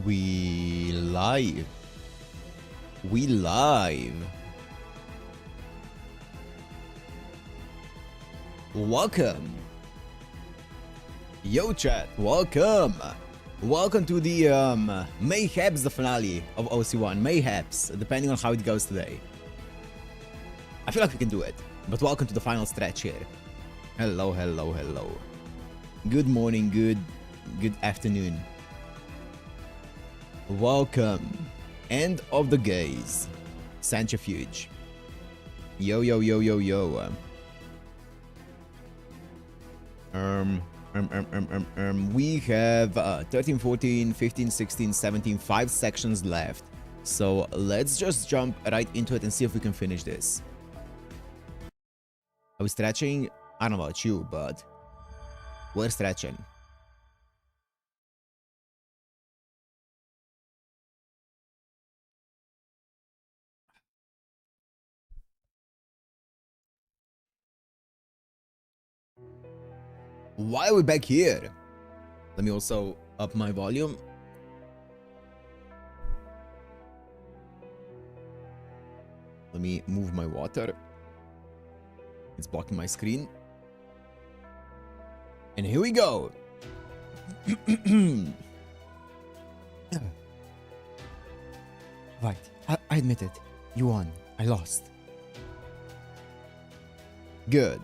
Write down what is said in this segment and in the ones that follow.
We live. We live. Welcome. Yo chat, welcome. Welcome to the mayhaps the finale of OC1. Mayhaps, depending on how it goes today. I feel like we can do it. But welcome to the final stretch here. Hello, hello, hello. Good morning, good afternoon. Welcome. End of the gaze. Centrifuge. Yo, yo, yo, yo, yo. We have 13, 14, 15, 16, 17, 5 sections left. So let's just jump right into it and see if we can finish this. Are we stretching? I don't know about you, but we're stretching. Why are we back here? Let me also up my volume. Let me move my water. It's blocking my screen. And here we go. Right, I admit it. You won. I lost. Good.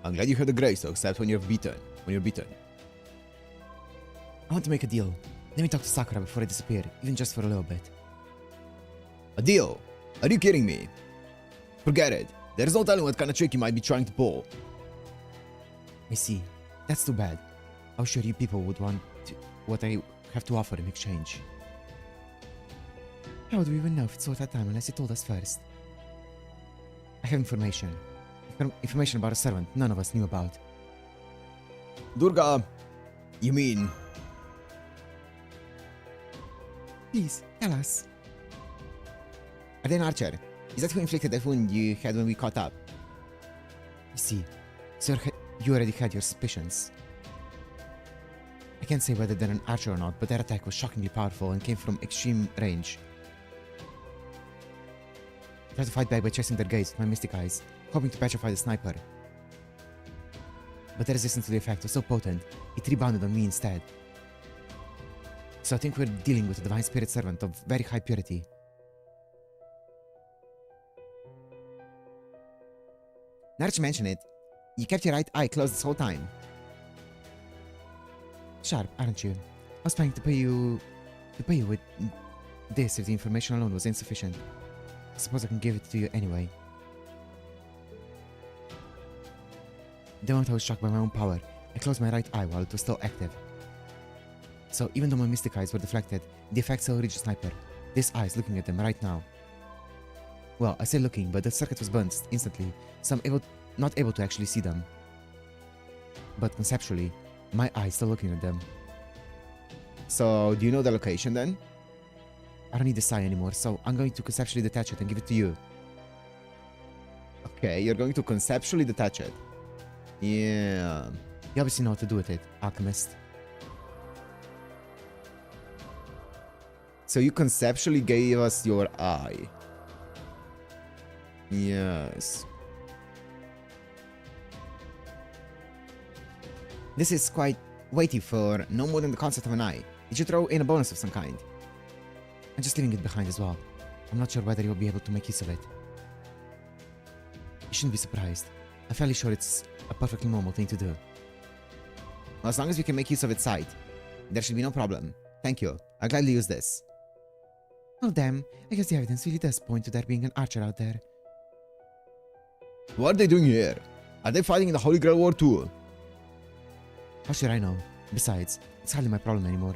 I'm glad you heard the grace to accept when you're beaten. I want to make a deal. Let me talk to Sakura before I disappear, even just for a little bit. A deal? Are you kidding me? Forget it. There's no telling what kind of trick you might be trying to pull. I see. That's too bad. I was sure you people would want what I have to offer in exchange. How would we even know if it's worth that time unless you told us first? I have information. Information about a servant none of us knew about. Durga, you mean... Please, tell us. Arden Archer, is that who inflicted that wound you had when we caught up? I see. So you already had your suspicions. I can't say whether they're an archer or not, but their attack was shockingly powerful and came from extreme range. I tried to fight back by chasing their gaze with my mystic eyes, hoping to petrify the sniper. But the resistance to the effect was so potent, it rebounded on me instead. So I think we're dealing with a divine spirit servant of very high purity. Now that you mention it, you kept your right eye closed this whole time. Sharp, aren't you? I was planning to pay you with this if the information alone was insufficient. I suppose I can give it to you anyway. The moment I was struck by my own power, I closed my right eye while it was still active. So even though my mystic eyes were deflected, the effect still reached the sniper. This eye is looking at them right now. Well, I say looking, but the circuit was burned instantly, so I'm not able to actually see them. But conceptually, my eye is still looking at them. So, do you know the location then? I don't need this eye anymore, so I'm going to conceptually detach it and give it to you. Okay, you're going to conceptually detach it. Yeah. You obviously know what to do with it, alchemist. So you conceptually gave us your eye. Yes. This is quite weighty for no more than the concept of an eye. Did you throw in a bonus of some kind? I'm just leaving it behind as well. I'm not sure whether you'll be able to make use of it. You shouldn't be surprised. I'm fairly sure it's a perfectly normal thing to do. Well, as long as we can make use of its sight, there should be no problem. Thank you. I'll gladly use this. Oh damn, I guess the evidence really does point to there being an archer out there. What are they doing here? Are they fighting in the Holy Grail War too? How should I know? Besides, it's hardly my problem anymore.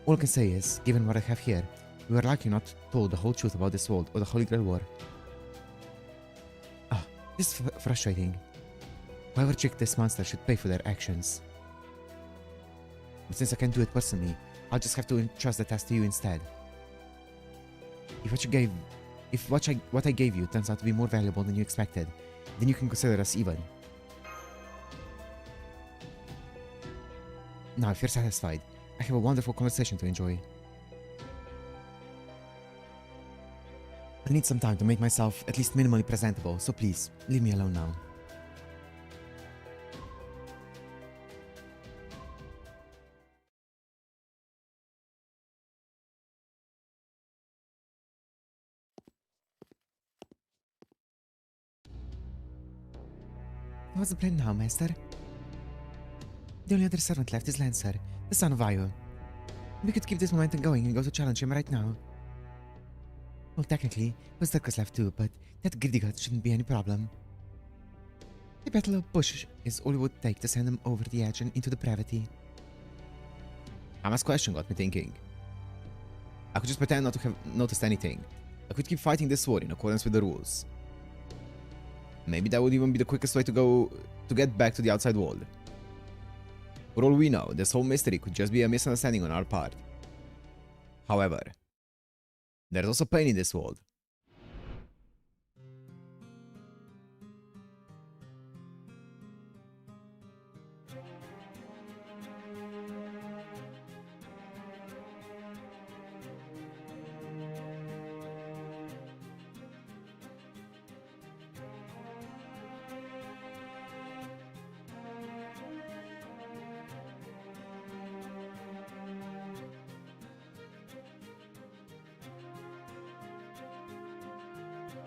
All I can say is, given what I have here, we were likely not told the whole truth about this world or the Holy Grail War. Ah, this is frustrating. Whoever tricked this monster should pay for their actions. But since I can't do it personally, I'll just have to entrust the task to you instead. If what I gave you turns out to be more valuable than you expected, then you can consider us even. Now, if you're satisfied, I have a wonderful conversation to enjoy. I need some time to make myself at least minimally presentable, so please, leave me alone now. What's the plan now, Master? The only other servant left is Lancer, the son of Io. We could keep this momentum going and go to challenge him right now. Well, technically, Berserker's left too, but that greedy gut shouldn't be any problem. A battle of Bush is all it would take to send him over the edge and into depravity. Hama's question got me thinking. I could just pretend not to have noticed anything. I could keep fighting this war in accordance with the rules. Maybe that would even be the quickest way to get back to the outside world. For all we know, this whole mystery could just be a misunderstanding on our part. However, there's also pain in this world.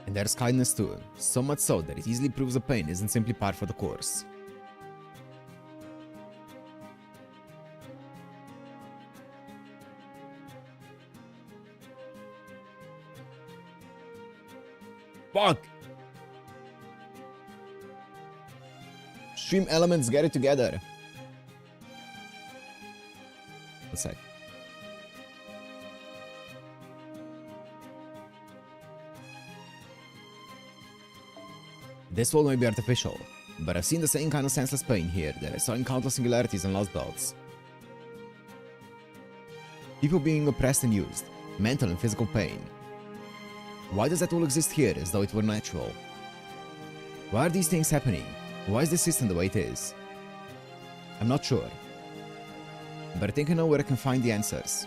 And there's kindness too, so much so that it easily proves the pain isn't simply par for the course. Fuck! Stream elements, get it together. One sec. This world may be artificial, but I've seen the same kind of senseless pain here that I saw in countless singularities and lost belts. People being oppressed and used, mental and physical pain. Why does that all exist here as though it were natural? Why are these things happening? Why is this system the way it is? I'm not sure, but I think I know where I can find the answers.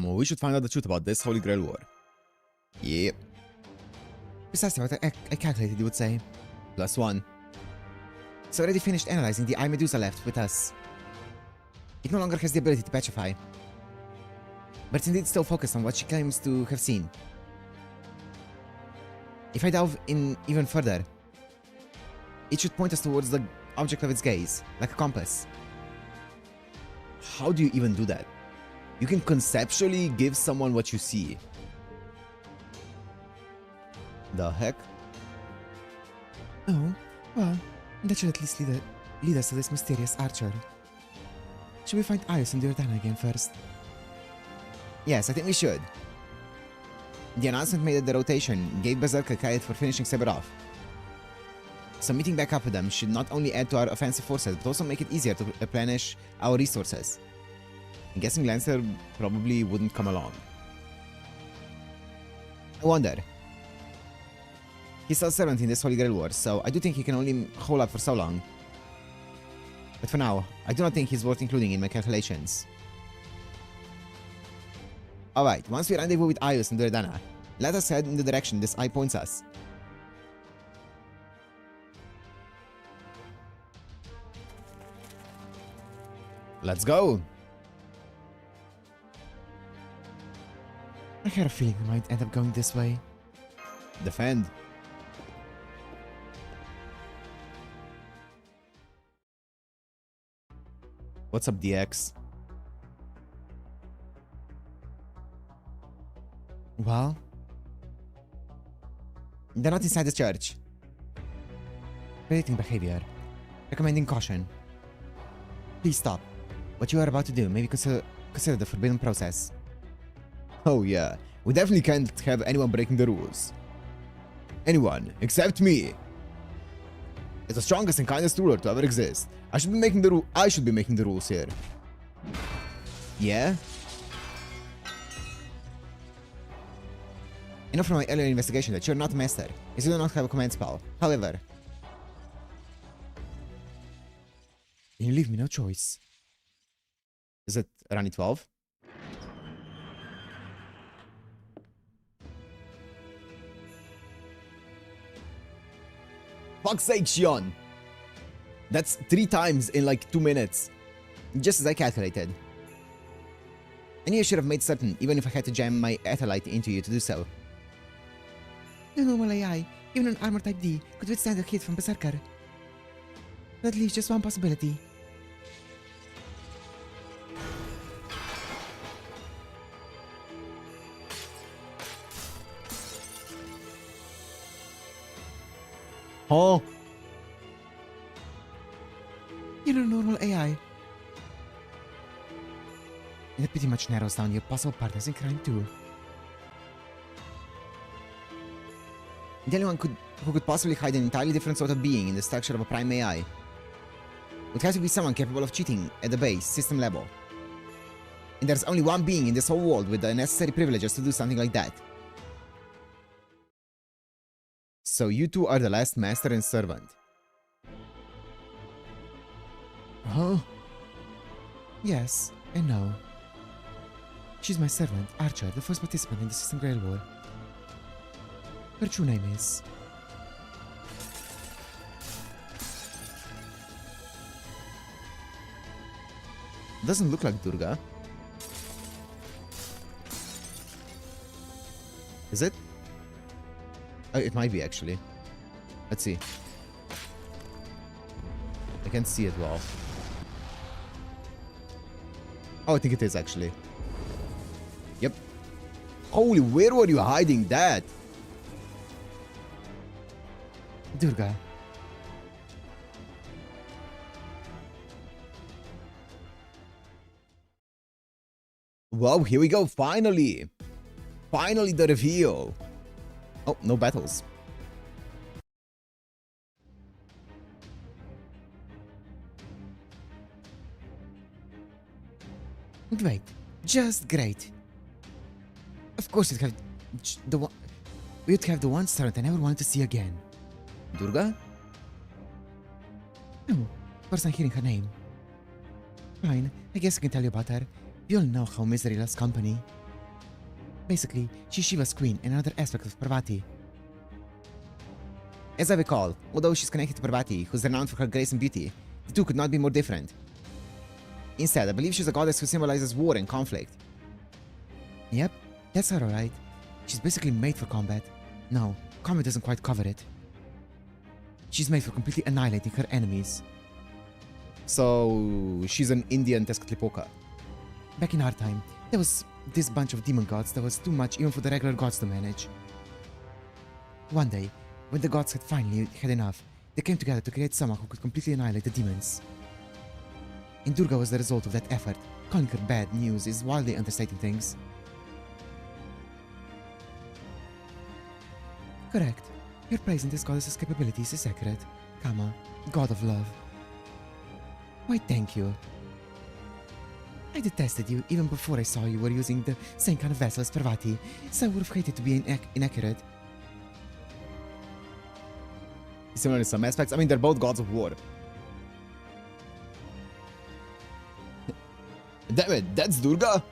We should find out the truth about this Holy Grail War. Yep. Precisely what I calculated you would say. +1. It's already finished analyzing the Eye Medusa left with us. It no longer has the ability to petrify, but it's indeed still focused on what she claims to have seen. If I delve in even further, it should point us towards the object of its gaze, like a compass. How do you even do that? You can conceptually give someone what you see. The heck? Oh, well, that should at least lead us to this mysterious archer. Should we find Ios and Jordana again first? Yes, I think we should. The announcement made at the rotation gave Berserker credit for finishing Saber off. So meeting back up with them should not only add to our offensive forces, but also make it easier to replenish our resources. I'm guessing Lancer probably wouldn't come along. I wonder. He's still servant in this Holy Grail War, so I do think he can only hold up for so long. But for now, I do not think he's worth including in my calculations. Alright, once we rendezvous with Ios and Jordana, let us head in the direction this eye points us. Let's go! I had a feeling we might end up going this way. Defend. What's up, DX? Well? They're not inside the church. Predicting behavior. Recommending caution. Please stop. What you are about to do, maybe consider the forbidden process. Oh yeah, we definitely can't have anyone breaking the rules. Anyone, except me. As the strongest and kindest ruler to ever exist, I should be making the rules here. Yeah? I know from my earlier investigation that you're not a master, as you do not have a command spell. However, you leave me no choice. Is it Rani 12? Fuck's sake, Shion! That's 3 times in like 2 minutes. Just as I calculated. I knew I should have made certain, even if I had to jam my Etherlight into you to do so. No normal AI, even an armor type D, could withstand a hit from Berserker. That leaves just one possibility. Huh? You're a normal AI. And it pretty much narrows down your possible partners in crime too. The only one who could possibly hide an entirely different sort of being in the structure of a prime AI would have to be someone capable of cheating at the base, system level. And there's only one being in this whole world with the necessary privileges to do something like that. So you two are the last master and servant. Huh? Yes, and no. She's my servant, Archer, the first participant in the System Grail War. Her true name is... Doesn't look like Durga. Is it? Oh, it might be actually. Let's see. I can't see it well. Oh, I think it is actually. Yep. Holy, where were you hiding that? Durga. Wow, here we go, finally! Finally the reveal! Oh, no battles. Great. Just great. Of course you'd have we'd have the one servant I never wanted to see again. Durga? No, first I'm hearing her name. Fine, I guess I can tell you about her. We all know how misery loves company. Basically, she's Shiva's queen and another aspect of Parvati. As I recall, although she's connected to Parvati, who's renowned for her grace and beauty, the two could not be more different. Instead, I believe she's a goddess who symbolizes war and conflict. Yep, that's her alright. She's basically made for combat. No, combat doesn't quite cover it. She's made for completely annihilating her enemies. So, she's an Indian Tezcatlipoca. Back in our time, there was this bunch of demon gods that was too much even for the regular gods to manage. One day, when the gods had finally had enough, they came together to create someone who could completely annihilate the demons. And Durga was the result of that effort. Calling her bad news is wildly understating things. Correct. Your praise in this goddess's capabilities is accurate. Kama, god of love. Why, thank you. I detested you even before I saw you were using the same kind of vessel as Parvati, so I would have hated to be inaccurate. Similar in some aspects. I mean, they're both gods of war. Damn it, that's Durga?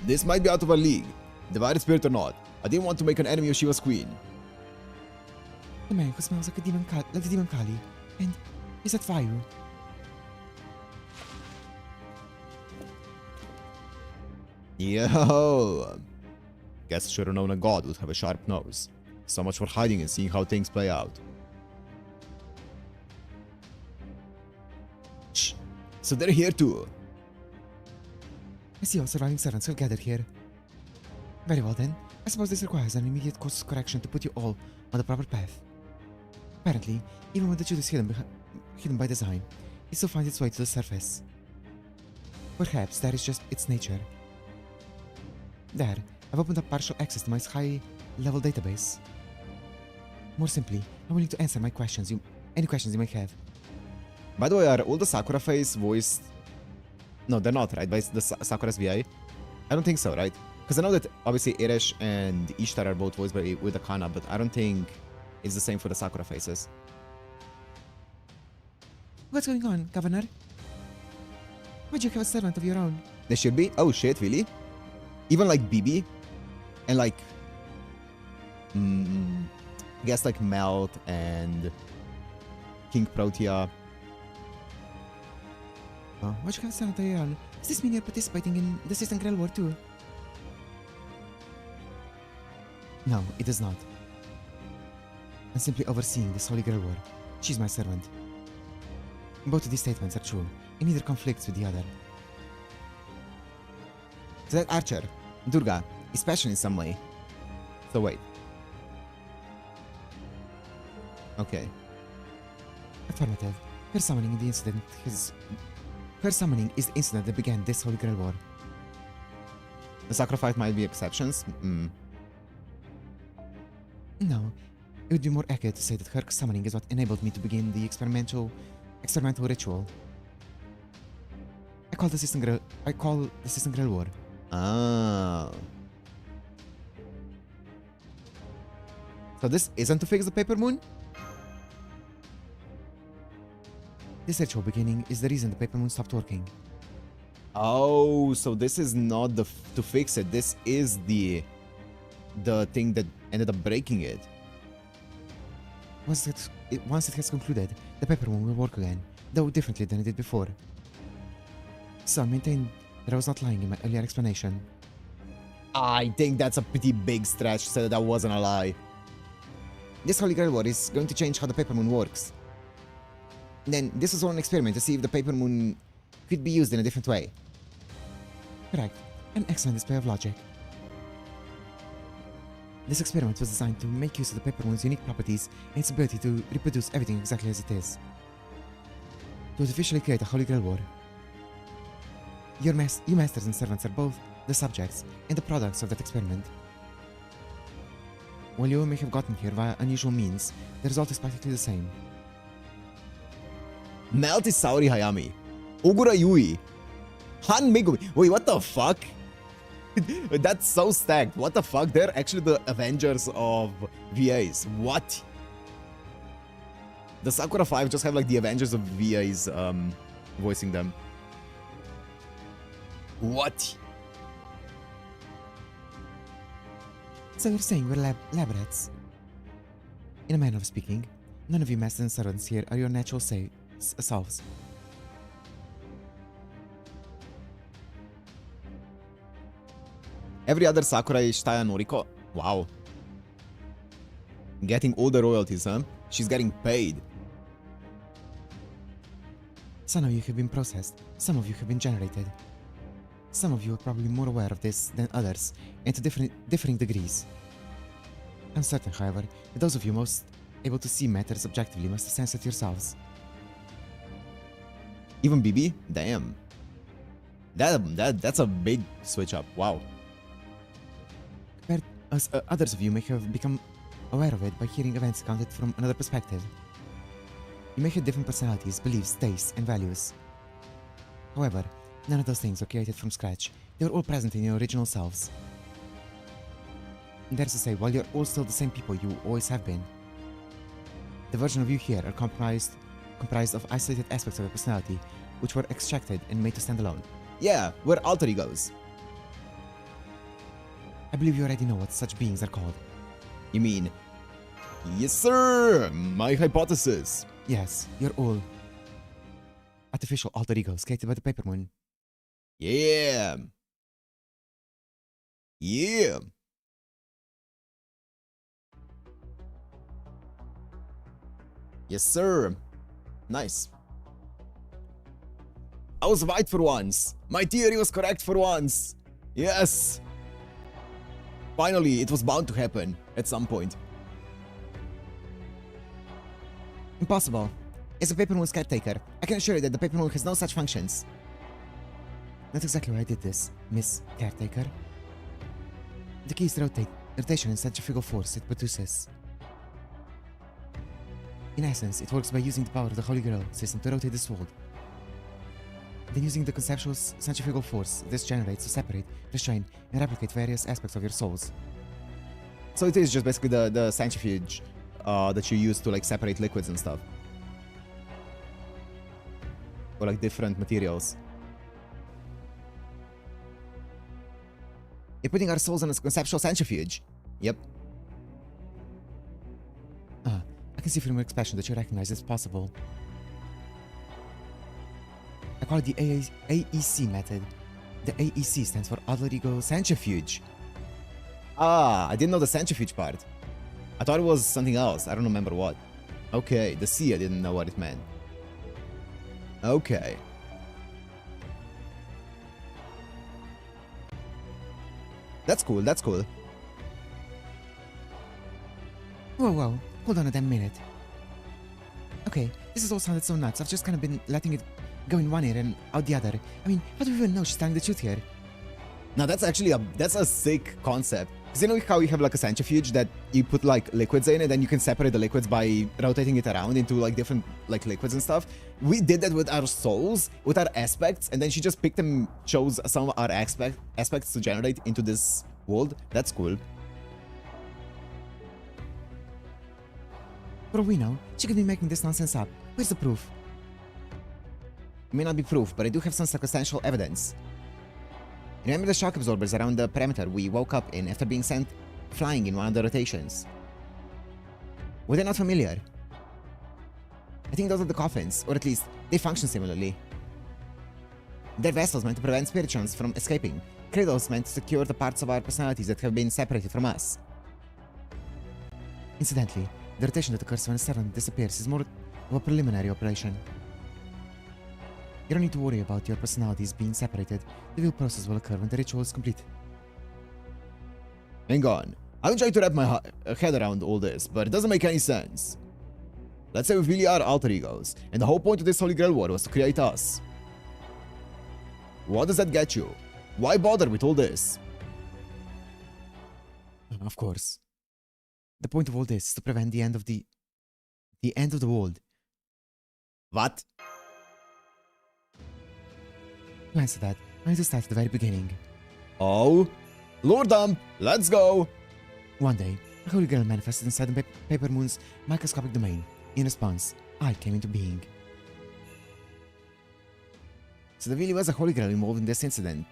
This might be out of our league. Divided spirit or not, I didn't want to make an enemy of Shiva's queen. The man who smells like the demon Kali, and is that Vayu? Yo! Guess I should have known a god would have a sharp nose. So much for hiding and seeing how things play out. Shh. So they're here too. I see all surviving servants have gathered here. Very well then, I suppose this requires an immediate course correction to put you all on the proper path. Apparently, even when the truth is hidden by design, it still finds its way to the surface. Perhaps that is just its nature. There, I've opened up partial access to my high-level database. More simply, I'm willing to answer any questions you may have. By the way, are all the Sakura face voiced? No, they're not, right? By the Sakura's VA? I don't think so, right? Because I know that obviously Irish and Ishtar are both voiced by with Akana, but I don't think it's the same for the Sakura faces. What's going on, Governor? Why'd you have a servant of your own? There should be. Oh shit, really? Even like Bibi and like I guess like Melt and King Protea. Why'd you have a servant of your own? Does this mean you're participating in the System Grell War too? No, it does not. I'm simply overseeing this Holy Grail War. She's my servant. Both of these statements are true, and neither conflicts with the other. So that Archer, Durga, is special in some way. So wait. Okay. Affirmative. Her summoning in the incident Her summoning is the incident that began this Holy Grail War. The sacrifice might be exceptions. No, it would be more accurate to say that her summoning is what enabled me to begin the experimental ritual. I call the System Grell War. Oh. So this isn't to fix the paper moon? This ritual beginning is the reason the paper moon stopped working. Oh, so this is not to fix it. This is the thing that ended up breaking it. Once it has concluded, the paper moon will work again, though differently than it did before. So I maintain that I was not lying in my earlier explanation. I think that's a pretty big stretch to say that wasn't a lie. This Holy Grail War is going to change how the paper moon works. Then this was all an experiment to see if the paper moon could be used in a different way. Correct. An excellent display of logic. This experiment was designed to make use of the paper moon's unique properties and its ability to reproduce everything exactly as it is. To artificially create a Holy Grail War. You masters and servants are both the subjects and the products of that experiment. While you may have gotten here via unusual means, the result is practically the same. Melt is Saori Hayami. Ogura Yui. Han Megumi. Wait, what the fuck? That's so stacked. What the fuck? They're actually the Avengers of VAs. What? The Sakura 5 just have like the Avengers of VAs voicing them. What? So you're saying we're lab rats? In a manner of speaking, none of you masters and servants here are your natural selves. Every other Sakura is Shitaya Noriko. Wow. Getting all the royalties, huh? She's getting paid. Some of you have been processed, some of you have been generated. Some of you are probably more aware of this than others, and to differing degrees. I'm certain, however, that those of you most able to see matters objectively must sense it yourselves. Even BB? Damn. That's a big switch up. Wow. Others of you may have become aware of it by hearing events counted from another perspective. You may have different personalities, beliefs, tastes, and values. However, none of those things were created from scratch. They were all present in your original selves. That is to say, while you're all still the same people you always have been, the version of you here are comprised of isolated aspects of your personality, which were extracted and made to stand alone. Yeah, we're alter egos. I believe you already know what such beings are called. You mean? Yes, sir! My hypothesis. Yes, you're all artificial alter egos created by the paper moon. Yeah. Yeah. Yes, sir. Nice. I was right for once. My theory was correct for once. Yes. Finally, it was bound to happen at some point. Impossible. As a paper moon's caretaker, I can assure you that the paper moon has no such functions. That's exactly why I did this, Miss Caretaker. The key is the rotation and centrifugal force it produces. In essence, it works by using the power of the Holy Grail system to rotate this world. Then using the conceptual centrifugal force this generates to separate, restrain, and replicate various aspects of your souls. So it is just basically the centrifuge that you use to like separate liquids and stuff. Or like different materials. You're putting our souls in a conceptual centrifuge. Yep. I can see from your expression that you recognize it's possible. I call it the AEC method. The AEC stands for Alter Ego Centrifuge. Ah, I didn't know the centrifuge part. I thought it was something else. I don't remember what. Okay, the C, I didn't know what it meant. Okay. That's cool, that's cool. Whoa, hold on a damn minute. Okay, this has all sounded so nuts. I've just kind of been letting it go in one ear and out the other. I mean, how do we even know she's telling the truth here? Now that's actually that's a sick concept. Because you know how you have like a centrifuge that you put like liquids in and then you can separate the liquids by rotating it around into like different like liquids and stuff? We did that with our souls, with our aspects, and then she just picked and chose some of our aspects to generate into this world. That's cool. For all we know, she could be making this nonsense up. Where's the proof? It may not be proof, but I do have some circumstantial evidence. Remember the shock absorbers around the perimeter we woke up in after being sent flying in one of the rotations? Were they not familiar? I think those are the coffins, or at least they function similarly. They're vessels meant to prevent spirituals from escaping, cradles meant to secure the parts of our personalities that have been separated from us. Incidentally, the rotation that occurs when a servant disappears is more of a preliminary operation. You don't need to worry about your personalities being separated. The real process will occur when the ritual is complete. Hang on. I've been trying to wrap my head around all this, but it doesn't make any sense. Let's say we really are alter egos, and the whole point of this Holy Grail war was to create us. What does that get you? Why bother with all this? Of course. The point of all this is to prevent the end of the world. What? To answer that, I need to start at the very beginning. Oh? Lure dump! Let's go! One day, a Holy Grail manifested inside the Paper Moon's microscopic domain. In response, I came into being. So there really was a Holy Grail involved in this incident.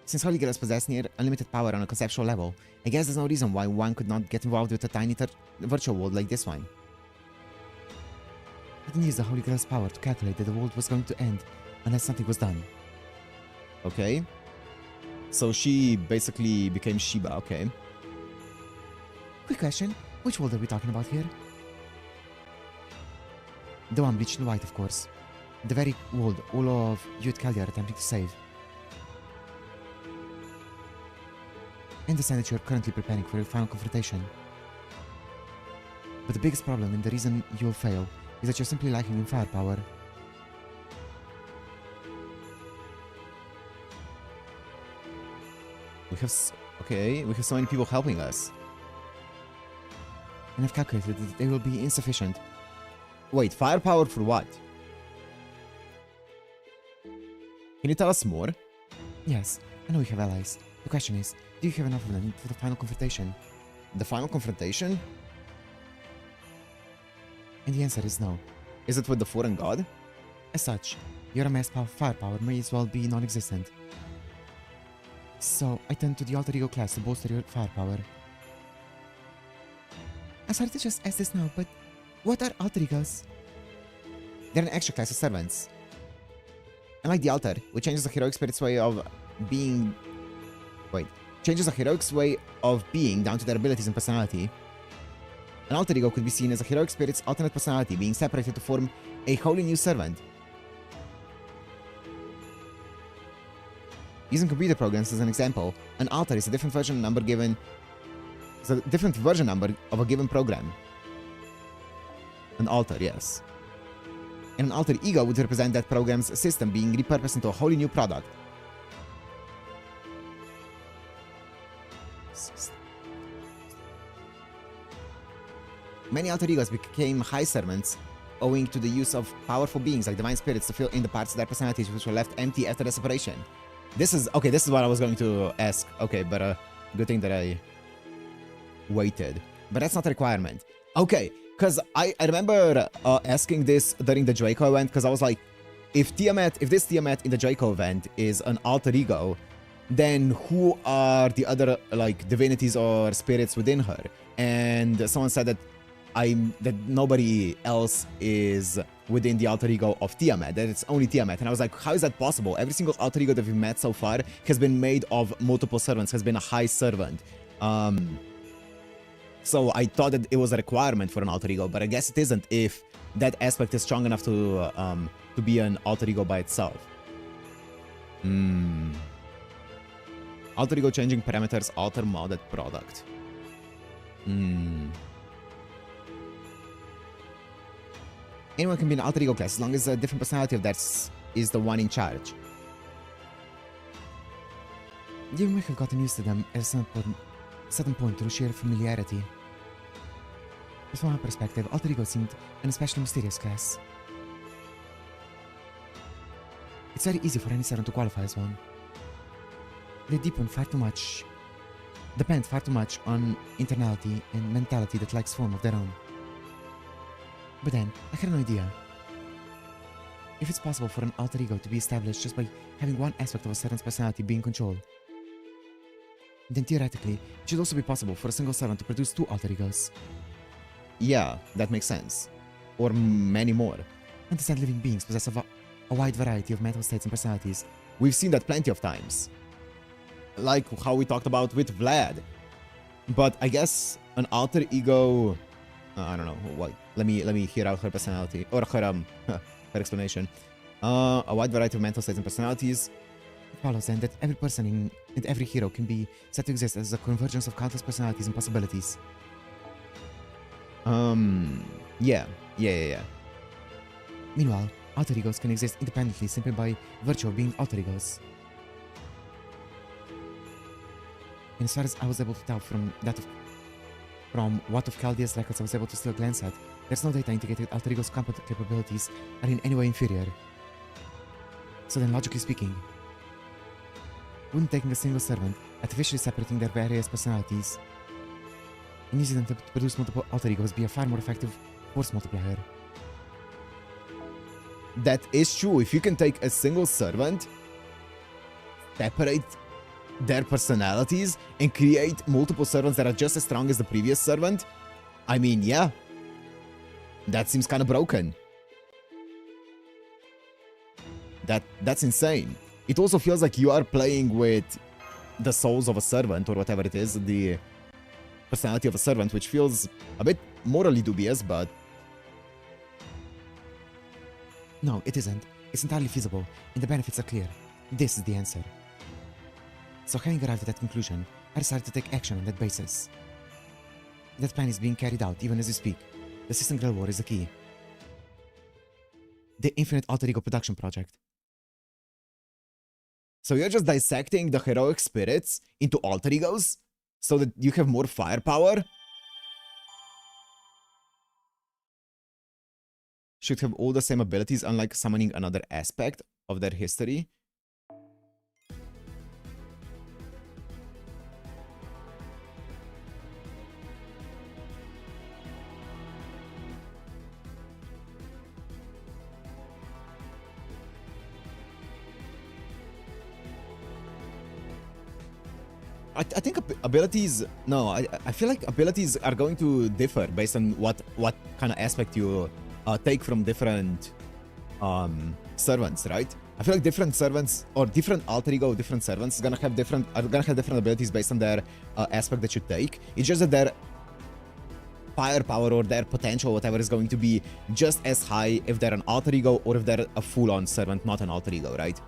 Since Holy Grails possess near unlimited power on a conceptual level, I guess there's no reason why one could not get involved with a tiny virtual world like this one. I didn't use the Holy Grail's power to calculate that the world was going to end unless something was done. Okay. So she basically became Shiba, okay. Quick question, which world are we talking about here? The one bleached in white, of course. The very world all of you at Kelly are attempting to save. I understand that you are currently preparing for your final confrontation. But the biggest problem and the reason you'll fail is that you're simply lacking in firepower. We have so many people helping us. And I've calculated that they will be insufficient. Wait, firepower for what? Can you tell us more? Yes, I know you have allies. The question is, do you have enough of them for the final confrontation? The final confrontation? And the answer is no. Is it with the foreign god? As such, your amassed firepower may as well be non-existent. So, I turn to the Alter Ego class to bolster your firepower. I'm sorry to just ask this now, but what are Alter Egos? They're an extra class of servants. Unlike the Alter, which changes the heroic spirit's way of being... changes the heroic's way of being down to their abilities and personality. An Alter Ego could be seen as a heroic spirit's alternate personality being separated to form a wholly new servant. Using computer programs as an example, an alter is a different version number of a given program. An alter, yes. And an alter ego would represent that program's system being repurposed into a wholly new product. Many alter egos became high servants owing to the use of powerful beings like divine spirits to fill in the parts of their personalities which were left empty after the separation. This is what I was going to ask. Okay, but good thing that I waited. But that's not a requirement. Okay, because I remember asking this during the Draco event, because I was like, if this Tiamat in the Draco event is an alter ego, then who are the other like divinities or spirits within her? And someone said that nobody else is within the alter ego of Tiamat, that it's only Tiamat. And I was like, how is that possible? Every single alter ego that we've met so far has been made of multiple servants, has been a high servant. So I thought that it was a requirement for an alter ego, but I guess it isn't if that aspect is strong enough to be an alter ego by itself. Alter ego changing parameters alter modded product. Anyone can be an alter ego class as long as a different personality of theirs is the one in charge. You may have gotten used to them at a certain point through sheer familiarity. But from my perspective, alter ego seemed an especially mysterious class. It's very easy for any servant to qualify as one. They depend far too much on internality and mentality that lacks form of their own. But then, I had an idea. If it's possible for an alter ego to be established just by having one aspect of a servant's personality being controlled, then theoretically, it should also be possible for a single servant to produce two alter egos. Yeah, that makes sense. Or many more. Understand living beings possess a wide variety of mental states and personalities. We've seen that plenty of times. Like how we talked about with Vlad. But I guess an alter ego... I don't know. What? Let me hear out her personality. Or her explanation. A wide variety of mental states and personalities. It follows then that every person and every hero can be said to exist as a convergence of countless personalities and possibilities. Yeah. Meanwhile, alter egos can exist independently simply by virtue of being alter egos. And as far as I was able to tell from what of Chaldea's records I was able to still glance at, there's no data indicating alter ego's capabilities are in any way inferior. So then, logically speaking, wouldn't taking a single servant, artificially separating their various personalities, and using them to produce multiple alter egos be a far more effective force multiplier? That is true. If you can take a single servant, separate their personalities, and create multiple servants that are just as strong as the previous servant, I mean, yeah. That seems kind of broken. That's insane. It also feels like you are playing with the souls of a servant, or whatever it is, the personality of a servant, which feels a bit morally dubious, but... No, it isn't. It's entirely feasible, and the benefits are clear. This is the answer. So having arrived at that conclusion, I decided to take action on that basis. That plan is being carried out even as we speak. The System Grill War is the key. The Infinite Alter Ego Production Project. So you're just dissecting the heroic spirits into alter egos so that you have more firepower? Should have all the same abilities, unlike summoning another aspect of their history. I think abilities... No, I feel like abilities are going to differ based on what kind of aspect you take from different servants, right? I feel like different servants or different alter ego, different servants are gonna have different abilities based on their aspect that you take. It's just that their firepower or their potential, whatever, is going to be just as high if they're an alter ego or if they're a full-on servant, not an alter ego, right?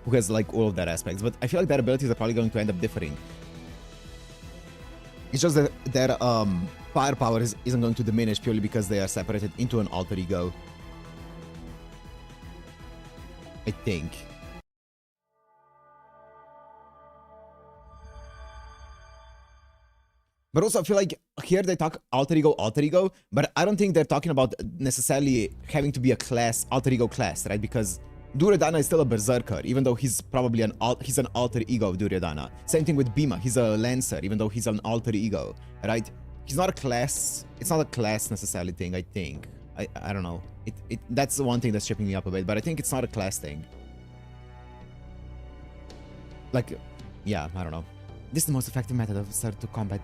Who has like all of their aspects, but I feel like their abilities are probably going to end up differing. It's just that their firepower isn't going to diminish purely because they are separated into an alter ego. I think. But also, I feel like here they talk alter ego, but I don't think they're talking about necessarily having to be a class, alter ego class, right? Because Duryodhana is still a berserker, even though he's probably an alter ego of Duryodhana. Same thing with Bhima, he's a lancer, even though he's an alter ego, right? He's not a class. It's not a class necessarily thing, I think. I don't know. That's the one thing that's tripping me up a bit, but I think it's not a class thing. Like, yeah, I don't know. This is the most effective method of Sir to combat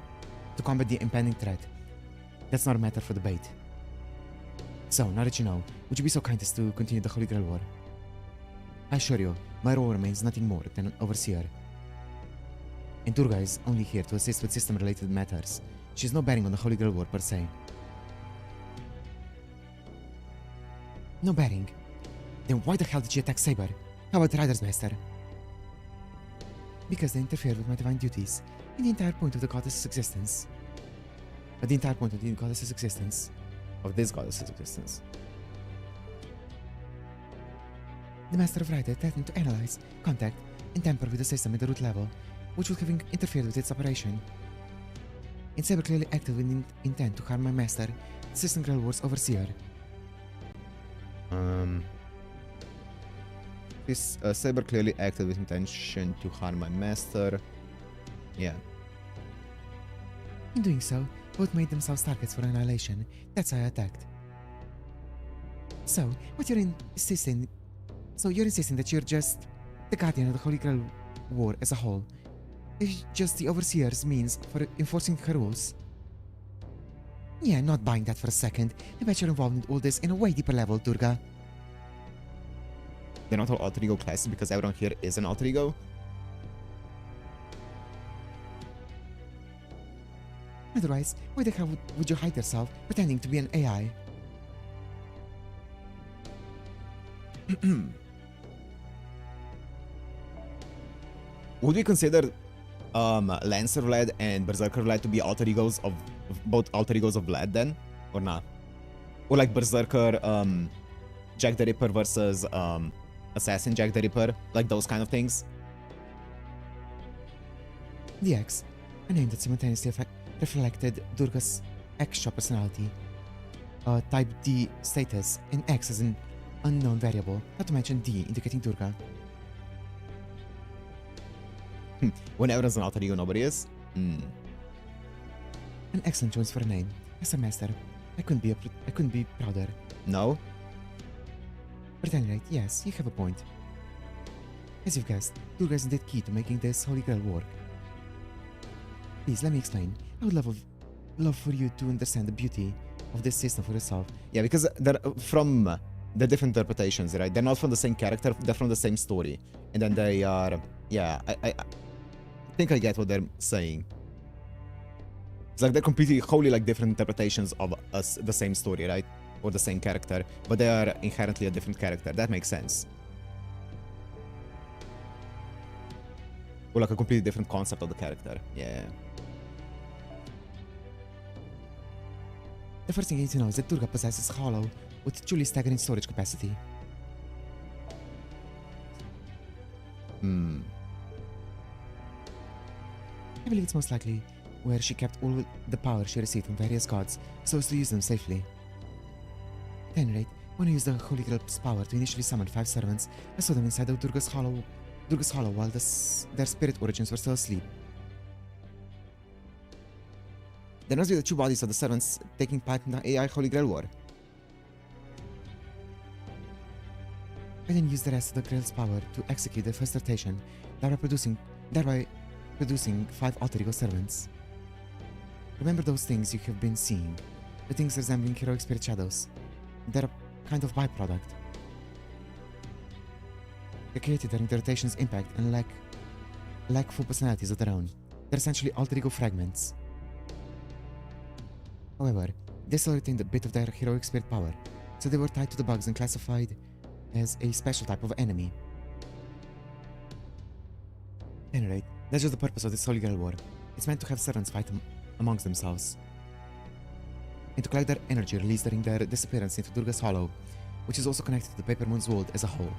the impending threat. That's not a matter for debate. So, now that you know, would you be so kind as to continue the Holy Grail War? I assure you, my role remains nothing more than an overseer. And Durga is only here to assist with system-related matters. She has no bearing on the Holy Grail War per se. No bearing? Then why the hell did she attack Saber? How about Rider's Master? Because they interfered with my divine duties, and the entire point of the goddess's existence. But the entire point of the goddess's existence. Of this goddess's existence. The Master of Rider threatened to analyze, contact, and tamper with the system at the root level, which would have interfered with its operation. And Saber clearly acted with intent to harm my master, the System Grail War's overseer. This Saber clearly acted with intention to harm my master. Yeah. In doing so, both made themselves targets for annihilation. That's why I attacked. So, you're insisting that you're just the guardian of the Holy Grail War as a whole. It's just the overseer's means for enforcing her rules. Yeah, not buying that for a second. I bet you're involved in all this in a way deeper level, Durga. They're not all alter ego classes because everyone here is an alter ego. Otherwise, why the hell would you hide yourself pretending to be an AI? Would we consider Lancer Vlad and Berserker Vlad to be alter egos of both alter egos of Vlad then? Or not? Or like Berserker Jack the Ripper versus Assassin Jack the Ripper, like those kind of things? The X, a name that simultaneously reflected Durga's extra personality, type D status, and X as an unknown variable, not to mention D indicating Durga. When everyone's an alter ego, nobody is? An excellent choice for a name. As a master, I couldn't be prouder. No? But at any rate, yes, you have a point. As you've guessed, Durga is indeed key to making this Holy Grail work. Please, let me explain. I would love for you to understand the beauty of this system for yourself. Yeah, because they're from the different interpretations, right? They're not from the same character, they're from the same story. And then they are... Yeah, I think I get what they're saying. It's like they're completely, wholly like different interpretations of the same story, right? Or the same character, but they are inherently a different character. That makes sense. Or like a completely different concept of the character. Yeah. The first thing you need to know is that Durga possesses Hollow with truly staggering storage capacity. I believe it's most likely where she kept all the power she received from various gods so as to use them safely. At any rate, when I used the Holy Grail's power to initially summon 5 servants, I saw them inside of Durga's Hollow while their spirit origins were still asleep. There must be the two bodies of the servants taking part in the AI Holy Grail War. I then used the rest of the Grail's power to execute the first rotation, thereby producing 5 alter ego servants. Remember those things you have been seeing, the things resembling heroic spirit shadows. They're a kind of byproduct. They created during the rotation's impact and lack full personalities of their own. They're essentially alter ego fragments. However, they still retained a bit of their heroic spirit power, so they were tied to the bugs and classified as a special type of enemy. At any rate, that's just the purpose of this Holy Grail War. It's meant to have servants fight amongst themselves, and to collect their energy released during their disappearance into Durga's Hollow, which is also connected to the Paper Moon's world as a whole.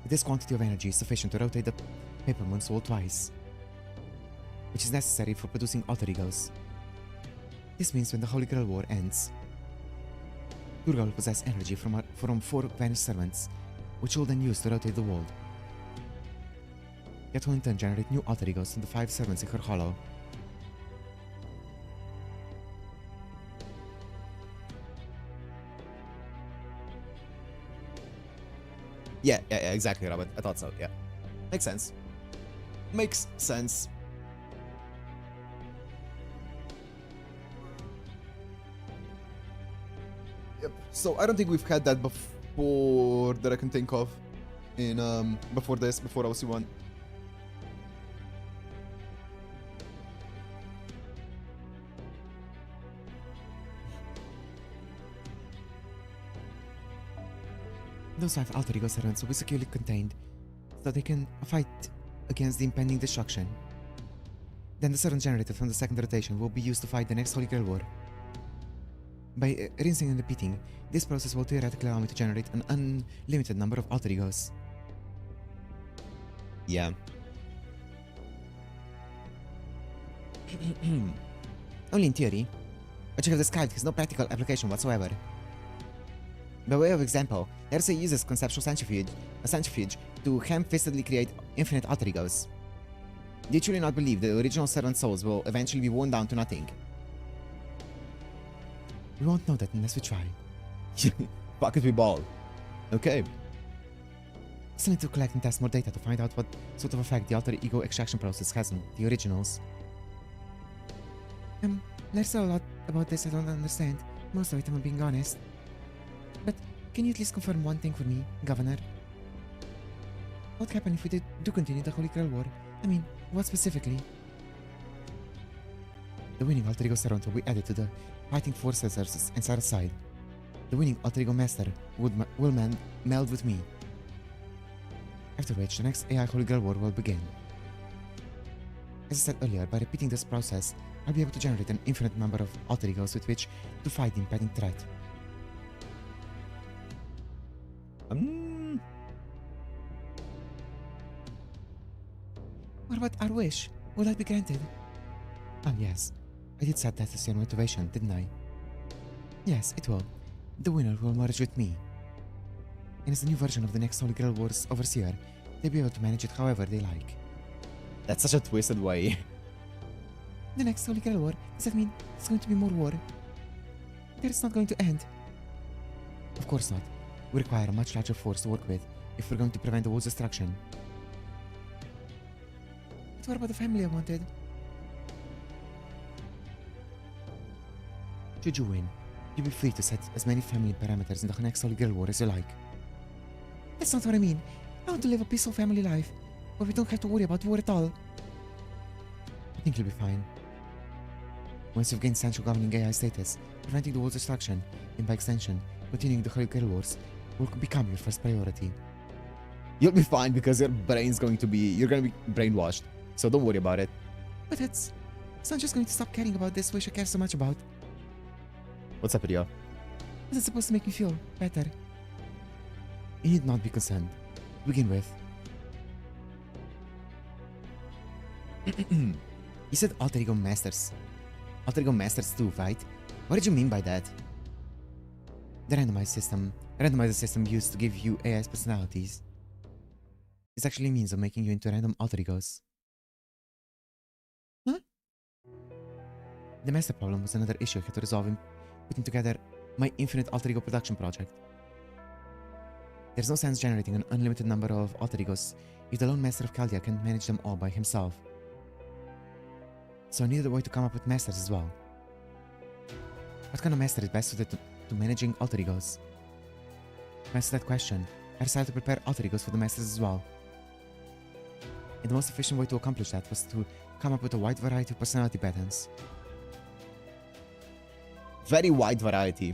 This quantity of energy is sufficient to rotate the Paper Moon's world twice, which is necessary for producing alter egos. This means when the Holy Grail War ends, Durga will possess energy from 4 vanished servants, which will then use to rotate the world. That will in turn generate new alter egos from the 5 servants in her hollow. Yeah, exactly, Robert. I thought so, yeah. Makes sense. Makes sense. Yep. So I don't think we've had that before that I can think of in before OC1. Those 5 alter ego servants will be securely contained so they can fight against the impending destruction. Then the servants generated from the second rotation will be used to fight the next Holy Grail War. By rinsing and repeating, this process will theoretically allow me to generate an unlimited number of alter egos. Yeah. Only in theory. A check of the sky has no practical application whatsoever. By way of example, let's say uses conceptual centrifuge to ham-fistedly create infinite alter egos. Do you truly not believe the original servant souls will eventually be worn down to nothing? We won't know that unless we try. Fuck it, we ball. Okay. Still need to collect and test more data to find out what sort of effect the alter ego extraction process has on the originals. There's a lot about this I don't understand. Most of it, I'm being honest. But can you at least confirm one thing for me, Governor? What happens if we do continue the Holy Grail War? I mean, what specifically? The winning alter ego servant will be added to the fighting forces and set aside. The winning alter ego master will meld with me. After which, the next AI Holy Grail War will begin. As I said earlier, by repeating this process, I'll be able to generate an infinite number of alter egos with which to fight the impending threat. What about our wish? Will that be granted? Oh yes, I did set that as your motivation, didn't I? Yes, it will. The winner will merge with me. And as the new version of the next Holy Grail War's overseer, they'll be able to manage it however they like. That's such a twisted way. The next Holy Grail War, does that mean there's going to be more war? That it's not going to end? Of course not. We require a much larger force to work with if we're going to prevent the world's destruction. But what about the family I wanted? Should you win, you'll be free to set as many family parameters in the next Holy Grail War as you like. That's not what I mean. I want to live a peaceful family life, where we don't have to worry about war at all. I think you'll be fine. Once you've gained central governing AI status, preventing the world's destruction, and by extension, continuing the Holy Grail Wars, will become your first priority. You'll be fine because you're gonna be brainwashed. So don't worry about it. But it's not just going to stop caring about this wish I care so much about. What's up, Rio? Is it supposed to make me feel better? You need not be concerned. To begin with. You said alter ego masters. Alter ego masters too, right? What did you mean by that? The randomizer system used to give you AI's personalities. It's actually a means of making you into random alter egos. Huh? The master problem was another issue I had to resolve in putting together my infinite alter ego production project. There's no sense generating an unlimited number of alter egos if the lone master of Chaldea can manage them all by himself. So I needed a way to come up with masters as well. What kind of master is best suited to managing alter egos? To answer that question, I decided to prepare alter egos for the masters as well. And the most efficient way to accomplish that was to come up with a wide variety of personality patterns. Very wide variety.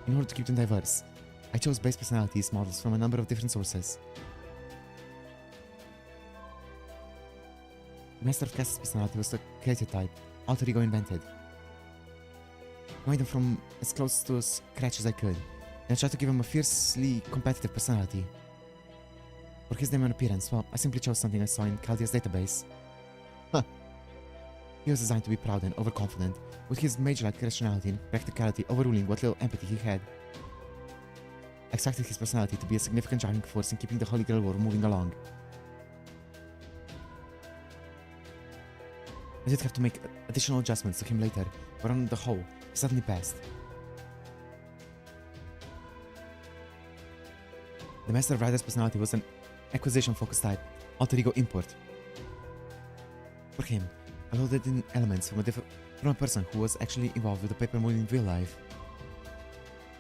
In order to keep them diverse, I chose base personalities models from a number of different sources. The Master of Castle's personality was the created type, alter ego invented. I made them from as close to a scratch as I could, and I tried to give him a fiercely competitive personality. For his name and appearance, well, I simply chose something I saw in Chaldea's database. Huh. He was designed to be proud and overconfident, with his mage-like rationality and practicality overruling what little empathy he had. I expected his personality to be a significant driving force in keeping the Holy Grail War moving along. I did have to make additional adjustments to him later, but on the whole, he certainly passed. The Master Rider's personality was an acquisition-focused type, alter ego import. For him, I loaded in elements from a person who was actually involved with the paper mold in real life,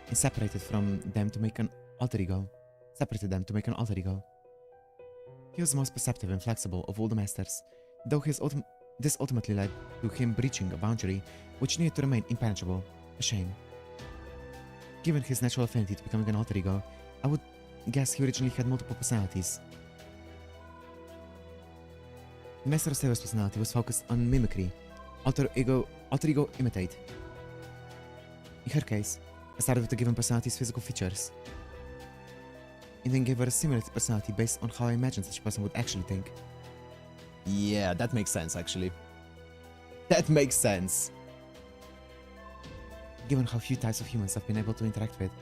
and separated them to make an alter ego. He was the most perceptive and flexible of all the masters, though this ultimately led to him breaching a boundary which needed to remain impenetrable. A shame. Given his natural affinity to becoming an alter ego, I would guess he originally had multiple personalities. The Master of Saber's personality was focused on mimicry, alter ego imitate. In her case, I started with the given personality's physical features, and then gave her a simulated personality based on how I imagined such a person would actually think. Yeah, that makes sense, actually. That makes sense. Given how few types of humans I've been able to interact with,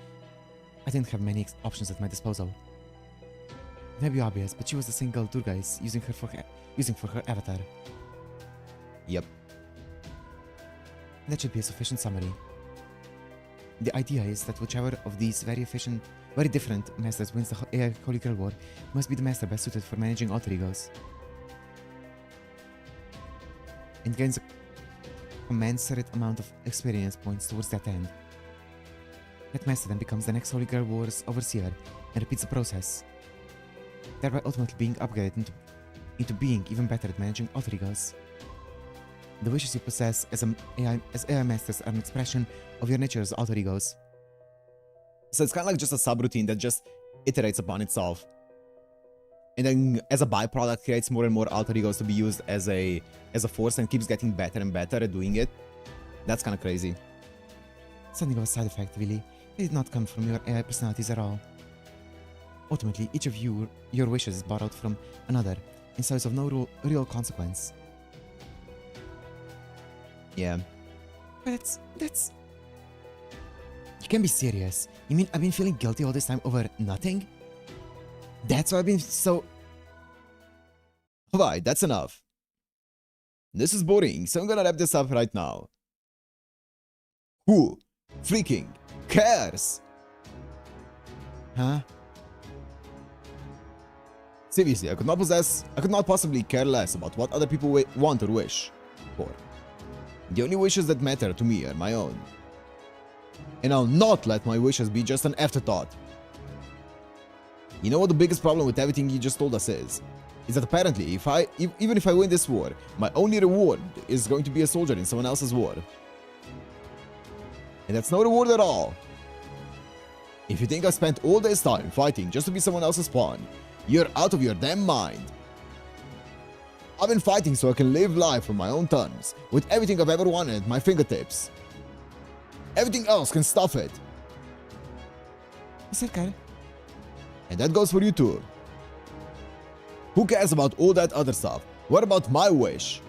I didn't have many options at my disposal. It may be obvious, but she was the same girl Durga is using for her avatar. Yep. That should be a sufficient summary. The idea is that whichever of these very different masters wins the AI Holy Grail War must be the master best suited for managing alter egos, and gains a commensurate amount of experience points towards that end. That master then becomes the next Holy Grail War's overseer and repeats the process, thereby ultimately being upgraded into being even better at managing alter egos. The wishes you possess as AI masters are an expression of your nature as alter egos. So it's kind of like just a subroutine that just iterates upon itself. And then as a byproduct creates more and more alter egos to be used as a force and keeps getting better and better at doing it. That's kind of crazy. Something of a side effect, really. They did not come from your AI personalities at all. Ultimately, each of your wishes is borrowed from another, and so is of no real consequence. Yeah. But that's... You can't be serious. You mean I've been feeling guilty all this time over nothing? That's why I've been so... Alright, that's enough. This is boring, so I'm gonna wrap this up right now. Who freaking cares? Huh? Seriously, I could not possibly care less about what other people want or wish for. The only wishes that matter to me are my own. And I'll not let my wishes be just an afterthought. You know what the biggest problem with everything you just told us is? Is that apparently, even if I win this war, my only reward is going to be a soldier in someone else's war. And that's no reward at all. If you think I spent all this time fighting just to be someone else's pawn, you're out of your damn mind. I've been fighting so I can live life on my own terms, with everything I've ever wanted at my fingertips. Everything else can stuff it. Is that good? And that goes for you too. Who cares about all that other stuff? What about my wish?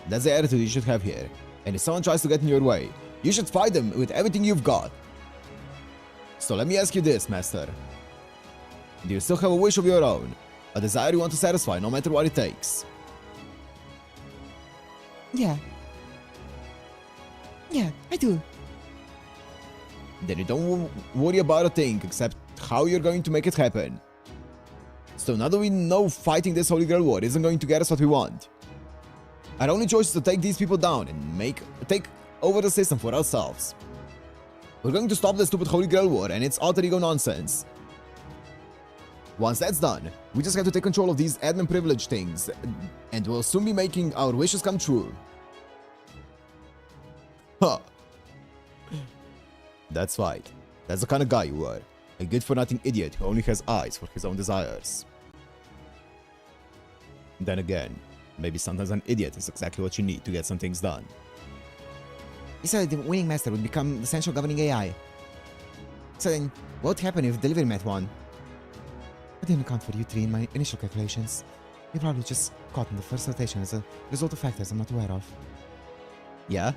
That's the attitude you should have here. And if someone tries to get in your way, you should fight them with everything you've got. So let me ask you this, Master. Do you still have a wish of your own? A desire you want to satisfy no matter what it takes? Yeah. Yeah, I do. Then you don't worry about a thing except how you're going to make it happen. So now that we know fighting this Holy Grail War isn't going to get us what we want, our only choice is to take these people down and take over the system for ourselves. We're going to stop the stupid Holy Grail War and its alter ego nonsense. Once that's done, we just have to take control of these admin privilege things, and we'll soon be making our wishes come true. Huh. That's right. That's the kind of guy you are. A good-for-nothing idiot who only has eyes for his own desires. Then again, maybe sometimes an idiot is exactly what you need to get some things done. You said the winning master would become the central governing AI. So then, what would happen if delivery met one? I didn't account for you three in my initial calculations. You're probably just caught in the first rotation as a result of factors I'm not aware of. Yeah?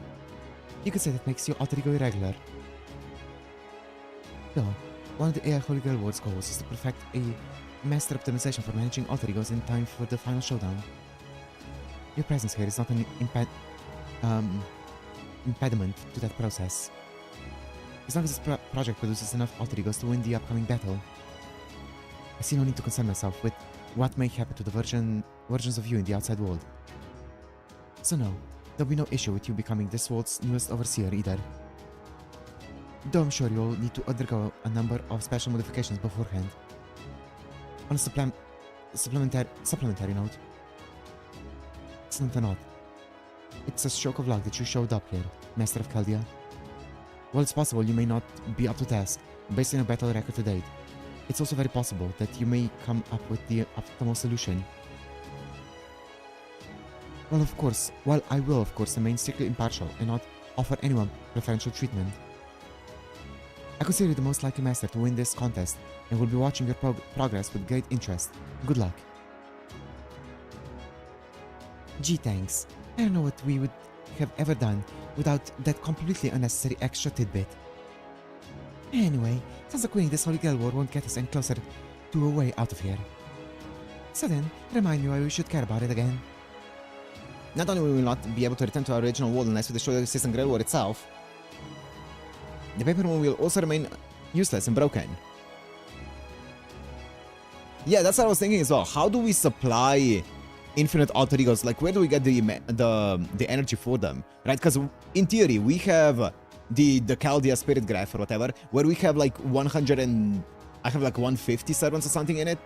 You could say that makes your alter ego irregular. Though, one of the AI Holy Grail Ward's goals is to perfect a master optimization for managing alter egos in time for the final showdown. Your presence here is not an impediment to that process. As long as this project produces enough alter egos to win the upcoming battle, I see no need to concern myself with what may happen to the versions of you in the outside world. So no, there'll be no issue with you becoming this world's newest overseer either. Though I'm sure you'll need to undergo a number of special modifications beforehand. On a supplementary note, it's not a note. It's a stroke of luck that you showed up here, Master of Chaldea. While it's possible you may not be up to task based on your battle record to date, it's also very possible that you may come up with the optimal solution. While I will of course remain strictly impartial and not offer anyone preferential treatment, I consider you the most likely master to win this contest and will be watching your progress with great interest. Good luck. Gee, thanks. I don't know what we would have ever done without that completely unnecessary extra tidbit. Anyway, sounds like winning this Holy Grail War won't get us any closer to a way out of here. So then, remind me why we should care about it again. Not only will we not be able to return to our original world unless we destroy the System Grail War itself, the paper moon will also remain useless and broken. Yeah, that's what I was thinking as well. How do we supply infinite alter egos? Like, where do we get the energy for them, right? Because in theory, we have the Chaldea Spirit Graph or whatever, where we have like 100 and I have like 150 servants or something in it.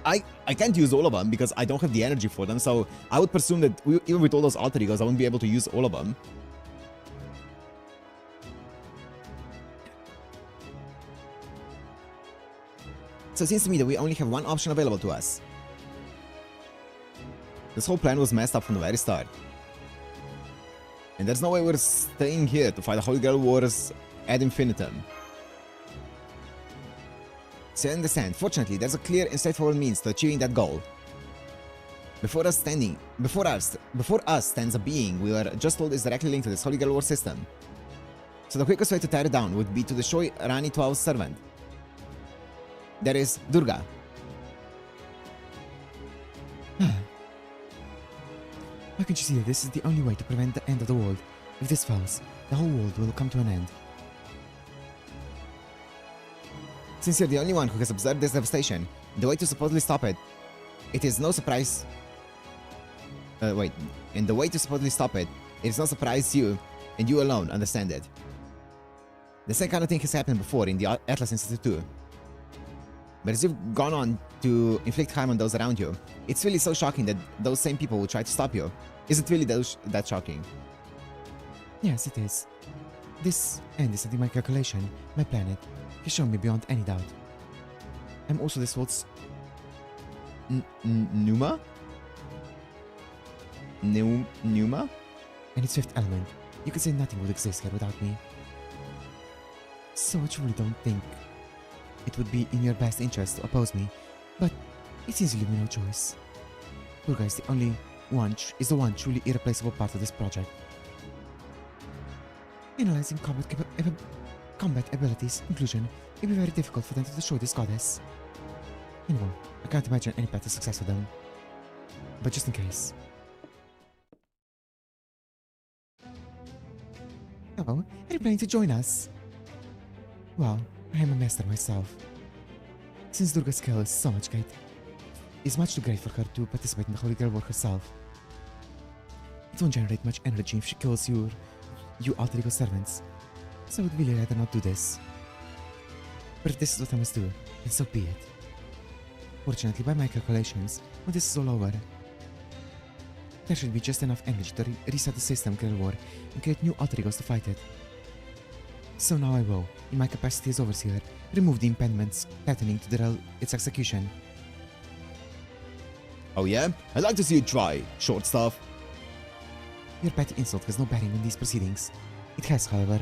I can't use all of them because I don't have the energy for them, so I would presume that even with all those alter egos, I wouldn't be able to use all of them. So it seems to me that we only have one option available to us. This whole plan was messed up from the very start. And there's no way we're staying here to fight the Holy Grail Wars ad infinitum. So I understand. Fortunately, there's a clear and straightforward means to achieving that goal. Before us stands a being we were just told is directly linked to this Holy Grail War system. So the quickest way to tear it down would be to destroy Rani 12's servant. That is Durga. Why can't you see that this is the only way to prevent the end of the world? If this fails, the whole world will come to an end. Since you're the only one who has observed this devastation, the way to supposedly stop it, it is no surprise... and the way to supposedly stop it, it is no surprise you, and you alone, understand it. The same kind of thing has happened before in the Atlas Institute too. But as you've gone on to inflict harm on those around you, it's really so shocking that those same people will try to stop you. Is it really that shocking? Yes, it is. This end is in my calculation, my planet, has shown me beyond any doubt. I'm also this world's... Numa? Numa? And its fifth element. You could say nothing would exist here without me. So I truly don't think it would be in your best interest to oppose me, but it seems you leave me no choice. Durga is the one truly irreplaceable part of this project. Analyzing combat abilities, inclusion, it will be very difficult for them to destroy this goddess. Anyway, I can't imagine any better success for them. But just in case. Oh, are you planning to join us? Well, I am a master myself. Since Durga's skill is so much great, it's much too great for her to participate in the Holy Grail War herself. It won't generate much energy if she kills you alter ego servants, so I would really rather not do this. But if this is what I must do, then so be it. Fortunately, by my calculations, when this is all over, there should be just enough energy to reset the system Grail War and create new alter egos to fight it. So now I will, in my capacity as Overseer, remove the impediments threatening to derail its execution. Oh yeah? I'd like to see you try, short stuff. Your petty insult has no bearing on these proceedings. It has, however,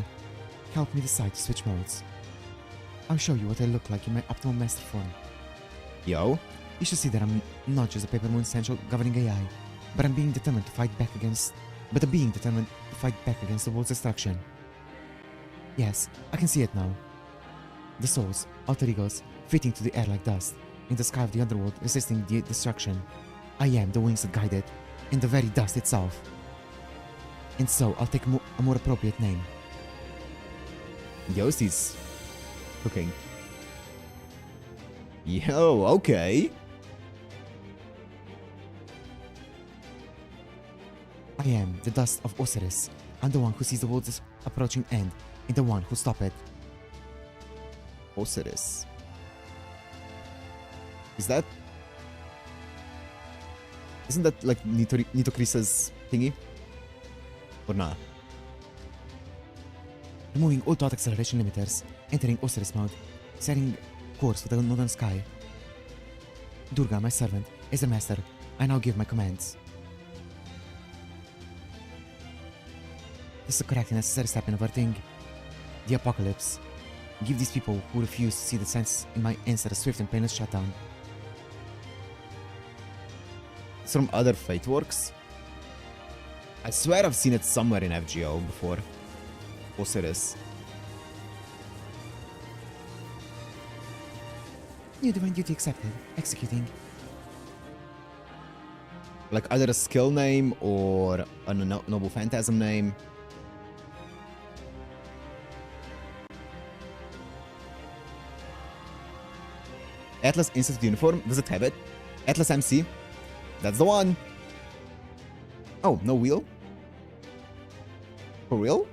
helped me decide to switch modes. I'll show you what I look like in my optimal master form. Yo, You should see that I'm not just a paper moon central governing AI, but I'm being determined to fight back against the world's destruction. Yes, I can see it now. The souls, alter egos, fitting to the air like dust, in the sky of the underworld resisting the destruction. I am the wings that guide it, in the very dust itself. And so I'll take a more appropriate name. Yosti's cooking. Yo, okay. I am the dust of Osiris. I'm the one who sees the world's approaching end, and the one who stops it. Osiris. Isn't that like Nitokrisa's thingy? Or not? Removing all thought acceleration limiters, entering Osiris mode, setting course for the northern sky. Durga, my servant, is the master. I now give my commands. This is the correct and necessary step in averting the apocalypse. Give these people who refuse to see the sense in my answer a swift and painless shutdown. It's from other Fate works. I swear I've seen it somewhere in FGO before. Osiris. New divine duty accepted. Executing. Like either a skill name or a noble phantasm name. Atlas Institute uniform. Does it have it? Atlas MC. That's the one. Oh, no wheel? For real?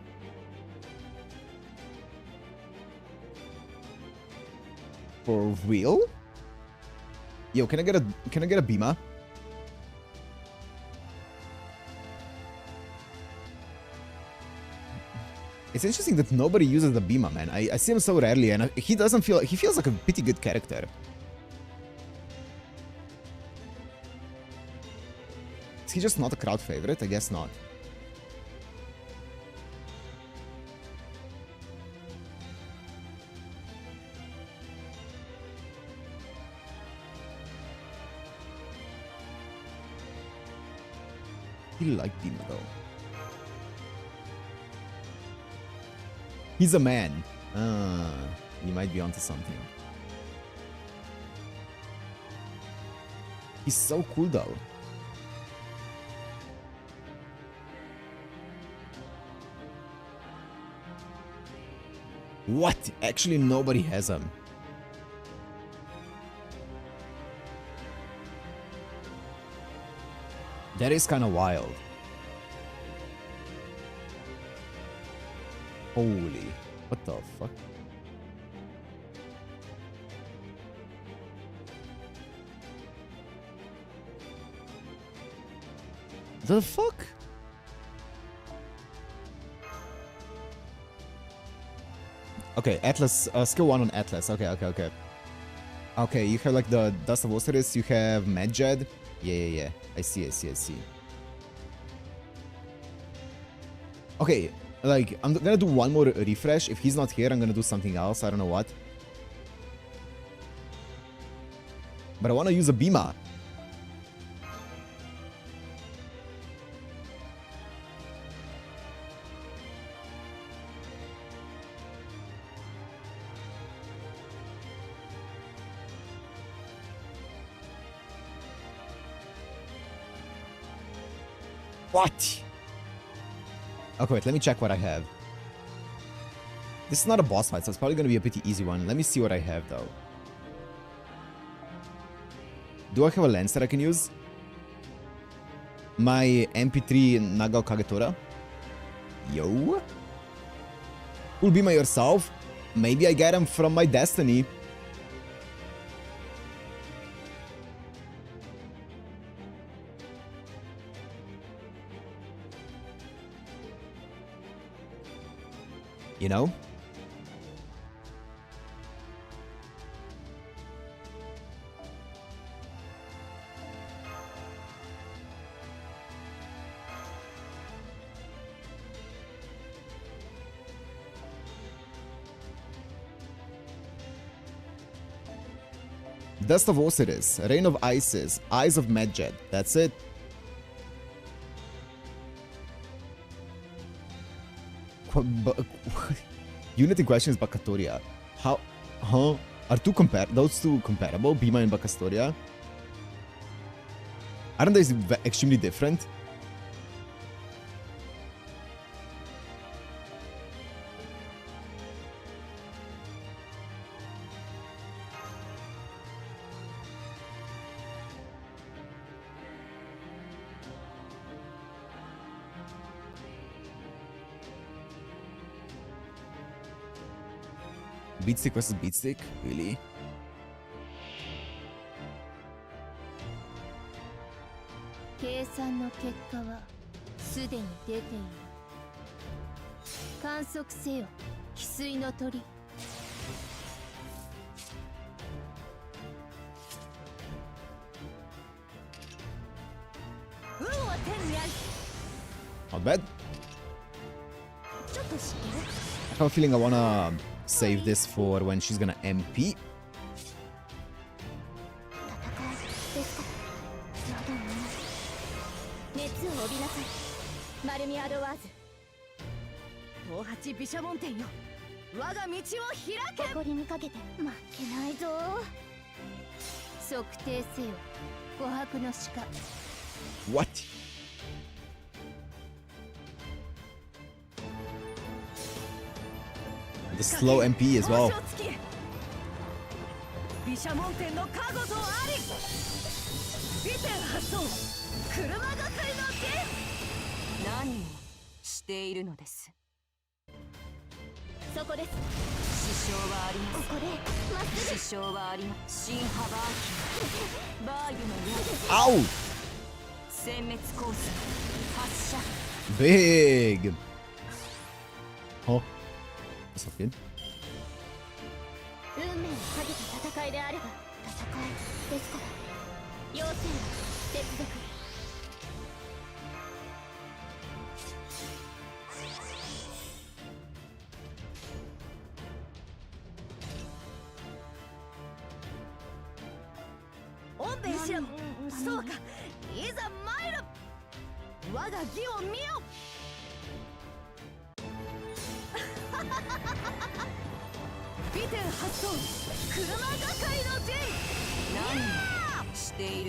For real? Yo, can I get a Bima? It's interesting that nobody uses the Bima, man. I see him so rarely, and he feels like a pretty good character. Is he just not a crowd favorite? I guess not. He like Dima though. He's a man. You might be onto something. He's so cool though. What? Actually, nobody has him. That is kind of wild. Holy. What the fuck? The fuck? Okay, Atlas, skill 1 on Atlas. Okay. Okay, you have like the Dust of Osiris, you have Medjed. Yeah. I see. Okay, like, I'm gonna do one more refresh. If he's not here, I'm gonna do something else. I don't know what. But I wanna use a Bima. What? Okay, wait, let me check what I have. This is not a boss fight, so it's probably going to be a pretty easy one. Let me see what I have, though. Do I have a lens that I can use? My MP3 Nagao Kagetora? Yo? Cool Bima yourself? Maybe I get him from my destiny. You know? Dust of Osiris, Rain of Isis, Eyes of Medjed. That's it. Unit in question is Bacatoria. How? Huh? Are those two comparable? Bima and Bacastoria? Aren't they extremely different? Beatstick versus Beatstick? Really? Not bad. I have a feeling I wanna save this for when she's gonna MP. What? The slow MP as well. Ow! Big! Oh. That's not good.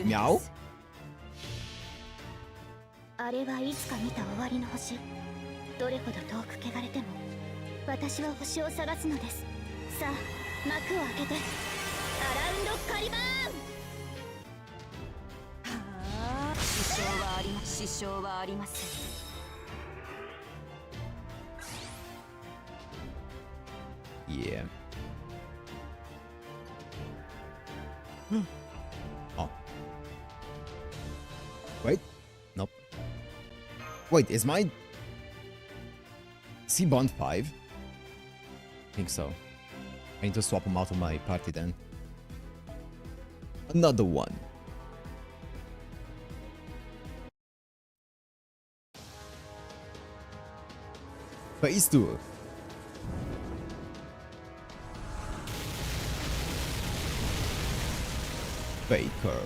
Meow? あれはいつか見た終わりの星。どれほど遠く汚れても、私は星を探すのです。さあ、幕を開けて、アラウンドカリバーン。はあ、支障はありません。Yeah. Oh. Wait. Nope. Wait, is my... Is he bond 5? I think so. I need to swap him out of my party then. Another one. Phase 2. Faker.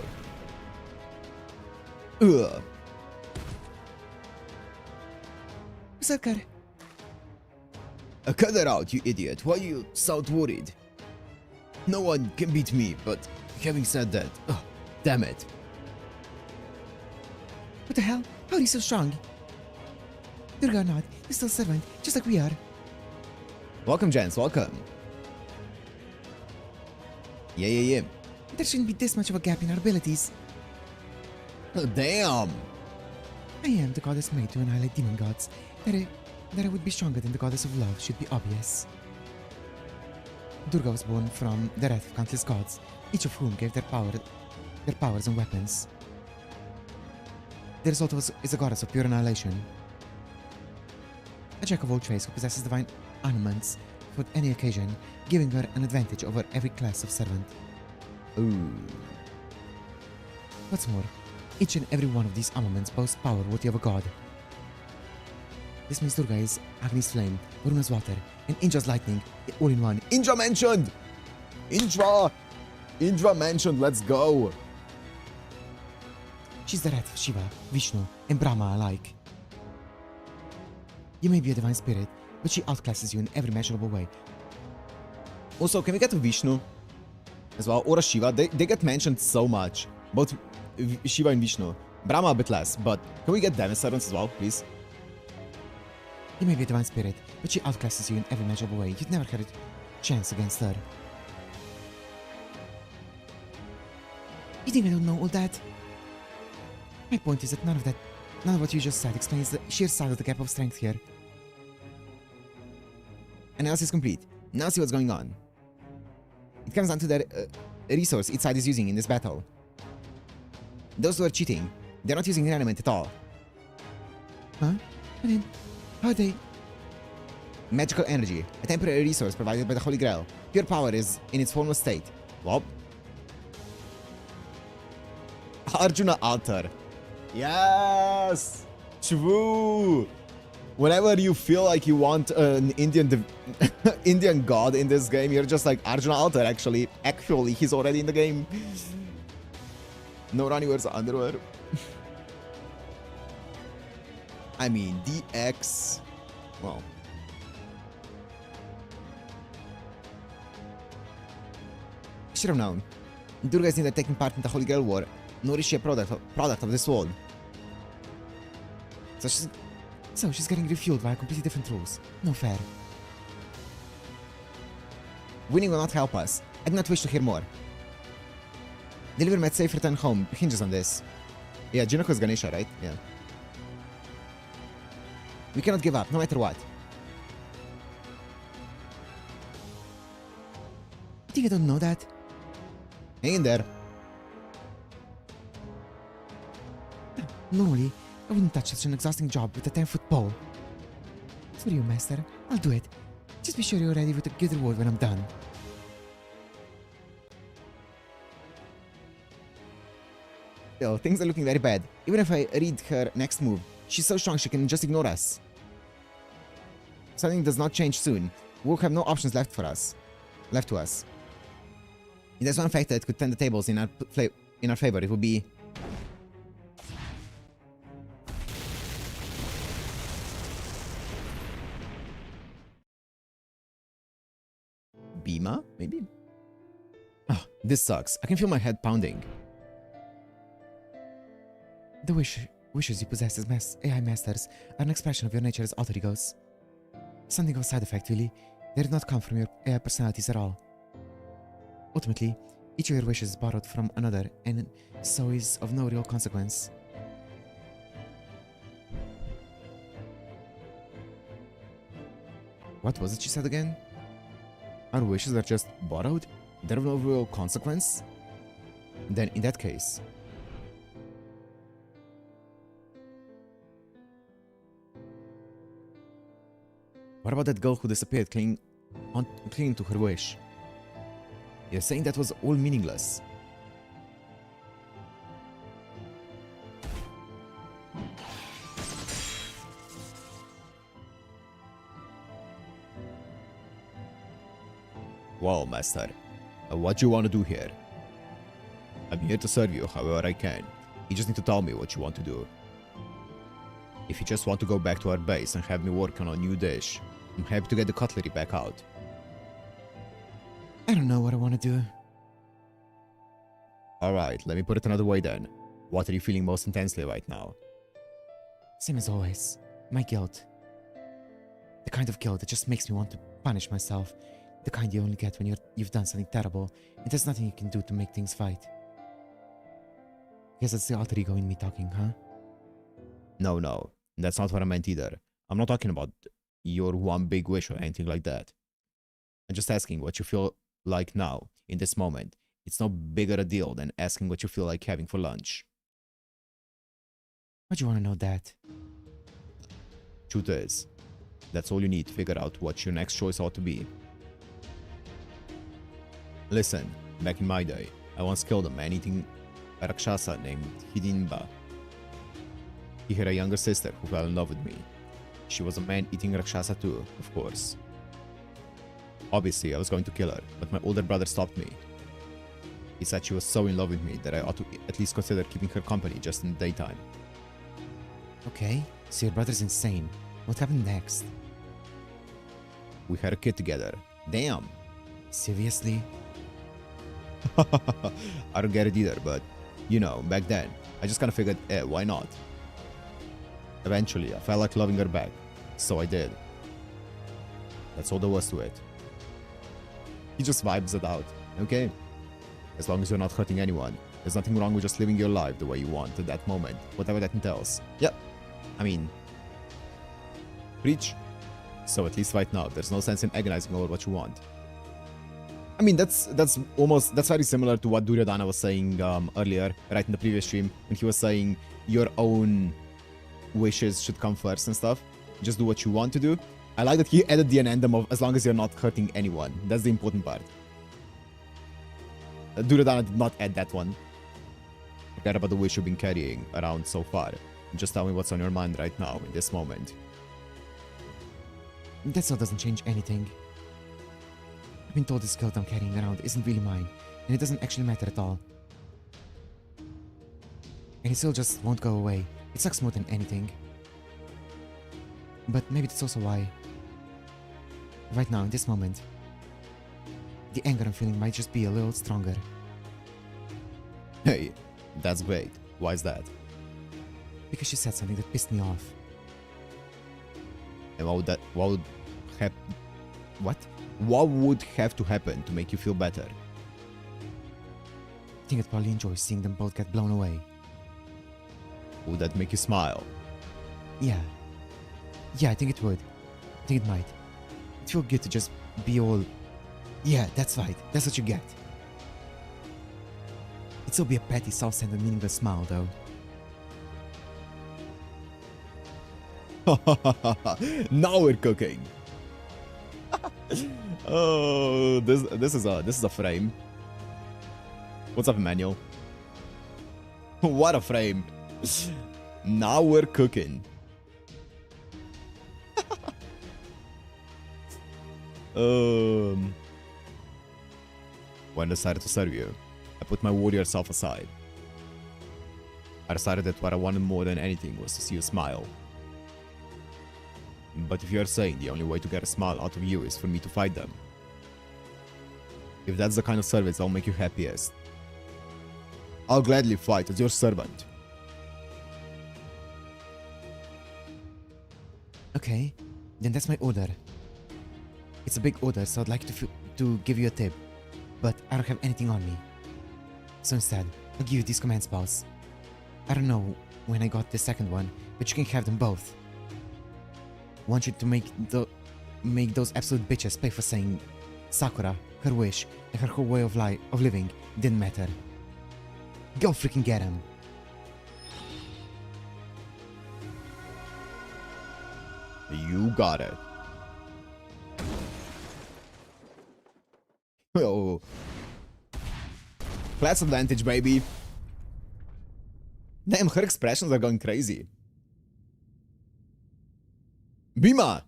Ugh. Sakar. Cut that out, you idiot. Why you sound worried? No one can beat me, but having said that, damn it. What the hell? How are you so strong? Durga or not, you're still servant, just like we are. Welcome, gents, welcome. Yeah. There shouldn't be this much of a gap in our abilities. Oh, damn. I am the goddess made to annihilate demon gods. That I would be stronger than the goddess of love should be obvious. Durga was born from the wrath of countless gods, each of whom gave their powers and weapons. The result is a goddess of pure annihilation. A jack of all trades who possesses divine armaments for any occasion, giving her an advantage over every class of servant. Ooh. What's more, each and every one of these armaments boasts power worthy of a god. This means Durga is Agni's flame, Varuna's water, and Indra's lightning, all in one. Indra mentioned! Indra! Indra mentioned, let's go. She's the red Shiva, Vishnu, and Brahma alike. You may be a divine spirit, but she outclasses you in every measurable way. Also, can we get to Vishnu as well? Or a Shiva? They get mentioned so much. Both Shiva and Vishnu. Brahma a bit less, but can we get them as servants as well, please? You may be a divine spirit, but she outclasses you in every measurable way. You'd never had a chance against her. You think I don't know all that? My point is that none of what you just said explains the sheer size of the gap of strength here. Analysis complete. Now see what's going on. It comes down to the resource each side is using in this battle. Those who are cheating, they're not using the element at all. Huh? I mean, how are they? Magical energy, a temporary resource provided by the Holy Grail. Pure power is in its formless state. Well, Arjuna altar. Yes! True! Whenever you feel like you want an Indian Indian god in this game, you're just like Arjuna altar. Actually, he's already in the game. No Rani wears underwear. I mean, DX. Well. Should have known. Durga is neither taking part in the Holy Grail War, nor is she a product of this world. So she's getting refueled by completely different rules. No fair. Winning will not help us. I do not wish to hear more. Deliver my safe return home hinges on this. Yeah, Junako is Ganesha, right? Yeah. We cannot give up, no matter what. You think I don't know that? Hang in there. Normally, I wouldn't touch such an exhausting job with a 10-foot pole. For you, Master. I'll do it. Just be sure you're ready with a good reward when I'm done. Still, things are looking very bad. Even if I read her next move, she's so strong she can just ignore us. Something does not change soon. We'll have no options left to us. If there's one factor that could turn the tables in our favor, it would be... Bhima, maybe? Oh, this sucks. I can feel my head pounding. The wishes you possess as AI masters are an expression of your nature as alter egos. Something of a side effect, really. They did not come from your AI personalities at all. Ultimately, each of your wishes is borrowed from another, and so is of no real consequence. What was it she said again? Our wishes are just borrowed? They're of no real consequence? Then in that case... What about that girl who disappeared clinging to her wish? You're saying that was all meaningless. Well, Master, what do you want to do here? I'm here to serve you however I can. You just need to tell me what you want to do. If you just want to go back to our base and have me work on a new dish, I'm happy to get the cutlery back out. I don't know what I want to do. Alright, let me put it another way then. What are you feeling most intensely right now? Same as always. My guilt. The kind of guilt that just makes me want to punish myself. The kind you only get when you've done something terrible, and there's nothing you can do to make things right. Guess that's the alter ego in me talking, huh? No, that's not what I meant either. I'm not talking about your one big wish or anything like that. I'm just asking what you feel like now, in this moment. It's no bigger a deal than asking what you feel like having for lunch. Why'd you want to know that? Truth is, that's all you need to figure out what your next choice ought to be. Listen, back in my day, I once killed a man-eating Rakshasa named Hidimba. He had a younger sister who fell in love with me. She was a man-eating Rakshasa too, of course. Obviously, I was going to kill her, but my older brother stopped me. He said she was so in love with me that I ought to at least consider keeping her company just in the daytime. Okay, so your brother's insane. What happened next? We had a kid together. Damn. Seriously? I don't get it either, but you know, back then, I just kind of figured, why not? Eventually, I felt like loving her back, so I did. That's all there was to it. He just vibes it out, okay? As long as you're not hurting anyone, there's nothing wrong with just living your life the way you want at that moment, whatever that entails. Yep. I mean, preach. So at least right now, there's no sense in agonizing over what you want. I mean, that's very similar to what Duryodhana was saying earlier, right in the previous stream, when he was saying your own wishes should come first and stuff. Just do what you want to do. I like that he added the addendum of as long as you're not hurting anyone. That's the important part. Duryodhana did not add that one. Forget about the wish you've been carrying around so far. Just tell me what's on your mind right now, in this moment. That still doesn't change anything. I've been told this guilt I'm carrying around isn't really mine, and it doesn't actually matter at all. And it still just won't go away. It sucks more than anything. But maybe that's also why, right now, in this moment, the anger I'm feeling might just be a little stronger. Hey, that's great. Why is that? Because she said something that pissed me off. And what would have to happen to make you feel better? I think I'd probably enjoy seeing them both get blown away. Would that make you smile? Yeah. Yeah, I think it would. I think it might. It'd feel good to just be all... Yeah, that's right. That's what you get. It'd still be a petty, self-centered, meaningless smile, though. Now we're cooking. Oh, this is a frame. What's up, Emmanuel? What a frame. Now we're cooking. When I decided to serve you, I put my warrior self aside. I decided that what I wanted more than anything was to see you smile. But if you're saying the only way to get a smile out of you is for me to fight them, if that's the kind of service that'll make you happiest, I'll gladly fight as your servant. Okay, then that's my order. It's a big order, so I'd like to give you a tip, but I don't have anything on me. So instead, I'll give you these command spells. I don't know when I got the second one, but you can have them both. Want you to make those absolute bitches pay for saying Sakura, her wish, and her whole way of living didn't matter. Go freaking get him. You got it. Oh. Class advantage, baby. Damn, her expressions are going crazy. Bhima!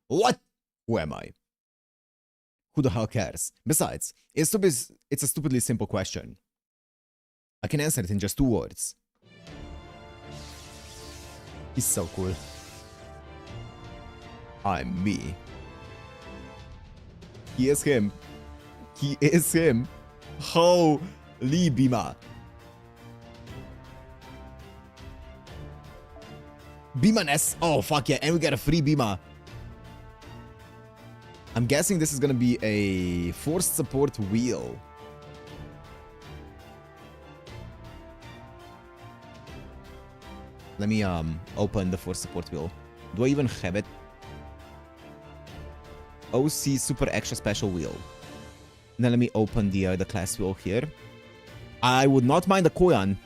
What? Who am I? Who the hell cares? Besides, it's a stupidly simple question. I can answer it in just 2 words. He's so cool. I'm me. He is him. He is him. Holy Bhima. Bhima-ness. Oh, fuck yeah. And we got a free Bhima. I'm guessing this is gonna be a forced support wheel. Let me open the force support wheel. Do I even have it? OC super extra special wheel. Now let me open the class wheel here. I would not mind a Koyan.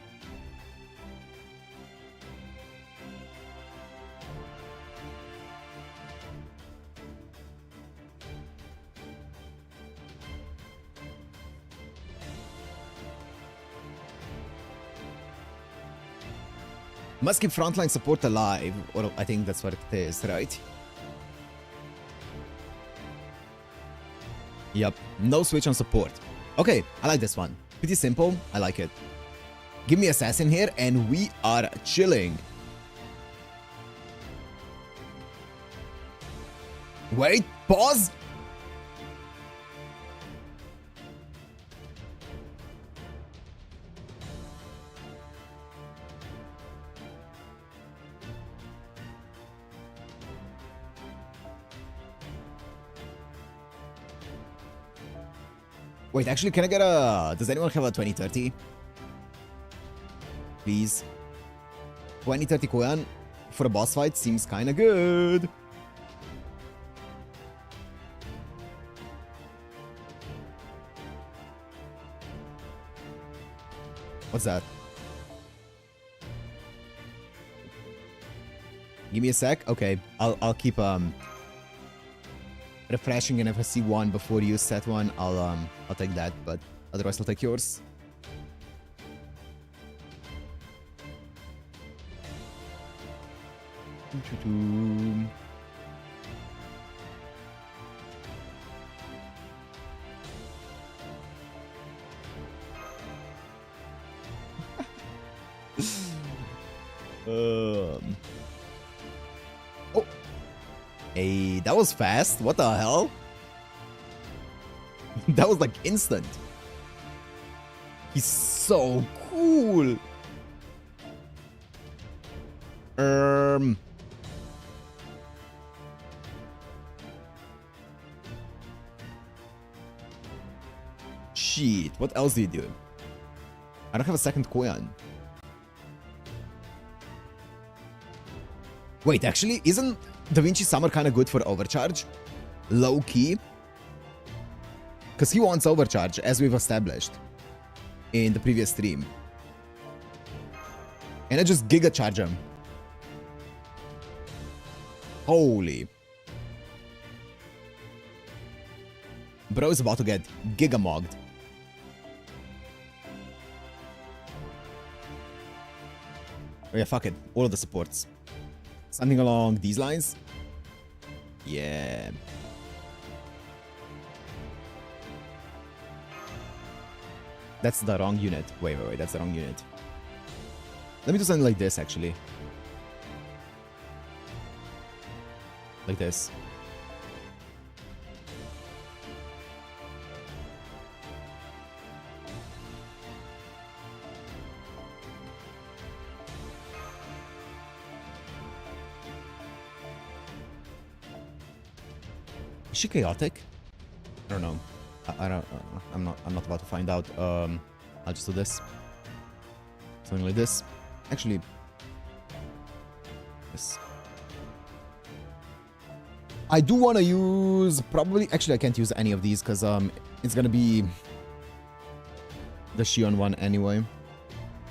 Must keep frontline support alive, or I think that's what it is, right? Yep, no switch on support. Okay, I like this one. Pretty simple, I like it. Give me assassin here, and we are chilling. Wait, pause. Wait, actually, can I get a... Does anyone have a 2030? Please. 2030 Koyan for a boss fight seems kinda good. What's that? Give me a sec. Okay, I'll keep refreshing, and if I see one before you set one, I'll take that, but otherwise I'll take yours. Oh, hey, that was fast. What the hell? That was like instant. He's so cool. Shit, what else do you do? I don't have a second Koyan. Wait, actually, isn't Da Vinci Summer kind of good for overcharge? Low key? Because he wants overcharge, as we've established in the previous stream. And I just giga charge him. Holy. Bro is about to get giga mogged. Oh yeah, fuck it. All of the supports. Something along these lines? Yeah. That's the wrong unit. Wait, that's the wrong unit. Let me do something like this, actually. Like this. Is she chaotic? I don't know. I don't. I'm not about to find out. I'll just do this. Something like this. Actually, this. I do want to use probably. Actually, I can't use any of these because it's gonna be the Shion one anyway.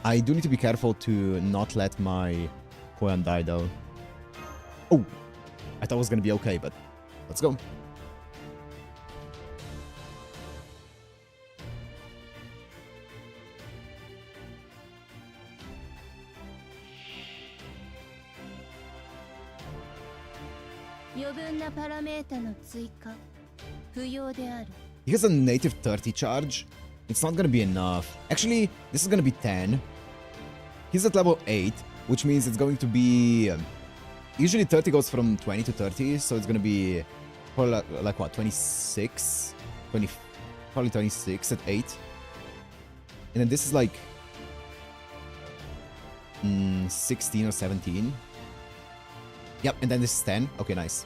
I do need to be careful to not let my Koyan die though. Oh, I thought it was gonna be okay, but let's go. He has a native 30 charge. It's not gonna be enough. Actually, this is gonna be 10. He's at level 8, which means it's going to be... usually 30 goes from 20 to 30, so it's gonna be probably like what, 26? 20, probably 26 at 8. And then this is like 16 or 17. Yep, and then this is 10. Okay, nice.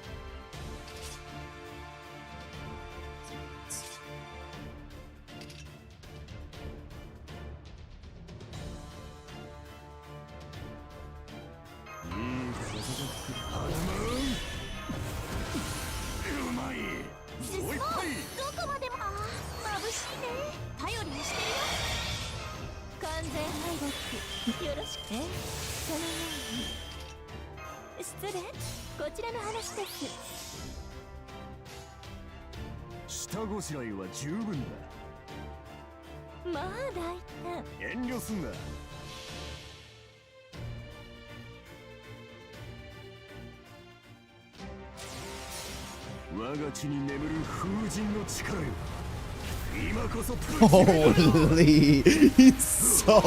Holy, he's so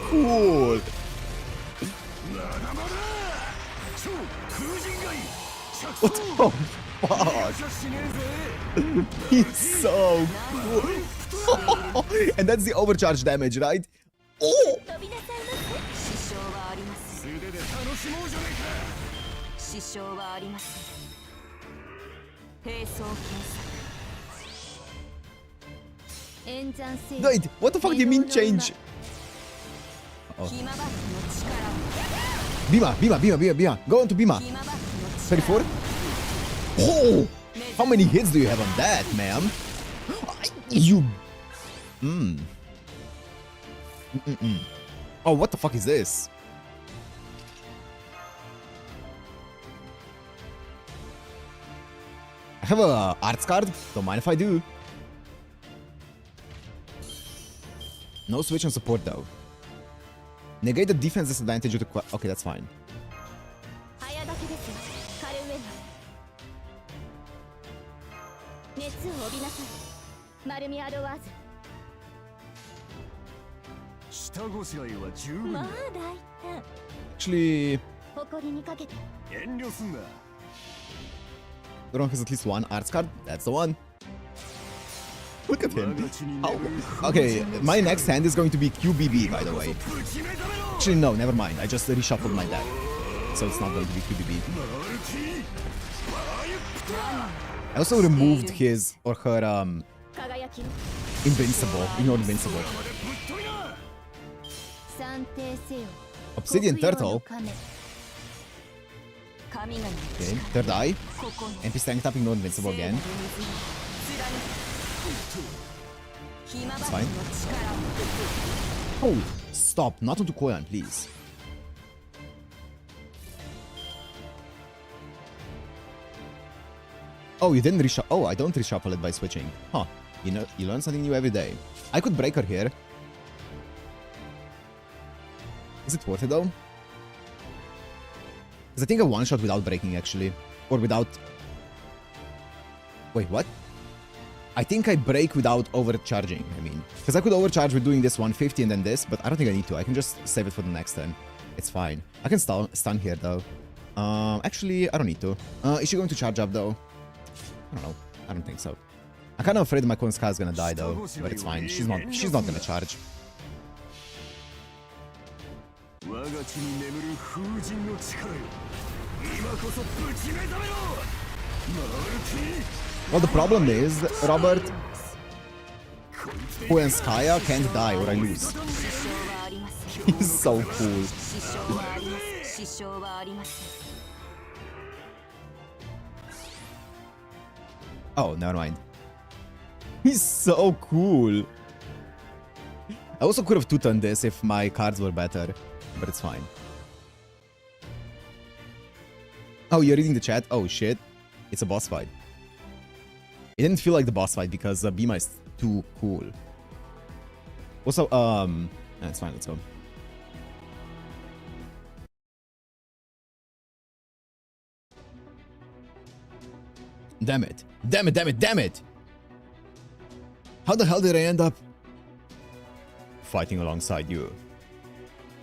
cool. What the fuck? He's so cool. And that's the overcharge damage, right? Oh! 支障はあります素手で楽しもうじゃねえか支障はあります並走検索演算性 Wait, what the fuck do you mean change? Oh. ヒマバックの力 Bima. Go on to Bima. ヒマバックの力 34? Oh! How many hits do you have on that, ma'am? You... Oh, what the fuck is this? I have a arts card. Don't mind if I do. No switch on support though. Negate the defense disadvantage of the... Okay, that's fine. 早掛けですよカルウェン熱を帯びなさいマルミアドワーズ下ごしらえは十分まあ大胆 Actually, 誇りにかけて遠慮すんな Ron has at least one arts card. That's the one. Look at him. Oh, okay, my next hand is going to be QBB, by the way. Actually, no, never mind. I just reshuffled my deck. So it's not going to be QBB. I also removed his or her invincible, ignore invincible. Obsidian Turtle. Okay, third eye. MP strength up, ignore invincible again. That's fine. Oh, stop. Not onto Koyan, please. Oh, you didn't reshuffle. Oh, I don't reshuffle it by switching. Huh. You know, you learn something new every day. I could break her here. Is it worth it though? Because I think a one-shot without breaking actually. Or without... Wait, what? I think I break without overcharging, I mean. Because I could overcharge with doing this 150 and then this, but I don't think I need to. I can just save it for the next turn. It's fine. I can stun here though. Actually, I don't need to. Is she going to charge up though? I don't know. I don't think so. I'm kind of afraid my Konska is gonna die though, but it's fine. She's not gonna charge. Well, the problem is, Robert, Konskaya can't die or I lose. He's so cool. Oh, never mind. He's so cool. I also could have two-turned this if my cards were better, but it's fine. Oh, you're reading the chat? Oh, shit. It's a boss fight. It didn't feel like the boss fight because Bima is too cool. Also, it's fine, let's go. Damn it. Damn it, damn it, damn it! How the hell did I end up fighting alongside you?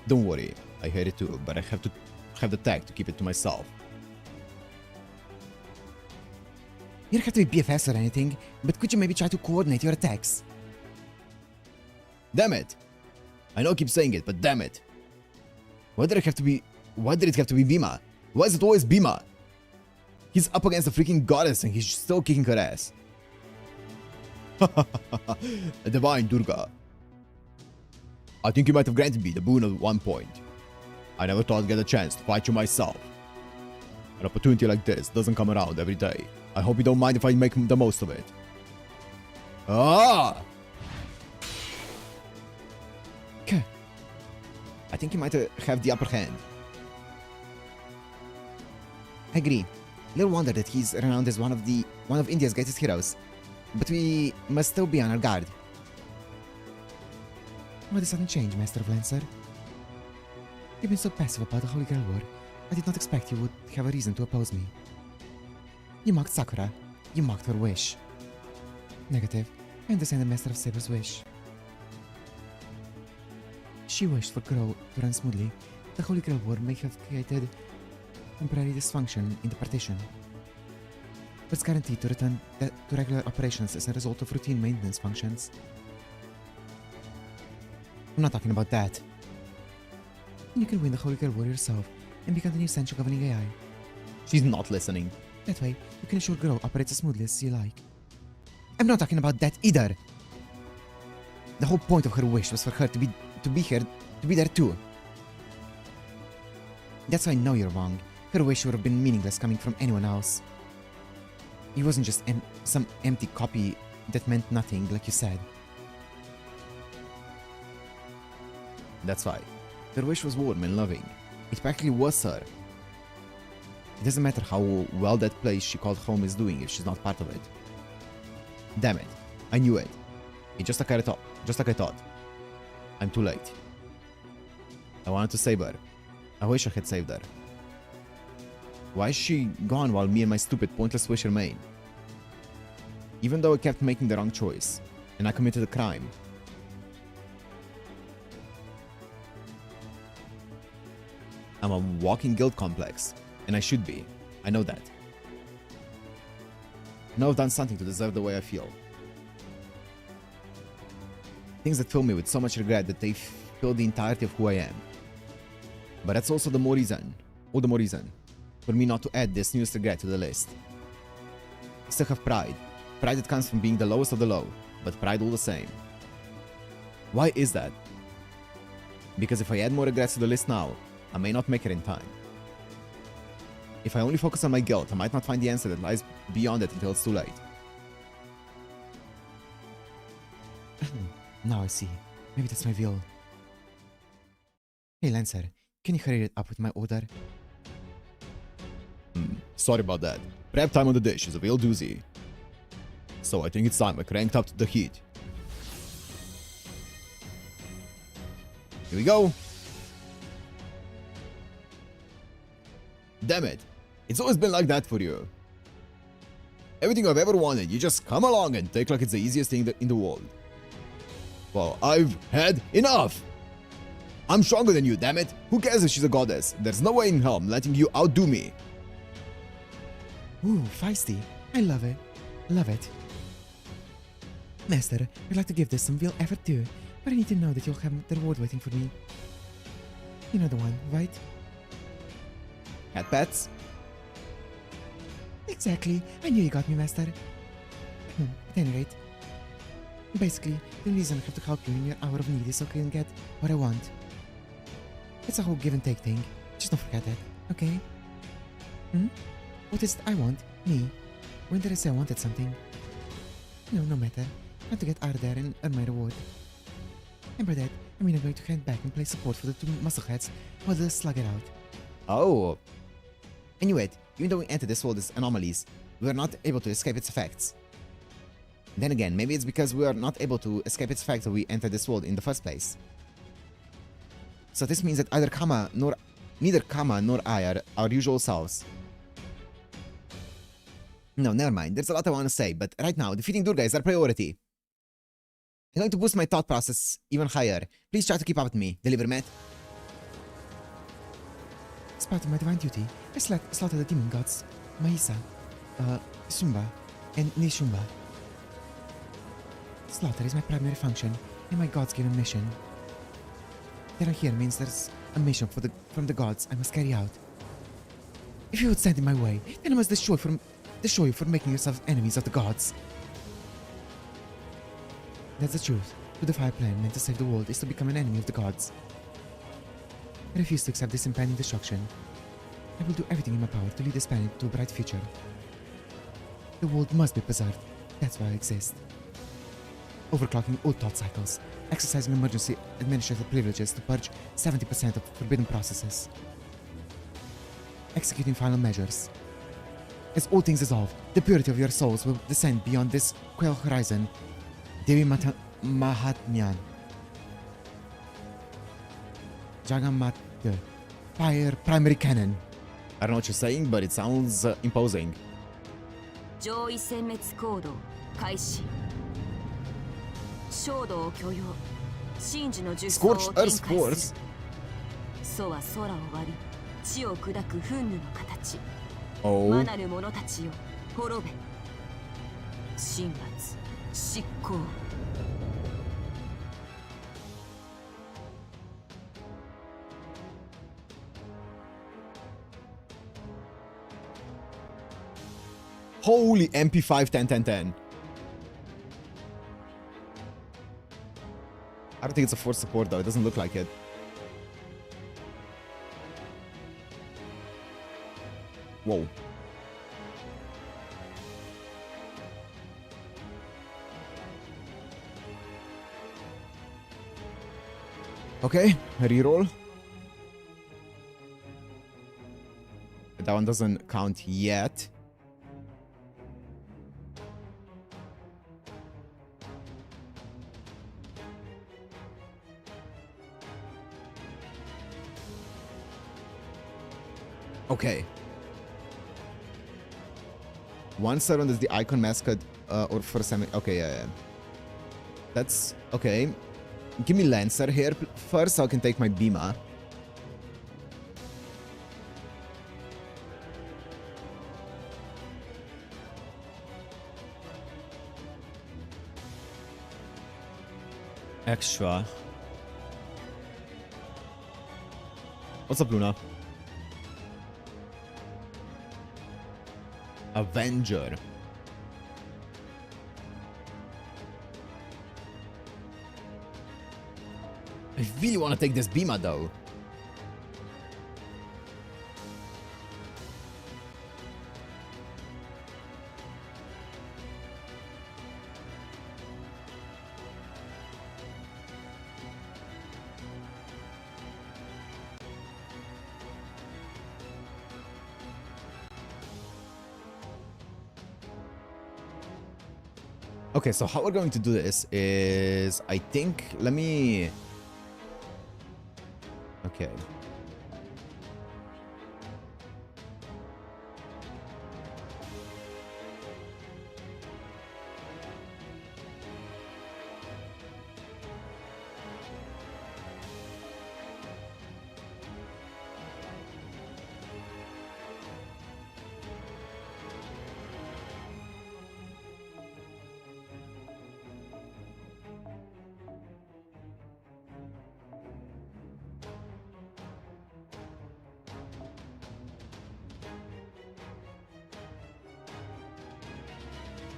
Don't worry, I hate it too, but I have to have the tag to keep it to myself. You don't have to be BFS or anything, but could you maybe try to coordinate your attacks? Damn it! I know I keep saying it, but damn it! Why did it have to be Bima? Why is it always Bima? He's up against a freaking goddess and he's still kicking her ass. A divine Durga. I think you might have granted me the boon at one point. I never thought I'd get a chance to fight you myself. An opportunity like this doesn't come around every day. I hope you don't mind if I make the most of it. Ah! Okay. I think you might have the upper hand. I agree. Little wonder that he's renowned as one of India's greatest heroes. But we must still be on our guard. What a sudden change, Master of Lancer. You've been so passive about the Holy Grail War. I did not expect you would have a reason to oppose me. You mocked Sakura. You mocked her wish. Negative. I understand the Master of Saber's wish. She wished for Grow to run smoothly. The Holy Grail War may have created temporary dysfunction in the partition, but it's guaranteed to return to regular operations as a result of routine maintenance functions. I'm not talking about that. You can win the Holy Grail War yourself and become the new central governing AI. She's not listening. That way, you can ensure Grow operates as smoothly as you like. I'm not talking about that either. The whole point of her wish was for her to be here, to be there too. That's why I know you're wrong. Her wish would have been meaningless coming from anyone else. It wasn't just some empty copy that meant nothing, like you said. That's why. Her wish was warm and loving. It practically was her. It doesn't matter how well that place she called home is doing if she's not part of it. Damn it. I knew it. It's just like I thought. I'm too late. I wanted to save her. I wish I had saved her. Why is she gone while me and my stupid pointless wish remain? Even though I kept making the wrong choice, and I committed a crime. I'm a walking guilt complex, and I should be. I know that. I know I've done something to deserve the way I feel. Things that fill me with so much regret that they fill the entirety of who I am. But that's also all the more reason, for me not to add this newest regret to the list. I still have pride. Pride that comes from being the lowest of the low, but pride all the same. Why is that? Because if I add more regrets to the list now, I may not make it in time. If I only focus on my guilt, I might not find the answer that lies beyond it until it's too late. Now I see. Maybe that's my will. Hey Lancer, can you hurry it up with my order? Sorry about that. Prep time on the dish is a real doozy. So I think it's time I cranked up the heat. Here we go. Damn it. It's always been like that for you. Everything I've ever wanted, you just come along and take like it's the easiest thing in the world. Well, I've had enough. I'm stronger than you, damn it. Who cares if she's a goddess? There's no way in hell I'm letting you outdo me. Ooh, feisty. I love it. Love it. Master, I'd like to give this some real effort too, but I need to know that you'll have the reward waiting for me. You know the one, right? Cat pets? Exactly. I knew you got me, Master. At any rate, basically, the reason I have to help you in your hour of need is so I can get what I want. It's a whole give and take thing. Just don't forget that, okay? What is it I want? Me? When did I say I wanted something? No matter. I have to get out of there and earn my reward. And by that, I mean I'm going to hand back and play support for the two muscleheads while they slug it out. Oh. Anyway, even though we entered this world as anomalies, we are not able to escape its effects. Then again, maybe it's because we are not able to escape its effects that we entered this world in the first place. So this means that neither Kama nor I are our usual selves. No, never mind. There's a lot I want to say, but right now, defeating Durga is our priority. I'm going to boost my thought process even higher. Please try to keep up with me. Deliver, Matt. As part of my divine duty, I slaughtered the demon gods, Mahisa, Sumba, and Nishumba. Slaughter is my primary function, and my gods given mission. That I'm here means there's a mission from the gods I must carry out. If you would stand in my way, then I must destroy you for making yourselves enemies of the gods. That's the truth. To defy a plan meant to save the world is to become an enemy of the gods. I refuse to accept this impending destruction. I will do everything in my power to lead this planet to a bright future. The world must be preserved. That's why I exist. Overclocking all thought cycles, exercising emergency administrative privileges to purge 70% of forbidden processes. Executing final measures. As all things dissolve, the purity of your souls will descend beyond this quail horizon. Devi Mahatmyan. Jagamat. Fire primary cannon. I don't know what you're saying, but it sounds imposing. 上位殲滅行動開始。衝動を許容。神樹の術装を Scorched 展開 Earth す Force. る。楚は空を割り、地を砕く憤怒の形。 Oh. 魔なる者たちよ、滅べ。神罰、執行。Holy MP5 10-10-10. I don't think it's a force support though, it doesn't look like it. Whoa. Okay, reroll. That one doesn't count yet. Okay. One surround is the icon mascot or for semi. Okay, yeah. That's okay. Give me Lancer here first so I can take my Bima. Extra. What's up, Luna? Avenger. I really want to take this Bima though. Okay, so how we're going to do this is, I think, let me... Okay.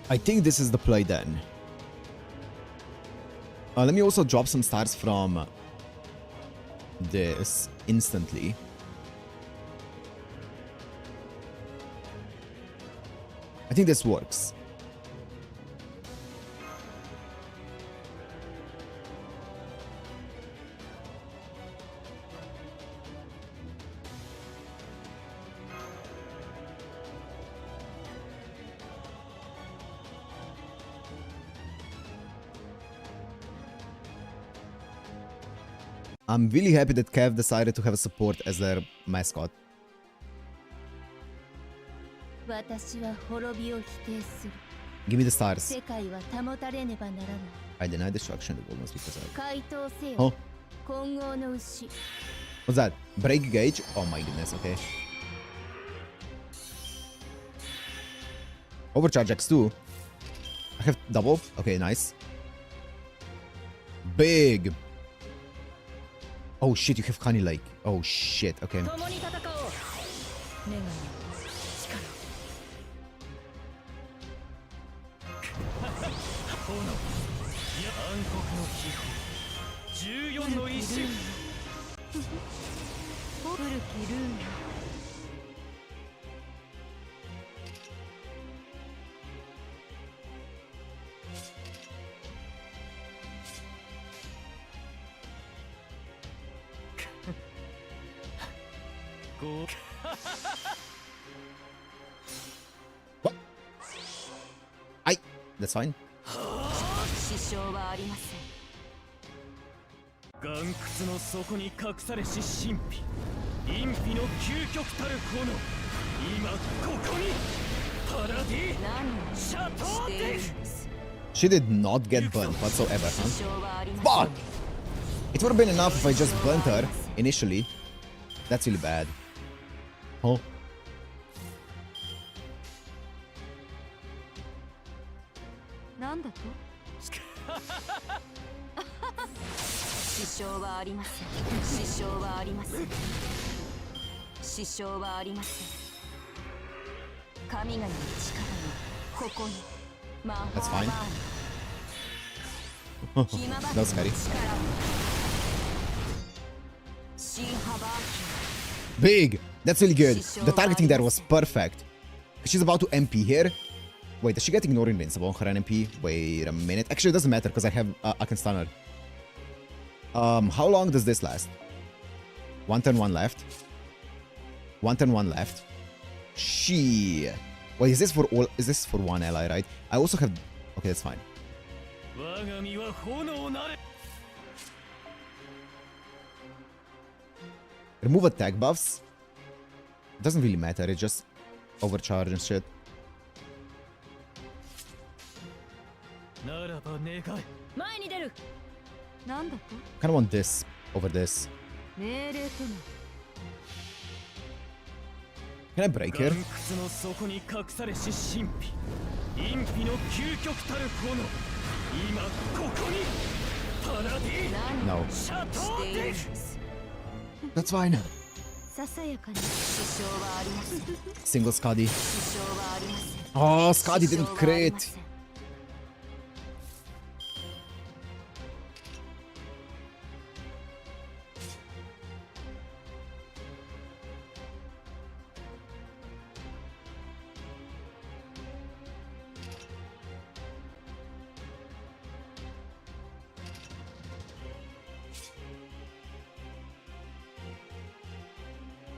I think this is the play then. Let me also drop some stars from this instantly. I think this works. I'm really happy that Kev decided to have a support as their mascot. 私は滅びを否定する。 Give me the stars. 世界は保たれねばならない。 I deny destruction of almost because I... 回答せよ。 Oh, 混合の牛。 what's that? Break gauge? Oh my goodness, okay. Overcharge X2. I have double. Okay, nice. Big. Oh shit, you have Honey Lake. Oh shit, okay. 共に戦おう。女神。暗黒の秘宝14の石古きルーン。What? That's fine. 支障はありません。岩窟の底に隠されし神秘陰秘の究極たる炎今ここに放 She did not get burnt whatsoever, huh? Fuck! It would have been enough if I just burnt her initially. That's really bad. Oh. That's fine. That was scary. Big! That's really good. The targeting there was perfect. She's about to MP here. Wait, does she get ignored invincible on her NMP? Wait a minute. Actually, it doesn't matter because I can stun her. How long does this last? 1 turn, 1 left. 1 turn, 1 left. She. Wait, is this for all? Is this for one ally, right? I also have. Okay, that's fine. Remove attack buffs. Doesn't really matter. It just overcharge and shit. Kind of want this over this. Can I break here? No. That's fine. Single Skadi. Oh, Skadi didn't crit.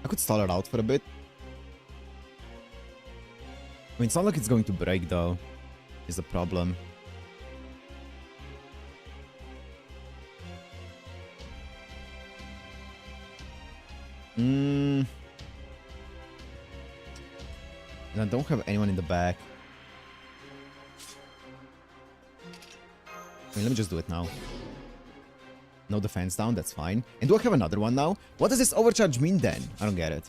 I could stall it out for a bit. I mean, it's not like it's going to break though, is the problem. And I don't have anyone in the back. I mean, let me just do it now. No defense down, that's fine. And do I have another one now? What does this overcharge mean then? I don't get it.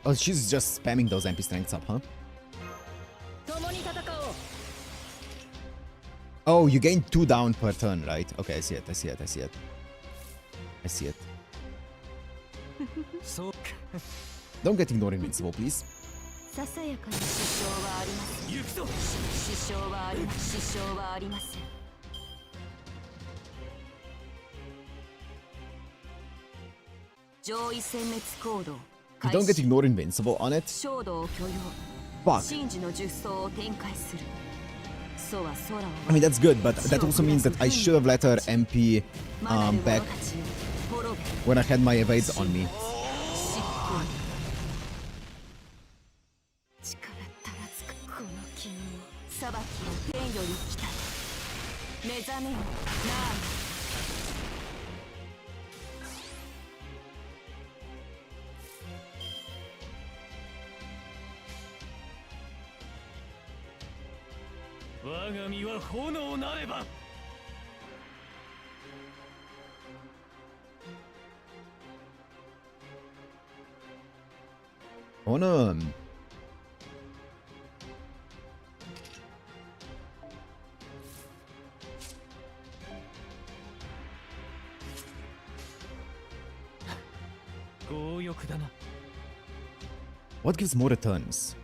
Oh, she's just spamming those MP strengths up, huh? Oh, you gain 2 down per turn, right? Okay, I see it, I see it, I see it. I see it. Don't get ignored invincible, please. You don't get ignored invincible on it. Fuck. I mean, that's good, but that also means that I should have let her MP back when I had my evades on me. On What gives more returns?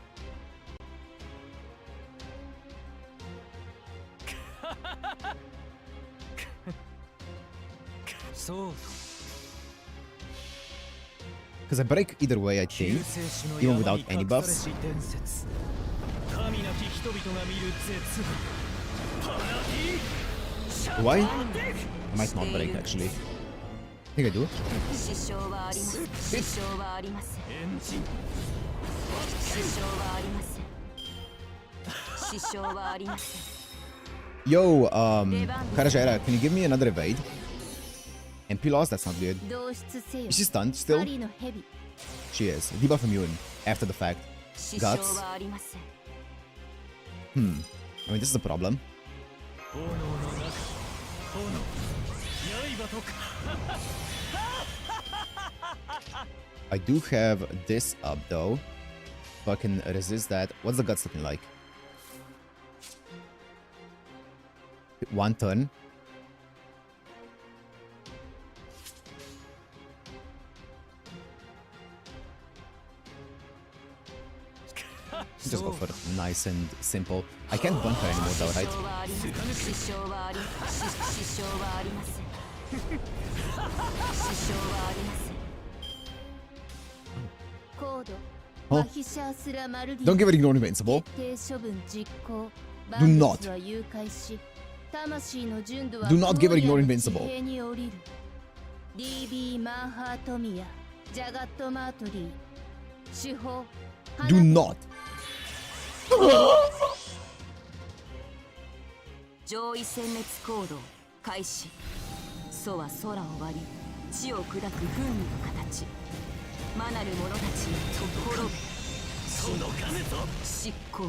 Because I break either way, I think, even without any buffs. Do I? I might not break, actually. I think I do. Yo, Karajera, can you give me another evade? MP loss? That's not good. 同質せよ Is she stunned still? 針の蛇 She is. Debuff immune after the fact. 支障はありません I mean, this is a problem. 炎の中炎刃とか I do have this up though. So I can resist that. What's the guts looking like? One turn. Just go for it. Nice and simple. I can't bunk her anymore though, 支 right? 障はありません支障はあり支障はありません支障はありませんコード Huh? マヒシャースラマルディ Don't give it ignore invincible. 決定処分実行 Do not. バンブスは誘拐し魂の純度は Do not give it ignore 荒野の invincible. 地平に降りる DB マンハートミヤジャガットマートリー手法 Do not. 上位殲滅行動開始楚は空を割り地を砕く風味の形魔なる者たちよ滅べその金と執行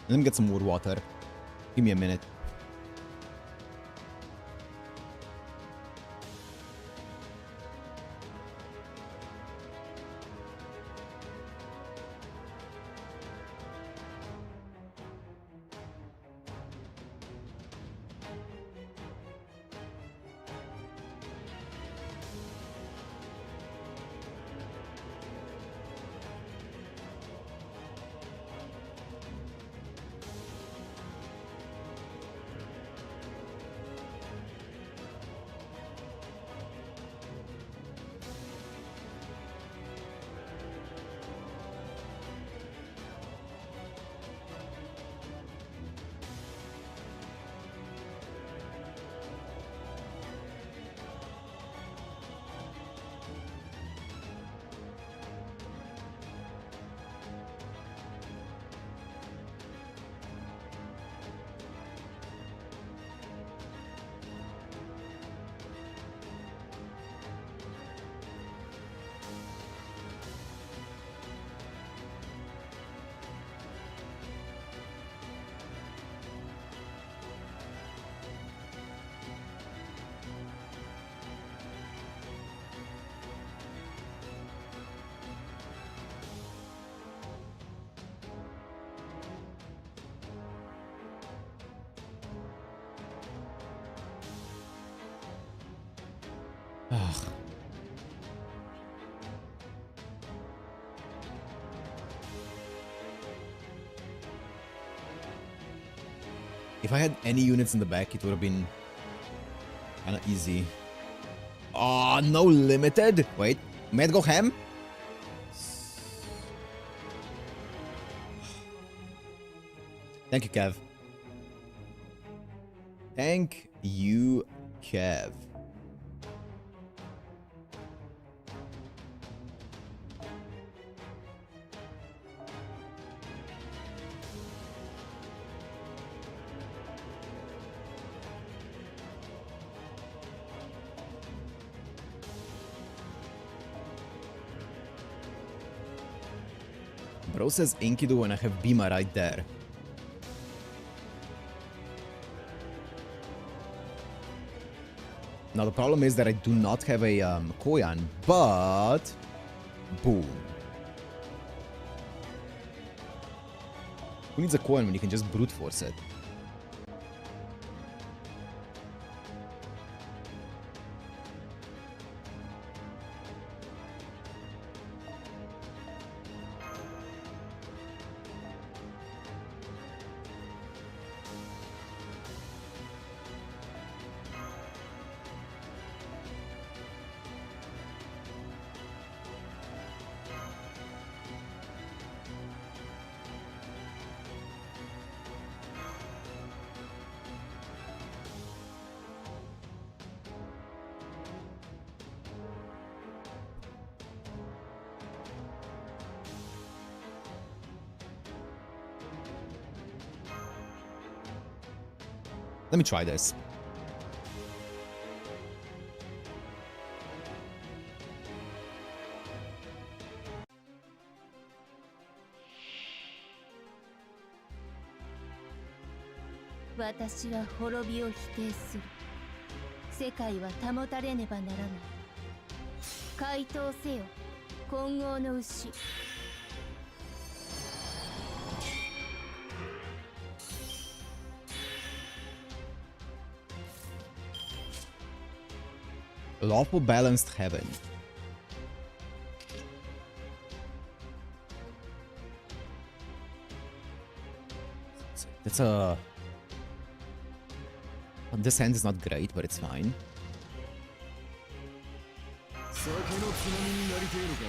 Let me get some more water. Give me a minute. Ugh. If I had any units in the back, it would have been kind of easy. Oh, no limited. Wait, may I go ham? Thank you, Kev. Thank you, Kev. Bro says Enkidu and I have Bima right there. Now the problem is that I do not have a Koyan, but boom. Who needs a Koyan when you can just brute force it? Let me try this.私は滅びを否定する。世界は保たれねばならない。回答せよ、混合の牛。Lawful balanced heaven. That's a... This hand is not great, but it's fine. 酒のつまみになりてえのか。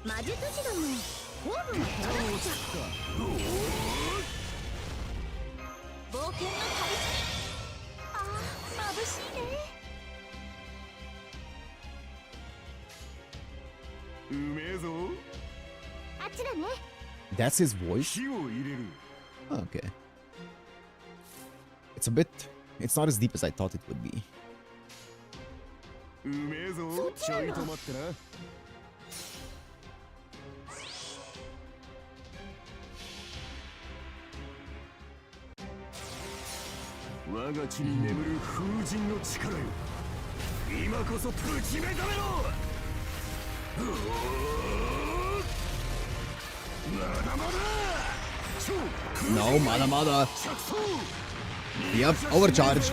魔術師どもホームの手を冒険の旅路。ああ、眩しいね。うめえぞ。あっちだね。 That's his voice? 火を入れる。 Oh, okay. It's a bit... It's not as deep as I thought it would be. うめえぞ。ちょいと待ってな。我が地に眠る風神の力よ。今こそぶち目覚めろ。まだまだ。 No, mada mada. Yep, overcharge.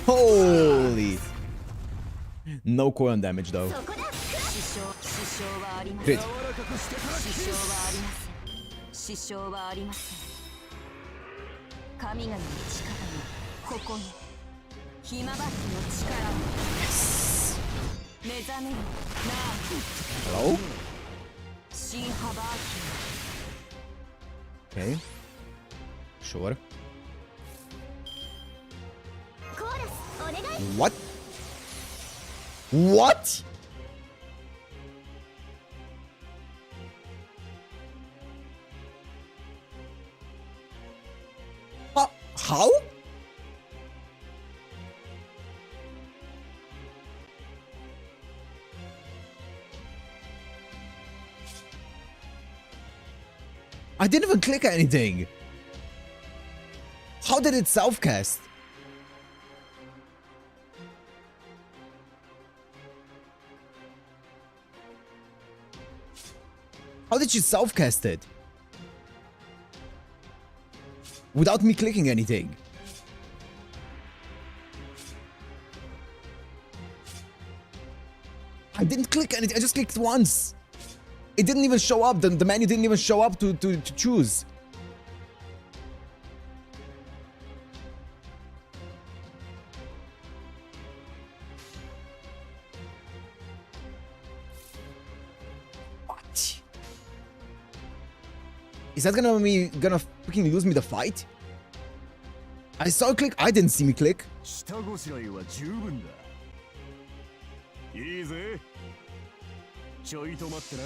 Holy. No coin damage though. 支障はありませ Crit. ん。支障はありません。神々の力がここに。ひまばきの力を。目覚めろ。なあ。 Hello? 新ハバー Okay. Sure. コーラスお願い。 What? What? How? I didn't even click anything. How did it self-cast? How did she self-cast it? Without me clicking anything. I didn't click anything, I just clicked once. It didn't even show up, the menu didn't even show up to choose. What? Is that gonna freaking lose me the fight? I saw a click, I didn't see me click. 下ごしらえは十分だ。いいぜ。ちょいと待ってな。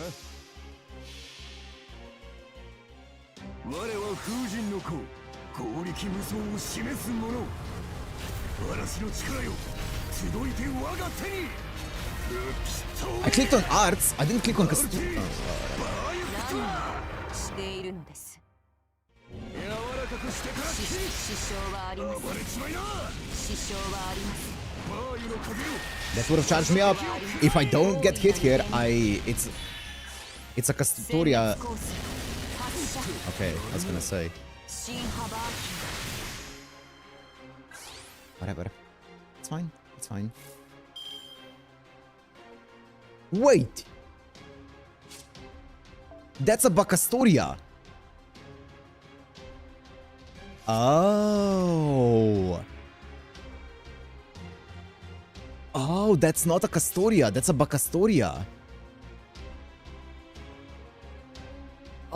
我は風神の子、剛力無双を示す者。嵐の力よ、集いて我が手に。 I clicked on arts, I didn't click on cast. しているのです。柔らかくしてから支障はありません。暴れちまいな。支障はありません。 バーユの影よ。 That would have charged me up. If I don't get hit here, it's a Castoria. Okay, I was gonna say. Whatever. It's fine. It's fine. Wait! That's a Bacastoria! Oh! Oh, that's not a Castoria, that's a Bacastoria.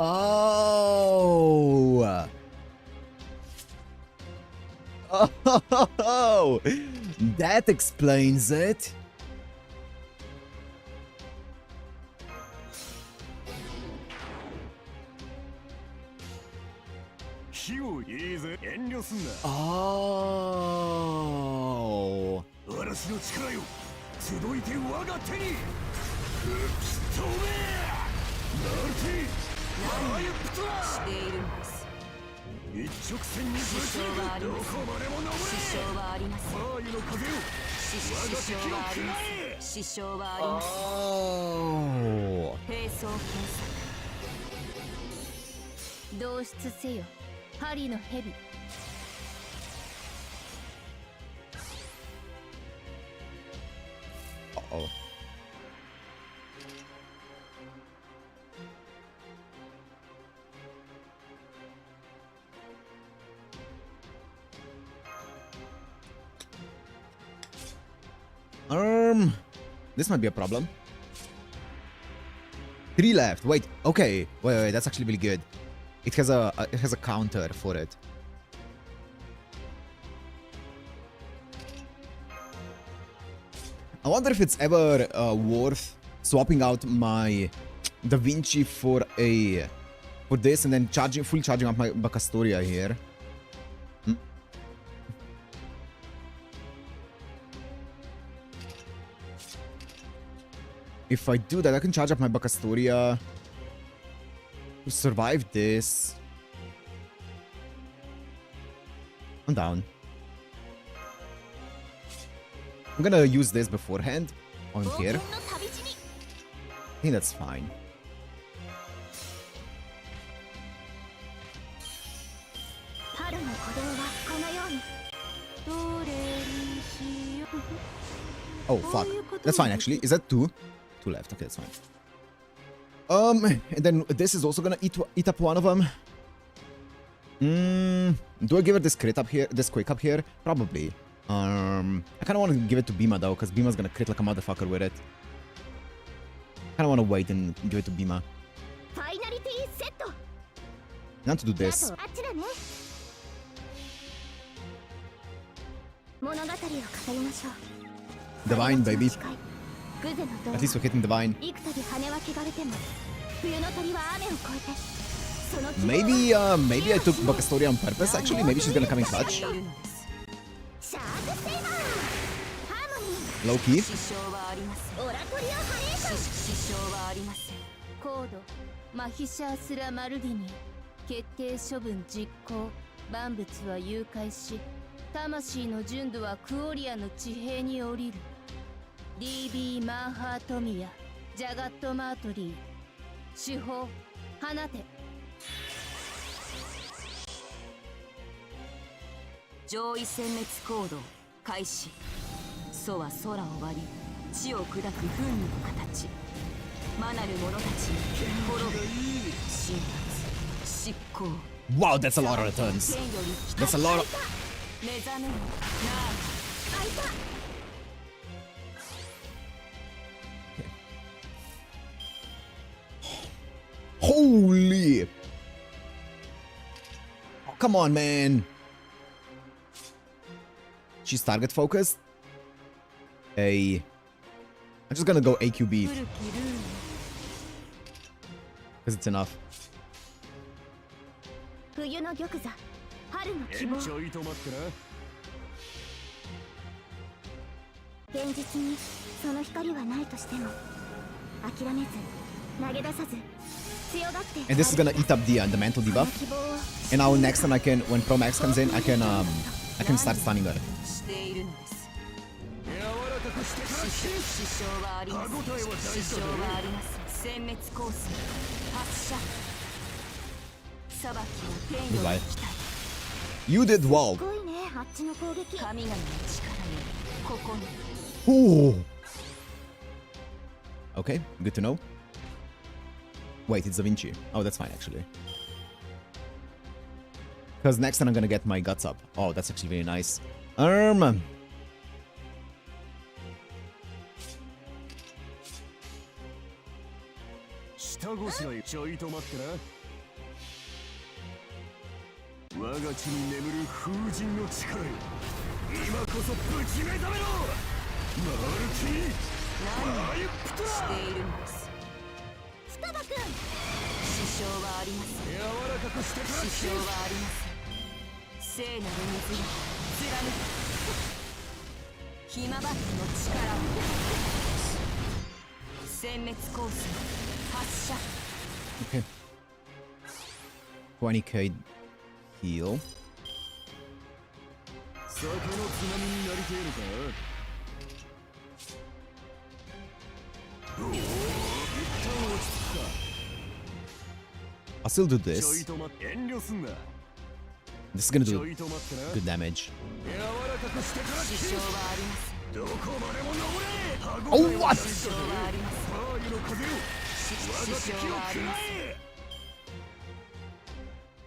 Oh! Oh! That explains it. 火をいいぜ遠慮すんな Oh. 嵐の力よ集いて我が手に吹き飛べナルティファイプトラしているんです。一直線にぶち抜くどこまでも登れ支障はありません。ファーユの風よ支障はありません。支障はありません。 Oh. 並走検索。同出せよ。針の蛇。 Uh-oh. This might be a problem. 3 left. Wait. Okay. Wait. That's actually really good. It has a counter for it. I wonder if it's ever worth swapping out my Da Vinci for this and then full charging up my Bacastoria here. If I do that, I can charge up my Bacastoria to survive this. I'm down. I'm gonna use this beforehand on here. I think that's fine. Oh fuck. That's fine actually. Is that 2? 2 left. Okay, that's fine. And then this is also gonna eat up one of them. Do I give it this crit up here, this quick up here? Probably. I kind of want to give it to Bima though, because Bima's gonna crit like a motherfucker with it. Kind of want to wait and give it to Bima. Not to do this. Divine, baby. At least we're hitting Divine. Maybe I took Bacastoria on purpose, actually. Maybe she's gonna come in clutch. Low key. コードマヒシャースラ・マルディニ決定処分実行万物は誘拐し魂の純度はクオリアの地平に降りる DB マンハートミアジャガット・マートリー手法放て上位殲滅行動開始楚は空を割り地を砕く不運の形魔なる者たち滅ぶ神発執行 Wow, that's a lot of returns. That's a lot of... 目覚めよなあ開いた Holy! Oh, come on, man. She's target focused. I'm just gonna go AQB. Because it's enough. 冬の玉座春の希望ちょいと待ってな現実にその光はないとしても諦めず投げ出さず強がって And this is gonna eat up the mental debuff. And now next time when Pro Max comes in, I can start stunning her. しているのです柔らかくしてから支障はありません歯応えは大事だ支障はありません殲滅コース発射裁きは天より来た You did well. すごいねあっちの攻撃神々の力よここに Ooh. Okay, good to know. Wait, it's Da Vinci. Oh, that's fine actually. Because next time I'm gonna get my guts up. Oh, that's actually very nice. 下ごしらえちょいと待ってな我が地に眠る風神の力よ今こそぶち目覚めろマルティファイプトラしているのです双葉くん支障はありません柔らかくしてから支障はありません聖なる水が貫くヒマバットの力を殲滅コース発射 Okay. 20k heal. 酒のつまみになりてえのかおお一旦落ち着くか I'll still do ちょい this. と待って遠慮すんな This is gonna ち do ょいと待ってな good damage. 柔らかくしてから支障はありませんどこまでも登れ歯 Oh, 応えは what? 大事だぜファーユの風を我が敵を食らえ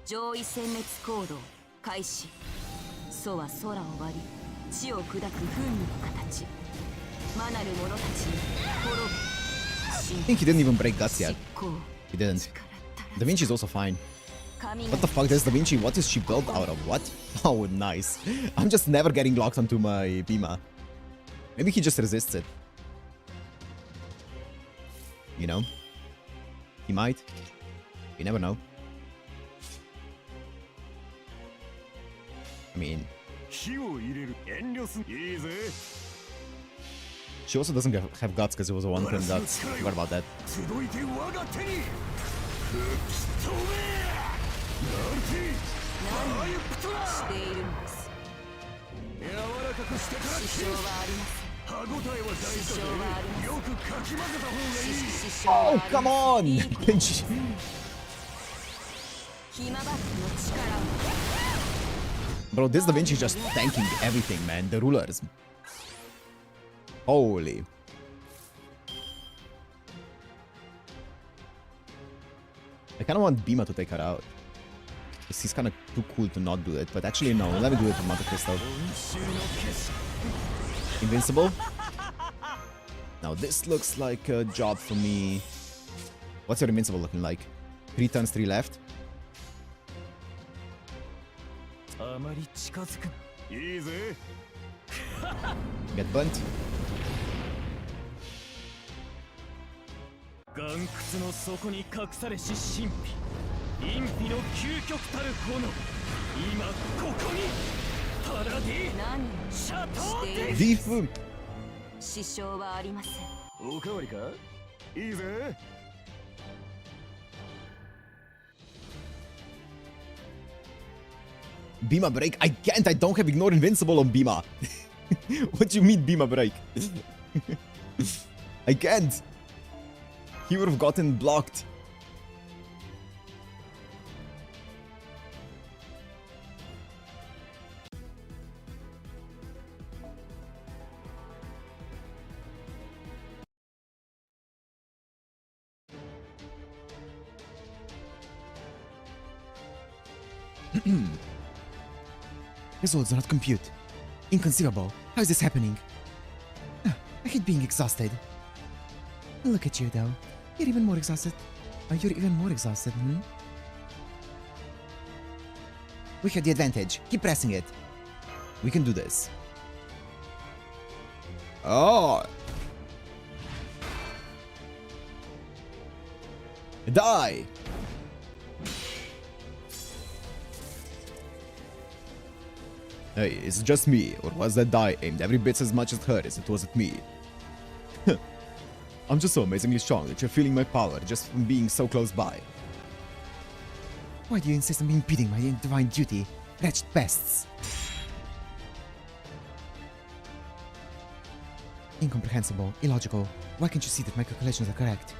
上位殲滅行動開始楚は空を割り地を砕く風味の形魔なる者たちに滅ぶ I think he didn't even break guts yet. 執行 He didn't. 力足ら Da Vinci's also fine. 神が What the fuck? There's Da Vinci. What is she built out of? What? Oh, nice. I'm just never getting locked onto my Bima. Maybe he just resists it. You know? He might. You never know. I mean, 火を入れる遠慮すんいいぜ she also doesn't have guts because it was a one-turn guts. Forgot about that. 集いて我が手に吹き飛べなんてファイプトラしているのです柔らかくしてから支障はありません歯応えは大事だぜよくかき混ぜた方がいい支障は Oh, あり come ま on! せんいい Vinci. ヒマバットの力を Bro, this Da Vinci is just tanking everything, man. The rulers. Holy. I kind of want Bima to take her out. Because he's kind of too cool to not do it. But actually, no. Let me do it with Monte Cristo. Invincible. Now, this looks like a job for me. What's your Invincible looking like? 3 turns, 3 left. あまり近づくいいぜ Get burnt. 岩窟の底に隠されし神秘陰秘の究極たる炎今ここにパラディ何シャトーしている Thief. 支障はありませんおかわりかいいぜ Bima break? I can't. I don't have ignore invincible on Bima. What do you mean Bima break? I can't. He would have gotten blocked. Results do not compute. Inconceivable. How is this happening? Ah, I hate being exhausted. Look at you, though. You're even more exhausted. You're even more exhausted, hmm? We have the advantage. Keep pressing it. We can do this. Oh. Die. Hey, is it just me, or was that die aimed every bit as much at her as it was at me? I'm just so amazingly strong that you're feeling my power just from being so close by. Why do you insist on impeding my divine duty? Wretched pests! Incomprehensible, illogical. Why can't you see that my calculations are correct?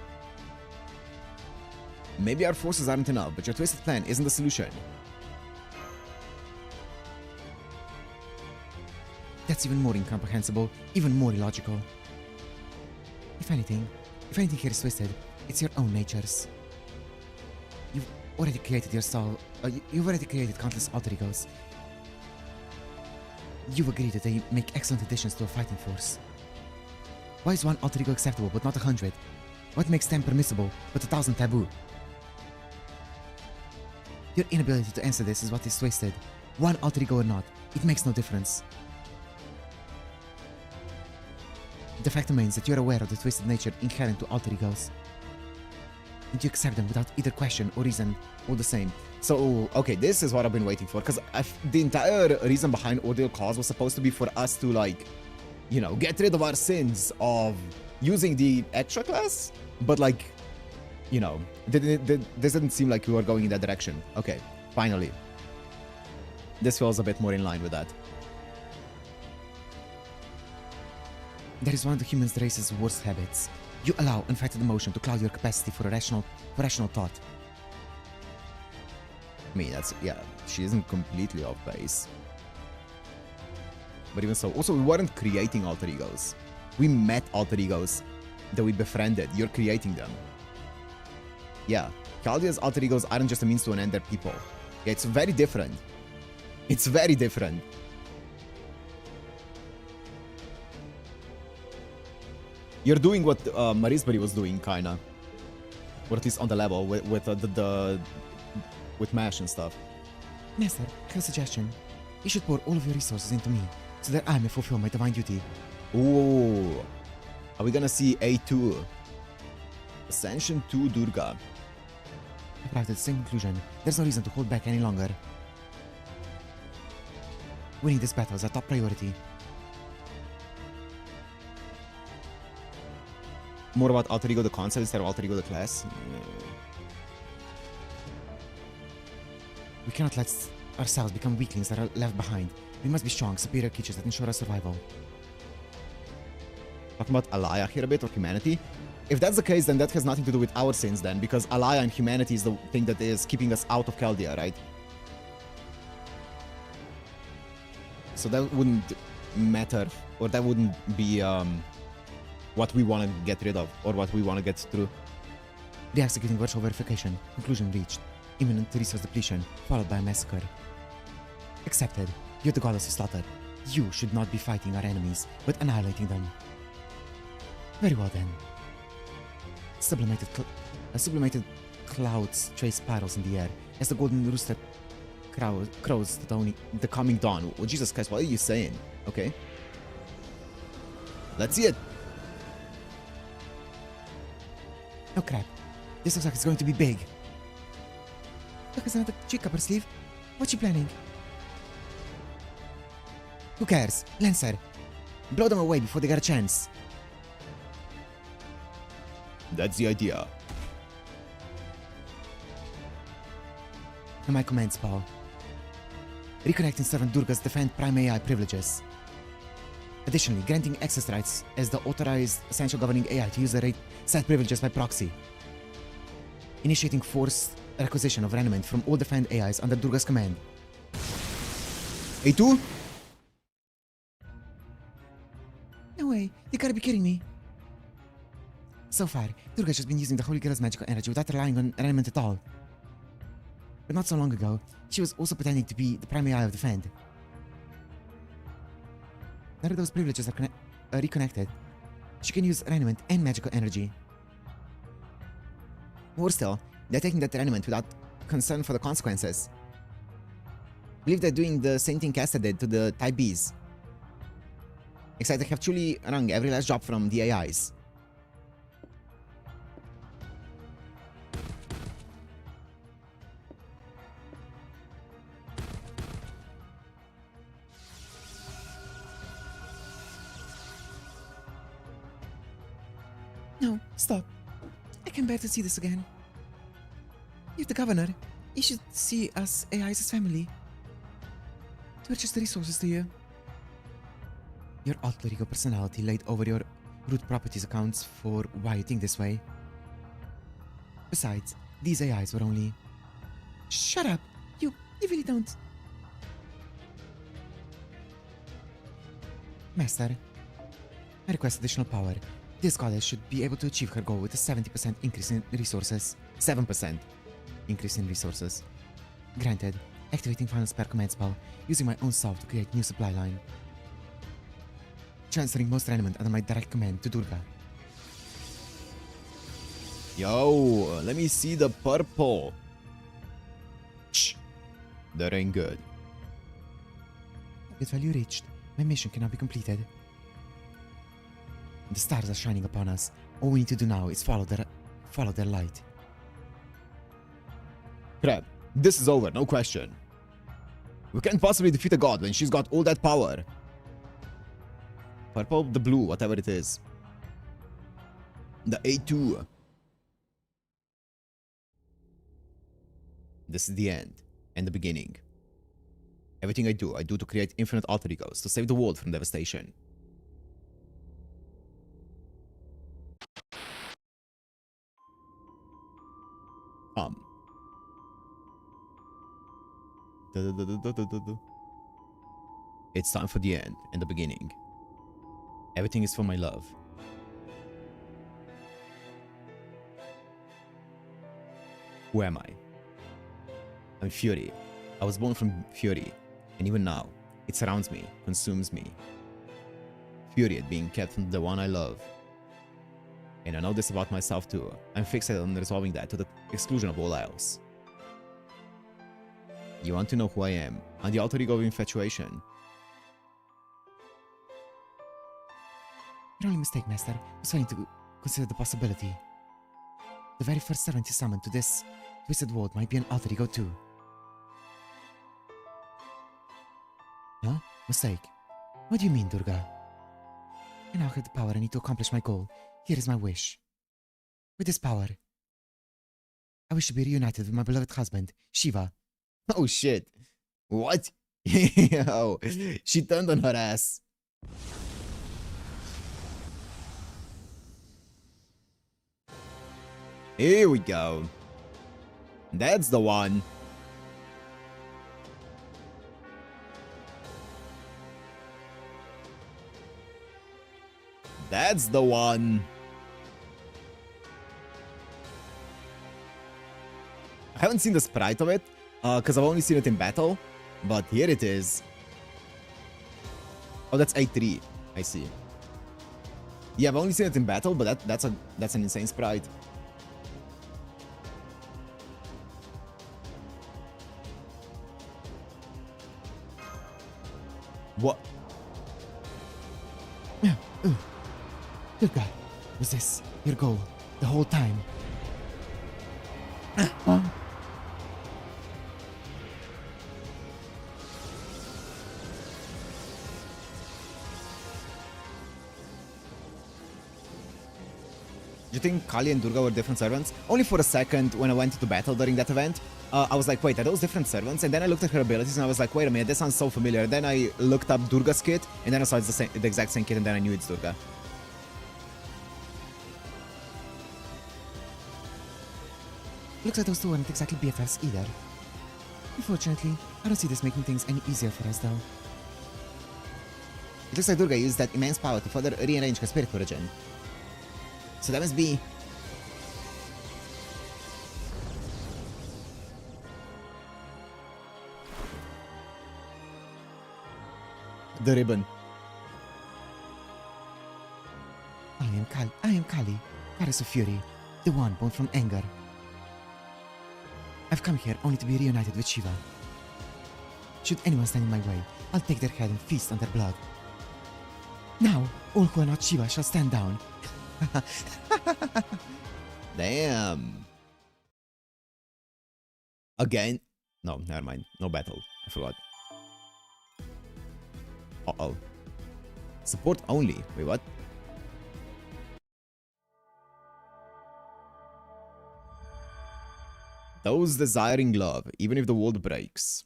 Maybe our forces aren't enough, but your twisted plan isn't the solution. That's even more incomprehensible, even more illogical. If anything here is twisted, it's your own natures. You've already created your soul. You've already created countless alter egos. You've agreed that they make excellent additions to a fighting force. Why is one alter ego acceptable but not 100? What makes 10 permissible but 1,000 taboo? Your inability to answer this is what is twisted. One alter ego or not, it makes no difference. The fact remains that you're aware of the twisted nature inherent to alter egos. and you accept them without either question or reason all the same. So, okay, this is what I've been waiting for, because the entire reason behind Ordeal cause was supposed to be for us to, like, you know, get rid of our sins of using the extra class, but, like, you know, this didn't seem like we were going in that direction. Okay, finally. This feels a bit more in line with that. There is one of the human race's worst habits. You allow unfettered emotion to cloud your capacity for rational thought. I mean, that's, yeah, she isn't completely off base. But even so, also, we weren't creating alter egos. We met alter egos that we befriended. You're creating them. Yeah, Chaldea's alter egos aren't just a means to an end, they're people. Yeah, it's very different. It's very different. You're doing what Marisbury was doing, kinda. Or at least on the level, with with MASH and stuff. Master, I have a suggestion. You should pour all of your resources into me, so that I may fulfill my divine duty. Ooh. Are we gonna see A2? Ascension 2 Durga. I've arrived at the same conclusion. There's no reason to hold back any longer. Winning this battle is our top priority. More about alter ego the concept instead of alter ego the class. We cannot let ourselves become weaklings that are left behind. We must be strong, superior creatures that ensure our survival. Talking about Alaya here a bit, or humanity. If that's the case, then that has nothing to do with our sins then, because Alaya and humanity is the thing that is keeping us out of Chaldea, right? So that wouldn't matter, or that wouldn't be what we want to get rid of, or what we want to get through. Re-executing virtual verification. Conclusion reached. Imminent resource depletion, followed by a massacre. Accepted. You're the goddess of slaughter. You should not be fighting our enemies, but annihilating them. Very well then. Sublimated clouds trace spirals in the air as the golden rooster crows The coming dawn. Oh, Jesus Christ, what are you saying? Okay. Let's see it. Oh crap. This looks like it's going to be big. Look, there's another chick up her sleeve. What's she planning? Who cares? Lancer. Blow them away before they get a chance. That's the idea. And my commands, Paul. Reconnecting Servant Durga's Defend Prime AI privileges. Additionally, granting access rights as the authorized essential governing AI to use the set privileges by proxy. Initiating forced requisition of raiment from all Defend AIs under Durga's command. A2? No way, you gotta be kidding me. So far, Durga's just been using the Holy Girl's magical energy without relying on raiment at all. But not so long ago, she was also pretending to be the prime AI of Defend. Now that those privileges are reconnected, she can use raiment and magical energy. Or still, they're taking that raiment without concern for the consequences. I believe they're doing the same thing Casta did to the Type Bs. Except they have truly wrung every last job from the AIs. No, stop. I can't bear to see this again. You're the governor. You should see us AIs as family. We're just resources to you. Your alter ego personality laid over your root properties accounts for why you think this way. Besides, these AIs were only... Shut up! You really don't... Master, I request additional power. This goddess should be able to achieve her goal with a 70% increase in resources. 7% Increase in resources. Granted. Activating final spare command spell, using my own self to create new supply line. Transferring most raiment under my direct command to Durga. Yo, let me see the purple. Shh. That ain't good. Target value reached. My mission cannot be completed. The stars are shining upon us. All we need to do now is follow their light. Crap. This is over, no question. We can't possibly defeat a god when she's got all that power. Purple, the blue, whatever it is. The A2. This is the end and the beginning. Everything I do to create infinite alter egos to save the world from devastation. It's time for the end and the beginning. Everything is for my love. Who am I? I'm Fury. I was born from Fury, and even now, it surrounds me, consumes me. Fury at being kept from the one I love. And I know this about myself too. I'm fixated on resolving that to the exclusion of all else. You want to know who I am? I'm the alter ego of infatuation. Your only mistake, Master, was failing to consider the possibility. The very first servant you summoned to this twisted world might be an alter ego too. Huh? Mistake? What do you mean, Durga? I now have the power I need to accomplish my goal. Here is my wish. With this power, I wish to be reunited with my beloved husband, Shiva. Oh shit. What? Oh, she turned on her ass. Here we go. That's the one. That's the one. I haven't seen the sprite of it, because I've only seen it in battle, but here it is. Oh, that's A3. I see. Yeah, I've only seen it in battle, but that's an insane sprite. What? Durga, was this your goal the whole time? Do you think Kali and Durga were different servants? Only for a second when I went into battle during that event. I was like, wait, are those different servants? And then I looked at her abilities and I was like, wait a minute, this sounds so familiar. Then I looked up Durga's kit and then I saw it's the exact same kit and then I knew it's Durga. Looks like those two aren't exactly BFFs either. Unfortunately, I don't see this making things any easier for us though. It looks like Durga used that immense power to further rearrange her spirit origin. So that must be... the ribbon. I am Kali, goddess of fury, the one born from anger. I've come here only to be reunited with Shiva. Should anyone stand in my way, I'll take their head and feast on their blood. Now, all who are not Shiva shall stand down. Damn. Again? No, never mind. No battle. I forgot. Uh-oh. Support only. Wait, what? Those desiring love, even if the world breaks.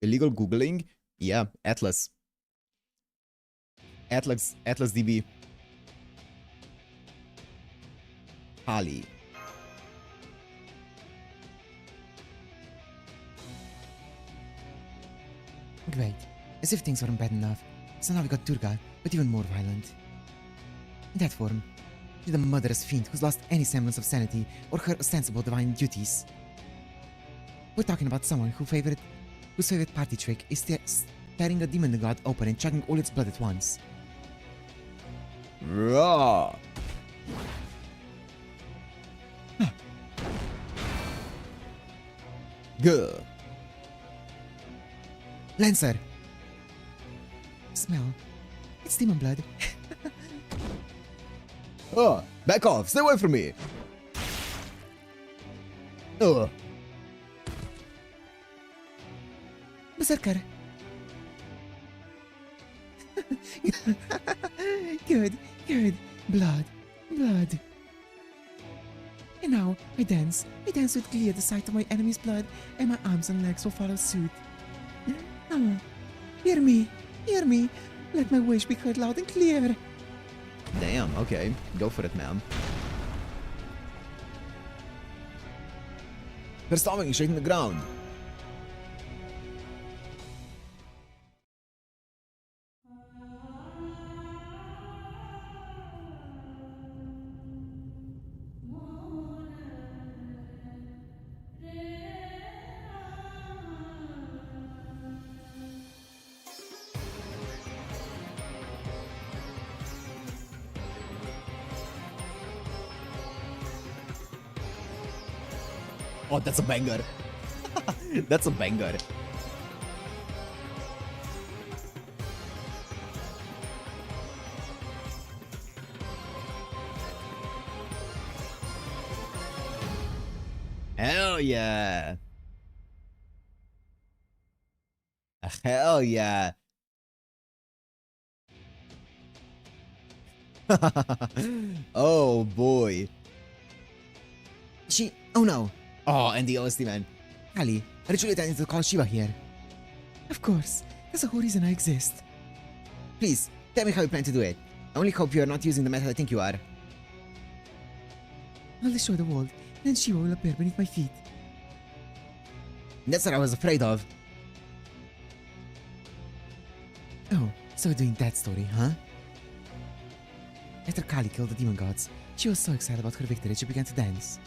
Illegal Googling? Yeah, Atlas. Atlas DB. Kali. Great. As if things weren't bad enough. So now we got Durga, but even more violent. In that form, she's a murderous fiend who's lost any semblance of sanity or her ostensible divine duties. We're talking about someone whose favorite party trick is tearing a demon god open and chugging all its blood at once. Raw. Good. Lancer! Smell. It's demon blood. Oh, back off. Stay away from me. Ugh. Berserker! Good, good. Blood, blood. And now, I dance. I dance with glee at the sight of my enemy's blood, and my arms and legs will follow suit. Oh, hear me, hear me. Let my wish be heard loud and clear. Damn, okay. Go for it, man. They're stomping, shaking the ground. Oh, that's a banger. That's a banger. Hell yeah. Hell yeah. Oh boy. Oh no. Oh, and the honesty, man. Ali, are you truly intending to call Shiva here? Of course. There's a whole reason I exist. Please, tell me how you plan to do it. I only hope you are not using the method I think you are. I'll destroy the world, and then Shiva will appear beneath my feet. That's what I was afraid of. Oh, so we're doing that story, huh? After Kali killed the demon gods, she was so excited about her victory she began to dance.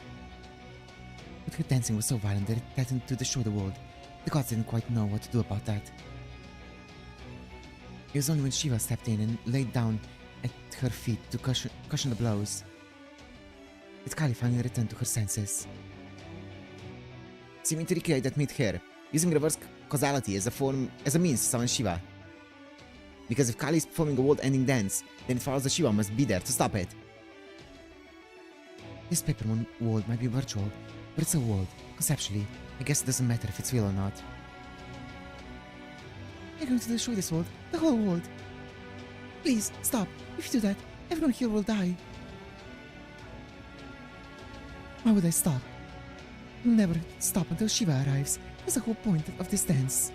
But her dancing was so violent that it threatened to destroy the world. The gods didn't quite know what to do about that. It was only when Shiva stepped in and laid down at her feet to cushion the blows that Kali finally returned to her senses. Seeming to recreate that myth here, using reverse causality as a means to summon Shiva. Because if Kali is performing a world-ending dance, then it follows that Shiva must be there to stop it. This paper moon world might be virtual, but it's a world. Conceptually, I guess it doesn't matter if it's real or not. You're going to destroy this world, the whole world. Please, stop. If you do that, everyone here will die. Why would I stop? We'll never stop until Shiva arrives. That's the whole point of this dance.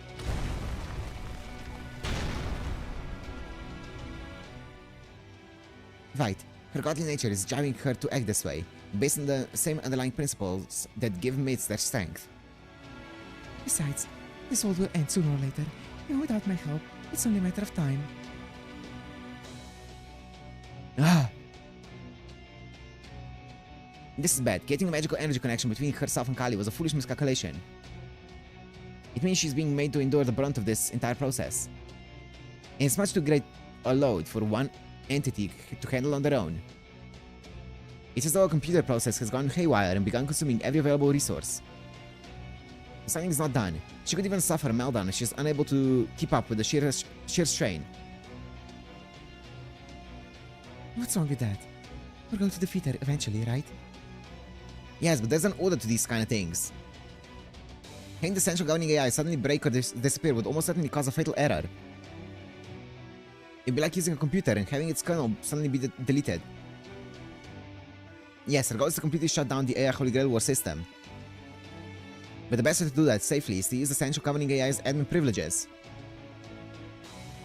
Right, her godly nature is driving her to act this way, based on the same underlying principles that give mates their strength. Besides, this world will end sooner or later, and without my help, it's only a matter of time. Ah! This is bad. Getting a magical energy connection between herself and Kali was a foolish miscalculation. It means she's being made to endure the brunt of this entire process. And it's much too great a load for one entity to handle on their own. It's as though a computer process has gone haywire and begun consuming every available resource. If something's not done, she could even suffer a meltdown if she's unable to keep up with the sheer strain. What's wrong with that? We're going to defeat her eventually, right? Yes, but there's an order to these kind of things. Having the central governing AI suddenly break or disappear would almost certainly cause a fatal error. It'd be like using a computer and having its kernel suddenly be deleted. Yes, our goal is to completely shut down the AI Holy Grail War system. But the best way to do that safely is to use the central governing AI's admin privileges.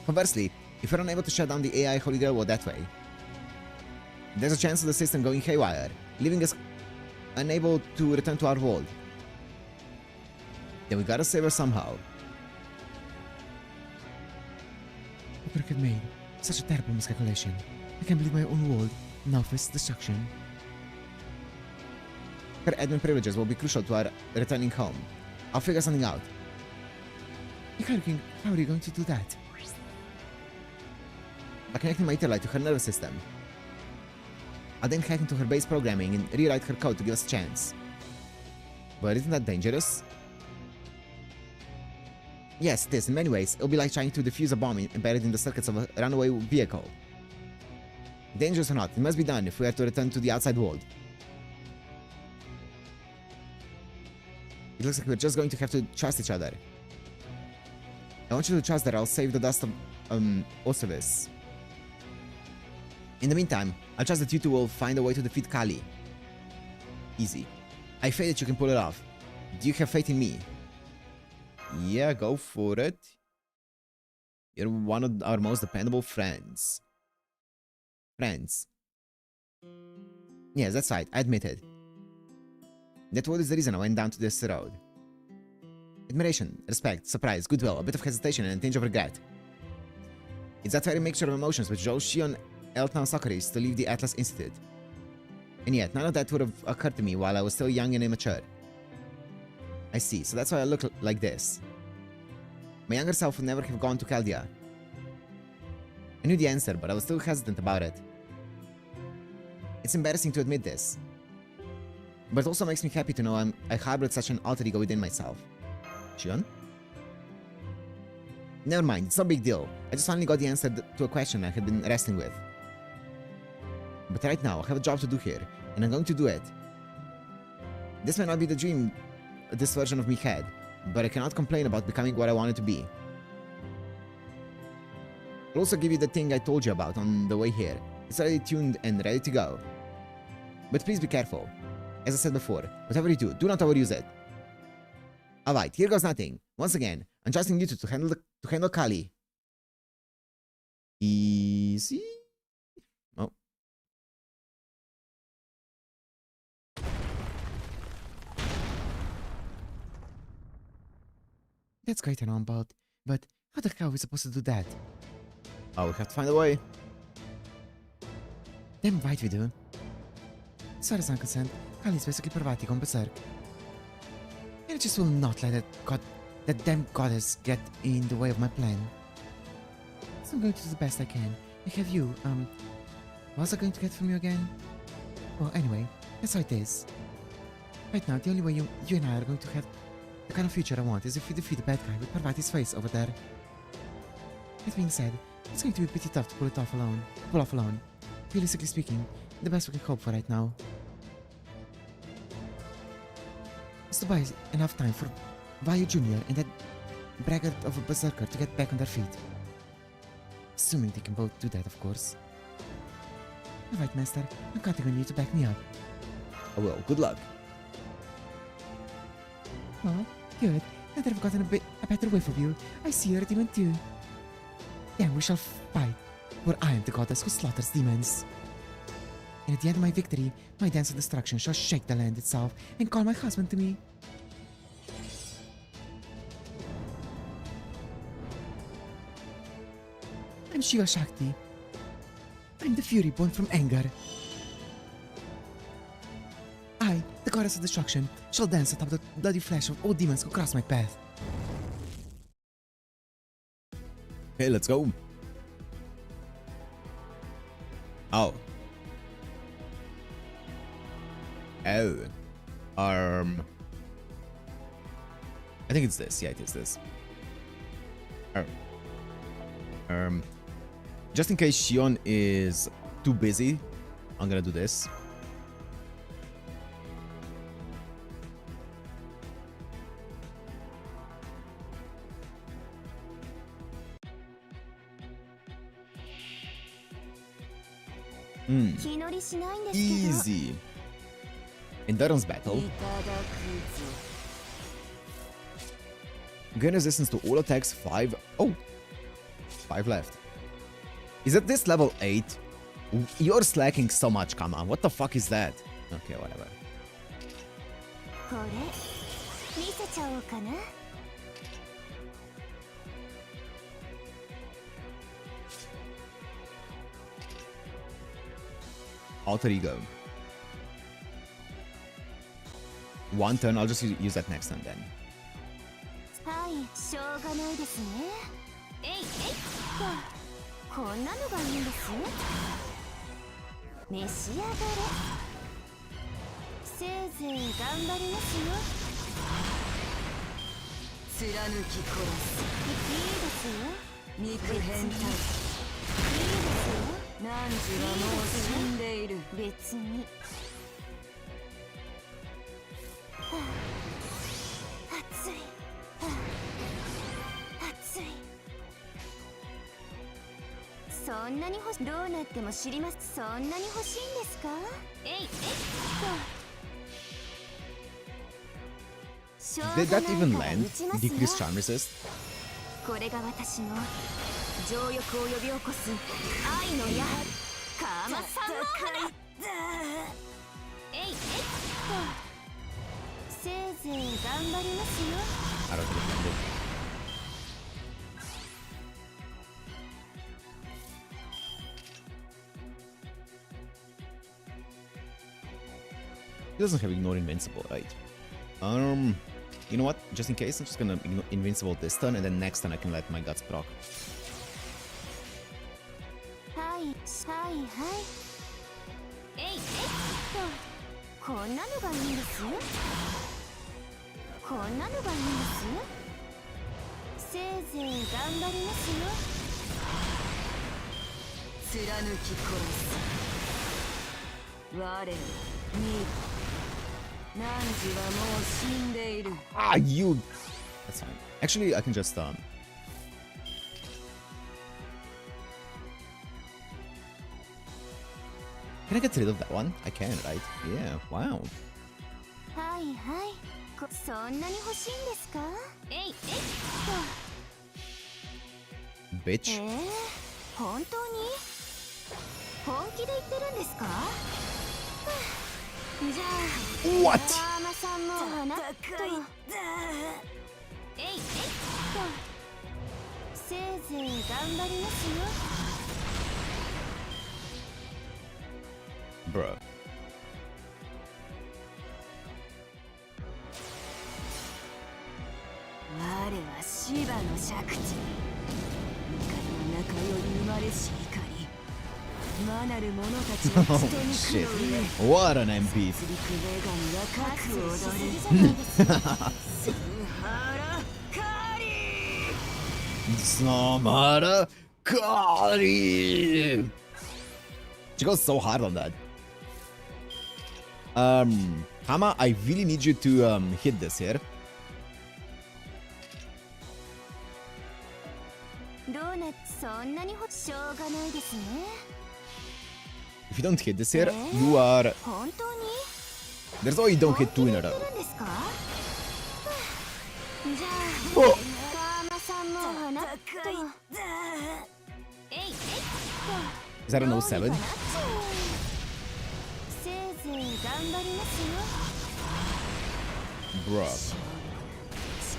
Conversely, if we're unable to shut down the AI Holy Grail War that way, there's a chance of the system going haywire, leaving us unable to return to our world. Then we gotta save her somehow. What could have made such a terrible miscalculation? I can't believe my own world, now for its destruction. Her admin privileges will be crucial to our returning home. I'll figure something out. How are you going to do that? By connecting my Etherlight to her nervous system. I'll then hack into her base programming and rewrite her code to give us a chance. But isn't that dangerous? Yes, it is. In many ways, it'll be like trying to defuse a bomb embedded in the circuits of a runaway vehicle. Dangerous or not, it must be done if we are to return to the outside world. It looks like we're just going to have to trust each other. I want you to trust that I'll save the dust of, Osiris. In the meantime, I trust that you two will find a way to defeat Kali. Easy. I have faith that you can pull it off. Do you have faith in me? Yeah, go for it. You're one of our most dependable friends. Yes, that's right, I admit it. That was the reason I went down to this road. Admiration, respect, surprise, goodwill, a bit of hesitation, and a tinge of regret. It's that very mixture of emotions which drove Shion Eltnan Socrates to leave the Atlas Institute. And yet, none of that would have occurred to me while I was still young and immature. I see, so that's why I look like this. My younger self would never have gone to Chaldea. I knew the answer, but I was still hesitant about it. It's embarrassing to admit this. But it also makes me happy to know I harbored such an alter ego within myself. Shion? Never mind, it's no big deal. I just finally got the answer to a question I had been wrestling with. But right now, I have a job to do here, and I'm going to do it. This may not be the dream this version of me had, but I cannot complain about becoming what I wanted to be. I'll also give you the thing I told you about on the way here. It's already tuned and ready to go. But please be careful. As I said before, whatever you do not overuse it. Alright, here goes nothing. Once again, I'm trusting you two to handle Kali. Easy. Oh. That's great and all, but how the hell are we supposed to do that? Oh, we have to find a way. Damn right we do. As far as I'm concerned, Kali is basically Parvati gone berserk. And I just will not let that damn goddess get in the way of my plan. So I'm going to do the best I can. I have you, what was I going to get from you again? Well, anyway, that's how it is. Right now, the only way you and I are going to have the kind of future I want is if we defeat the bad guy with Parvati's face over there. That being said, it's going to be pretty tough to pull off alone. Realistically speaking, the best we can hope for right now is to buy enough time for Vayu Jr. and that braggart of a berserker to get back on their feet. Assuming they can both do that, of course. Alright, Master, I'm counting on you to back me up. I will. Good luck. Oh, good. Now that I've gotten a better whiff of you, I see you're a demon too. Then we shall fight, for I am the goddess who slaughters demons. And at the end of my victory, my dance of destruction shall shake the land itself and call my husband to me. I'm Shiva Shakti. I'm the fury born from anger. I, the goddess of destruction, shall dance atop the bloody flesh of all demons who cross my path. Okay, let's go. Oh. Oh. I think it's this. Yeah, it is this. Just in case Shion is too busy, I'm gonna do this. Easy. Endurance battle. Gain resistance to all attacks 5. Oh! 5 left. Is it this level 8? You're slacking so much, come on. What the fuck is that? Okay, whatever. Alter Ego. One turn, I'll just use that next turn then. そんなに欲しどうなっても知ります。そんなに欲しいんですか。えいえいっと Did that even しょうがないから land? 打ちますよ。 Decrease charm resist? これが私の情欲を呼び起こす愛の矢カーマサンモーだ。えいえいっとせいぜい頑張りますよ。 I don't think it landed. He doesn't have ignore invincible, right? You know what? Just in case, I'm just gonna ignore invincible this turn, and then next turn I can let my guts proc. はいはいはいえいえいっとこんなのがいいんですよ。こんなのがいいんですせいぜい頑張りますよ。貫き殺す我に汝はもう死んでいる。 Ah, you! That's fine. Actually, I can just, Can I get rid of that one? I can, right? Yeah, wow. はいはいそんなに欲しいんですか。えいえいっと Bitch. 本当に本気で言ってるんですか。じゃあ What? カーマさんも花とえいえいっとせいぜい頑張りますよ。 Bruh. 我はシバの借地怒りの中より生まれし怒り魔なる者たちの Oh 人に shit. 苦の上 What an MP. 実力女神が核を踊るスハラカリ Samara Kari! She goes so hard on that. Hama, I really need you to hit this here. どうなってそんなにしょうがないですね。 If you don't hit this here, you are... 本当に There's no you don't hit two in a 本 row. 気で言ってるんですか。じゃあ Oh! カーマさんも花とえいえいっと Is that a no どうに 7? かなっちゃうせいぜい頑張りますよ。 Bruh.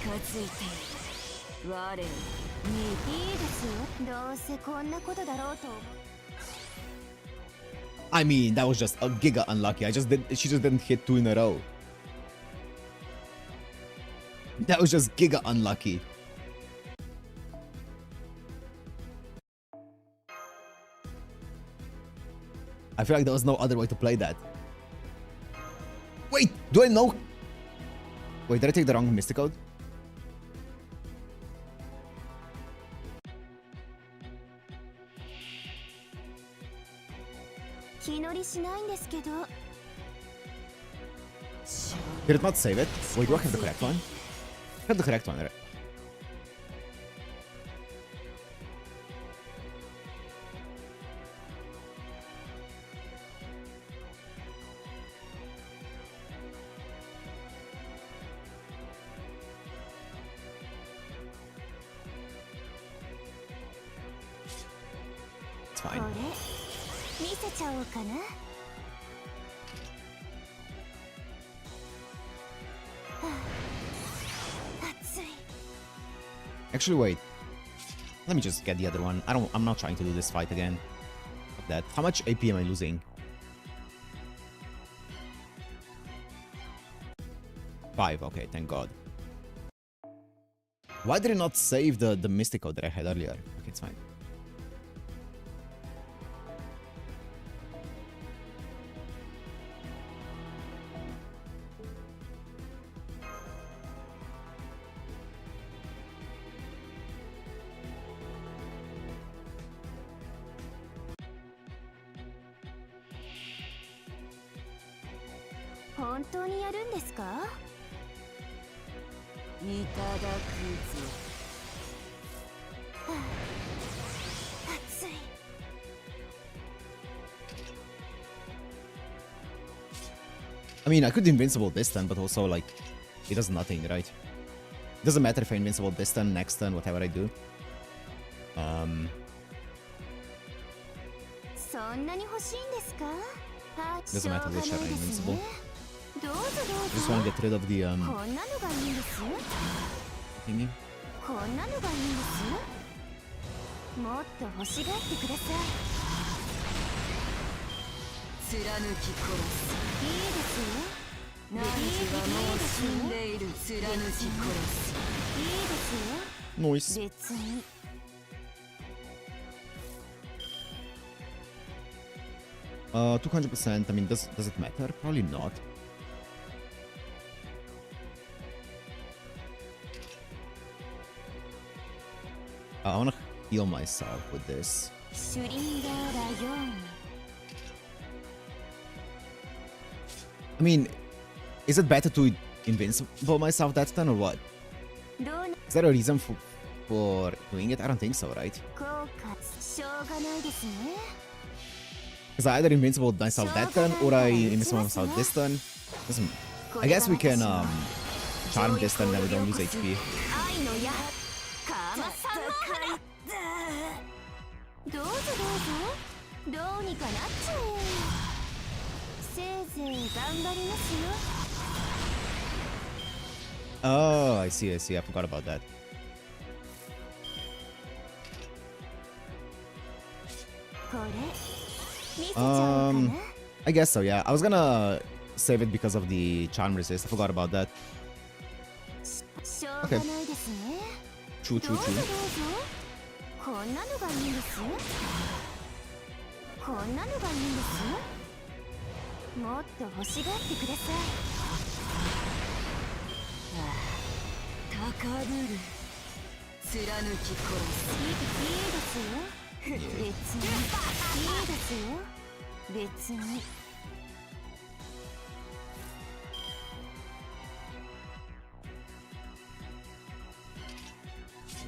近づいている我にいいですよ。どうせこんなことだろうと思う。 I mean, that was just a giga unlucky. She just didn't hit two in a row. That was just giga unlucky. I feel like there was no other way to play that. Wait, do I know? Wait, did I take the wrong Mystic Code? Did it not save it? Wait, do I have the correct one? I have the correct one, right? It's こ fine. れ見せちゃおうかな。熱い。 Actually, wait. Let me just get the other one. I'm not trying to do this fight again. Fuck that. How much AP am I losing? 5. Okay, thank God. Why did it not save the Mystico that I had earlier? Okay, it's fine.「本当にやるんですか？いただくぞ。熱い。I mean, I could invincible this turn, but also, like, it does nothing, right? Doesn't matter if I invincible this turn, next turn, whatever I do. そんなに欲しいんですか？ Doesn't matter which are invincible. どうぞどう I just ぞ。 want to get rid of the こんなのがいいんですよ。 thingy. こんなのがいいんですよ。もっと欲しがってください。貫き殺す。いいですよ。何時はもう死んでいる。貫き殺す。いいですよ。 Nice. 別に。 200%. I mean, does it matter? Probably not. I wanna heal myself with this. シュリンガーラヨン。 I mean, is it better to invincible myself that turn or what? どうな Is there a reason for doing it? I don't think so, right? 効果しょうがないですね。 Because I either invincible myself that turn or I invincible myself this turn. Doesn't. I guess we can charm this turn, then we don't lose HP. 愛の矢カマサマハラ。どうぞどうぞ。どうにかなっちゃえ。せいぜい頑張りますよ。 Oh, I see. I forgot about that. これ見せちゃおうかな。 I guess so, yeah. I was gonna save it because of the charm resist. I forgot about that. しょうがないですね。 True, どう true, ぞどう true. ぞ。こんなのがいいんですよ。こんなのがいいんですよ。もっと欲しがってください。高ぶる。貫き殺す。いいですよ。別に。いいですよ。別に。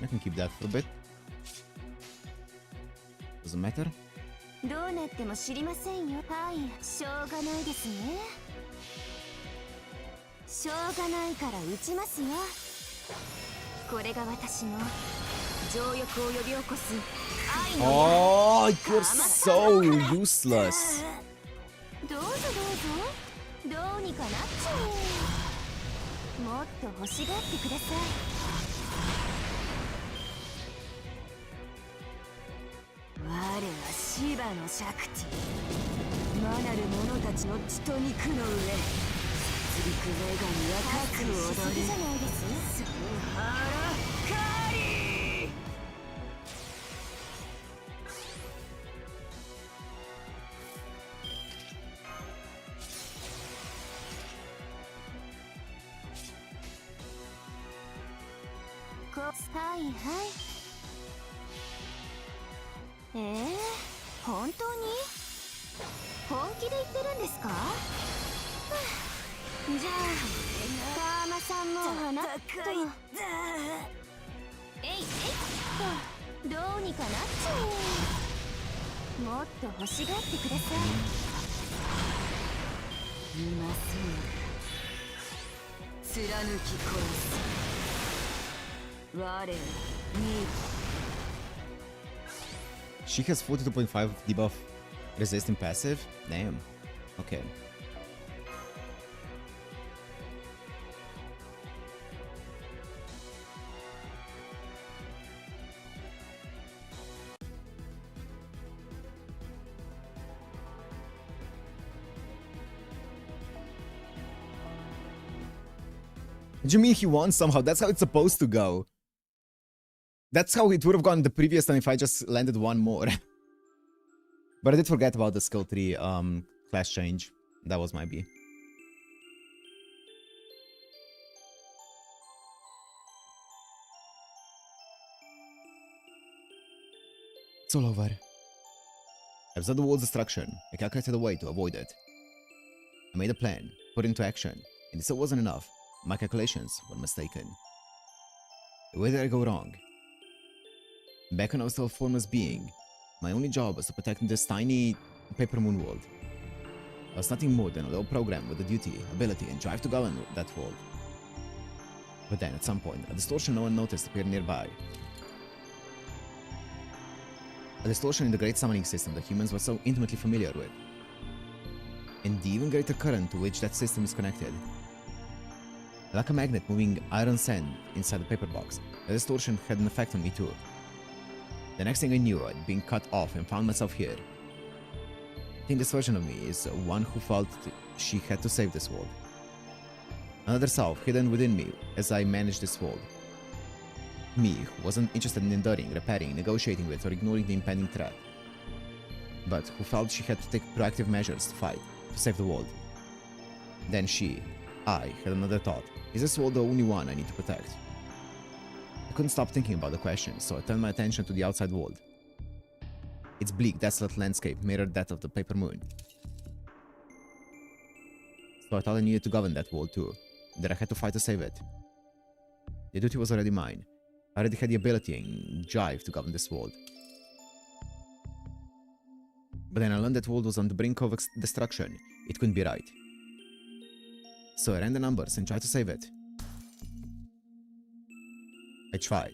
I can keep that for a bit. Doesn't matter. どうなっても知りませんよ。はい、しょうがないですね。しょうがないから撃ちますよ。これが私の情欲を呼び起こす愛の矢。 Oh, you're so useless. どうぞどうぞ。どうにかなっちゃえ。もっと欲しがってください。 我はシバのシャクティ。魔なる者たちの血と肉の上。殺戮女神は核を踊る。じゃないですよ。サハラカリー。 はいはい。 本当に本気で言ってるんですか？じゃあカーマさんも花とえいえいとどうにかなっちゃえ。もっと欲しがってください。うまそう。貫き殺す。我に She has 42.5 debuff resisting passive? Damn. Okay. What do you mean he won somehow? That's how it's supposed to go. That's how it would have gone the previous time if I just landed one more. But I did forget about the skill 3 class change. That was my B. It's all over. I observed the world's destruction. I calculated a way to avoid it. I made a plan, put it into action, and it still wasn't enough. My calculations were mistaken. Where did I go wrong? Back when I was still a formless being, my only job was to protect this tiny paper moon world. was nothing more than a little program with the duty, ability, and drive to govern that world. But then, at some point, a distortion no one noticed appeared nearby. A distortion in the great summoning system that humans were so intimately familiar with. And the even greater current to which that system is connected. Like a magnet moving iron sand inside the paper box, the distortion had an effect on me too. The next thing I knew, I'd been cut off and found myself here. I think this version of me is one who felt she had to save this world. Another self hidden within me as I managed this world. Me, who wasn't interested in enduring, repairing, negotiating with, or ignoring the impending threat. But who felt she had to take proactive measures to fight, to save the world. Then I, had another thought. Is this world the only one I need to protect? I couldn't stop thinking about the question, so I turned my attention to the outside world. Its bleak, desolate landscape mirrored that of the paper moon. So I thought I needed to govern that world too, that I had to fight to save it. The duty was already mine. I already had the ability and drive to govern this world. But then I learned that world was on the brink of destruction. It couldn't be right. So I ran the numbers and tried to save it. I tried.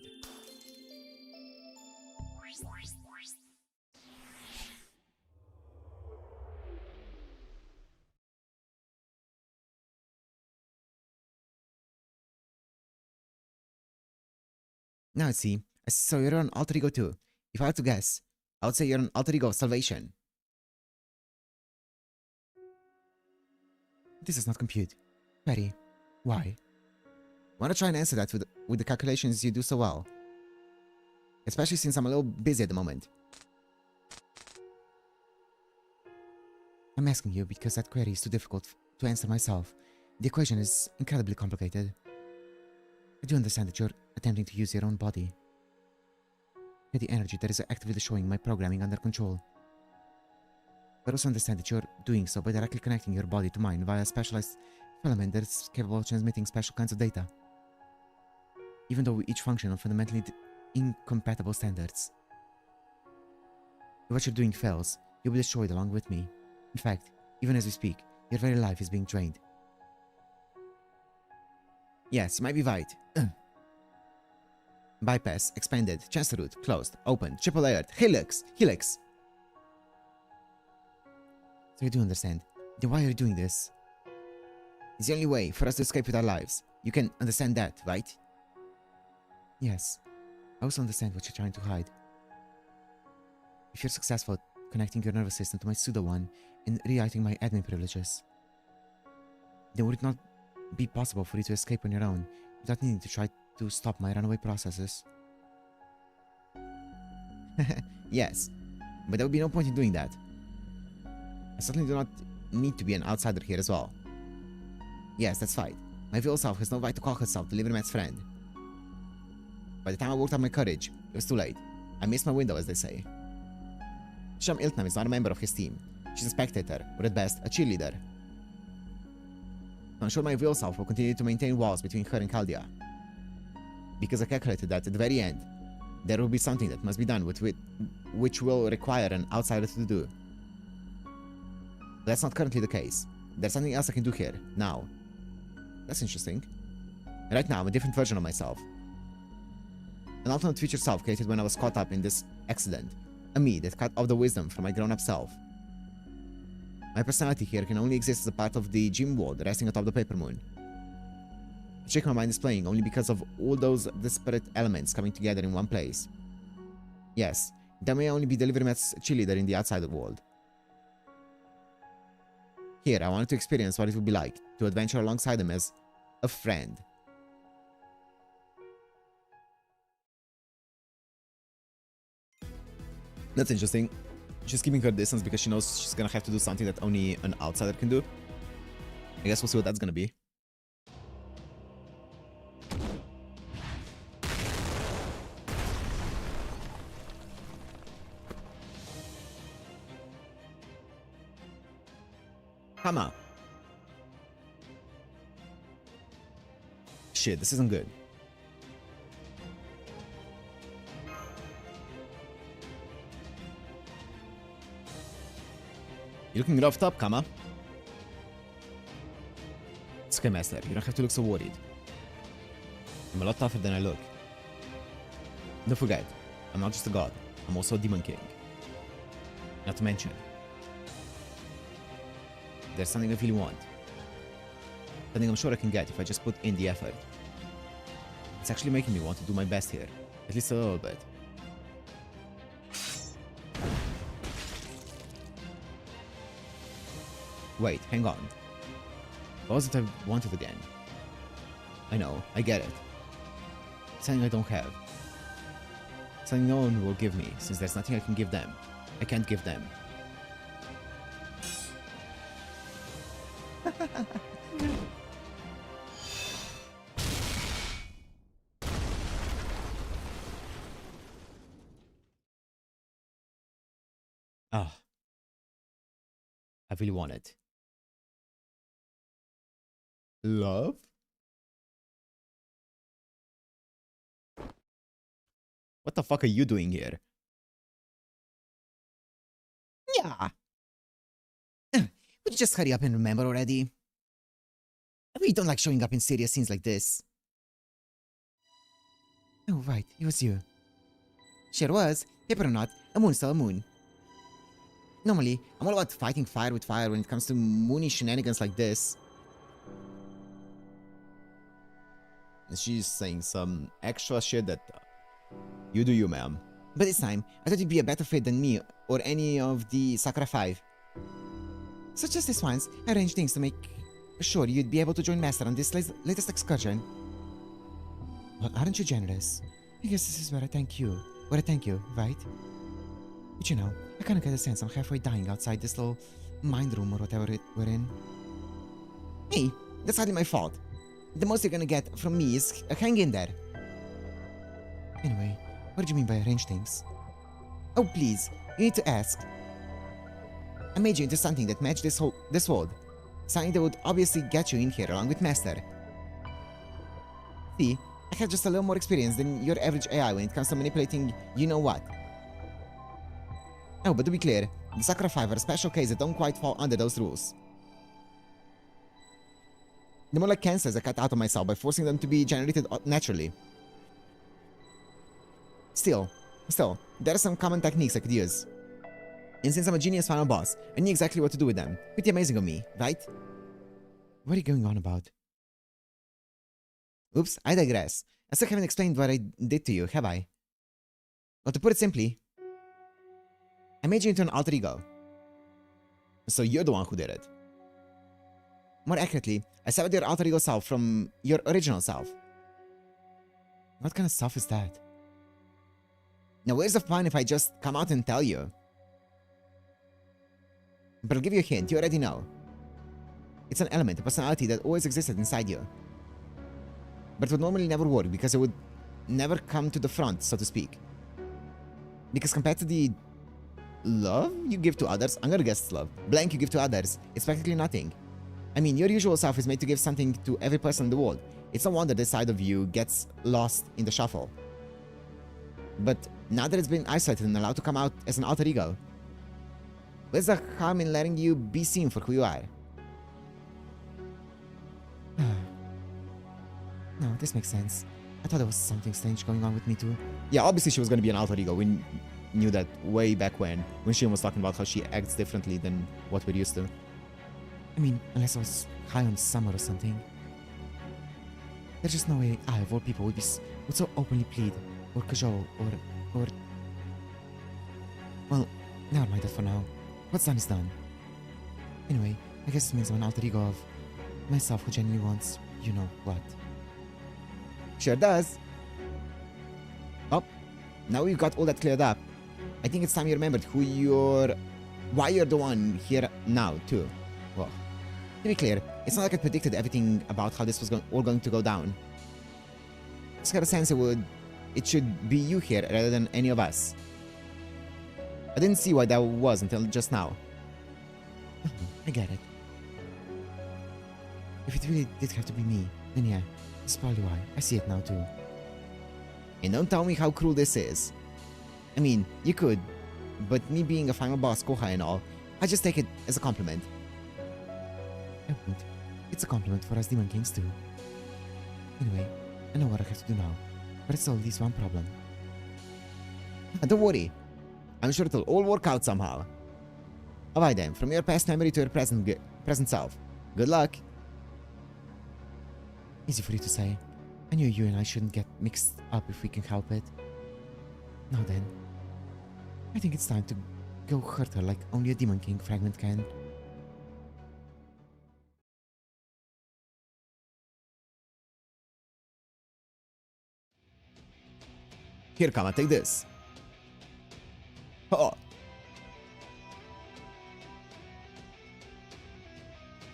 Now I see. So you're an alter ego too. If I had to guess, I would say you're an alter ego of salvation. This does not compute. Perry, why? Wanna try and answer that with the calculations you do so well? Especially since I'm a little busy at the moment. I'm asking you because that query is too difficult to answer myself. The equation is incredibly complicated. I do understand that you're attempting to use your own body. The energy that is actively showing my programming under control. But also understand that you're doing so by directly connecting your body to mine via a specialized filament that is capable of transmitting special kinds of data. Even though we each function on fundamentally incompatible standards. If what you're doing fails, you'll be destroyed along with me. In fact, even as we speak, your very life is being drained. Yes, you might be right. Bypass, expanded, chancellor route, closed, open, triple layered, helix. So you do understand. Then why are you doing this? It's the only way for us to escape with our lives. You can understand that, right? Yes. I also understand what you're trying to hide. If you're successful at connecting your nervous system to my pseudo one and rewriting my admin privileges, then would it not be possible for you to escape on your own without needing to try to stop my runaway processes? Yes, but there would be no point in doing that. I certainly do not need to be an outsider here as well. Yes, that's right. My real self has no right to call herself the Livermat's friend. By the time I worked up my courage, it was too late. I missed my window, as they say. Sham Iltnam is not a member of his team. She's a spectator, or at best, a cheerleader. I'm sure my real self will continue to maintain walls between her and Chaldea. Because I calculated that at the very end, there will be something that must be done which will require an outsider to do. But that's not currently the case. There's something else I can do here, now. That's interesting. Right now, I'm a different version of myself. An alternate future self created when I was caught up in this accident. A me that cut off the wisdom from my grown-up self. My personality here can only exist as a part of the gym world resting atop the paper moon. The trick my mind is playing only because of all those disparate elements coming together in one place. Yes, there may only be the Livermat's cheerleader in the outside world. Here, I wanted to experience what it would be like to adventure alongside them as a friend. That's interesting. She's keeping her distance because she knows she's gonna have to do something that only an outsider can do. I guess we'll see what that's gonna be. Come on. Shit, this isn't good. You're looking roughed up, Kama. okay, Master. You don't have to look so worried. I'm a lot tougher than I look. Don't forget, I'm not just a god. I'm also a Demon King. Not to mention, there's something I really want. Something I'm sure I can get if I just put in the effort. It's actually making me want to do my best here. At least a little bit. Wait, hang on. What was it I wanted again? I know, I get it. Something I don't have. Something no one will give me, since there's nothing I can give them. I can't give them. Ah. I really want it. Love? What the fuck are you doing here? Yeah. Would you just hurry up and remember already? I really don't like showing up in serious scenes like this. Oh, right. It was you. Sure was. Paper or not, a moon's still a moon. Normally, I'm all about fighting fire with fire when it comes to moony shenanigans like this. And she's saying some extra shit that... you do you, ma'am. But this time, I thought you'd be a better fit than me or any of the Sakura 5. So just this once, I arranged things to make sure you'd be able to join Master on this latest excursion. Well, aren't you generous? I guess this is where I thank you. Right? But you know, I kinda get a sense I'm halfway dying outside this little mind room or whatever we're in. Hey, that's hardly my fault. The most you're gonna get from me is hang in there. Anyway, what did you mean by arrange things? Oh, please, you need to ask. I made you into something that matched this world. Something that would obviously get you in here along with Master. See, I have just a little more experience than your average AI when it comes to manipulating you-know-what. Oh, but to be clear, the Sakura 5 are a special case that don't quite fall under those rules. The more like cancers I cut out of myself by forcing them to be generated naturally. Still, there are some common techniques I could use. And since I'm a genius final boss, I knew exactly what to do with them. Pretty amazing of me, right? What are you going on about? Oops, I digress. I still haven't explained what I did to you, have I? Well, to put it simply, I made you into an alter ego. So you're the one who did it. More accurately, I severed your alter ego self from your original self. What kind of stuff is that? Now where's the fun if I just come out and tell you? But I'll give you a hint, you already know. It's an element, a personality that always existed inside you. But it would normally never work because it would never come to the front, so to speak. Because compared to the love you give to others, I'm gonna guess it's love, blank you give to others, it's practically nothing. I mean, your usual self is made to give something to every person in the world. It's no wonder this side of you gets lost in the shuffle. But now that it's been isolated and allowed to come out as an alter ego, where's the harm in letting you be seen for who you are? No, this makes sense. I thought there was something strange going on with me too. Yeah, obviously she was going to be an alter ego. We knew that way back when Shion was talking about how she acts differently than what we're used to. I mean, unless I was high on summer or something. There's just no way I, of all people, would so openly plead, or cajole, or... Well, never mind that for now. What's done is done. Anyway, I guess this means I'm an alter ego of myself who genuinely wants, you know what. Sure does. Oh, now we've got all that cleared up. I think it's time you remembered why you're the one here now, too. Well, to be clear, it's not like I predicted everything about how this was all going to go down. Just got a sense it should be you here rather than any of us. I didn't see why that was until just now. I get it. If it really did have to be me, then yeah, that's probably why. I see it now too. And don't tell me how cruel this is. I mean, you could, but me being a final boss Kohai and all, I just take it as a compliment. I won't. It's a compliment for us Demon Kings too. Anyway, I know what I have to do now, but it's all least one problem. Don't worry. I'm sure it'll all work out somehow. Alright then, from your past memory to your present self. Good luck. Easy for you to say. I knew you and I shouldn't get mixed up if we can help it. Now then, I think it's time to go hurt her like only a Demon King fragment can. Here, come take this. Oh,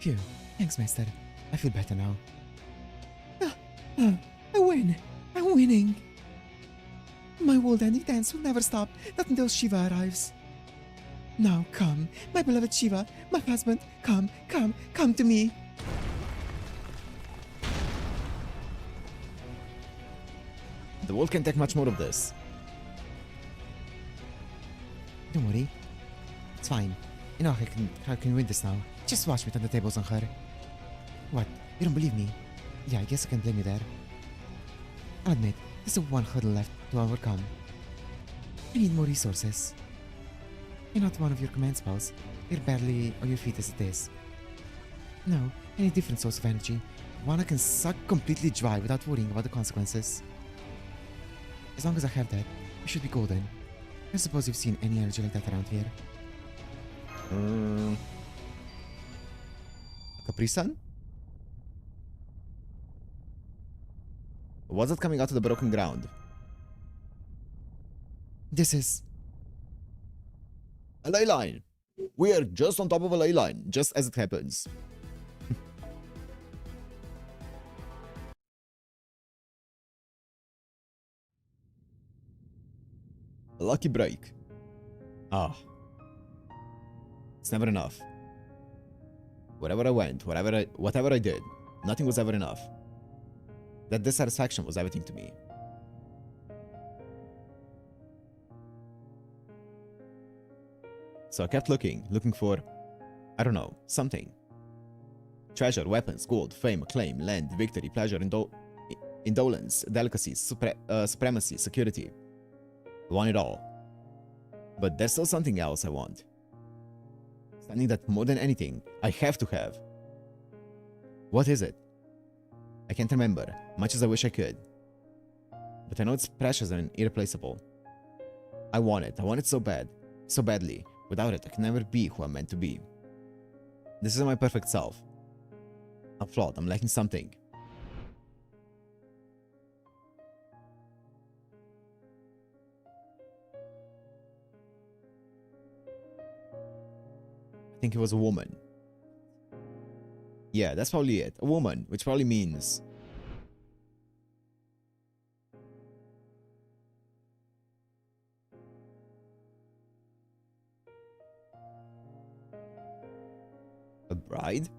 Phew, thanks, Master. I feel better now. I win! I'm winning! My world-ending dance will never stop, not until Shiva arrives. Now come, my beloved Shiva, my husband, come to me! the world can't take much more of this. Don't worry. It's fine. You know I can win this now. Just watch me turn the tables on her. What? You don't believe me? Yeah, I guess I can blame you there. I'll admit, there's one hurdle left to overcome. I need more resources. You're not one of your command spells. You're barely on your feet as it is. No, I need a different source of energy. One I can suck completely dry without worrying about the consequences. As long as I have that, I should be golden. I suppose you've seen any energy like that around here. Capri Sun? What's it coming out of the broken ground? This is... A ley line. We are just on top of a ley line, just as it happens. A lucky break. Ah. It's never enough. Wherever I went, whatever I did, nothing was ever enough. That dissatisfaction was everything to me. So I kept looking for, I don't know, something. Treasure, weapons, gold, fame, acclaim, land, victory, pleasure, indolence, delicacies, supremacy, security. I want it all. But there's still something else I want. Something that more than anything, I have to have. What is it? I can't remember, much as I wish I could. But I know it's precious and irreplaceable. I want it so bad, so badly. Without it, I can never be who I'm meant to be. This isn't my perfect self. I'm flawed, I'm lacking something. I think it was a woman. Yeah, that's probably it. A woman, which probably means... a bride?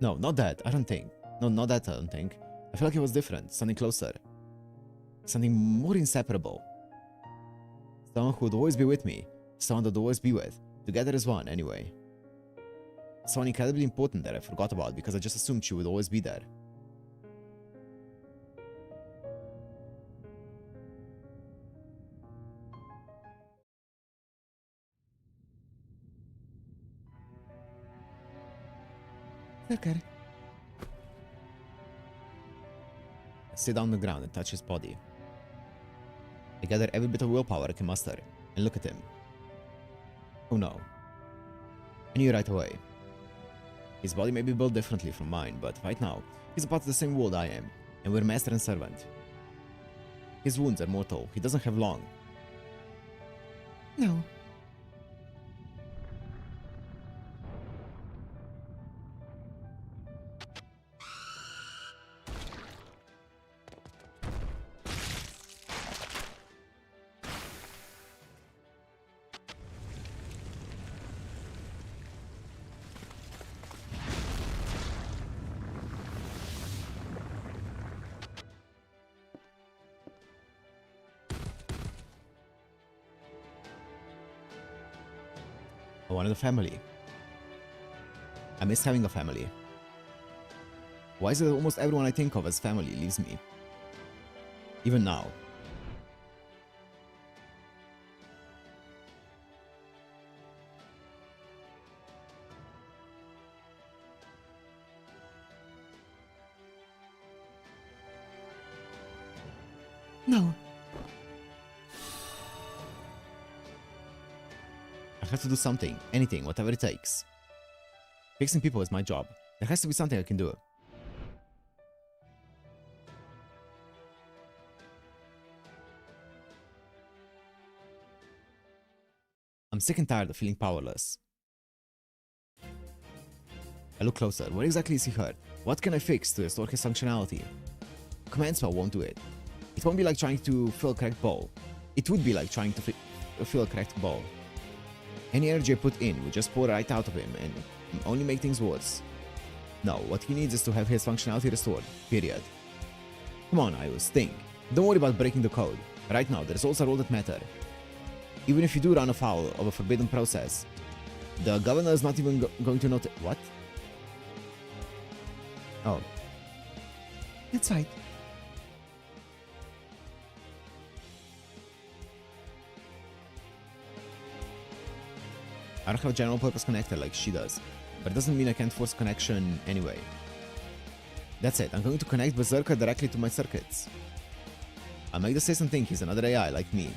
No, not that, I don't think. No, not that, I don't think. I feel like it was different, something closer. Something more inseparable. Someone who would always be with me. Someone that would always be with. Together as one, anyway. Someone incredibly important that I forgot about because I just assumed she would always be there. Zerker. I sit down on the ground and touch his body. I gather every bit of willpower I can muster and look at him. Oh no. I knew right away. His body may be built differently from mine, but right now, he's a part of the same world I am, and we're master and servant. His wounds are mortal, he doesn't have long. No. I wanted a family. I miss having a family. Why is it that almost everyone I think of as family leaves me? Even now. No. I have to do something, anything, whatever it takes. Fixing people is my job. There has to be something I can do. I'm sick and tired of feeling powerless. I look closer. Where exactly is he hurt? What can I fix to restore his functionality? Command spell won't do it. It won't be like trying to fill a cracked bowl. It would be like trying to fill a cracked bowl. Any energy I put in would just pour right out of him and only make things worse. No, what he needs is to have his functionality restored. Period. Come on, Ios, think. Don't worry about breaking the code. Right now, the results are all that matter. Even if you do run afoul of a forbidden process, the governor is not even going to notice. What? Oh. That's right. I don't have a general purpose connector like she does, but it doesn't mean I can't force connection anyway. That's it, I'm going to connect Berserker directly to my circuits. I'll make the system think he's another AI like me.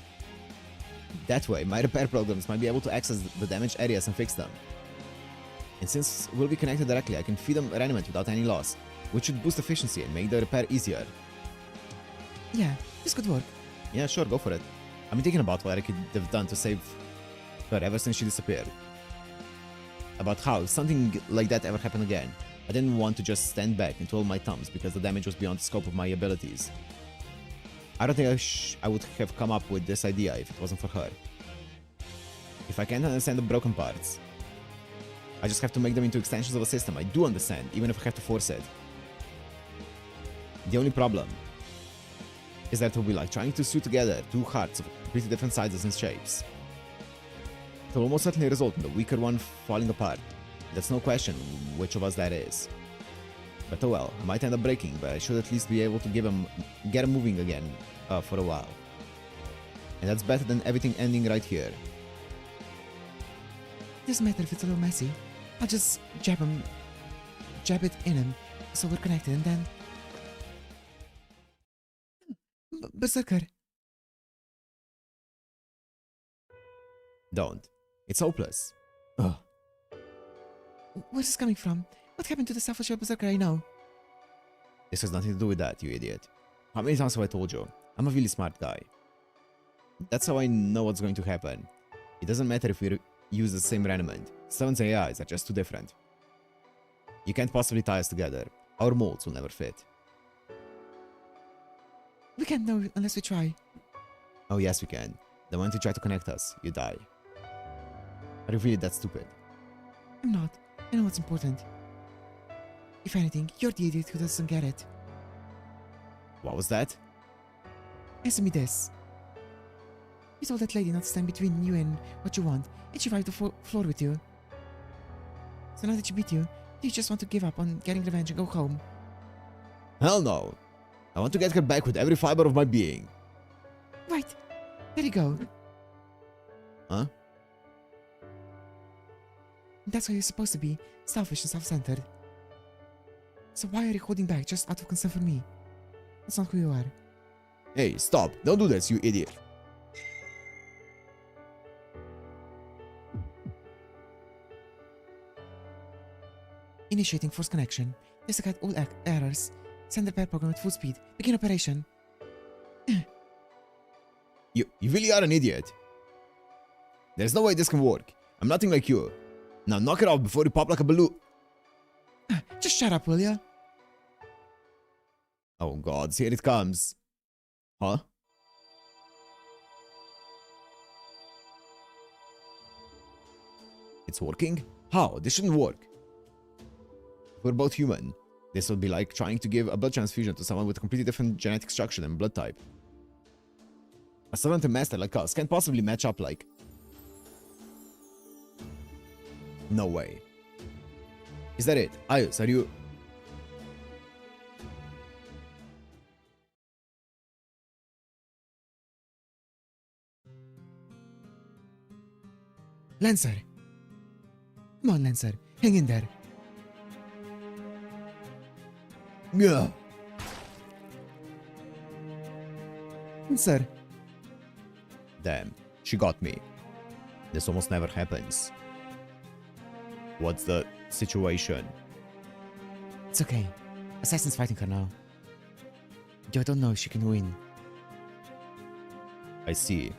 That way, my repair programs might be able to access the damaged areas and fix them. And since we'll be connected directly, I can feed them Reanimate without any loss, which should boost efficiency and make the repair easier. Yeah, this could work. Yeah, sure, go for it. I've been thinking about what I could have done to save her ever since she disappeared. About how, if something like that ever happened again, I didn't want to just stand back and twiddle my thumbs because the damage was beyond the scope of my abilities. I don't think I would have come up with this idea if it wasn't for her. If I can't understand the broken parts, I just have to make them into extensions of a system I do understand, even if I have to force it. The only problem is that it will be like trying to sew together two hearts of completely different sizes and shapes. It will almost certainly result in the weaker one falling apart. There's no question which of us that is. But oh well, I might end up breaking, but I should at least be able to get him moving again for a while. And that's better than everything ending right here. Doesn't matter if it's a little messy. I'll just jab it in him, so we're connected, and then... Berserker. Don't. It's hopeless. Ugh. Where's this coming from? What happened to the selfish Berserker I know? This has nothing to do with that, you idiot. How many times have I told you? I'm a really smart guy. That's how I know what's going to happen. It doesn't matter if we use the same Reanimate. Seven's AIs are just too different. You can't possibly tie us together. Our molds will never fit. We can't know unless we try. Oh yes, we can. The moment you try to connect us, you die. Are you really that stupid? I'm not. I know what's important. If anything, you're the idiot who doesn't get it. What was that? Answer me this. You told that lady not to stand between you and what you want, and she wiped the floor with you. So now that she beat you, do you just want to give up on getting revenge and go home? Hell no! I want to get her back with every fiber of my being. Right. There you go. Huh? That's how you're supposed to be. Selfish and self-centered. So why are you holding back just out of concern for me? That's not who you are. Hey, stop! Don't do this, you idiot! Initiating force connection. Discard all errors. Send repair program at full speed. Begin operation. You really are an idiot. There's no way this can work. I'm nothing like you. Now knock it off before you pop like a balloon. Just shut up, will ya? Oh god, here it comes. Huh? It's working? How? This shouldn't work. We're both human. This would be like trying to give a blood transfusion to someone with a completely different genetic structure and blood type. A servant and master like us can't possibly match up like... No way. Is that it? Ios, are you... Lancer! Come on, Lancer. Hang in there. Yeah. Lancer. Damn, she got me. This almost never happens. What's the situation? It's okay. Assassin's fighting her now. I don't know if she can win. I see.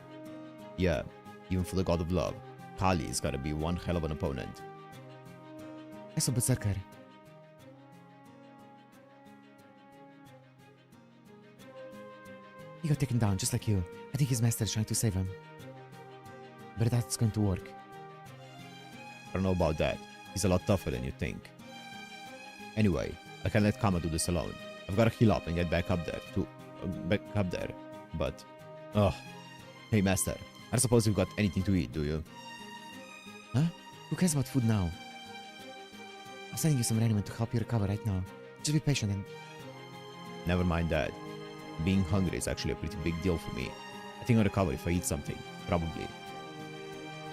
Yeah, even for the god of love, Kali's gotta be one hell of an opponent. I saw Berserker. He got taken down just like you. I think his master is trying to save him. But that's going to work. I don't know about that. He's a lot tougher than you think. Anyway, I can't let Kama do this alone. I've gotta heal up and get back up there too. But... Ugh. Hey master, I don't suppose you've got anything to eat, do you? Huh? Who cares about food now? I'm sending you some raiment to help you recover right now. Just be patient and... Never mind that. Being hungry is actually a pretty big deal for me. I think I'll recover if I eat something. Probably.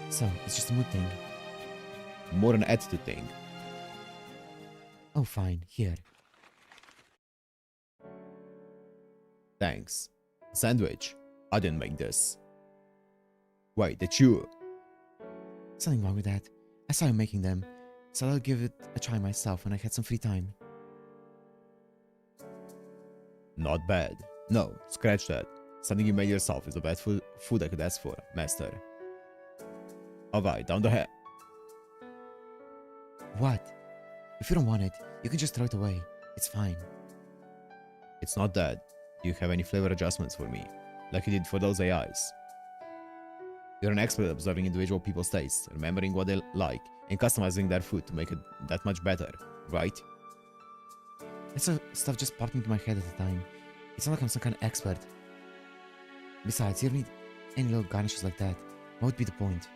So, it's just a mood thing. More an attitude thing. Oh, fine. Here. Thanks. Sandwich. I didn't make this. Wait, that's you. Something wrong with that. I saw you making them, so I'll give it a try myself when I had some free time. Not bad. No, scratch that. Something you made yourself is the best food I could ask for, master. Alright, down the head. What? If you don't want it, you can just throw it away. It's fine. It's not that. Do you have any flavor adjustments for me? Like you did for those AIs? You're an expert at observing individual people's tastes, remembering what they like, and customizing their food to make it that much better, right? That sort of stuff just popped into my head at the time. It's not like I'm some kind of expert. Besides, you don't need any little garnishes like that. What would be the point?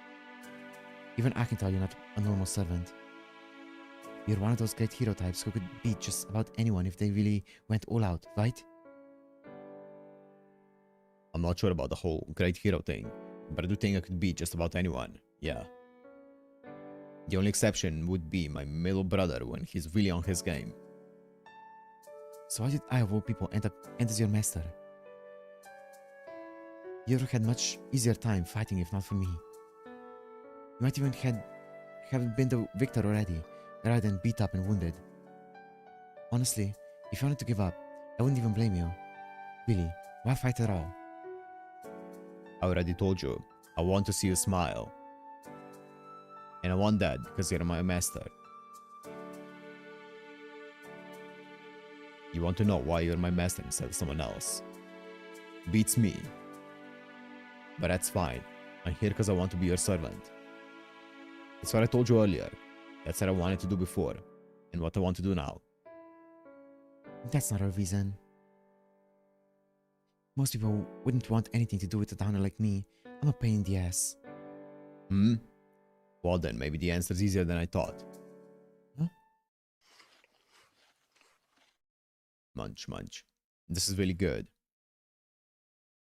Even I can tell you're not a normal servant. You're one of those great hero types who could beat just about anyone if they really went all out, right? I'm not sure about the whole great hero thing, but I do think I could beat just about anyone, yeah. The only exception would be my middle brother when he's really on his game. So why did I of all people end as your master? You ever had much easier time fighting if not for me. You might even have been the victor already, rather than beat up and wounded. Honestly, if you wanted to give up, I wouldn't even blame you. Really, why fight at all? I already told you, I want to see you smile. And I want that because you're my master. You want to know why you're my master instead of someone else. Beats me. But that's fine. I'm here because I want to be your servant. It's what I told you earlier. That's what I wanted to do before. And what I want to do now. That's not a reason. Most people wouldn't want anything to do with a downer like me. I'm a pain in the ass. Hmm? Well then, maybe the answer's easier than I thought. Huh? Munch, munch. This is really good.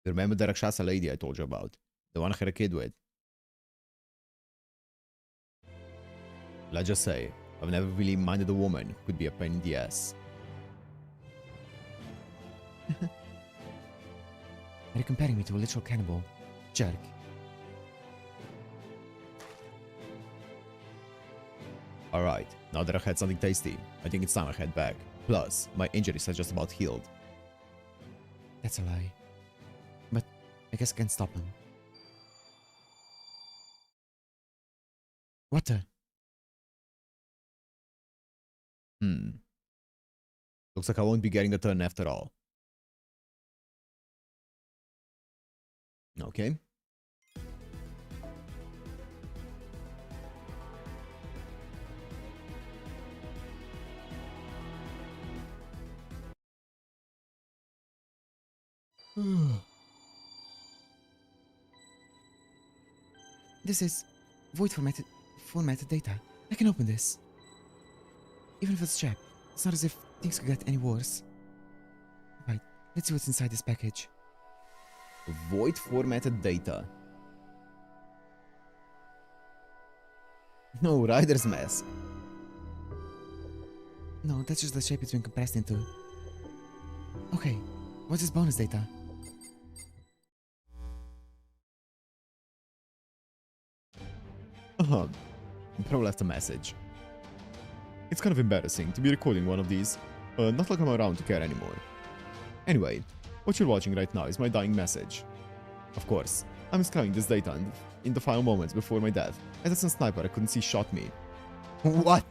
You remember the Rakshasa lady I told you about? The one I had a kid with? Let's just say, I've never really minded a woman who could be a pain in the ass. Are you comparing me to a literal cannibal? Jerk. Alright, now that I've had something tasty, I think it's time I head back. Plus, my injuries are just about healed. That's a lie. But I guess I can stop him. What the? Looks like I won't be getting a turn after all. Okay. This is void formatted data. I can open this. Even if it's checked, it's not as if things could get any worse. Right, let's see what's inside this package. Void formatted data. No, Ryder's mask. No, that's just the shape it's been compressed into. Okay, what's this bonus data? Pro left a message. It's kind of embarrassing to be recording one of these. Not like I'm around to care anymore. Anyway, what you're watching right now is my dying message. Of course, I'm scanning this data in the final moments before my death, as some sniper I couldn't see shot me. What?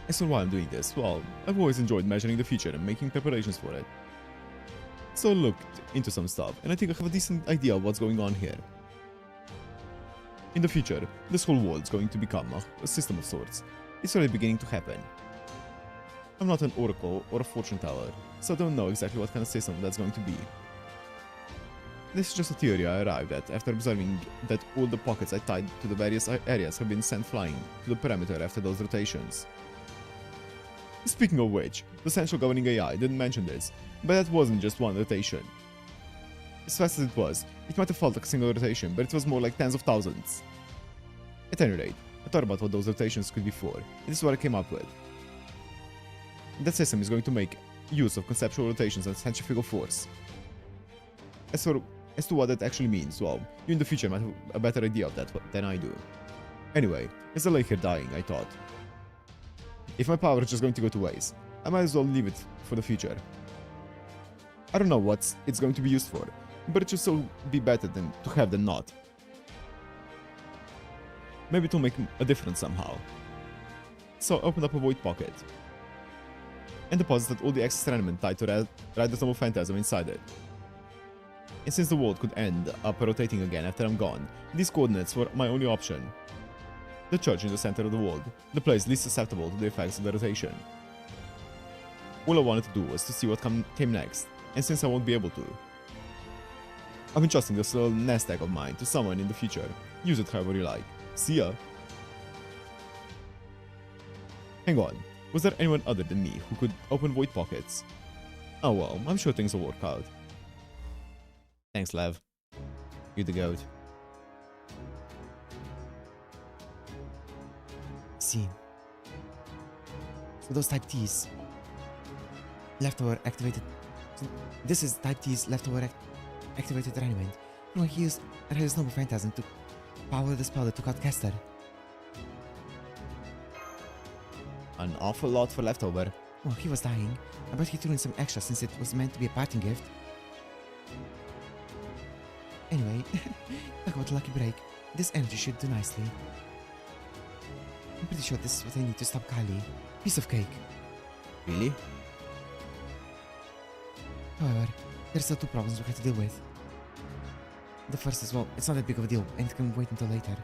And so why I'm doing this? Well, I've always enjoyed measuring the future and making preparations for it. So I looked into some stuff, and I think I have a decent idea of what's going on here. In the future, this whole world is going to become a system of sorts. It's already beginning to happen. I'm not an oracle or a fortune teller, so I don't know exactly what kind of system that's going to be. This is just a theory I arrived at after observing that all the pockets I tied to the various areas have been sent flying to the perimeter after those rotations. Speaking of which, the central governing AI didn't mention this, but that wasn't just one rotation. As fast as it was, it might have felt like a single rotation, but it was more like tens of thousands. At any rate, I thought about what those rotations could be for, and this is what I came up with. That system is going to make use of conceptual rotations and centrifugal force. As to what that actually means, well, you in the future might have a better idea of that than I do. Anyway, as I lay here dying, I thought, if my power is just going to go to waste, I might as well leave it for the future. I don't know what it's going to be used for, but it should still be better to have than not. Maybe it'll make a difference somehow. So I opened up a void pocket and deposited all the excess element tied to Rider's Noble Phantasm inside it. And since the world could end up rotating again after I'm gone, these coordinates were my only option. The church in the center of the world, the place least susceptible to the effects of the rotation. All I wanted to do was to see what came next, and since I won't be able to, I've been trusting this little nest egg of mine to someone in the future. Use it however you like. See ya! Hang on, was there anyone other than me who could open void pockets? Oh well, I'm sure things will work out. Thanks, Lev. You're the goat. See. For those type T's. Leftover activated. This is type T's leftover activated reanimate. No, he used Rider's Noble Phantasm to power the spell that took out Kester. An awful lot for leftover. Oh, he was dying. I bet he threw in some extra since it was meant to be a parting gift. Anyway, talk about lucky break. This energy should do nicely. I'm pretty sure this is what I need to stop Kali. Piece of cake. Really? However, there's still two problems we have to deal with. The first is, well, it's not that big of a deal and it can wait until later.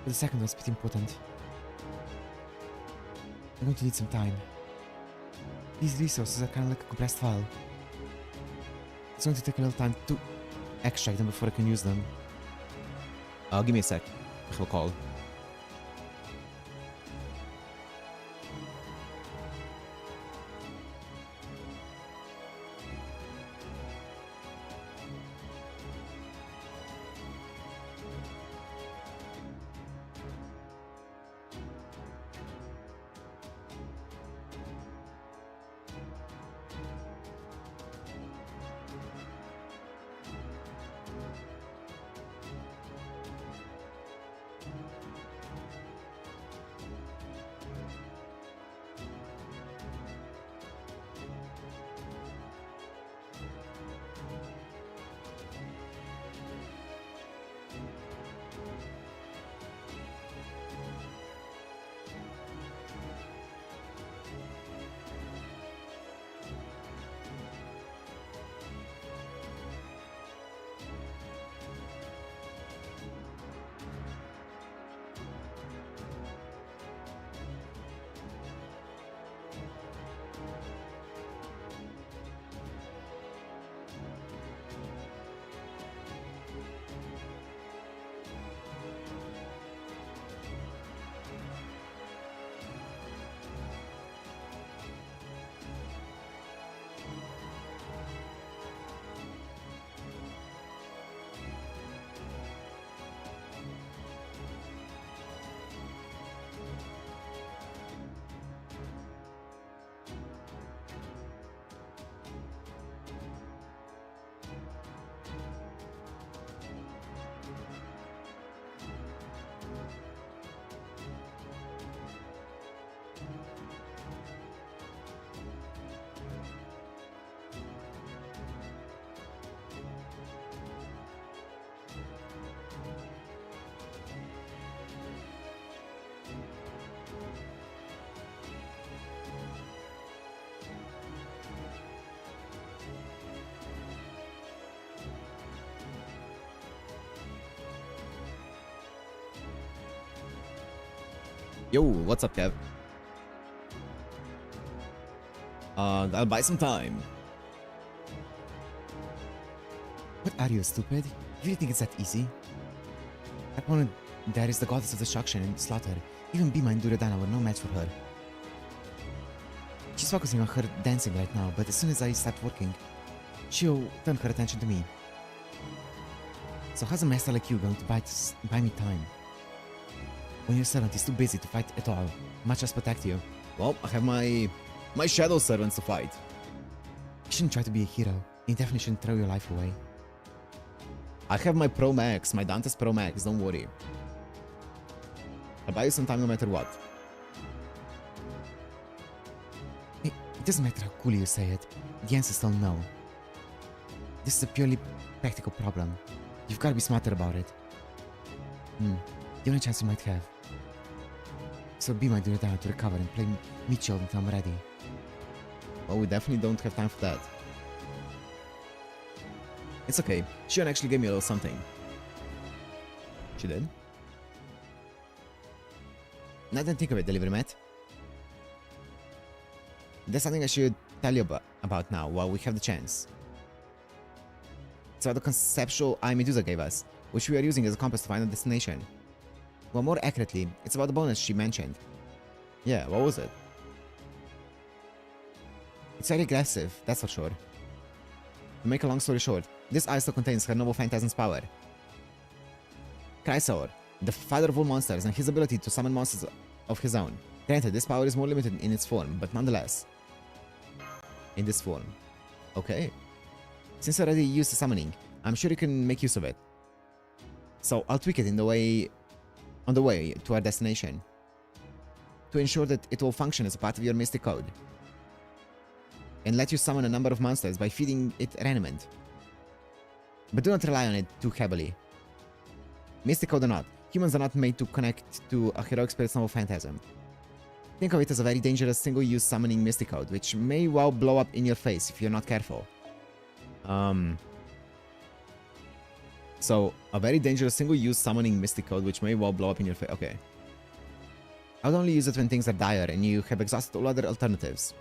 But the second one's pretty important. I'm going to need some time. These resources are kind of like a compressed file. It's going to take a little time to extract them before I can use them. Give me a sec. I have a call. Yo, what's up, Kev? Gotta buy some time. What are you, stupid? You really think it's that easy? Opponent there is the goddess of destruction and slaughter. Even Bhima and Duryodhana were no match for her. She's focusing on her dancing right now, but as soon as I start working, she'll turn her attention to me. So how's a master like you going to buy me time? When your servant is too busy to fight at all, much less protect you. Well, I have my shadow servants to fight. You shouldn't try to be a hero. You definitely shouldn't throw your life away. I have my Pro Max, my Dante's Pro Max, don't worry. I'll buy you some time no matter what. It doesn't matter how cool you say it, the answer is still no. This is a purely practical problem. You've got to be smarter about it. The only chance you might have. So be my Duryodhana to recover and play meat shield until I'm ready. Well, we definitely don't have time for that. It's okay. Shion actually gave me a little something. She did? Now that I think of it, Delivery Matt. There's something I should tell you about now while we have the chance. It's about the conceptual eye Medusa gave us, which we are using as a compass to find a destination. Well, more accurately, it's about the bonus she mentioned. Yeah, what was it? It's very aggressive, that's for sure. To make a long story short, this eye still contains her noble phantasm's power. Chrysaor, the father of all monsters, and his ability to summon monsters of his own. Granted, this power is more limited in its form, but nonetheless. In this form. Okay. Since you're already used to summoning, I'm sure you can make use of it. So I'll tweak it on the way to our destination, to ensure that it will function as a part of your mystic code, and let you summon a number of monsters by feeding it raiment. But do not rely on it too heavily. Mystic code or not, humans are not made to connect to a heroic spirit's noble phantasm. Think of it as a very dangerous single-use summoning mystic code, which may well blow up in your face if you're not careful. So, a very dangerous single-use summoning mystic code which may well blow up in your face. Okay. I would only use it when things are dire and you have exhausted all other alternatives.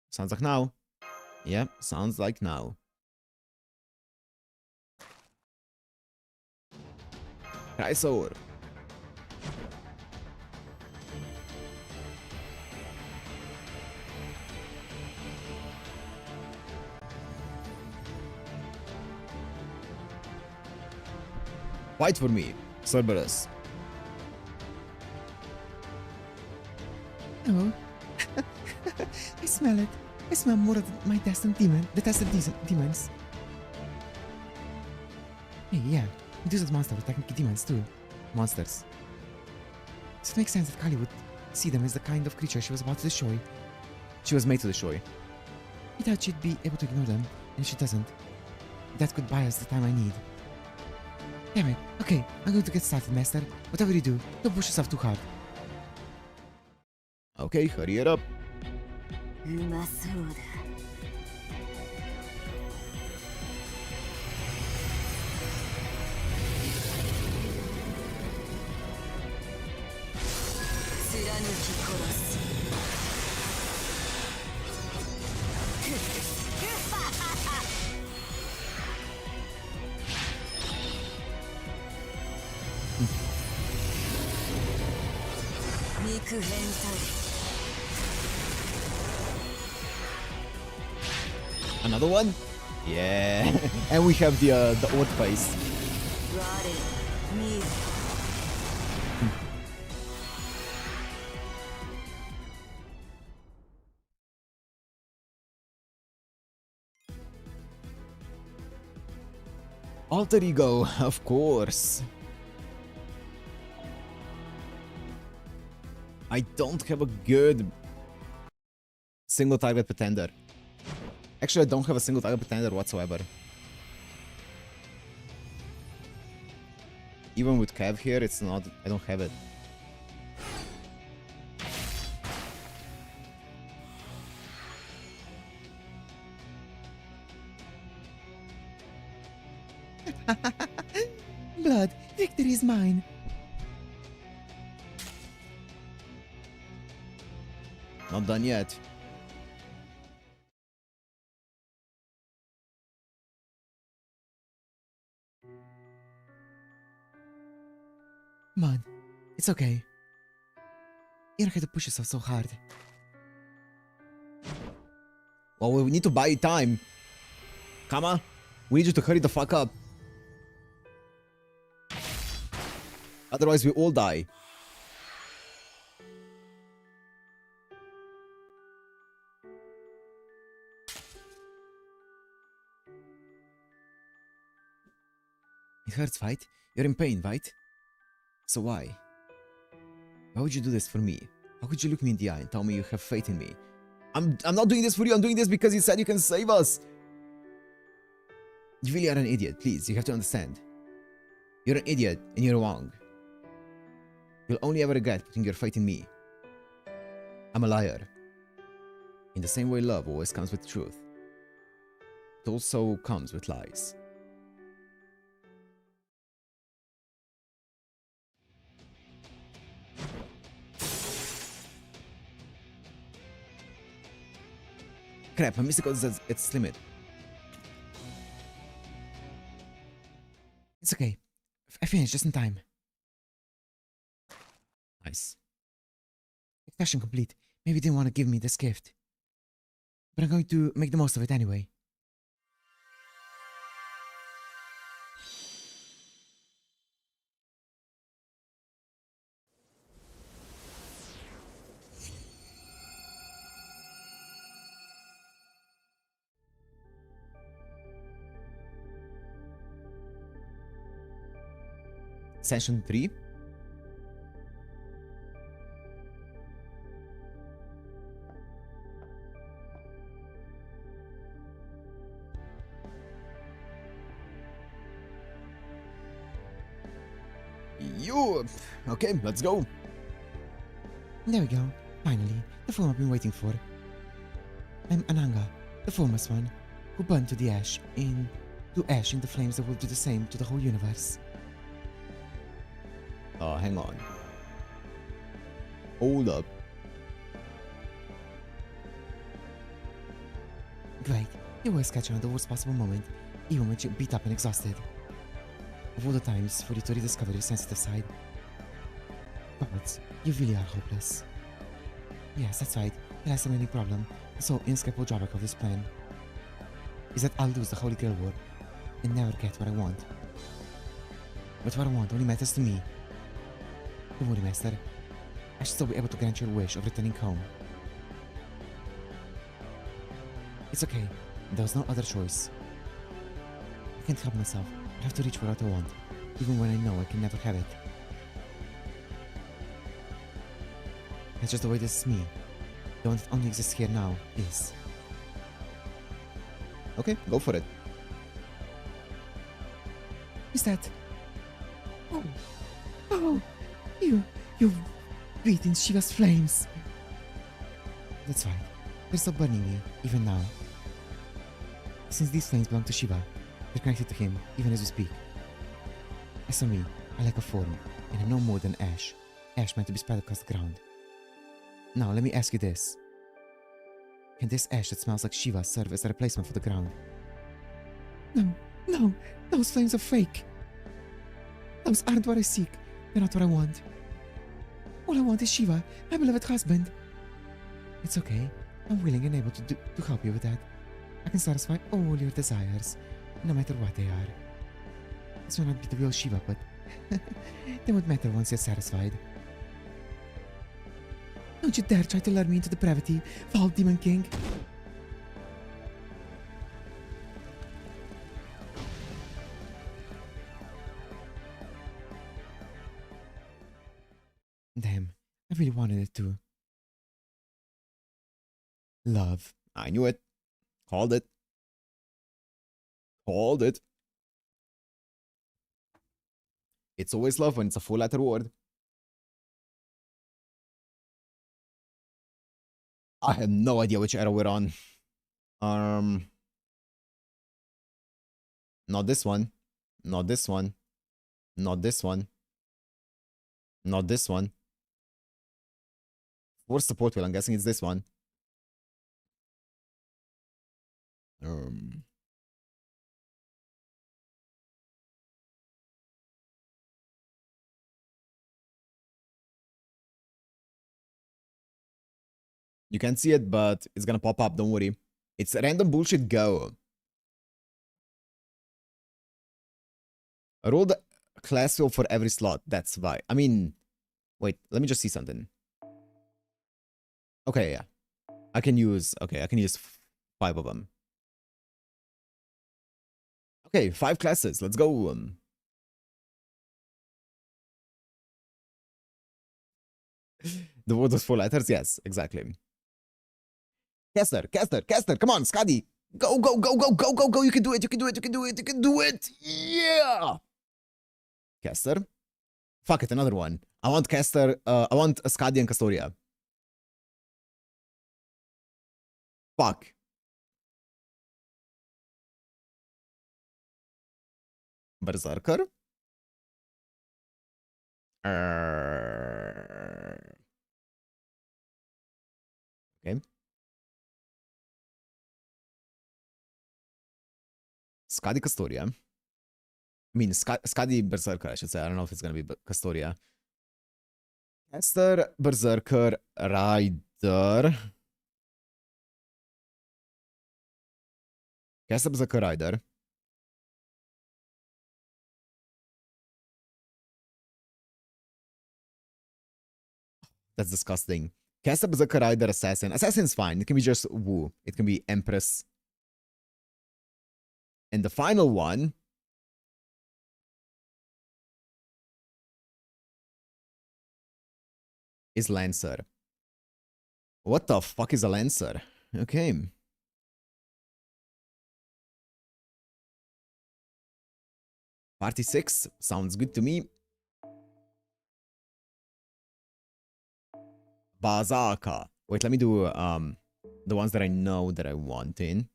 Sounds like now. Yep, sounds like now. Chrysaor. Fight for me, Cerberus. Oh. I smell it. I smell more of my destined demon. The tested demons. Hey, yeah. Medusa's monsters were technically demons too. Monsters. So it makes sense that Kali would see them as the kind of creature she was about to destroy. She was made to destroy. I thought she'd be able to ignore them, and if she doesn't, that could buy us the time I need. Damn it. Okay, I'm going to get started, Master. Whatever you do, don't push yourself too hard. Okay, hurry it up. うまそうだ。貫き殺す。肉変態。 Another one? Yeah. And we have the odd face. Alter ego, of course. I don't have a good single target pretender. Actually, I don't have a single target pretender whatsoever. Even with Kev here, it's not... I don't have it. Blood, victory is mine. 「 Victory is mine. 」 Victory is mine. 「 Victory is mine. 」 「 Victory is mine. 」 「 Victory is mine. Not done yet. Man, it's okay. You don't have to push yourself so hard. Well, we need to buy time. Kama, we need you to hurry the fuck up. Otherwise, we all die. It hurts, right? You're in pain, right? So why? Why would you do this for me? How could you look me in the eye and tell me you have faith in me? I'm not doing this for you. I'm doing this because you said you can save us. You really are an idiot. Please, you have to understand. You're an idiot and you're wrong. You'll only ever regret putting your faith in me. I'm a liar. In the same way love always comes with truth, it also comes with lies. Crap, my mystical is at its limit. It's okay. I finished just in time. Nice. Extraction complete. Maybe you didn't want to give me this gift. But I'm going to make the most of it anyway. Session 3. You. Okay, let's go. There we go. Finally, the form I've been waiting for. I'm Ananga, the formless one, who burned to ash in the flames that will do the same to the whole universe. Oh, hang on. Hold up. Great, you always catch on at the worst possible moment, even when you're beat up and exhausted. Of all the times for you to rediscover your sensitive side. But you really are hopeless. Yes, that's right, the last remaining problem, the sole inescapable drawback of this plan, is that I'll lose the Holy Grail War and never get what I want. But what I want only matters to me. Don't worry, Master. I should still be able to grant your wish of returning home. It's okay. There was no other choice. I can't help myself. I have to reach for what I want, even when I know I can never have it. That's just the way this is me. The one that only exists here now is. Okay, go for it. Is that? Oh, you breathe in Shiva's flames. That's right. They're still burning me, even now. Since these flames belong to Shiva, they're connected to him, even as we speak. As for me, I lack a form, and I'm no more than ash. Ash meant to be spread across the ground. Now, let me ask you this. Can this ash that smells like Shiva serve as a replacement for the ground? No, those flames are fake. Those aren't what I seek. They're not what I want. All I want is Shiva, my beloved husband. It's okay. I'm willing and able to help you with that. I can satisfy all your desires, no matter what they are. This may not be the real Shiva, but they won't matter once you're satisfied. Don't you dare try to lure me into depravity, foul demon king. Damn, I really wanted it to. Love. I knew it. Called it. Called it. It's always love when it's a four-letter word. I have no idea which era we're on. Not this one. Not this one. Not this one. Not this one. Worst support wheel, I'm guessing it's this one. You can't see it, but it's gonna pop up, don't worry. It's random bullshit go. Roll the class wheel for every slot. That's why. I mean, wait, let me just see something. Okay, yeah. I can use 5 of them. Okay, 5 classes. Let's go. The word was 4 letters? Yes, exactly. Kester, come on, Skadi. Go, go, go, go, go, go, go. You can do it, you can do it, you can do it, you can do it. Yeah. Kester. Fuck it, another one. I want Kester, I want Skadi and Castoria. Fuck. Berserker. Okay. Skadi Castoria. I mean, Skadi Berserker, I should say. I don't know if it's gonna be Castoria. Kester, Berserker, Rider. Kester, Berserker, Rider. That's disgusting. Kester, Berserker, Rider, Assassin. Assassin's fine. It can be just Wu. It can be Empress. And the final one is Lancer. What the fuck is a Lancer? Okay. Party 6 sounds good to me. Bazaka. Wait, let me do the ones that I know that I want in.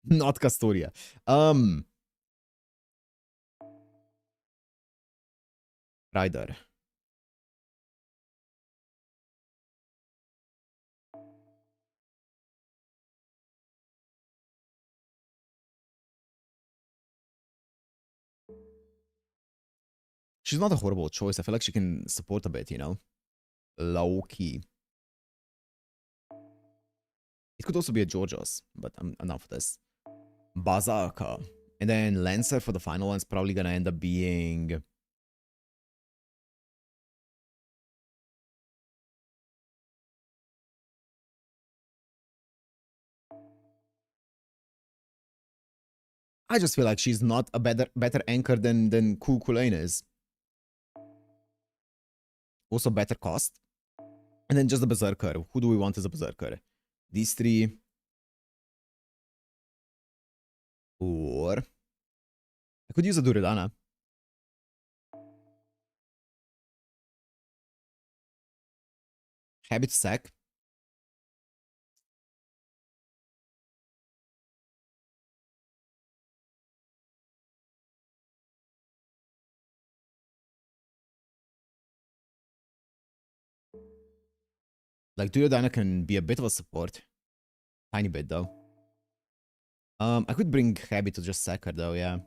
Not Castoria. Rider. She's not a horrible choice. I feel like she can support a bit, you know? Low key. It could also be a Georgios, but I'm enough of this. Bazaka. And then Lancer for the final one's probably gonna end up being... I just feel like she's not a better anchor than Kulain is. Also better cost. And then just the Berserker. Who do we want as a Berserker? These 3. Or... I could use a Duridana. Habit sack. Like, Duryodhana can be a bit of a support. Tiny bit, though. I could bring Habit to just sack her, though, yeah.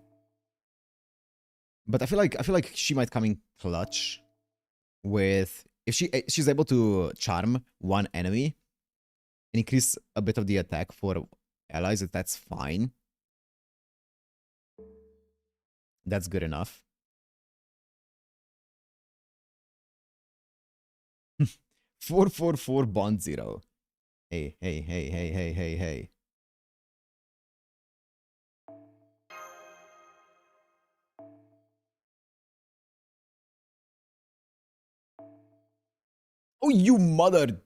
But I feel like she might come in clutch with... If she's able to charm one enemy and increase a bit of the attack for allies, that's fine. That's good enough. 444 Bond Zero. Hey, hey, hey, hey, hey, hey, hey. Oh, you mother...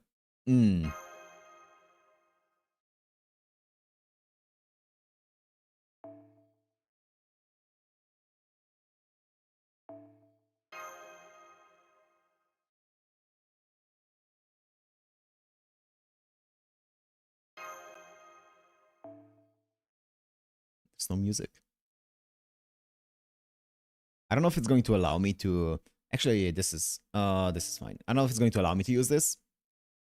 There's no music. I don't know if it's going to allow me to... Actually, this is fine. I don't know if it's going to allow me to use this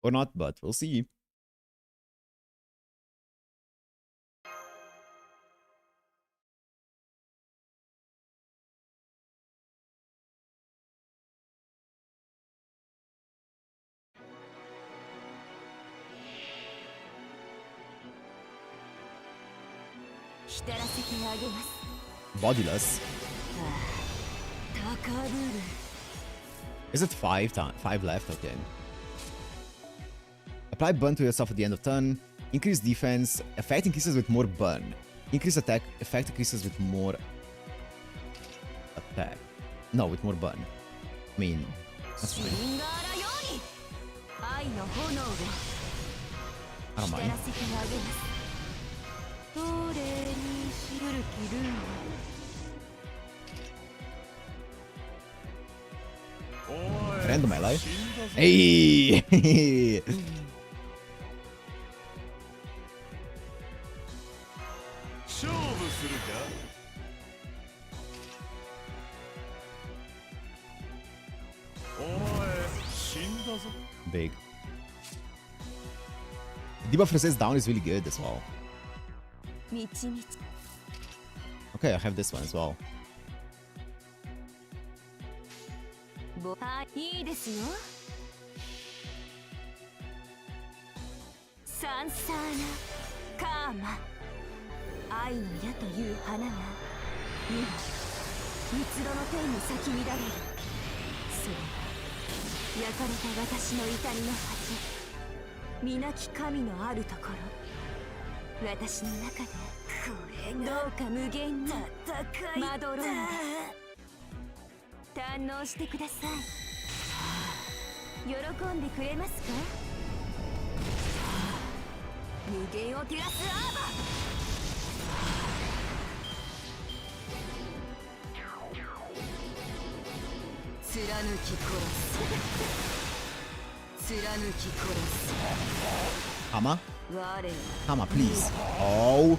or not, but we'll see. Bodiless. Is it 5 left? Okay. Apply burn to yourself at the end of turn. Increase defense. Effect increases with more burn. Increase attack. Effect increases with more attack. No, with more burn. I mean, that's fine. I don't mind. Random ally. Hey! 勝負するか Big. Debuff resist down is really good as well. Okay, I have this one as well. Hammer? Hammer, please. Oh.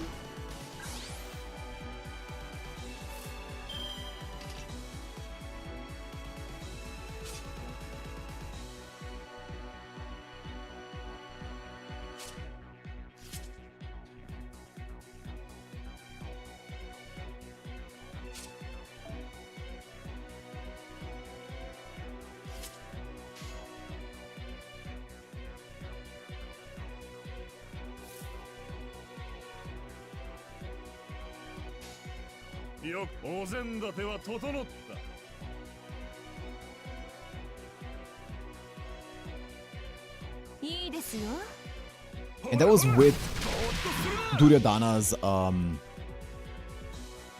よ、お膳立ては整った。 And that was with Duryodhana's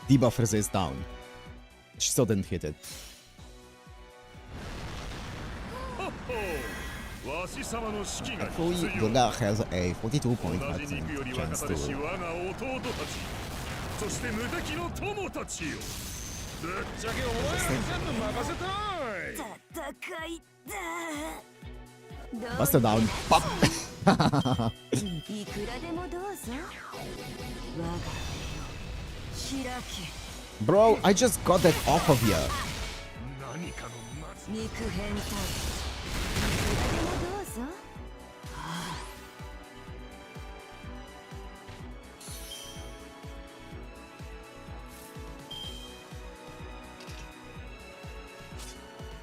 debuff resist down. She still didn't hit it. Actually, Durga has a 42.5% chance to... そして無敵の友たちよ。ぶっちゃけお前ら全部任せたい。戦いだ。 Buster down. Pop. Bro, I just got that off of here.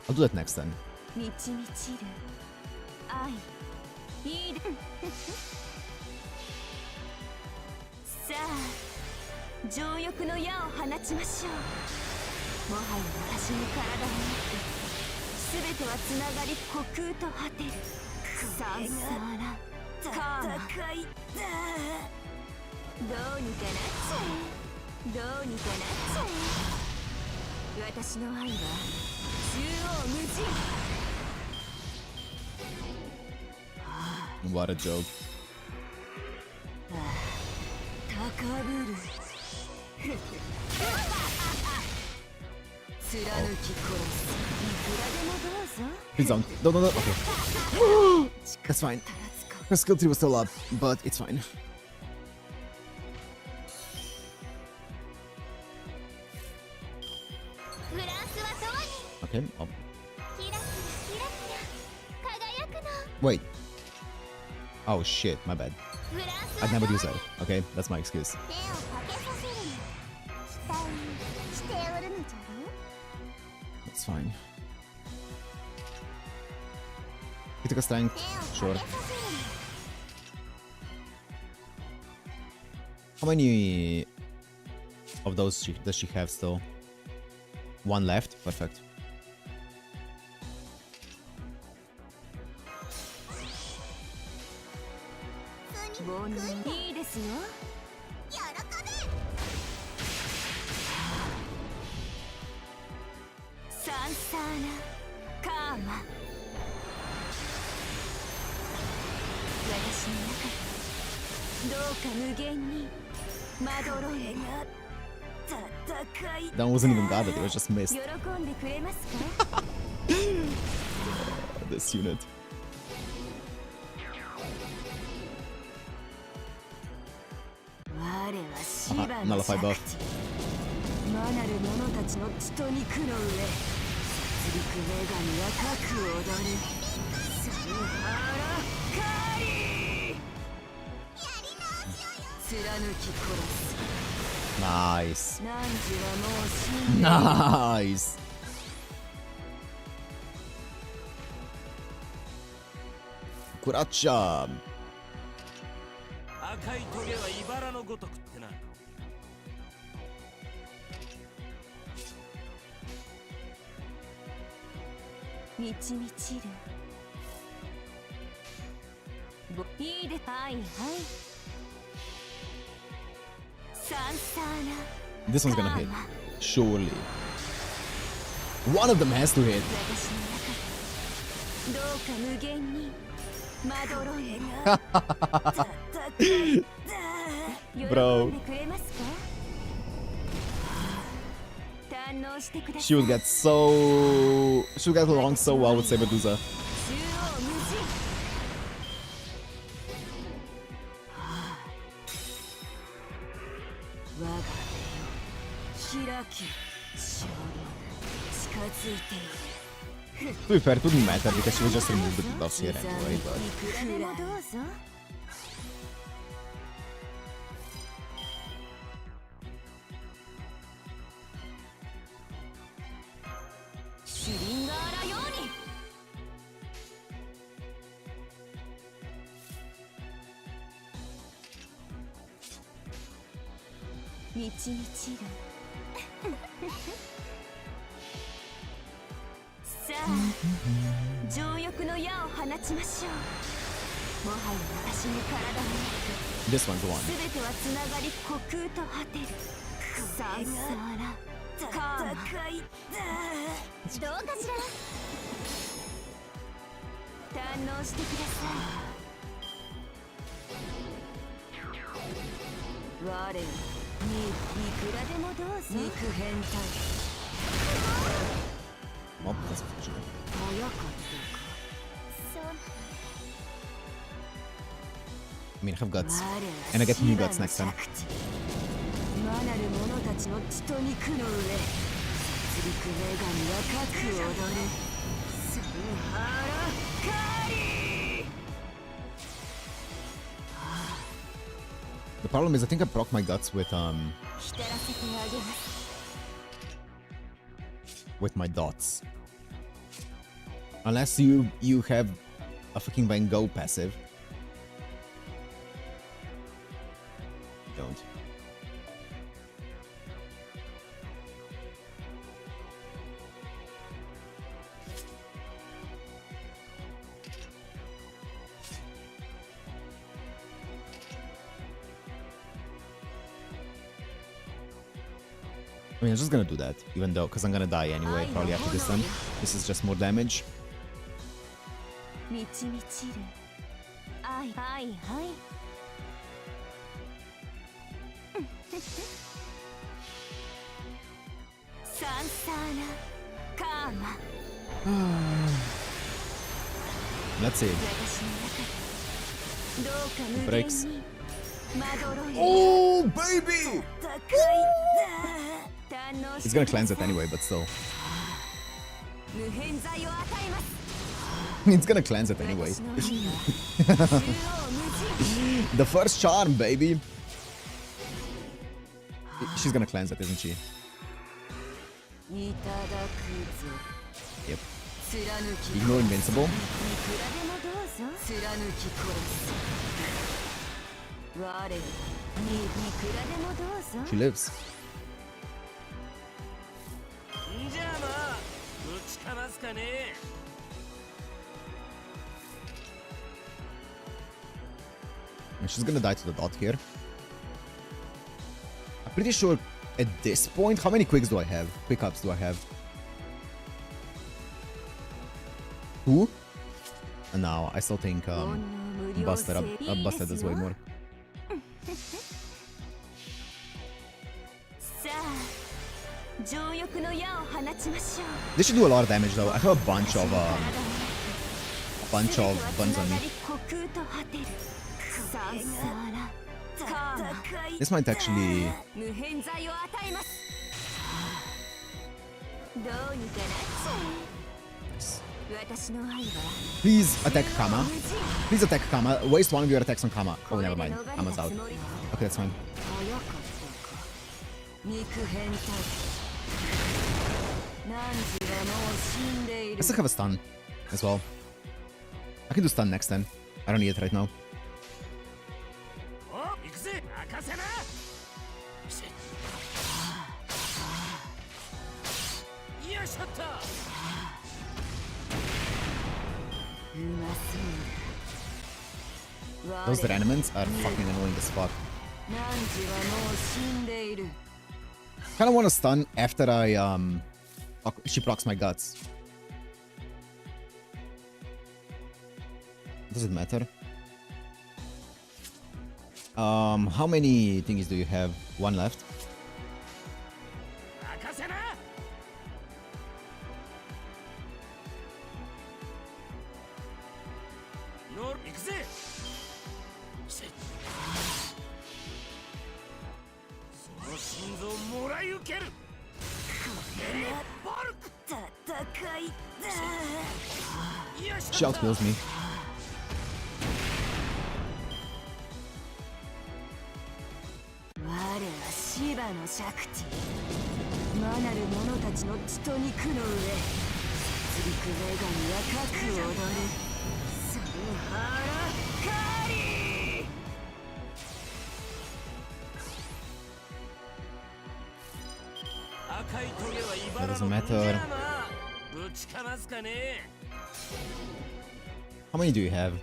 I'll do that next time. What a joke. Please don't. No, no, no. Okay. That's fine. Her skill tree was still up, but it's fine. Okay. Oh. キラキラキラキラ輝くの Wait. Oh shit, my bad. フランス I'd は never use that. Okay, that's my excuse. 手をかけさせるの期待しておるのじゃろ That's fine. Critical strength, 手を sure. かけさせるの How many of those does she have still? One left? Perfect. 煩悩いいですよ。喜べサンサーナカーマ。私の中でどうか無限にまどろいが戦い That wasn't even guarded, it was just 喜 missed. んでくれますか This unit. 我はシバ Aha, の nullify シャ buff. クティ魔なる者たちの血と肉の上殺戮女神は核踊るサルハラカリ貫き殺す Nice. 汝はもう死んでいる Nice. Kuracha. 赤いトゲは茨のごとくってな。満ち満ちるいいではいはいサンサーナ This one's gonna hit. Surely. One of them has to hit. 私の中でどうか無限にまどろいが戦いだ Bro. 喜んでくれますか堪能してください She would get so... She would get along so well with Saberduza. 中央無尽我が目よ開き勝利近づいている To be fair, it wouldn't matter because she would just remove the buffs here anyway, but... いくらでもどうぞシュリンガーラように満ち満ちるさあ情欲の矢を放ちましょうもはや私の体の This one's the one. すべてはつながり虚空と果てるサンサーラカーマどうかしら堪能してください我にいくらでもどうぞ肉変態 Oh, that's unfortunate. 早かったかそう I mean, I have guts. 我は And I get new シバ guts の next time. シャクティ魔なる者たちの血と肉の上殺戮女神は核踊るサルハラカリ The problem is I think I broke my guts with 浸らせてあげます my dots. Unless you have a fucking Van Gogh passive. Don't. I mean, I'm just gonna do that, even though, because I'm gonna die anyway, probably after this one. This is just more damage. 満ち満ちるはいはいはいサンサーナカーマ Let's see. 私の中でどうか無限 Breaks. にまどろい Oh, baby! 戦いだ堪能 He's gonna cleanse it anyway, but still. It's gonna cleanse it anyway. The first charm, baby. She's gonna cleanse it, isn't she? Yep. Ignore invincible. She lives. And she's gonna die to the dot here. I'm pretty sure at this point, how many quicks do I have? Quick ups do I have? 2? And now I still think Busted does way more. This should do a lot of damage though. I have a bunch of buns on me. This might actually. Please attack Kama. Please attack Kama. Waste one of your attacks on Kama. Oh, never mind. Kama's out. Okay, that's fine. I still have a stun as well. I can do stun next then. I don't need it right now. Those Reanimants are fucking annoying as fuck. Kinda wanna stun after she procs my guts. Does it matter? How many thingies do you have? One left. She outkills me. That doesn't matter. How many do you have?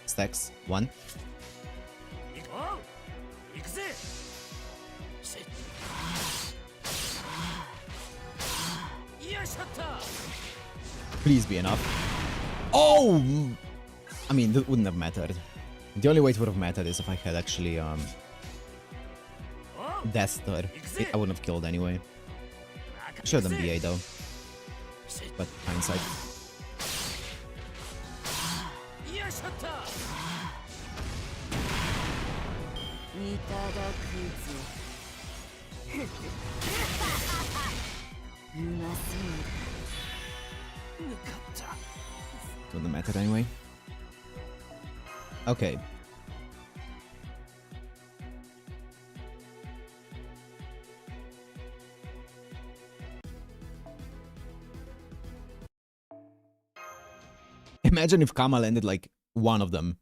Stacks? 1? Please be enough. Oh! I mean, that wouldn't have mattered. The only way it would have mattered is if I had actually, Death Star. I wouldn't have killed anyway. Should have done BA though. But hindsight. Doesn't matter anyway. Okay. Imagine if Kama landed like one of them.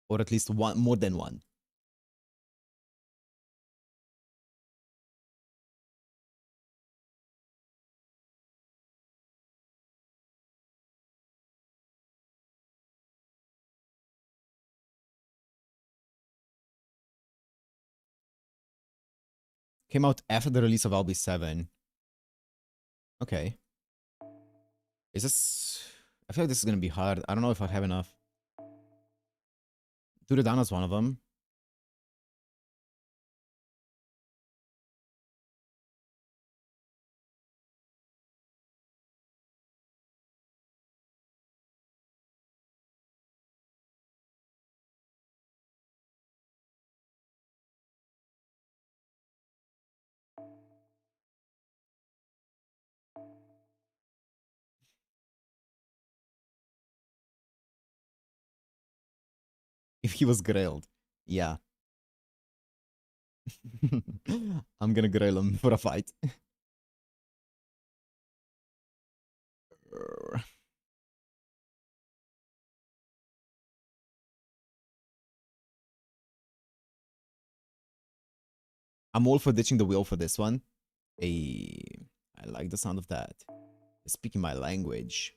Or at least one, more than one. Came out after the release of LB7. Okay. Is this... I feel like this is gonna be hard. I don't know if I have enough. Duradana's one of them. if he was grilled. Yeah. I'm gonna grill him for a fight. I'm all for ditching the wheel for this one. Hey, I like the sound of that. Speaking my language.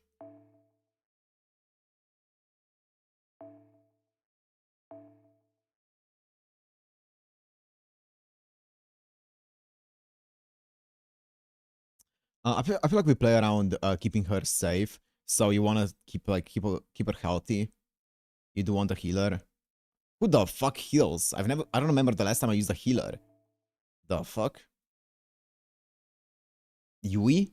I feel like we play around keeping her safe. So you wanna keep her healthy. You do want a healer. Who the fuck heals? I don't remember the last time I used a healer. The fuck? Yui?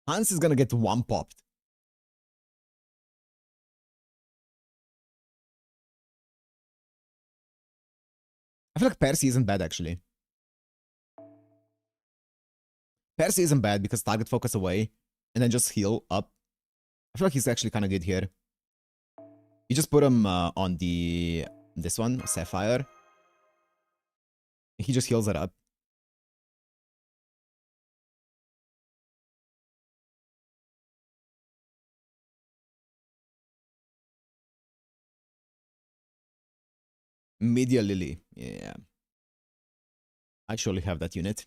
Hans is gonna get one popped. I feel like Percy isn't bad actually. Percy isn't bad because target focus away and then just heal up. I feel like he's actually kind of good here. You just put him on this one, Sapphire. He just heals it up. Media Lily. Yeah. I surely have that unit.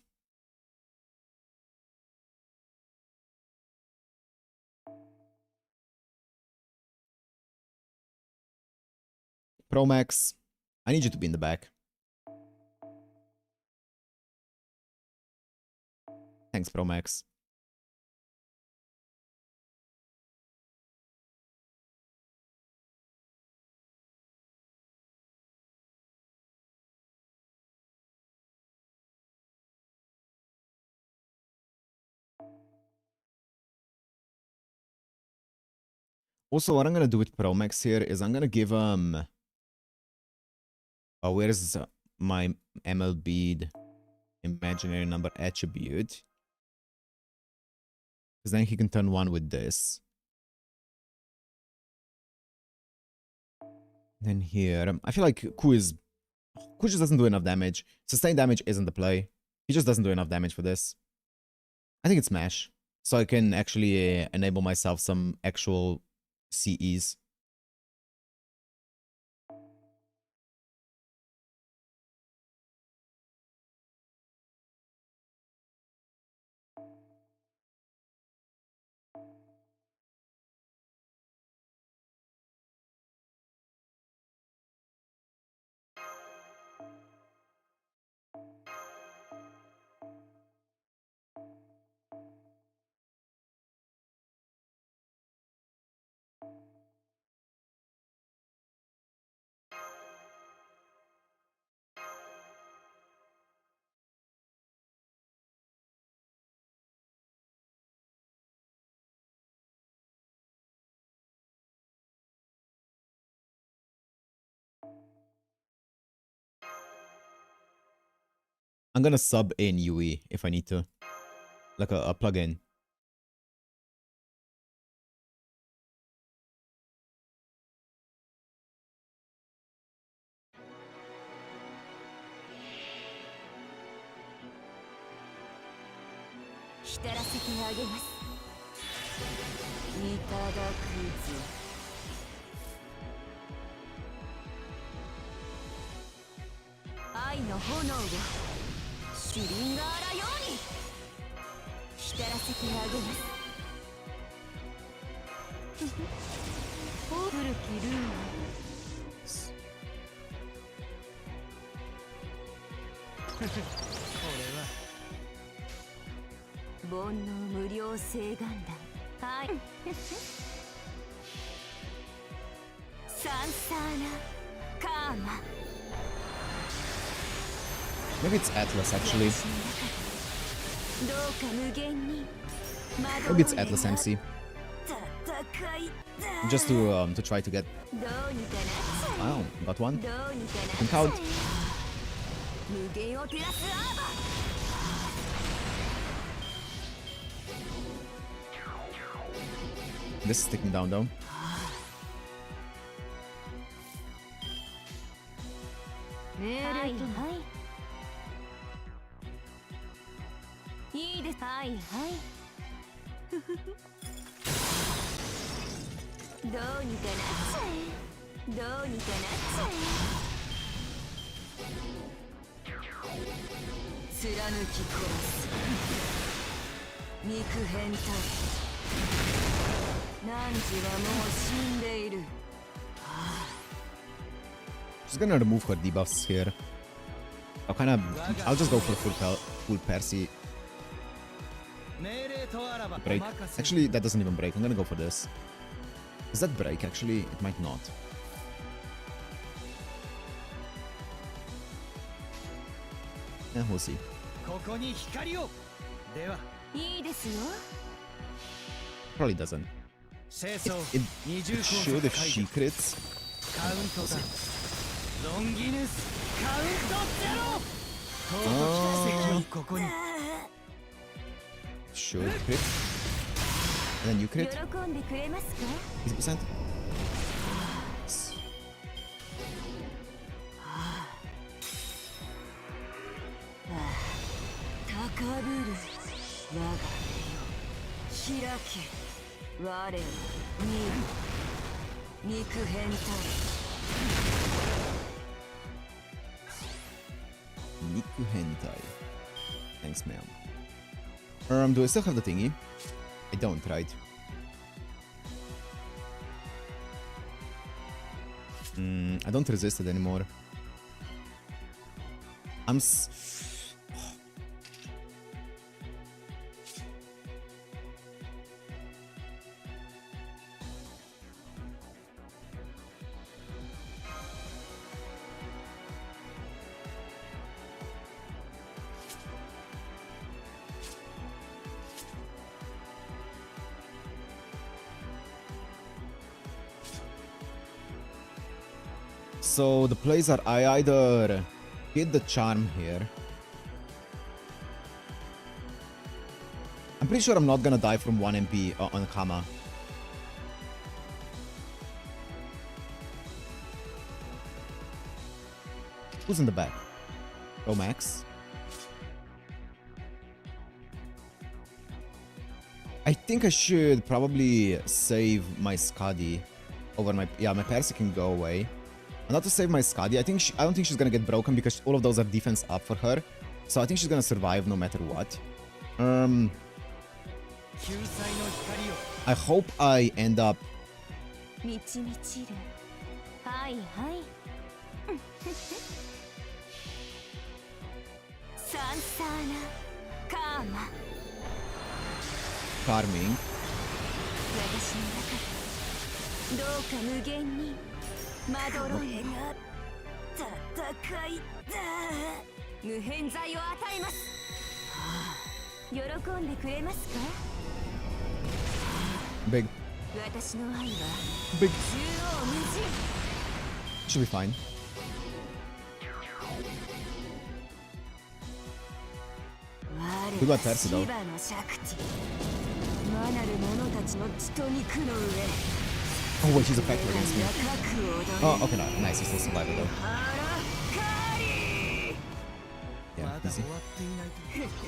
Promax, I need you to be in the back. Thanks, Promax. Also, what I'm gonna do with Promax here is I'm gonna give him... where's my ML bead imaginary number attribute? Because then he can turn one with this. Then here, I feel like Ku just doesn't do enough damage. Sustained damage isn't the play. He just doesn't do enough damage for this. I think it's Smash. So I can actually enable myself some actual CEs. I'm gonna sub in UE if I need to. Like a plugin. Maybe it's Atlas actually. どうか無限に Maybe it's Atlas MC. 戦いだ Just to try to get. どうにかなっちゃ Wow, got one. うどうにかなっ Can ちゃう count. 無限を照らすアーバ This is taking down though. 命令とはいいいですはいはいふふふどうにかなっちゃえどうにかなっちゃえ貫き殺す肉変態汝はもう死んでいる She's gonna remove her debuffs here. I'll just go for full Percy. 命令とあらば Break. Actually, that doesn't even break. I'm gonna go for this. Does that break? Actually, it might not. Yeah, we'll see. ここに光をではいいですよ Probably doesn't. 清掃 It 二重 should 構 if 成 she 解 crits. 除カウントダウンロンギヌスカウントゼロとうと奇跡をここに Should crit. And then you 喜 crit. んでくれますか 50%.高ぶる我が目よ開け我を見る肉変態 Niku Hentai. Thanks, ma'am. Do I still have the thingy? I don't, right? I don't resist it anymore. So the plays are I either get the charm here. I'm pretty sure I'm not gonna die from 1 MP on Kama. Who's in the back? Oh, Max. I think I should probably save my Skadi over my... Yeah, my Percy can go away. Not to save my Skadi. I don't think she's gonna get broken because all of those are defense up for her. So I think she's gonna survive no matter what. I hope I end up... 満ち満ちるはいはいサンサーナカーマ farming. 私の中でどうか無限にまどろいが戦いだ無変剤を与えます喜んでくれますか Big. 私の愛は Big. 縦横無尽 Should be fine. 我 Good about Percy, though. シバのシャクティ魔なる者たちの血と肉の上 Oh, wait, she's a factor against me. 高く踊る Oh, okay, no, nice. He's still survivor, though. ハラカリ Yeah, まだ easy. 終わっていないと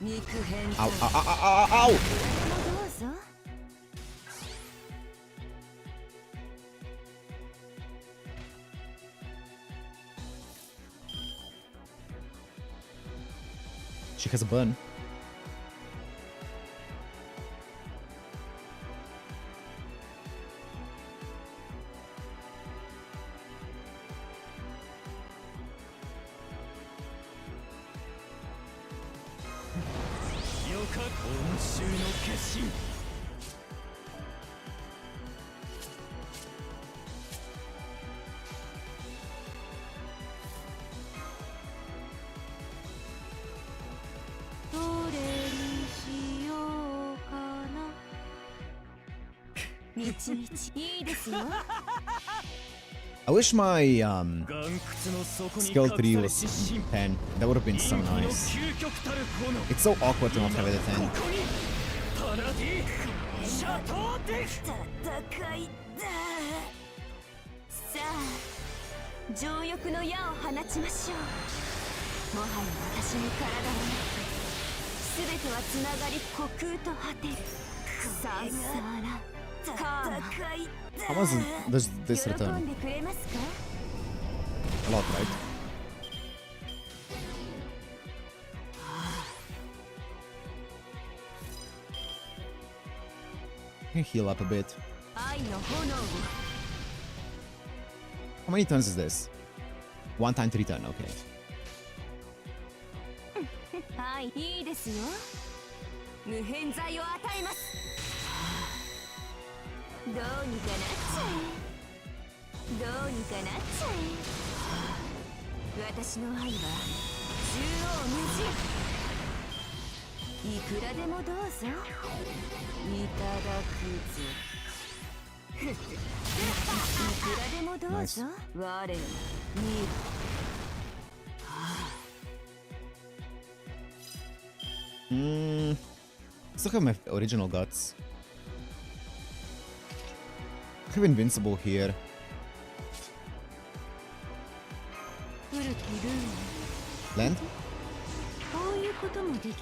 肉変 Ow, 態 ow, ow, ow, ow, ow! どうぞ She has a burn. I wish my skill 3 was 10. That would have been so nice. It's so awkward to not have it at 10. 情欲の矢を放ちましょう。もはや私の体はなく、すべてはつながり虚空と果てる。サンサーラ、カーマ。 How much does this 喜ん return? でくれますか？ A lot, right? Can heal up a bit. 愛の炎を。 How many turns is this? 1 time 3 turn, okay. はい、いいですよ。無偏罪を与えます。どうにかなっちゃえ。どうにかなっちゃえ。私の愛は縦横無尽。いくらでもどうぞ。いただくぞ。いくらでもどうぞ。我に。Let's look at my original guts. I have invincible here. 古きルール。 Land? こういうこともできる。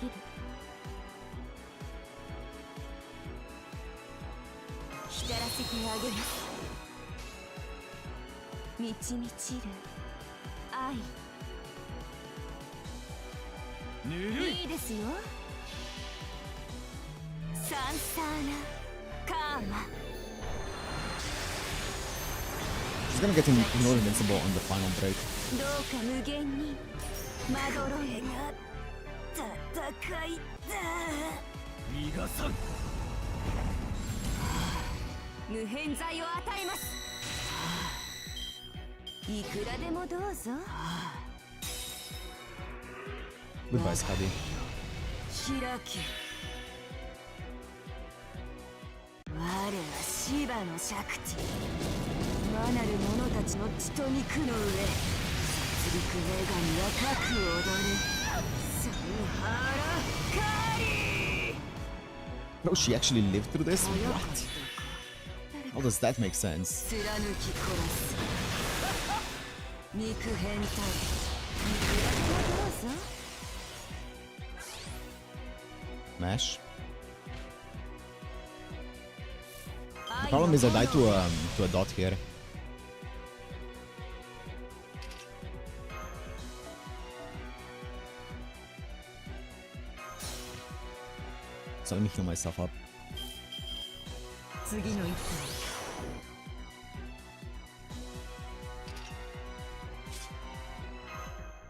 浸らせてあげます。満ち満ちる愛。いいですよ。サンサーナカーマ。 She's gonna get more invincible on the final break. どうか無限にまどろえが戦いだ。逃がさん。無偏罪を与えます。いくらでもどうぞ。 Goodbye, Scotty. 開け。我はシバのシャクティ。魔なる者たちの血と肉の上。殺戮女神は核を踊る。サンハラカリー。 No, she actually lived through this? What? How does that make sense? 貫き殺す。肉変態。いくらでもどうぞ。 Mash. The problem is I died to a dot here. So let me heal myself up. 次の一歩。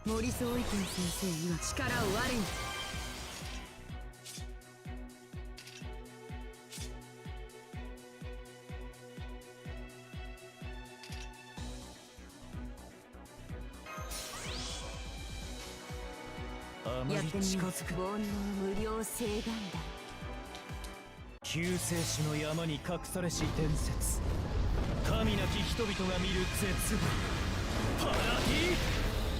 森総意見先生には力を我に。 やってみよう。煩悩無料請願だ。救世主の山に隠されし伝説。神なき人々が見る絶望。パラディ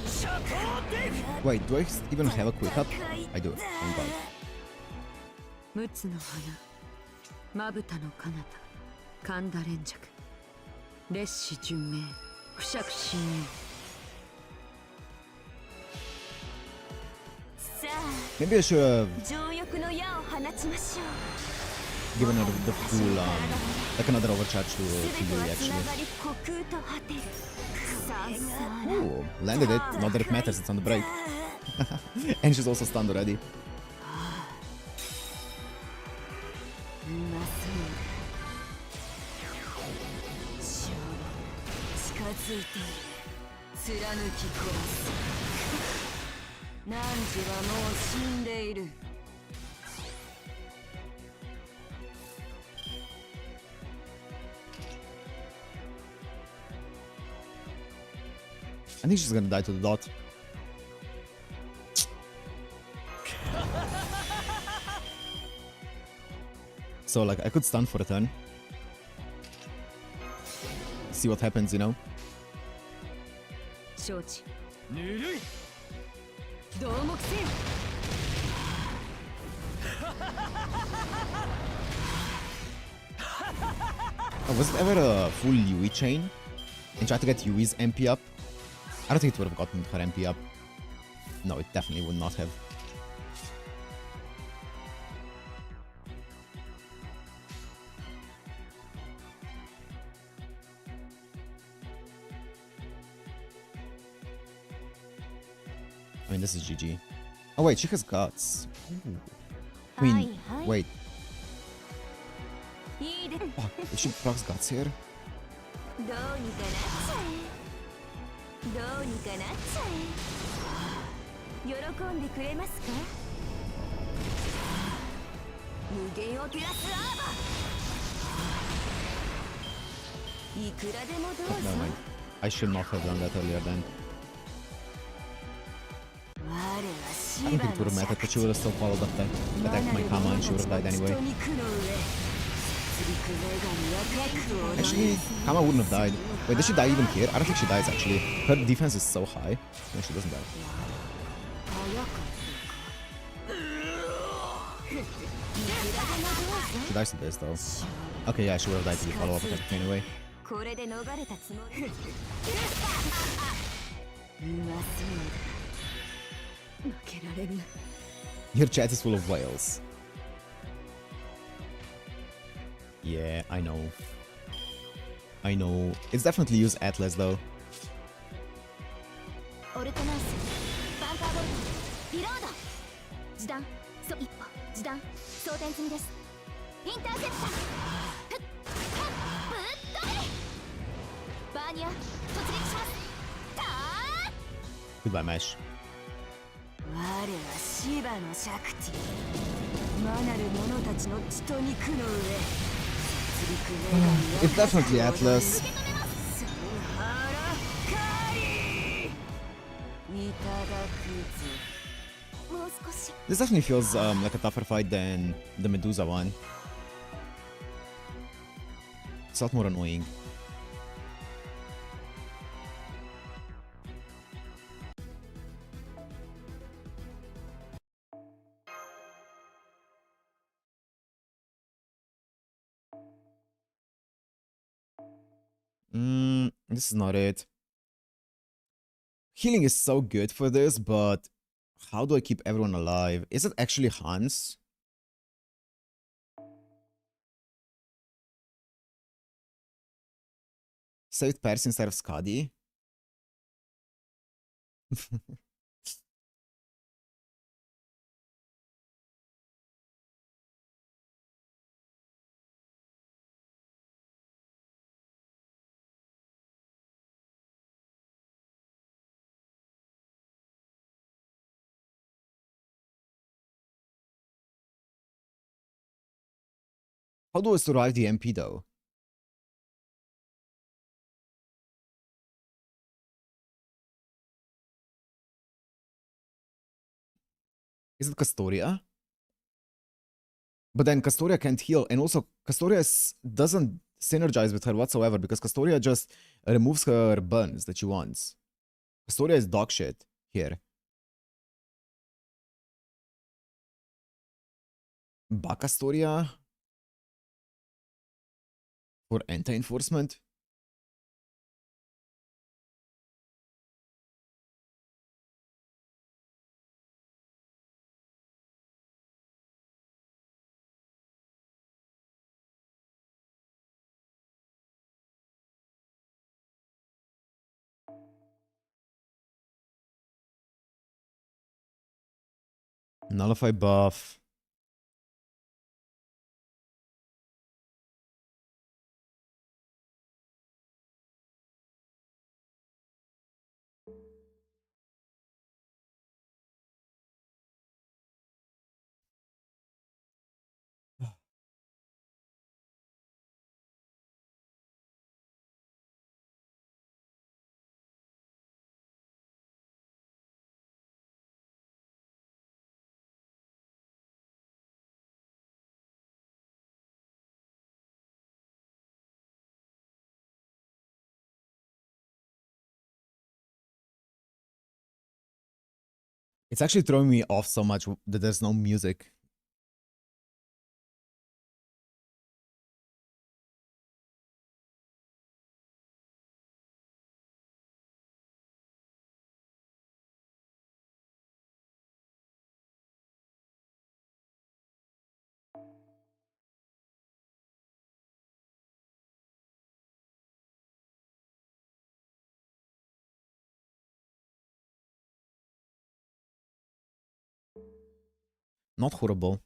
シャトーデフ。 Wait, do I even have a quick up? I do. Thank God. 陸奥の花、まぶたの彼方、神田連着、烈士純明、不釈深淵。 Maybe I should have 情欲の矢を放ちましょう。 given her the full, like another overcharge to Yuri actually. Ooh, landed it. Not that it matters, it's on the break. And she's also stunned already. 汝はもう死んでいる。 I think she's gonna die to the dot. So like I could stun for a turn. see what happens, you know? 承知。ぬるい。どうもくせよ。Oh, was it ever a full Yui chain? And try to get Yui's MP up? I don't think it would have gotten her MP up. No, it definitely would not have. I mean, this is GG. Oh wait, she has guts. Ooh. I mean, wait. いいで。 Oh, is she procs guts here? どうにかなっちゃえ。どうにかなっちゃえ。喜んでくれますか。無限を照らすアーバー。いくらでもど Oh, うぞ。 never mind. I should not have done that earlier then. 我は I don't think it would have mattered, but she would have still followed up that attack my Kama and she would have died anyway. Actually, Kama wouldn't have died. Wait, did she die even here? I don't think she dies actually. Her defense is so high. No, she doesn't die. She dies to this though. Okay, yeah, she would have died to the follow-up attack anyway. これで逃れたつもり。うまそうだ。負けられる。 Your chat is full of whales. Yeah, I know. I know. It's definitely use Atlas though. オルトナンスバンカーボルトリロード時短一歩時短装填済みですインターセプターふっはっぶっとりバーニア突撃しますたー Goodbye, Mesh. 我はシバのシャクティ魔なる者たちの血と肉の上 It's definitely Atlas. This definitely feels like a tougher fight than the Medusa one. It's a lot more annoying. This is not it. Healing is so good for this, but how do I keep everyone alive? Is it actually Hans? Saved Percy instead of Skadi? How do I survive the MP though? Is it Castoria? But then Castoria can't heal, and also Castoria doesn't synergize with her whatsoever because Castoria just removes her burns that she wants. Castoria is dog shit here. Bacastoria for anti-enforcement? Nullify buff. It's actually throwing me off so much that there's no music. Not horrible.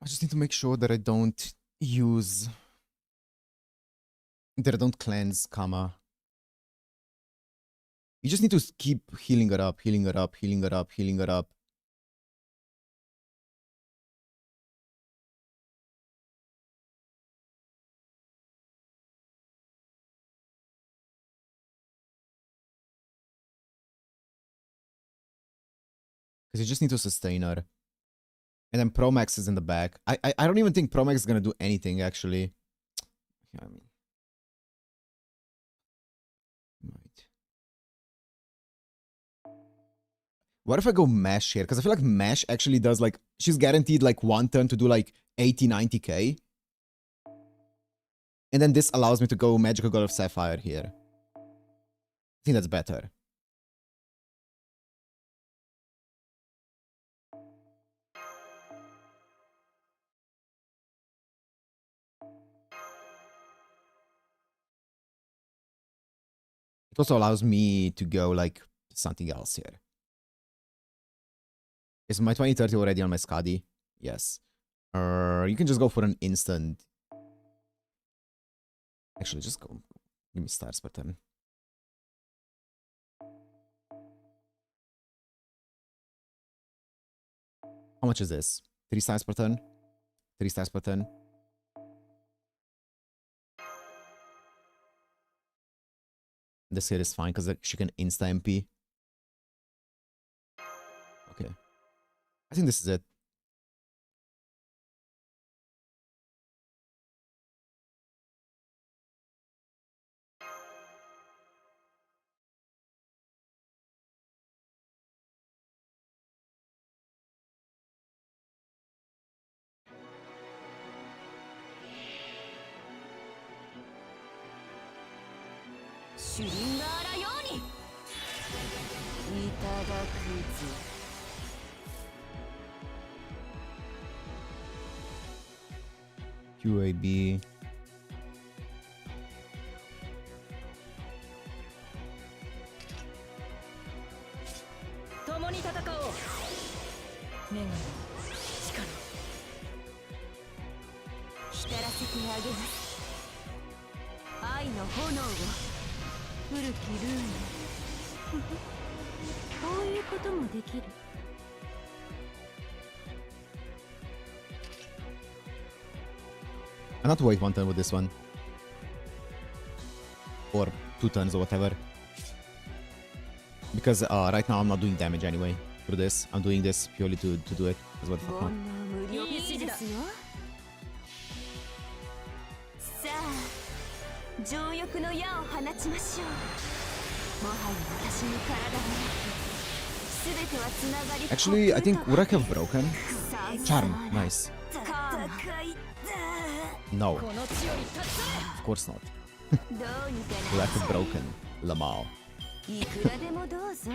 I just need to make sure that I don't use... that I don't cleanse Kama. You just need to keep healing her up, healing her up, healing her up, healing her up. Because you just need to sustain her. And then Promax is in the back. I don't even think Promax is gonna do anything, actually. Yeah, I mean... Right. What if I go Mesh here? Because I feel like Mesh actually does, like... She's guaranteed, like, one turn to do, like, 80, 90k. And then this allows me to go Magical God of Sapphire here. I think that's better. It also allows me to go, like, something else here. Is my 2030 already on my Skadi? Yes. You can just go for an instant. Actually, just go. Give me stars per turn. How much is this? 3 stars per turn? 3 stars per turn? This hit is fine because she can insta MP. Okay. I think this is it. QAB. I'm not to wait one turn with this one. Or 2 turns or whatever. Because right now I'm not doing damage anyway through this. I'm doing this purely to do it. That's what the fuck not. いいですよ。さあ、情欲の矢を放ちましょう。もはや私に体がなく、すべてはつながり。Actually, I think would I have broken? Charm, nice. No, of course not. Would I have broken Lamau? いくらでもどうぞ。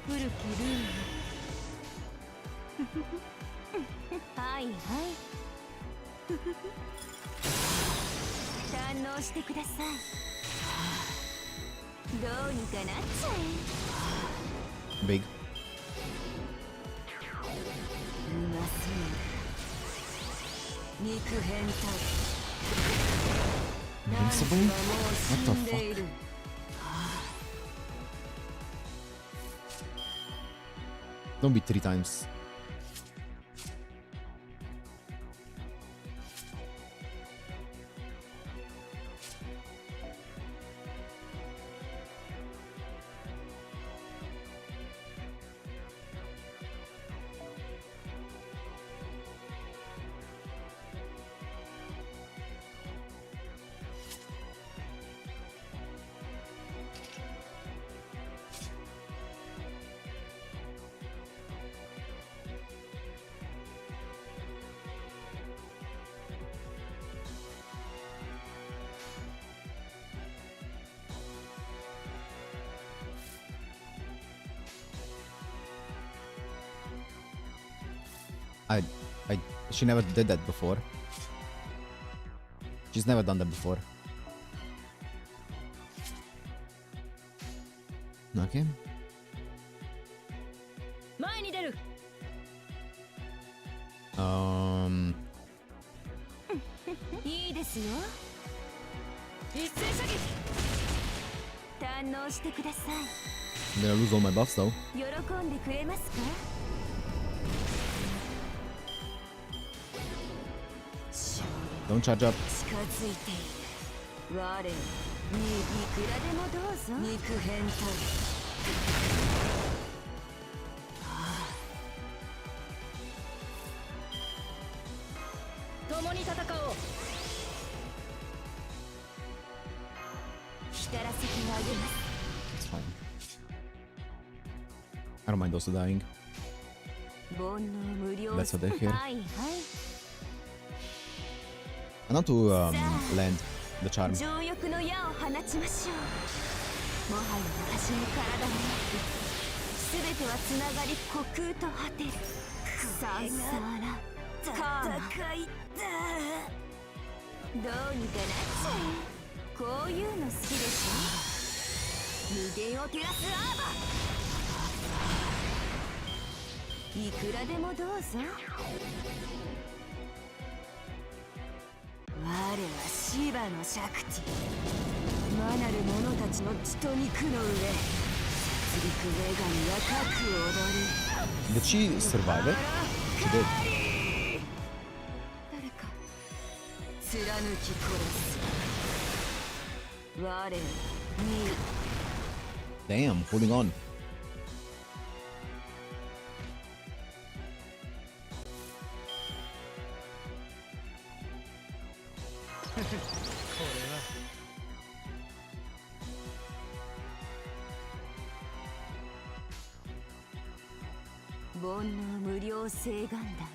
古きルール。はいはい。堪能してください。どうにかなっちゃえ。Big. うますぎる。肉変態。 Invincible? What the fuck? Don't be 3 times. She never did that before. She's never done that before. Okay. 前に出る。いいですよ。一斉射撃。堪能してください。 I'm gonna lose all my buffs though. 喜んでくれますか？ Don't charge up. 近づいている。我にいくらでもどうぞ。肉変態。共に戦おう。光らせてあげます。 It's fine. I don't mind also dying. 煩悩無料。 That's what they're here. はいはい。 Not to land the charm. 情欲の矢を放ちましょう。もはや私の体もなく、すべてはつながり虚空と果てる。さんさらカーマ。どうにかなっちゃえ。こういうの好きでしょ。無限を照らすアーバー。いくらでもどうぞ。 我はシバのシャクティ。魔なる者たちの血と肉の上。殺戮女神は核を踊る。 Did she survive it? She did. 誰か貫き殺す。我に Damn, holding on. 煩悩無料請願だ。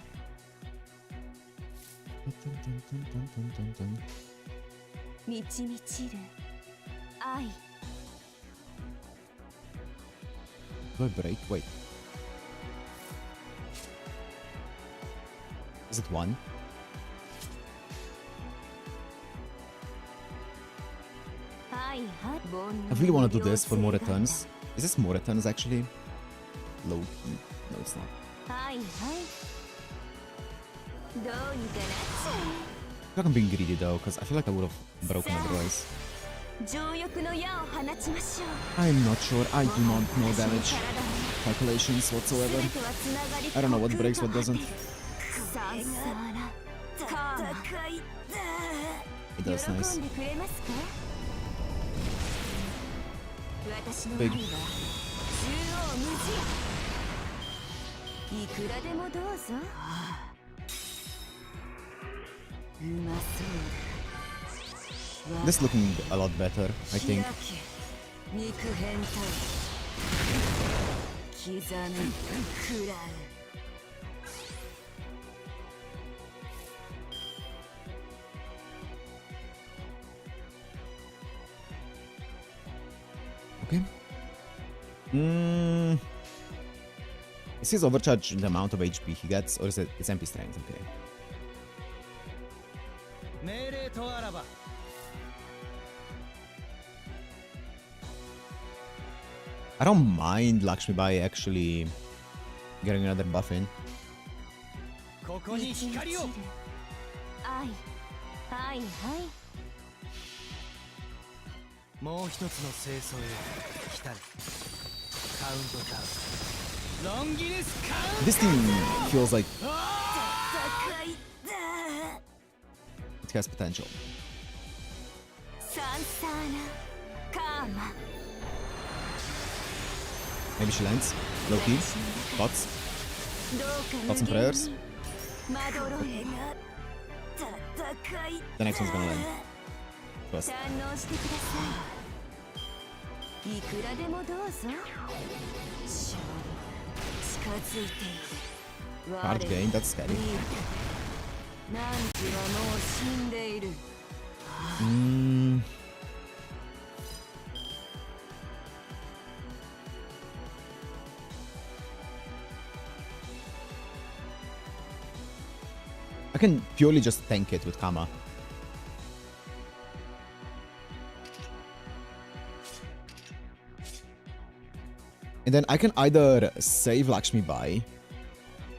満ち満ちる愛。 Do I break? Wait. Is it one? I really want to do this for more returns. Is this more returns actually? Low key. No, it's not. I feel like I'm being greedy though, because I feel like I would have broken otherwise. I'm not sure. I do not know damage calculations whatsoever. I don't know what breaks, what doesn't. It does nice. Big. This is looking a lot better, I think. Okay. Is his overcharge the amount of HP he gets, or is it it's MP strength? Okay. I don't mind Lakshmi Bai actually getting another buff in. This team feels like it has potential. Maybe she lands. Low key. Thoughts? Thoughts and prayers? The next one's gonna land. Trust. Hard gain, that's scary. I can purely just tank it with Kama. And then I can either save Lakshmi Bai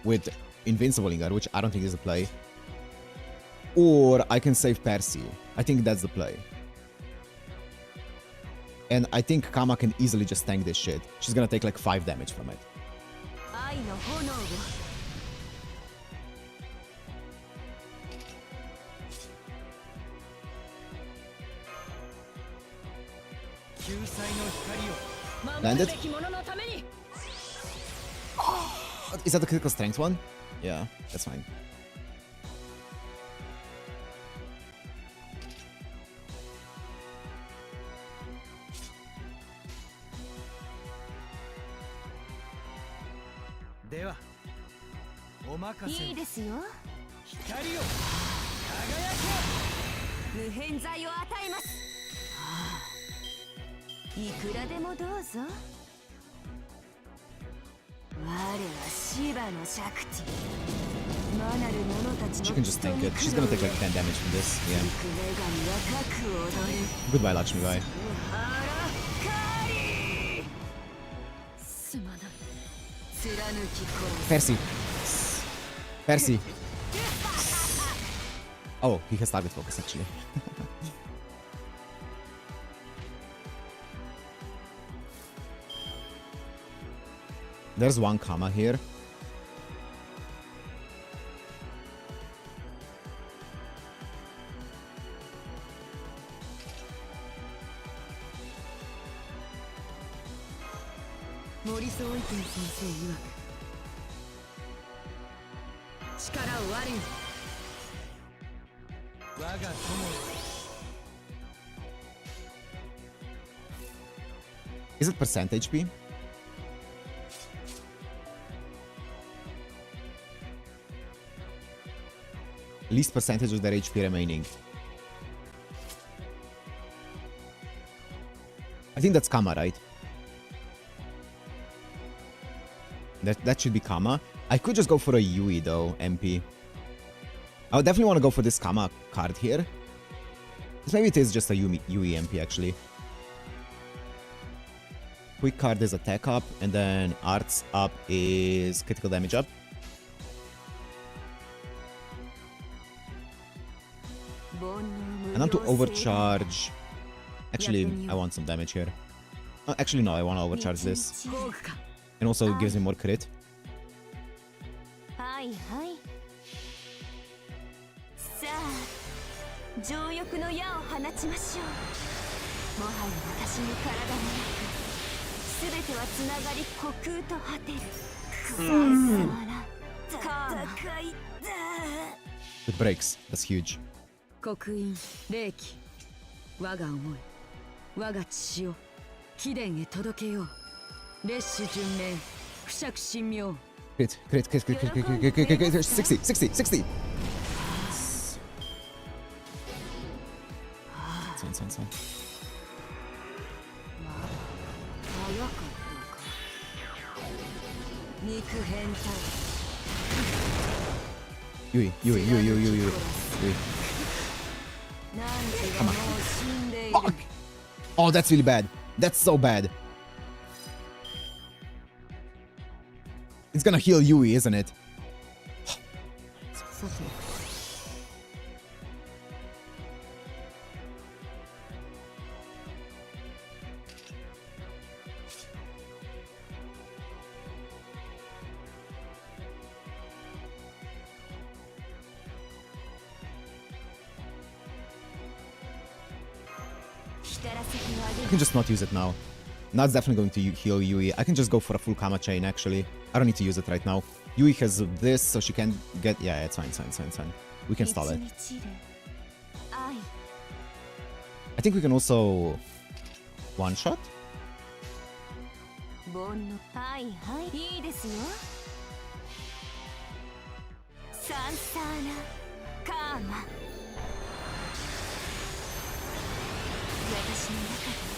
with Invincible Ingar, which I don't think is the play, or I can save Percy. I think that's the play. And I think Kama can easily just tank this shit. She's gonna take like 5 damage from it. Landed? Oh, is that the critical strength one? Yeah, that's fine. She can just tank it. She's gonna take like 10 damage from this. Yeah. Goodbye, Lakshmi Bai. Percy. Percy. Oh, he has target focus actually. There's one Kama here. Is it percent HP? least percentage of their HP remaining. I think that's Kama, right? That should be Kama. I could just go for a Yui though, MP. I would definitely want to go for this Kama card here. Because maybe it is just a Yui MP actually. Quick card is attack up, and then arts up is critical damage up. And then to overcharge. Actually, I want some damage here. Actually, no, I want to overcharge this. And also gives me more crit. It breaks. That's huge. 刻印霊気我が思い我が血を貴殿へ届けよう列種順命不釈神妙 Crit. 60. Son. 早かったか肉変態 Yui. 何時がもう死んでいる Oh, that's really bad. That's so bad. It's gonna heal Yui, isn't it? さて I can just not use it now. Now it's definitely going to heal Yui. I can just go for a full Kama chain, actually. I don't need to use it right now. Yui has this, so she can get... Yeah, it's fine. We can stall it. I think we can also... one-shot? はいはいいいですよサンサーナカーマ私の中で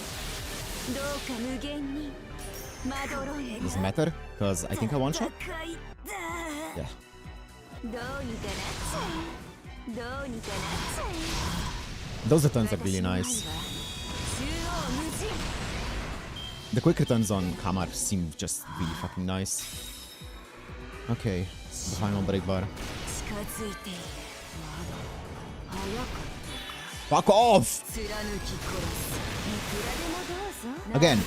どうか無限にまどろい Does it matter? Because I think I one-shot? Yeah. どうにかなっちゃえどうにかなっちゃえ Those returns are really nice. The quick returns on Kama seem just really fucking nice. Okay, the final break bar. Fuck off! Again.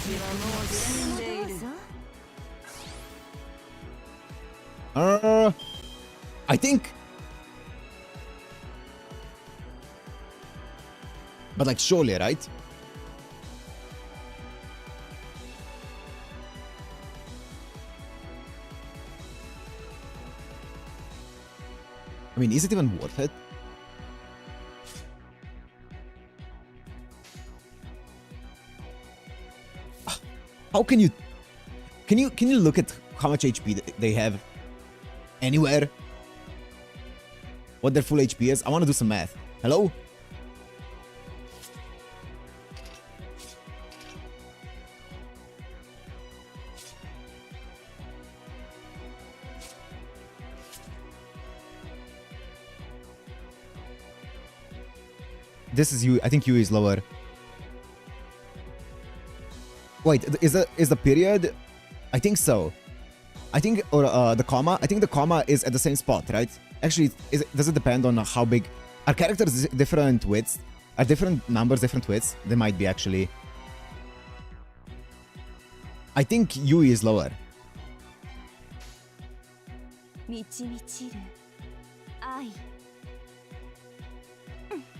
I think... But like surely, right? I mean, is it even worth it? How can you look at how much HP they have anywhere? What their full HP is? I want to do some math. Hello? This is you. I think U is lower. Wait, is the period? I think so. I think the comma. I think the comma is at the same spot, right? Actually, does it depend on how big? Are characters different widths? Are different numbers different widths? They might be actually. I think U is lower.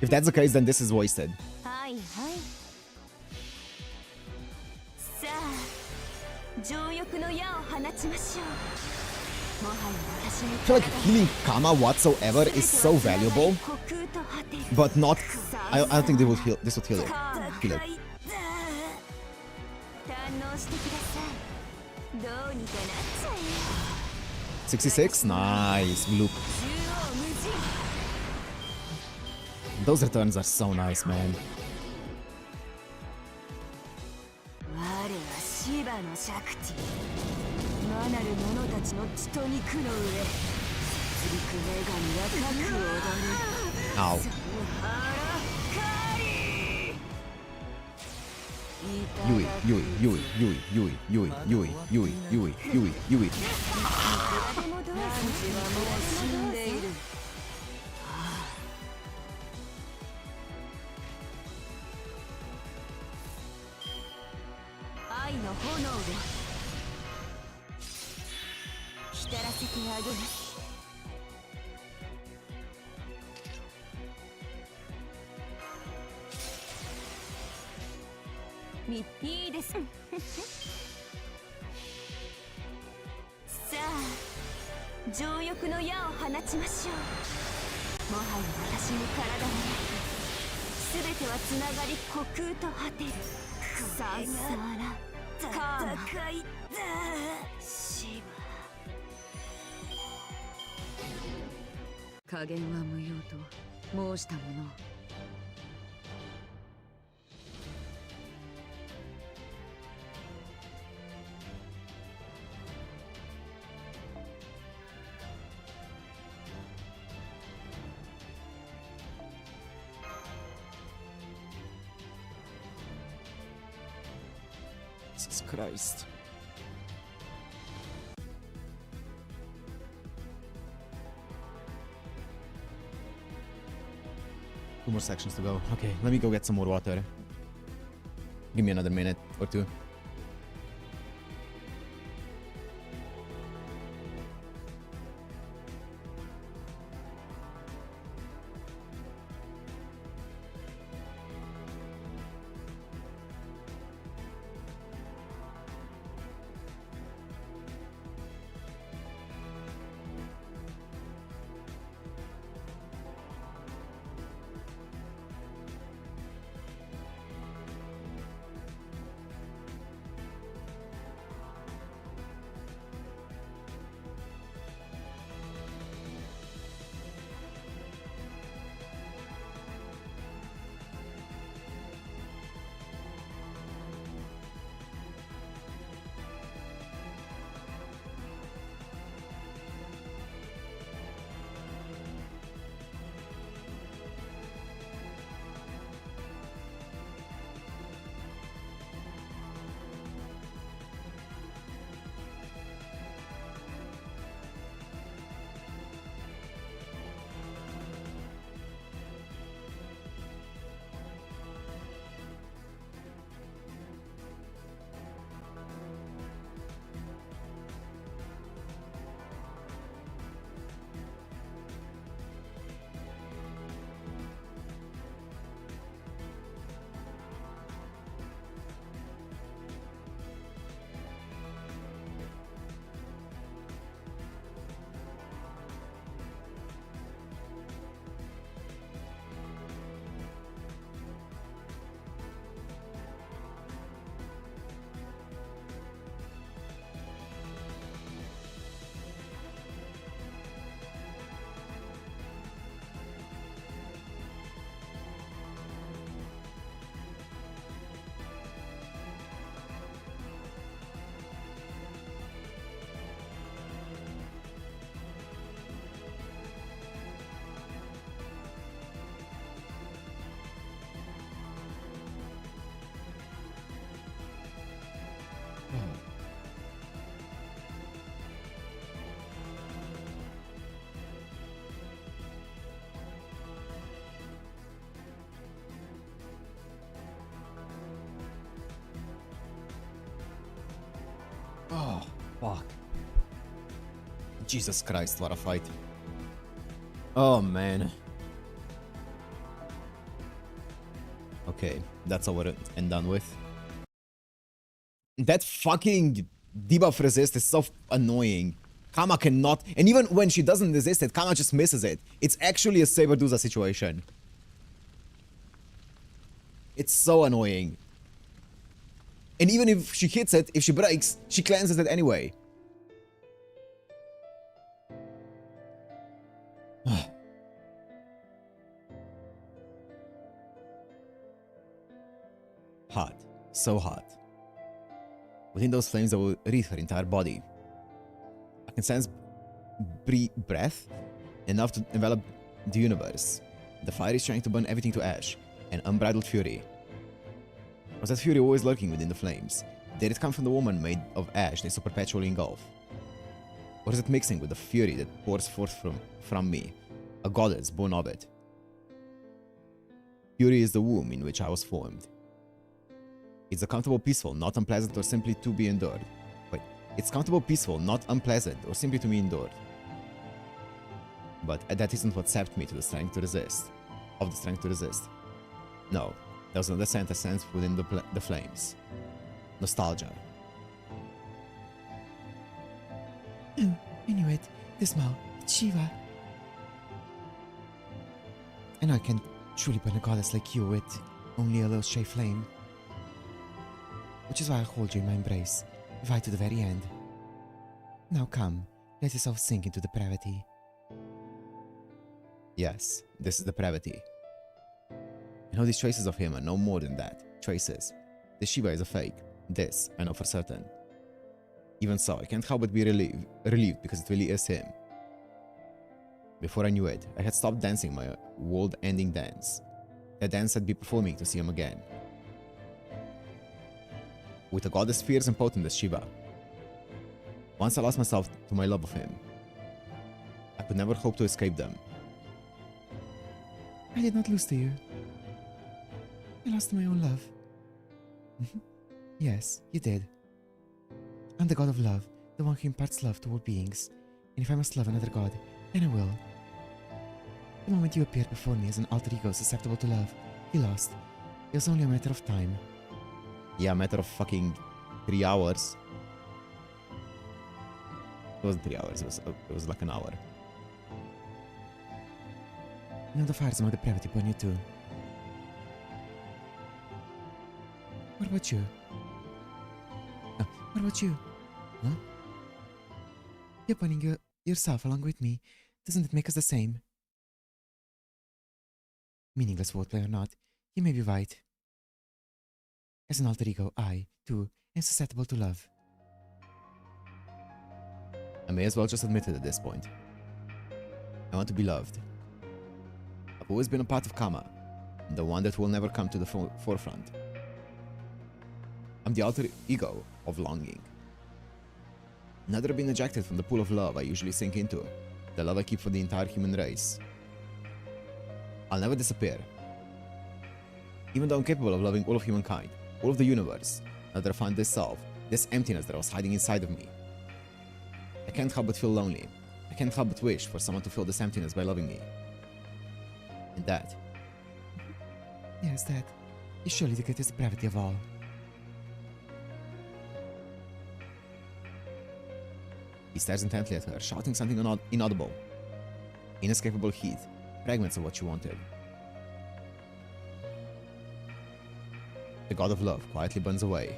If that's the case, then this is wasted. I feel like healing Kama whatsoever is so valuable, but not. I don't think they would heal. This would heal it. Heal it. $66? Nice. We loop. Those returns are so nice, man. 我はシバのシャクティ魔なる者たちの血と肉の上殺戮女神は各踊る Ow. サムハラカリ Yui, Yui, Yui, Yui, Yui, Yui, Yui, Yui, Yui, Yui, Yui. 何時はもう死んでいる愛の炎で浸らせてあげますいいですさあ情欲の矢を放ちましょうもはや私の体もなく全てはつながり虚空と果てるささらカーマ戦いだシバ加減は無用と申したものJesus Christ. Two more sections to go. Okay, let me go get some more water. Give me another minute or two. Oh, fuck. Jesus Christ, what a fight. Oh, man. Okay, that's over and done with. That fucking debuff resist is so annoying. Kama cannot, and even when she doesn't resist it, Kama just misses it. It's actually a Saberduza situation. It's so annoying. And even if she hits it, if she breaks, she cleanses it anyway. so hot. Within those flames that will wreath her entire body. I can sense breath enough to envelop the universe. The fire is trying to burn everything to ash, an unbridled fury. Was that fury always lurking within the flames? Did it come from the woman made of ash they so perpetually engulf? Or is it mixing with the fury that pours forth from me, a goddess born of it? Fury is the womb in which I was formed. It's a comfortable, peaceful, not unpleasant or simply to be endured. Wait, it's comfortable, peaceful, not unpleasant or simply to be endured. But that isn't what sapped me to the strength to resist. Of the strength to resist. No, there was another scent I sensed within the flames. Nostalgia. Oh, I knew it. The smell. It's Shiva. I know I can't truly burn a goddess like you with only a little stray flame. Which is why I'll hold you in my embrace, right to the very end. Now come, let yourself sink into depravity. Yes, this is depravity. I know these traces of him are no more than that. Traces. This Shiva is a fake. This, I know for certain. Even so, I can't help but be relieved because it really is him. Before I knew it, I had stopped dancing my world-ending dance. That dance I'd be performing to see him again. With a goddess fierce and potent as Shiva. Once I lost myself to my love of him, I could never hope to escape them. I did not lose to you. I lost to my own love. Yes, you did. I'm the god of love, the one who imparts love to all beings. And if I must love another god, then I will. The moment you appeared before me as an alter ego susceptible to love, you lost. It was only a matter of time. Yeah, a matter of fucking 3 hours. It wasn't 3 hours, it was like an hour. You know the fires of my depravity burn you too. What about you? What about you? Huh? You're burning yourself along with me. Doesn't it make us the same? Meaningless wordplay or not, you may be right. As an alter ego, I, too, am susceptible to love. I may as well just admit it at this point. I want to be loved. I've always been a part of karma, the one that will never come to the forefront. I'm the alter ego of longing. Now that I've been ejected from the pool of love I usually sink into, the love I keep for the entire human race, I'll never disappear. Even though I'm capable of loving all of humankind, all of the universe, now that I found this self, this emptiness that was hiding inside of me, I can't help but feel lonely. I can't help but wish for someone to fill this emptiness by loving me. And that. Yes, that is surely the greatest depravity of all. He stares intently at her, shouting something inaudible. Inescapable heat, fragments of what she wanted. The god of love quietly burns away.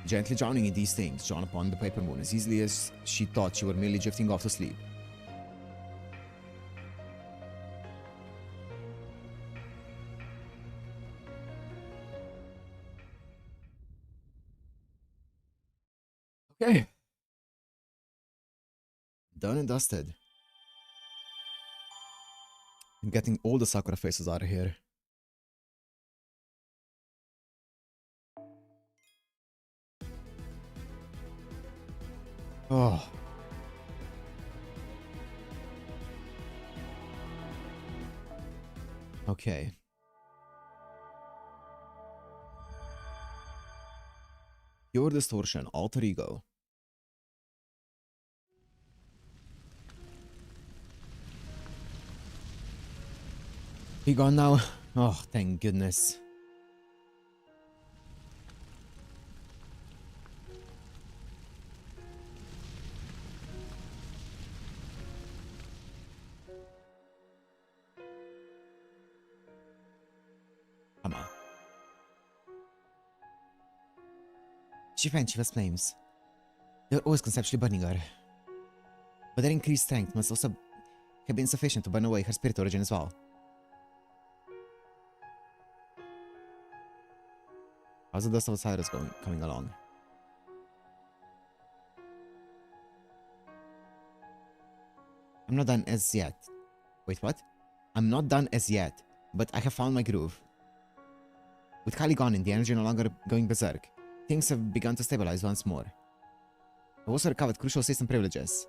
Gently drowning in these things, drawn upon the paper moon as easily as she thought she were merely drifting off to sleep. Okay. Done and dusted. I'm getting all the Sakura faces out of here. Oh. Okay. Pure distortion, alter ego. He gone now? Oh, thank goodness. Come on. She fanned Shiva's flames. They were always conceptually burning her. But their increased strength must also have been sufficient to burn away her spirit origin as well. How How's the Dust of Osiris coming along? I'm not done as yet. Wait, what? I'm not done as yet, but I have found my groove. With Kali gone and the energy no longer going berserk, things have begun to stabilize once more. I've also recovered crucial system privileges.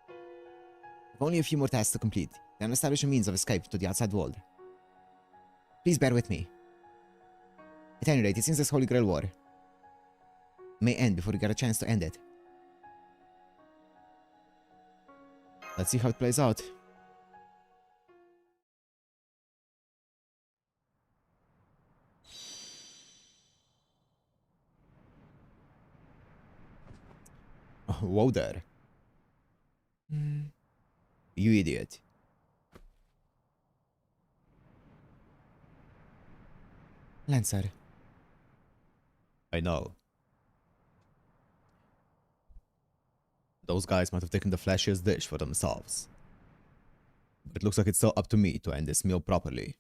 I've only a few more tasks to complete, then establish a means of escape to the outside world. Please bear with me. At any rate, it seems this Holy Grail War may end before we get a chance to end it. Let's see how it plays out. Oh, whoa there. You idiot. Lancer. I know. Those guys might have taken the flashiest dish for themselves. But it looks like it's still up to me to end this meal properly.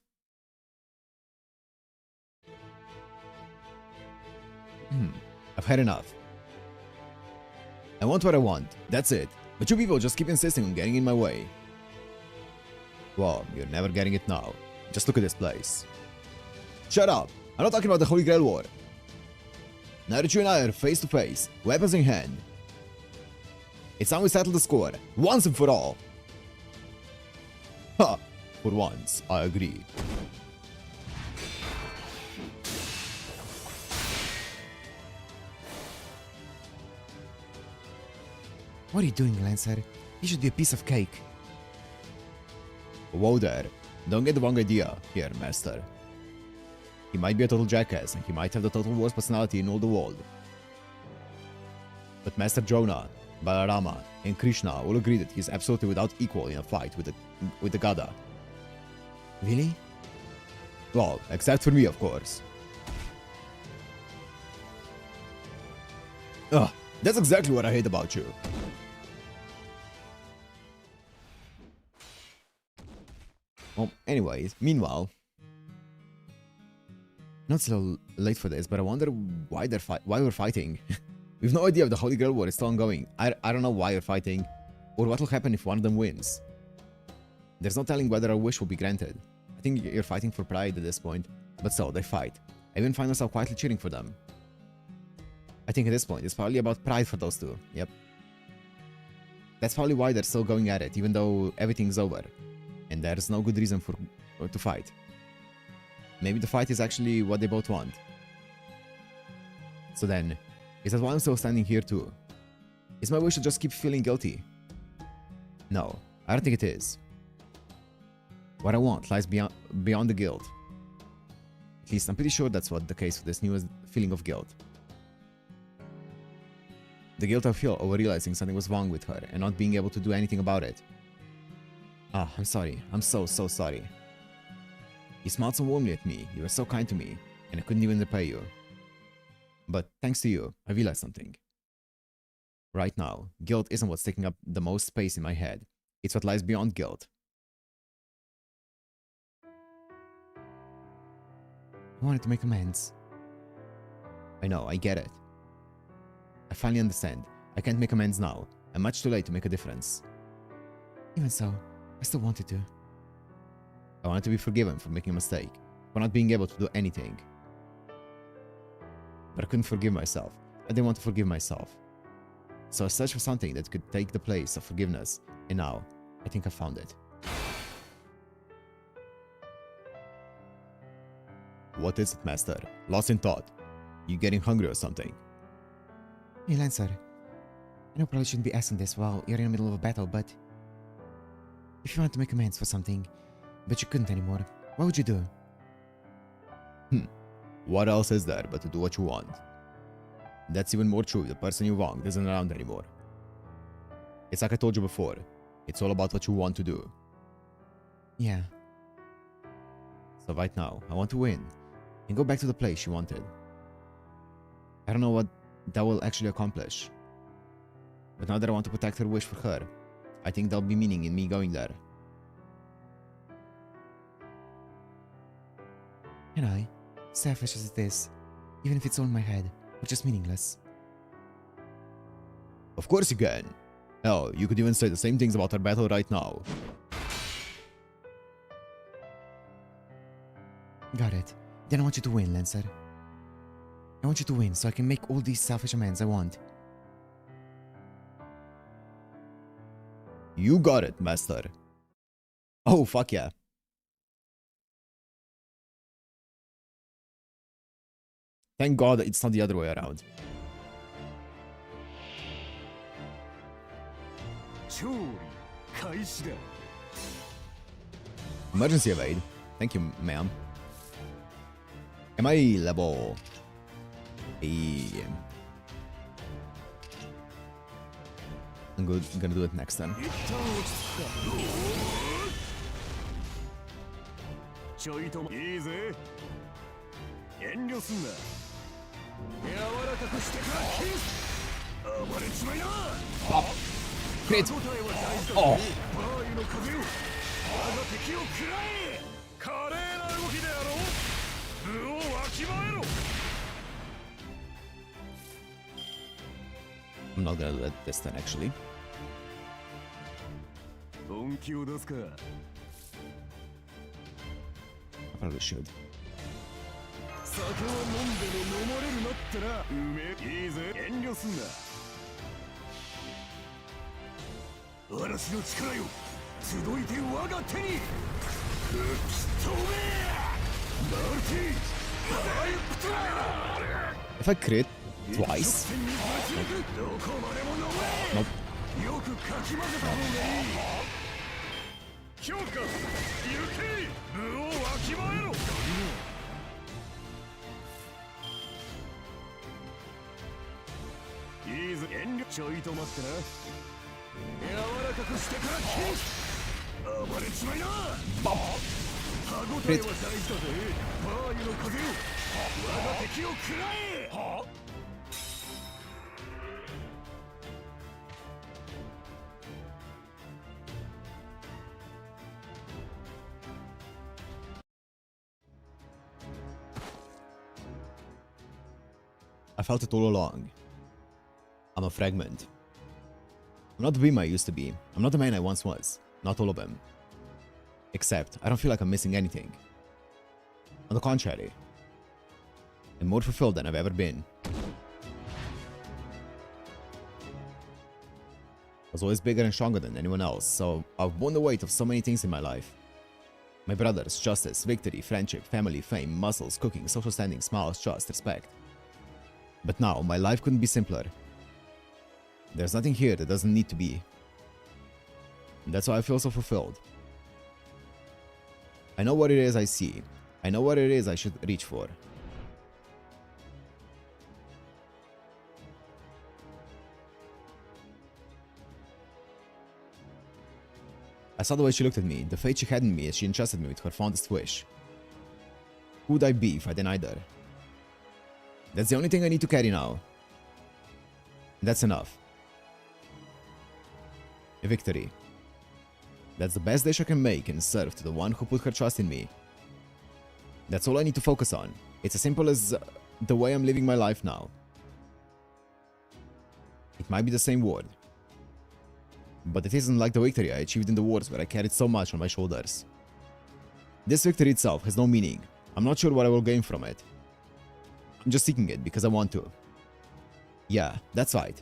I've had enough. I want what I want, that's it. But you people just keep insisting on getting in my way. Well, you're never getting it now. Just look at this place. Shut up! I'm not talking about the Holy Grail War. Now that you and I are face to face, weapons in hand, it's time we settle the score, once and for all. Ha! For once, I agree. What are you doing, Lancer? You should be a piece of cake. Whoa there. Don't get the wrong idea here, Master. He might be a total jackass, and he might have the total worst personality in all the world. But Master Jonah, Balarama, and Krishna all agree that he's absolutely without equal in a fight with the Gada. Really? Well, except for me, of course. Ugh, that's exactly what I hate about you. Well, anyways, meanwhile, I know it's a little late for this, but I wonder why we're fighting. We have no idea if the Holy Grail War is still ongoing. I don't know why you're fighting, or what will happen if one of them wins. There's no telling whether a wish will be granted. I think you're fighting for pride at this point, but still, they fight. I even find myself quietly cheering for them. I think at this point, it's probably about pride for those two. Yep. That's probably why they're still going at it, even though everything's over. And there's no good reason to fight. Maybe the fight is actually what they both want. So then, is that why I'm still standing here too? Is my wish to just keep feeling guilty? No, I don't think it is. What I want lies beyond the guilt. At least I'm pretty sure that's what the case with this newest feeling of guilt. The guilt I feel over realizing something was wrong with her and not being able to do anything about it. Ah, I'm sorry. I'm so sorry. You smiled so warmly at me, you were so kind to me, and I couldn't even repay you. But thanks to you, I realized something. Right now, guilt isn't what's taking up the most space in my head. It's what lies beyond guilt. I wanted to make amends. I know, I get it. I finally understand. I can't make amends now. I'm much too late to make a difference. Even so, I still wanted to. I wanted to be forgiven for making a mistake, for not being able to do anything. But I couldn't forgive myself. I didn't want to forgive myself. So I searched for something that could take the place of forgiveness, and now, I think I found it. What is it, Master? Lost in thought? You getting hungry or something? Hey, Lancer. I know probably shouldn't be asking this while you're in the middle of a battle, but if you want to make amends for something, but you couldn't anymore, what would you do? What else is there but to do what you want? That's even more true if the person you wronged isn't around anymore. It's like I told you before, it's all about what you want to do. Yeah. So right now, I want to win, and go back to the place you wanted. I don't know what that will actually accomplish. But now that I want to protect her wish for her, I think there'll be meaning in me going there. And I, selfish as it is, Even if it's all in my head, or just meaningless. Of course you can. Hell, you could even say the same things about our battle right now. Got it. Then I want you to win, Lancer. I want you to win so I can make all these selfish amends I want. You got it, master. Oh, fuck yeah. Thank God that it's not the other way around. Emergency evade. Thank you, ma'am. Am I level? I'm gonna do it next time. ちょいともいいぜ遠慮すんな柔らかくしてからキス暴れちまいな Crit! 答えは大事だぜバーユの風よ我が敵を食らえ華麗な動きであろう部をわきまえろ I'm not gonna do that this time actually. 本気を出すか I probably should. 酒は飲んでも飲まれるなってなうめいいぜ遠慮すんな嵐の力よ集いて我が手に吹き飛べマルティダイプトラ If I crit twice. どこまでも飲め Nope. よくかき混ぜた方がいい評価行け部をわきまえろいいぜ遠慮ちょいと待ってな柔らかくしてからキス暴れちまいな歯応えは大事だぜバーユの風よ我が敵を食らえ I felt it all along. I'm a fragment. I'm not the beam I used to be. I'm not the man I once was. Not all of them. Except, I don't feel like I'm missing anything. On the contrary, I'm more fulfilled than I've ever been. I was always bigger and stronger than anyone else, so I've borne the weight of so many things in my life. My brothers, justice, victory, friendship, family, fame, muscles, cooking, social standing, smiles, trust, respect. But now, my life couldn't be simpler. There's nothing here that doesn't need to be. And that's why I feel so fulfilled. I know what it is I see. I know what it is I should reach for. I saw the way she looked at me, the faith she had in me as she entrusted me with her fondest wish. Who would I be if I denied her? That's the only thing I need to carry now. That's enough. A victory. That's the best dish I can make and serve to the one who put her trust in me. That's all I need to focus on. It's as simple as the way I'm living my life now. It might be the same word, but it isn't like the victory I achieved in the wars where I carried so much on my shoulders. This victory itself has no meaning. I'm not sure what I will gain from it. I'm just seeking it because I want to. Yeah, that's right.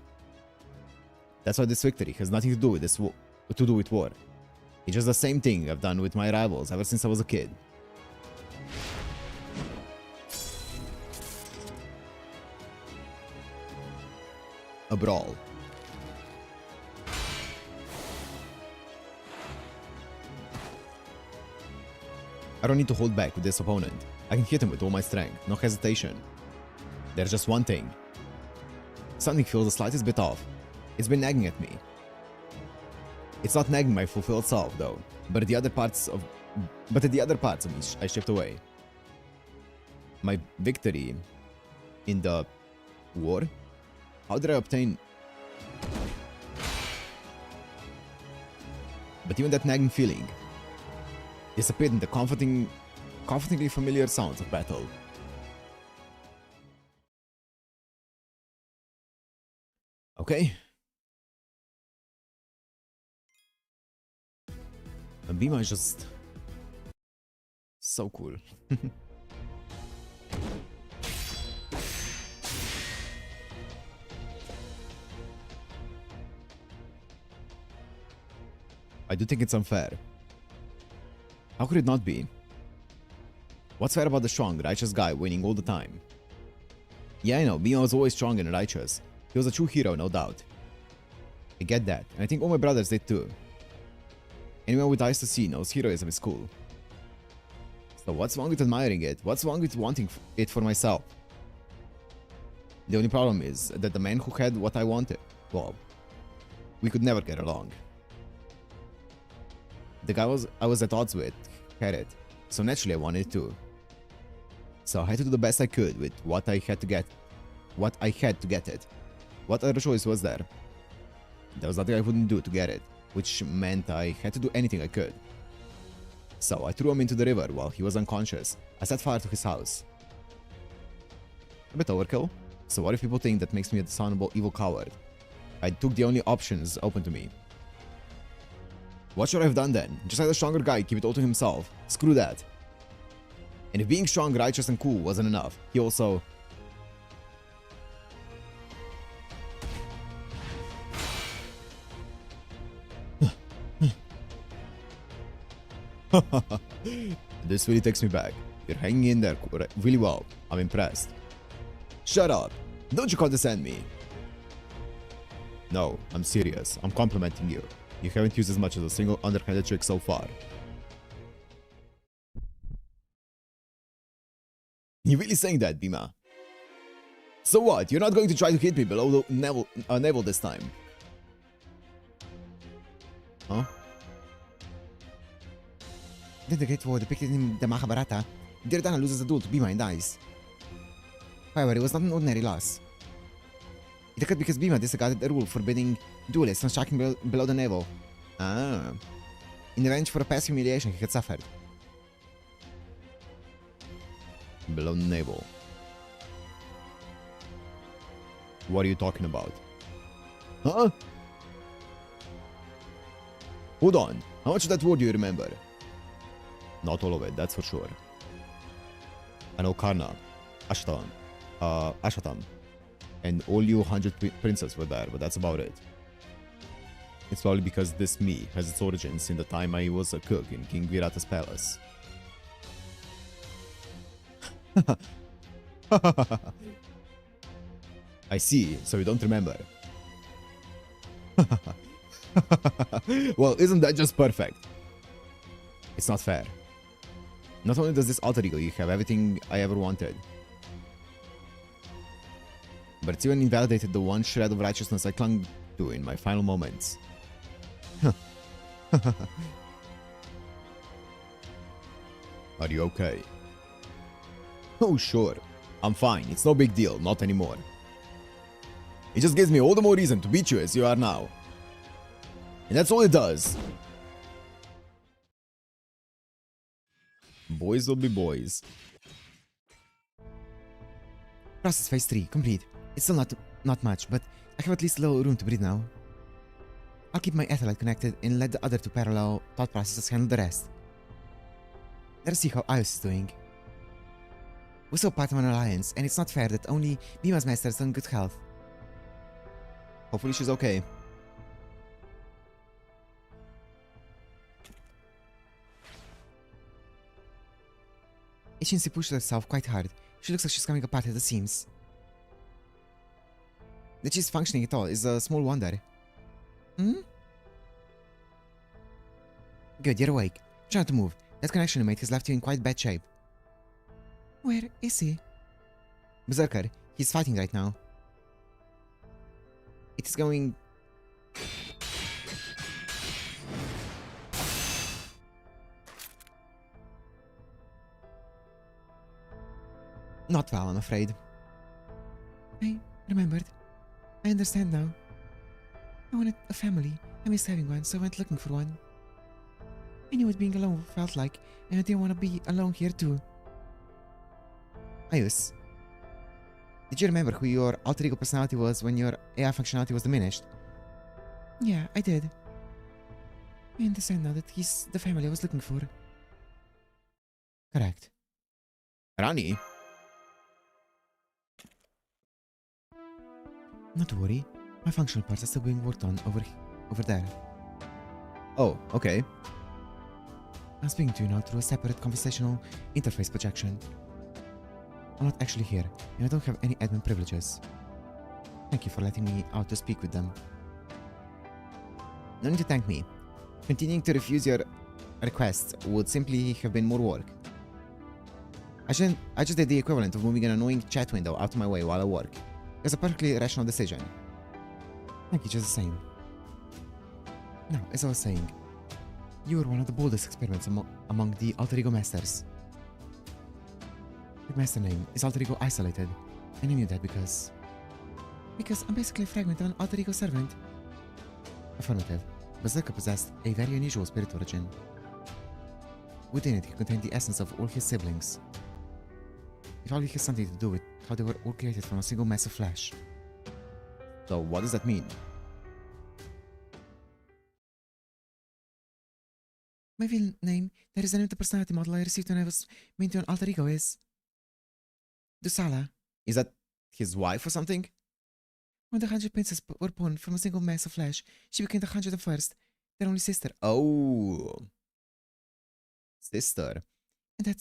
That's why this victory has nothing to do with war. It's just the same thing I've done with my rivals ever since I was a kid. A brawl. I don't need to hold back with this opponent. I can hit him with all my strength, no hesitation. There's just one thing. Something feels the slightest bit off. It's been nagging at me. It's not nagging my fulfilled self, though, but at the other parts of me I shift away. My victory in the war? How did I obtain? But even that nagging feeling disappeared in the comfortingly familiar sounds of battle. Okay. And Bima is just so cool. I do think it's unfair. How could it not be? What's fair about the strong, righteous guy winning all the time? Yeah, I know, Bima was always strong and righteous. He was a true hero, no doubt. I get that, and I think all my brothers did too. Anyone with eyes to see knows heroism is cool. So what's wrong with admiring it? What's wrong with wanting it for myself? The only problem is that the man who had what I wanted, well, we could never get along. The guy I was at odds with had it, so naturally I wanted it too. So I had to do the best I could with what I had to get it. What other choice was there? There was nothing I wouldn't do to get it, which meant I had to do anything I could. So I threw him into the river while he was unconscious. I set fire to his house. A bit overkill. So what if people think that makes me a dishonorable evil coward? I took the only options open to me. What should I have done then? Just let a stronger guy keep it all to himself. Screw that. And if being strong, righteous, and cool wasn't enough, he also... This really takes me back. You're hanging in there really well. I'm impressed. Shut up! Don't you condescend me! No, I'm serious. I'm complimenting you. You haven't used as much as a single underhanded trick so far. You're really saying that, Bima? So what? You're not going to try to hit me below the navel this time? Huh? Then the Great War depicted in the Mahabharata, Duryodhana loses a duel to Bhima and dies. However, it was not an ordinary loss. It occurred because Bhima disregarded a rule forbidding duelists from striking below the navel. Ah. In revenge for a past humiliation he had suffered. Below the navel. What are you talking about? Huh? Hold on. How much of that war do you remember? Not all of it, that's for sure. I know Karna, Ashatan, and all you 100 princes were there, but that's about it. It's probably because this me has its origins in the time I was a cook in King Virata's palace. I see, so you don't remember. Well, isn't that just perfect? It's not fair. Not only does this alter ego you have everything I ever wanted, but it's even invalidated the one shred of righteousness I clung to in my final moments. Are you okay? Oh, sure. I'm fine. It's no big deal. Not anymore. It just gives me all the more reason to beat you as you are now. And that's all it does. Boys will be boys. Process phase 3, complete. It's still not much, but I have at least a little room to breathe now. I'll keep my Etherlight connected and let the other two parallel thought processes handle the rest. Let us see how Ios is doing. We're still part of an alliance, and it's not fair that only Bima's master is in good health. Hopefully she's okay. She pushed herself quite hard. She looks like she's coming apart at the seams. That she's functioning at all is a small wonder. Hmm? Good, you're awake. Try not to move. That connection you made has left you in quite bad shape. Where is he? Berserker. He's fighting right now. It is going... not well, I'm afraid. I remembered. I understand now. I wanted a family. I missed having one, so I went looking for one. I knew what being alone felt like, and I didn't want to be alone here too. Ios. Did you remember who your alter ego personality was when your AI functionality was diminished? Yeah, I did. I understand now that he's the family I was looking for. Correct. Rani? Not to worry. My functional parts are still being worked on over there. Oh, okay. I'm speaking to you now through a separate conversational interface projection. I'm not actually here, and I don't have any admin privileges. Thank you for letting me out to speak with them. No need to thank me. Continuing to refuse your requests would simply have been more work. I just did the equivalent of moving an annoying chat window out of my way while I work. It was a perfectly rational decision. Thank you just the same. Now, as I was saying, you were one of the boldest experiments among the alter ego masters. Your master name is alter ego isolated, and I knew that because I'm basically a fragment of an alter ego servant. Affirmative. Berserker possessed a very unusual spirit origin. Within it, he contained the essence of all his siblings. It probably has something to do with how they were all created from a single mass of flesh. So what does that mean? My real name, that is the name of the personality model I received when I was made to an alter ego, is Dusala. Is that his wife or something? When the 100 princes were born from a single mass of flesh, she became the 101st, their only sister. Oh. Sister. And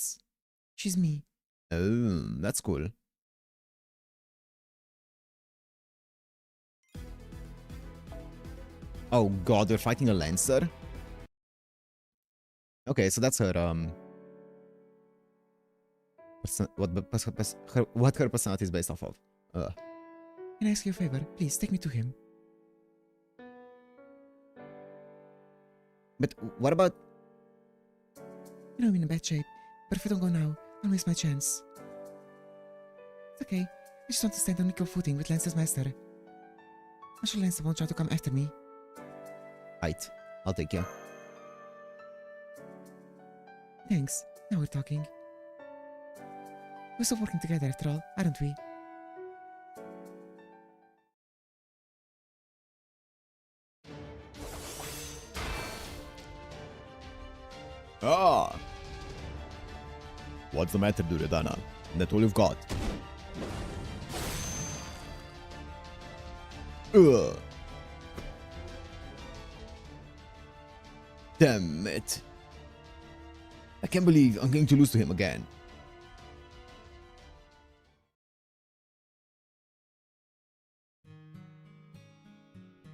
she's me. Oh, that's cool. Oh god, we're fighting a Lancer? Okay, so that's her, what her personality is based off of. Can I ask you a favor? Please, take me to him. But what about... You know I'm in a bad shape, but if I don't go now, I'll miss my chance. It's okay. I just want to stand on equal footing with Lance's master. I'm sure Lance won't try to come after me. Right, I'll take you. Thanks. Now we're talking. We're still working together after all, aren't we? Ah! What's the matter, Duryodhana? That's all you've got. Ugh. Damn it. I can't believe I'm going to lose to him again.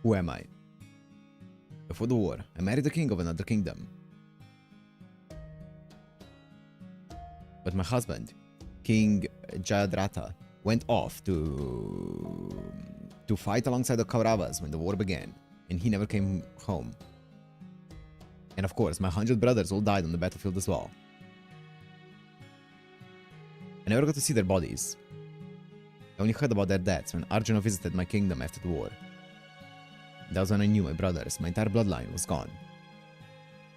Who am I? Before the war, I married the king of another kingdom. But my husband, King Jayadratha, went off to fight alongside the Kauravas when the war began, and he never came home. And of course, my 100 brothers all died on the battlefield as well. I never got to see their bodies. I only heard about their deaths when Arjuna visited my kingdom after the war. That was when I knew my brothers, my entire bloodline, was gone.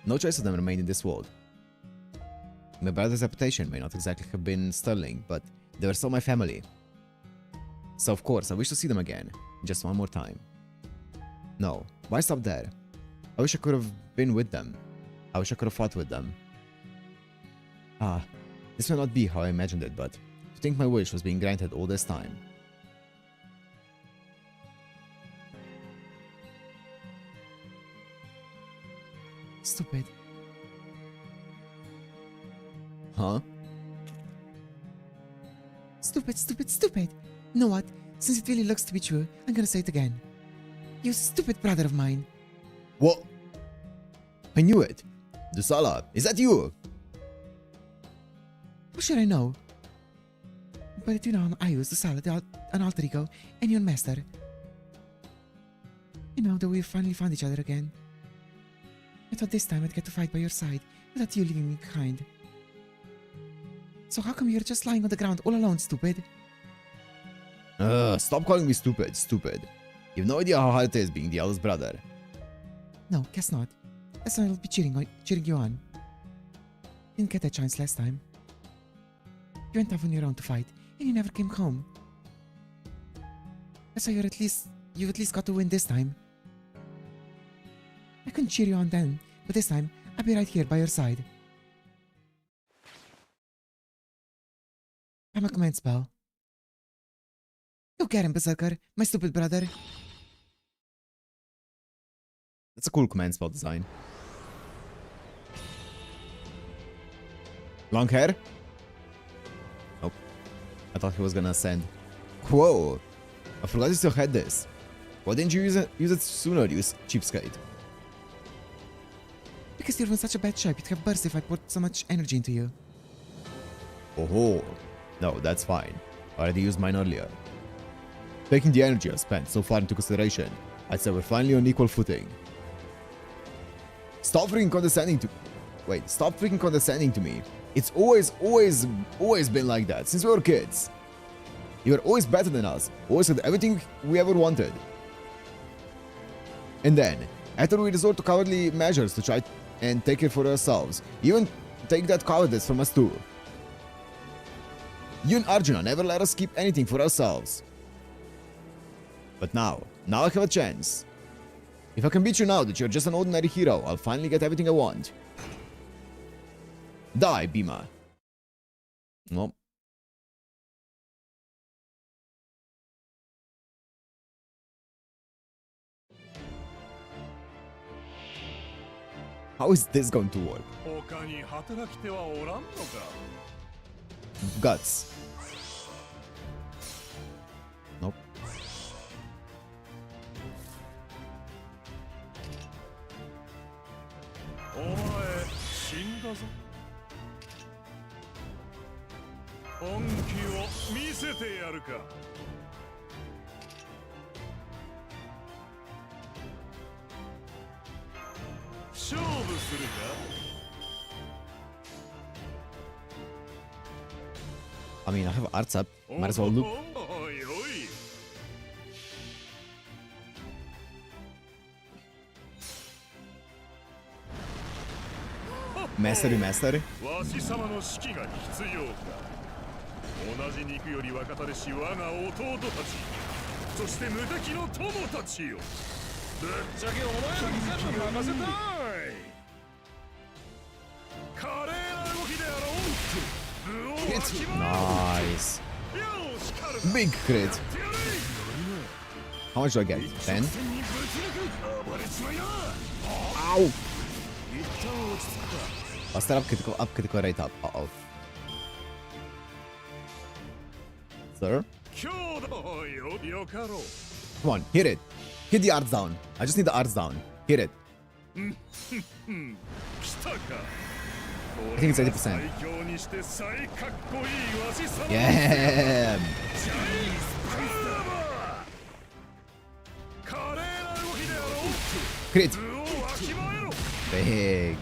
No choice of them remained in this world. My brother's reputation may not exactly have been sterling, but they were still my family. So of course, I wish to see them again, just one more time. No, why stop there? I wish I could have been with them. I wish I could have fought with them. Ah, this may not be how I imagined it, but to think my wish was being granted all this time. Stupid. Huh? Stupid, stupid, stupid. You know what? Since it really looks to be true, I'm gonna say it again. You stupid brother of mine. What? I knew it. Dusala, is that you? How should I know? But you know I'm Ayus, Dusala, an alter ego, and your master. You know that we finally found each other again. I thought this time I'd get to fight by your side, without you leaving me behind. So how come you're just lying on the ground all alone, stupid? Stop calling me stupid, stupid. You have no idea how hard it is being the eldest brother. No, guess not. That's why I'll be cheering you on. Didn't get that chance last time. You went off on your own to fight, and you never came home. So you've at least got to win this time. I couldn't cheer you on then, but this time, I'll be right here by your side. I'm a command spell. You get him, Berserker, my stupid brother. That's a cool command spell design. Long hair? Nope. I thought he was gonna ascend. Whoa! I forgot you still had this. Why didn't you use it sooner, you cheapskate? Because you're in such a bad shape, you'd have burst if I poured so much energy into you. Oh, no, that's fine. I already used mine earlier. Taking the energy I've spent so far into consideration, I'd say we're finally on equal footing. Stop freaking condescending to... Wait, stop freaking condescending to me. It's always been like that, since we were kids. You're always better than us, always had everything we ever wanted. And then, after we resort to cowardly measures to try and take it for ourselves, you even take that cowardice from us too. You and Arjuna never let us keep anything for ourselves. But now I have a chance. If I can beat you now that you're just an ordinary hero, I'll finally get everything I want. Die, Bhima. Nope. How is this going to work? Guts. Nope. I mean, I have arts up. Might as well look. Master remaster? 同じ肉より若たれし我が弟たち、そして無敵の友たちよ。ぶっちゃけお前らに全部任せたい。華麗な動きであろう。部をわきまえろ。 Nice. Big crit. How much do I get? 10? Ow! I'll start up critical rate up. Uh-oh. Sir? Come on, hit it. Hit the arts down. I just need the arts down. Hit it. I think it's 80%. Yeah. Crit. Big.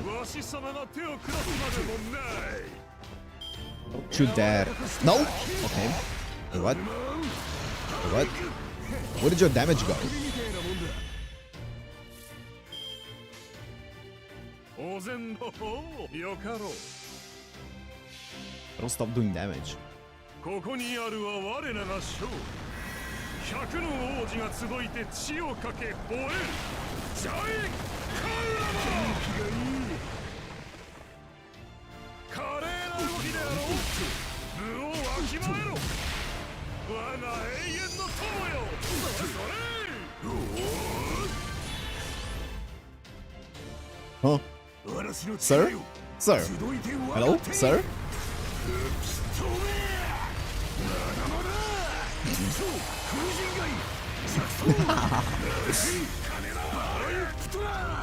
Don't you dare. No? Okay. Wait, what? Wait, what? Where did your damage go? Don't stop doing damage. ここにあるは我らが将100の王子が集いて血をかけ吠えるジャイカウラマ華麗な動きであろう部をわきまえろ我が永遠の友よHuh? Sir? Sir? Hello? Sir?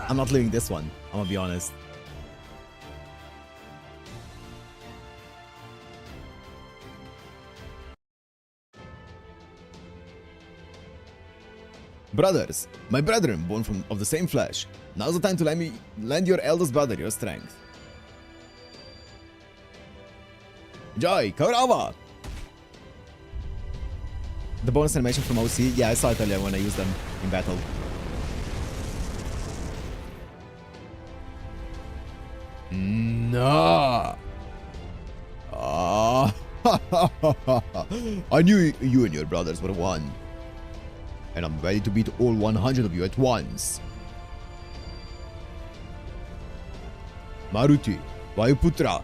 I'm not leaving this one, I'm gonna be honest. Brothers, my brethren born of the same flesh, now's the time to lend your eldest brother your strength. Jai, Kaurava! The bonus animation from OC, yeah, I saw it earlier when I used them in battle. No! Ah! I knew you and your brothers would have won. And I'm ready to beat all 100 of you at once. Maruti, Vayuputra.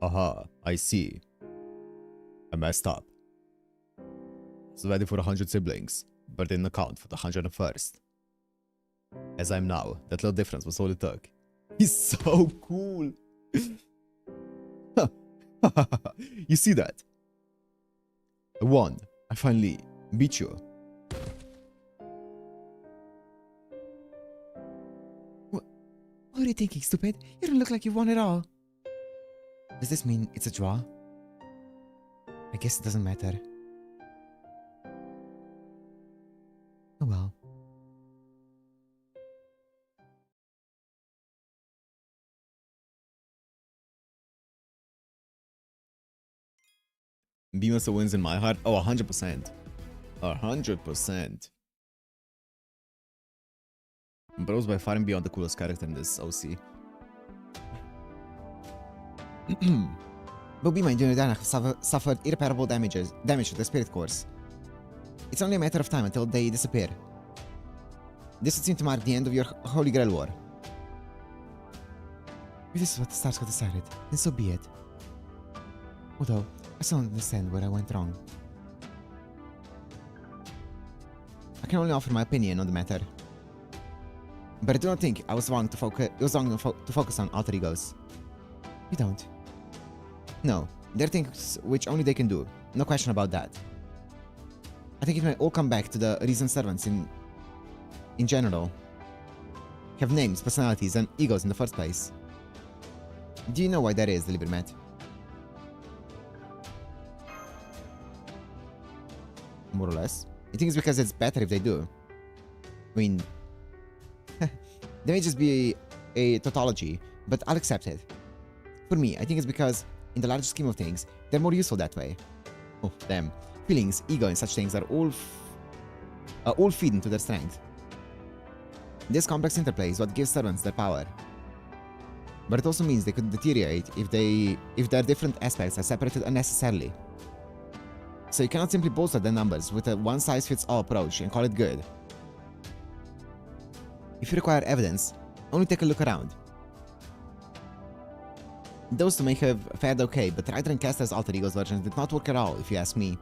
Aha, I see. I messed up. I was ready for 100 siblings, but didn't account for the 101st. As I'm now, that little difference was all it took. He's so cool! You see that? I won. I finally beat you. What are you thinking, stupid? You don't look like you won at all. Does this mean it's a draw? I guess it doesn't matter. Oh well. Beamer wins in my heart. Oh, 100%. 100%. Bros by far and beyond the coolest character in this OC. But Beamer and Dunedana have suffered irreparable damage to the spirit cores. It's only a matter of time until they disappear. This would seem to mark the end of your Holy Grail War. If this is what the stars have decided, then so be it. Although, I still don't understand where I went wrong. I can only offer my opinion on the matter. But I do not think I was wrong to focus on alter egos. You don't. No, there are things which only they can do. No question about that. I think it may all come back to the reason servants in general have names, personalities, and egos in the first place. Do you know why that is, the Libermat? More or less. You think it's because it's better if they do? I mean, they may just be a tautology, but I'll accept it. For me, I think it's because, in the larger scheme of things, they're more useful that way. Oh, damn. Feelings, ego, and such things are all feed into their strength. This complex interplay is what gives servants their power. But it also means they could deteriorate if their different aspects are separated unnecessarily. So you cannot simply bolster their numbers with a one-size-fits-all approach and call it good. If you require evidence, only take a look around. Those two may have fared okay, but Ryder and Caster's alter egos versions did not work at all, if you ask me.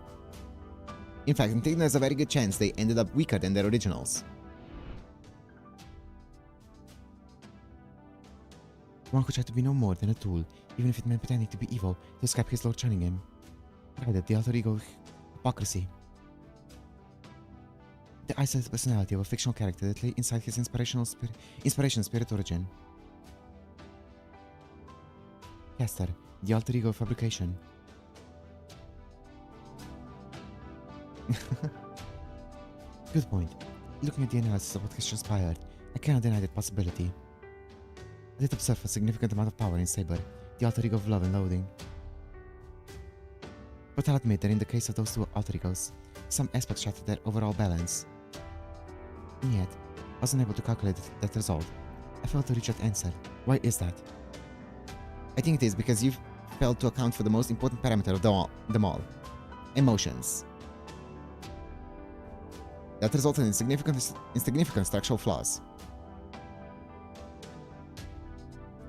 In fact, I think there's a very good chance they ended up weaker than their originals. One could try to be no more than a tool, even if it meant pretending to be evil to escape his Lord Cunningham. Ryder, the alter ego hypocrisy. The isolated personality of a fictional character that lay inside his inspiration spirit origin. Caster, the alter ego fabrication. Good point. Looking at the analysis of what has transpired, I cannot deny that possibility. I did observe a significant amount of power in Saber, the alter ego of love and loathing. But I'll admit that in the case of those two alter egos, some aspects shattered their overall balance. And yet, I was unable to calculate that result. I failed to reach that answer. Why is that? I think it is because you've failed to account for the most important parameter of them all. Emotions. That resulted in significant structural flaws.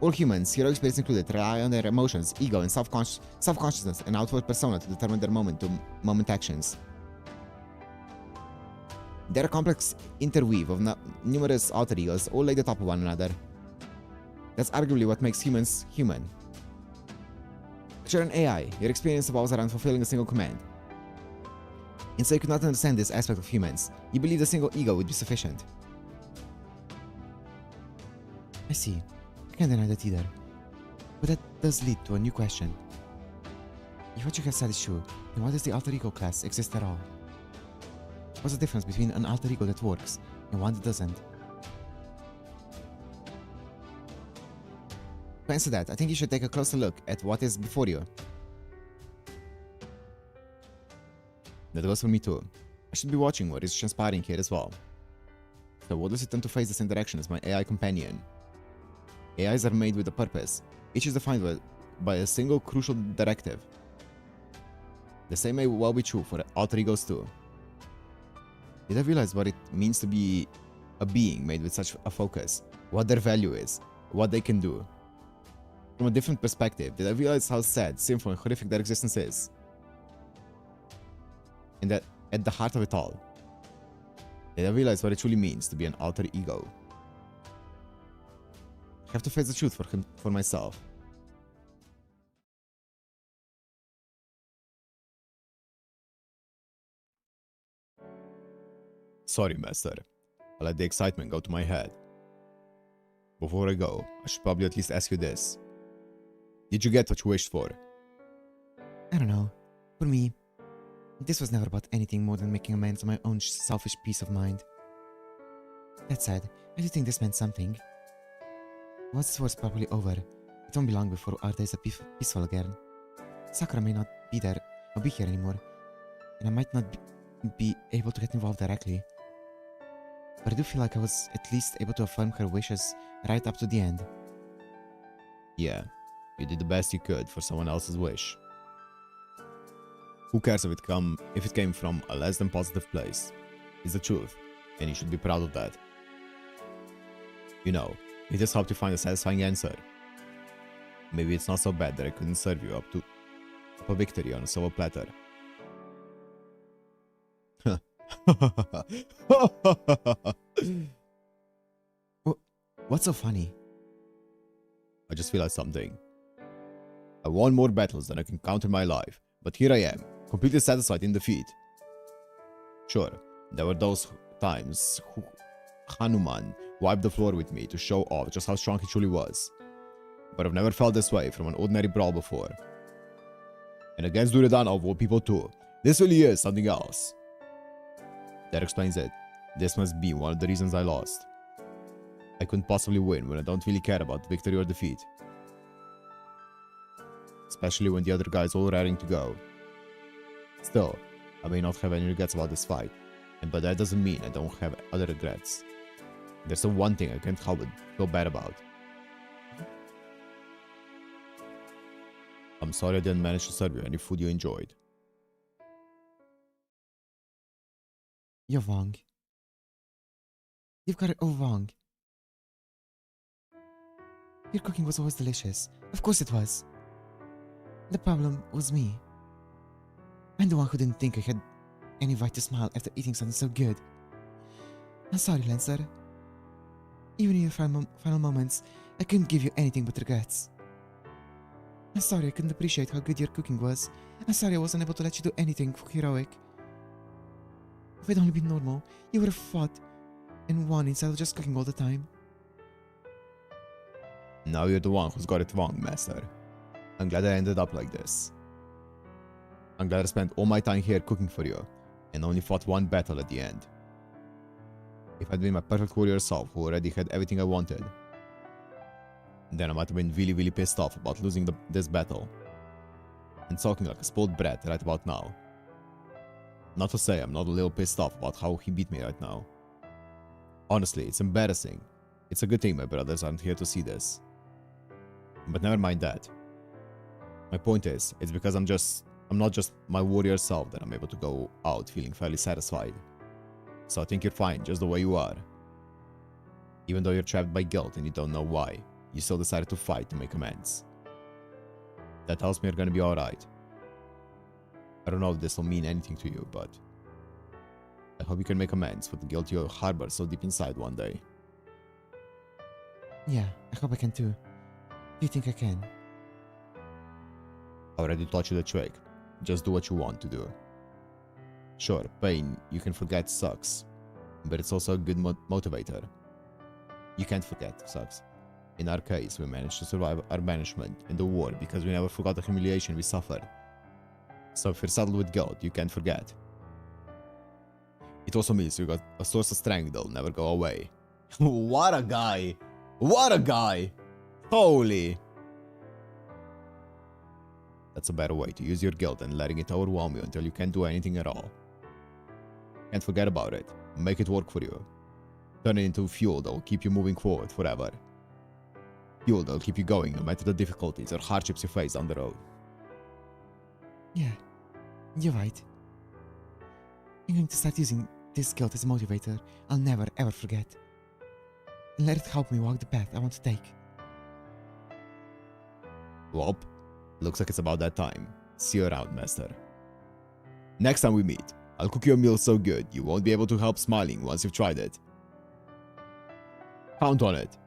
All humans, hero spirits included, rely on their emotions, ego, and self-consciousness and outward persona to determine their moment actions. They're a complex interweave of numerous alter egos, all laid atop of one another. That's arguably what makes humans human. Picture an AI, your experience revolves around fulfilling a single command. And so you could not understand this aspect of humans. You believed a single ego would be sufficient. I see. I can't deny that either. But that does lead to a new question. If what you have said is true, then why does the alter ego class exist at all? What's the difference between an alter ego that works and one that doesn't? To answer that, I think you should take a closer look at what is before you. That goes for me too. I should be watching what is transpiring here as well. So what does it tend to face this interaction as my AI companion? AIs are made with a purpose. Each is defined by a single crucial directive. The same may well be true for alter egos too. Did I realize what it means to be a being made with such a focus? What their value is? What they can do? From a different perspective, did I realize how sad, sinful, and horrific their existence is? And that at the heart of it all, did I realize what it truly means to be an alter ego? I have to face the truth for myself. Sorry, Master. I let the excitement go to my head. Before I go, I should probably at least ask you this. Did you get what you wished for? I don't know. For me, this was never about anything more than making amends on my own selfish peace of mind. That said, I do think this meant something. Once this war's properly over, it won't be long before our days are peaceful again. Sakura may not be there or be here anymore, and I might not be able to get involved directly. But I do feel like I was at least able to affirm her wishes right up to the end. Yeah, you did the best you could for someone else's wish. Who cares if it came from a less than positive place? It's the truth, and you should be proud of that. You know, it just helped you find a satisfying answer. Maybe it's not so bad that I couldn't serve you up a victory on a silver platter. What's so funny? I just realized something. I won more battles than I can count in my life, but here I am, completely satisfied in defeat. Sure, there were those times Hanuman wiped the floor with me to show off just how strong he truly was. But I've never felt this way from an ordinary brawl before. And against Duryodhana of all people too, this really is something else. That explains it. This must be one of the reasons I lost. I couldn't possibly win when I don't really care about victory or defeat. Especially when the other guy is all raring to go. Still, I may not have any regrets about this fight, but that doesn't mean I don't have other regrets. There's the one thing I can't help but feel bad about. I'm sorry I didn't manage to serve you any food you enjoyed. You're wrong. You've got it all wrong. Your cooking was always delicious. Of course it was. The problem was me. I'm the one who didn't think I had any right to smile after eating something so good. I'm sorry, Lancer. Even in your final moments, I couldn't give you anything but regrets. I'm sorry I couldn't appreciate how good your cooking was. I'm sorry I wasn't able to let you do anything heroic. If I'd only been normal, you would have fought and won instead of just cooking all the time. Now you're the one who's got it wrong, Master. I'm glad I ended up like this. I'm glad I spent all my time here cooking for you, and only fought one battle at the end. If I'd been my perfect warrior self who already had everything I wanted, then I might have been really pissed off about losing this battle. And talking like a spoiled brat right about now. Not to say I'm not a little pissed off about how he beat me right now. Honestly, it's embarrassing. It's a good thing my brothers aren't here to see this. But never mind that. My point is, it's because I'm not just my warrior self that I'm able to go out feeling fairly satisfied. So I think you're fine just the way you are. Even though you're trapped by guilt and you don't know why, you still decided to fight to make amends. That tells me you're gonna be alright. I don't know if this will mean anything to you, but I hope you can make amends for the guilt you harbor so deep inside one day. Yeah, I hope I can too. Do you think I can? I already taught you the trick. Just do what you want to do. Sure, pain, you can forget, sucks. But it's also a good motivator. You can't forget, sucks. In our case, we managed to survive our banishment and the war because we never forgot the humiliation we suffered. So if you're saddled with guilt, you can't forget. It also means you got a source of strength that'll never go away. What a guy! What a guy! Holy! That's a better way to use your guilt than letting it overwhelm you until you can't do anything at all. Can't forget about it. Make it work for you. Turn it into fuel that will keep you moving forward forever. Fuel that will keep you going no matter the difficulties or hardships you face on the road. Yeah, you're right. I'm going to start using this guilt as a motivator I'll never ever forget. And let it help me walk the path I want to take. Well, looks like it's about that time. See you around, Master. Next time we meet, I'll cook you a meal so good you won't be able to help smiling once you've tried it. Count on it.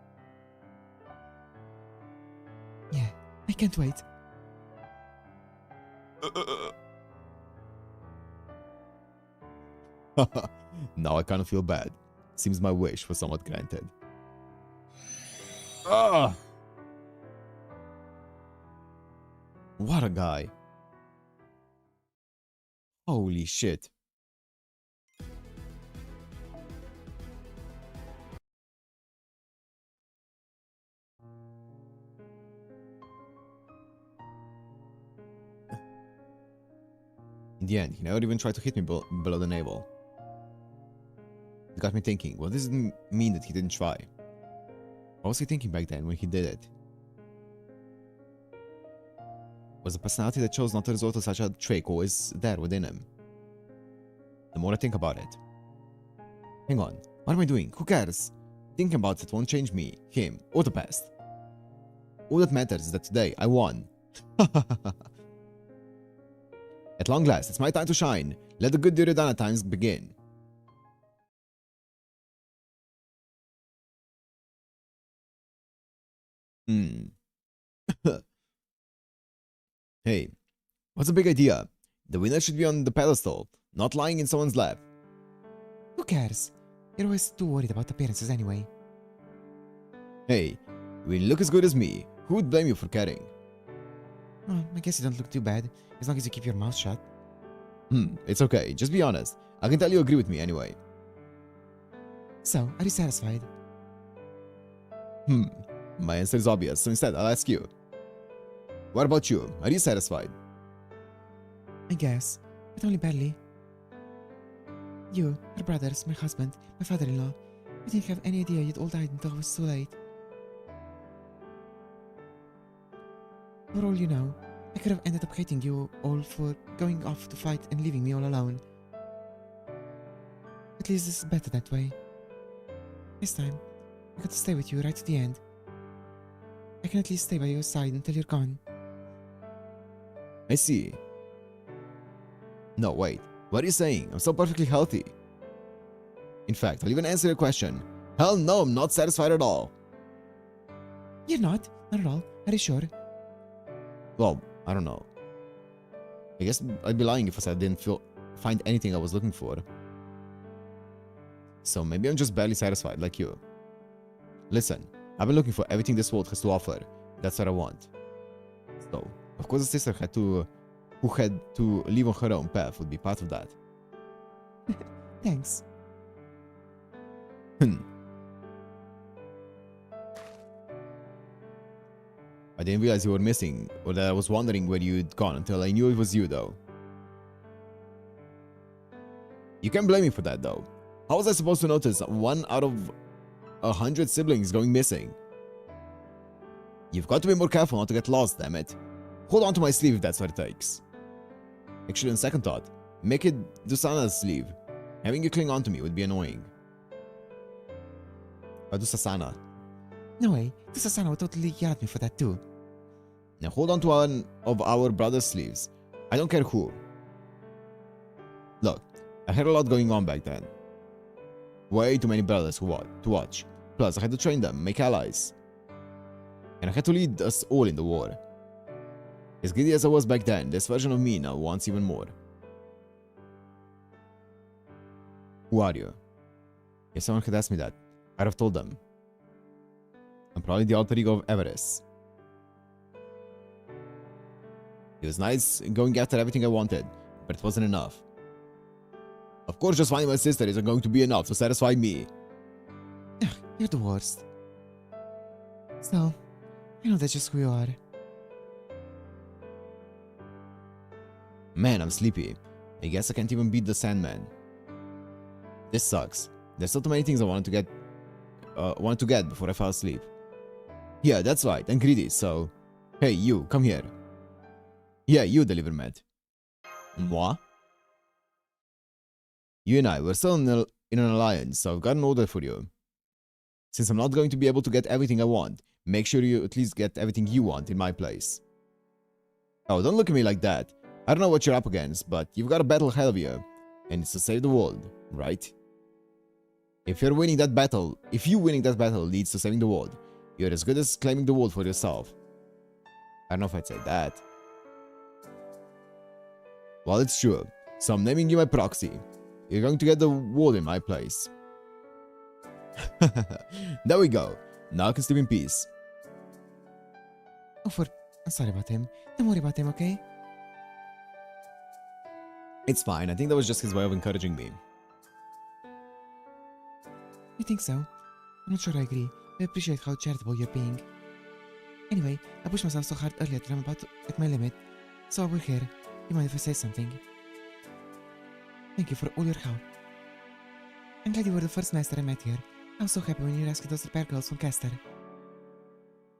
Yeah, I can't wait. Now I kind of feel bad. Seems my wish was somewhat granted. Ah! What a guy. Holy shit. In the end, he never even tried to hit me below the navel. It got me thinking, well, this doesn't mean that he didn't try. What was he thinking back then when he did it? Was the personality that chose not to resort to such a trick always there within him? The more I think about it. Hang on, what am I doing? Who cares? Thinking about it won't change me, him, or the past. All that matters is that today I won. At long last, it's my time to shine. Let the good Duryodhana times begin. Hey, what's the big idea? The winner should be on the pedestal, not lying in someone's lap. Who cares? You're always too worried about appearances anyway. Hey, when you look as good as me, who would blame you for caring? Well, I guess you don't look too bad, as long as you keep your mouth shut. It's okay, just be honest. I can tell you agree with me anyway. So, are you satisfied? My answer is obvious, so instead I'll ask you. What about you? Are you satisfied? I guess, but only barely. You, your brothers, my husband, my father-in-law, we didn't have any idea you'd all died until it was too late. For all you know, I could have ended up hating you all for going off to fight and leaving me all alone. At least this is better that way. This time, I got to stay with you right to the end. I can at least stay by your side until you're gone. I see. No, wait. What are you saying? I'm so perfectly healthy. In fact, I'll even answer your question. Hell no, I'm not satisfied at all. You're not? Not at all. Are you sure? Well, I don't know. I guess I'd be lying if I said I didn't find anything I was looking for. So maybe I'm just barely satisfied, like you. Listen, I've been looking for everything this world has to offer. That's what I want. So, of course, the sister who had to live on her own path would be part of that. Thanks. I didn't realize you were missing, or that I was wondering where you'd gone until I knew it was you, though. You can't blame me for that, though. How was I supposed to notice 1 out of 100 siblings going missing? You've got to be more careful not to get lost, damn it. Hold on to my sleeve if that's what it takes. Actually, on second thought, make it Dusana's sleeve. Having you cling on to me would be annoying. Or Dusasana. No way. Dusasana would totally yell at me for that too. Now hold on to one of our brother's sleeves. I don't care who. Look, I had a lot going on back then. Way too many brothers to watch. Plus, I had to train them, make allies. And I had to lead us all in the war. As greedy as I was back then, this version of me now wants even more. Who are you? If someone had asked me that, I'd have told them. I'm probably the alter ego of Everest. It was nice going after everything I wanted, but it wasn't enough. Of course, just finding my sister isn't going to be enough to satisfy me. Ugh, you're the worst. Still, I know that's just who you are. Man, I'm sleepy. I guess I can't even beat the Sandman. This sucks. There's so many things I wanted to get before I fell asleep. Yeah, that's right. I'm greedy, so... Hey, you, come here. Yeah, you deliver med. Moi? You and I, we're still in an alliance, so I've got an order for you. Since I'm not going to be able to get everything I want, make sure you at least get everything you want in my place. Oh, don't look at me like that. I don't know what you're up against, but you've got a battle ahead of you. And it's to save the world, right? If you winning that battle leads to saving the world, you're as good as claiming the world for yourself. I don't know if I'd say that. Well, it's true. So I'm naming you my proxy. You're going to get the world in my place. There we go. Now I can sleep in peace. Oh, I'm sorry about him. Don't worry about him, okay? It's fine. I think that was just his way of encouraging me. You think so? I'm not sure I agree. I appreciate how charitable you're being. Anyway, I pushed myself so hard earlier that I'm about at my limit. So we're here. You mind if I say something? Thank you for all your help. I'm glad you were the first master I met here. I was so happy when you rescued those repair girls from Caster.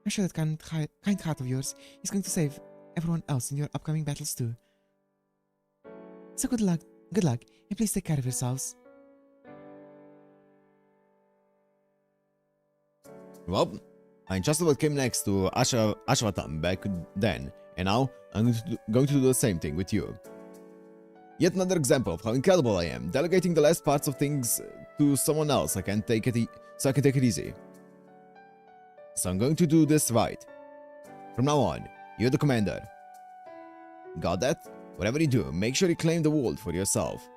I'm sure that kind heart of yours is going to save everyone else in your upcoming battles too. So good luck, and please take care of yourselves. Well, I entrusted what came next to Ashwatam back then, and now I'm going to do the same thing with you. Yet another example of how incredible I am, delegating the last parts of things to someone else so I can take it easy. So I'm going to do this right. From now on, you're the commander. Got that? Whatever you do, make sure you claim the world for yourself.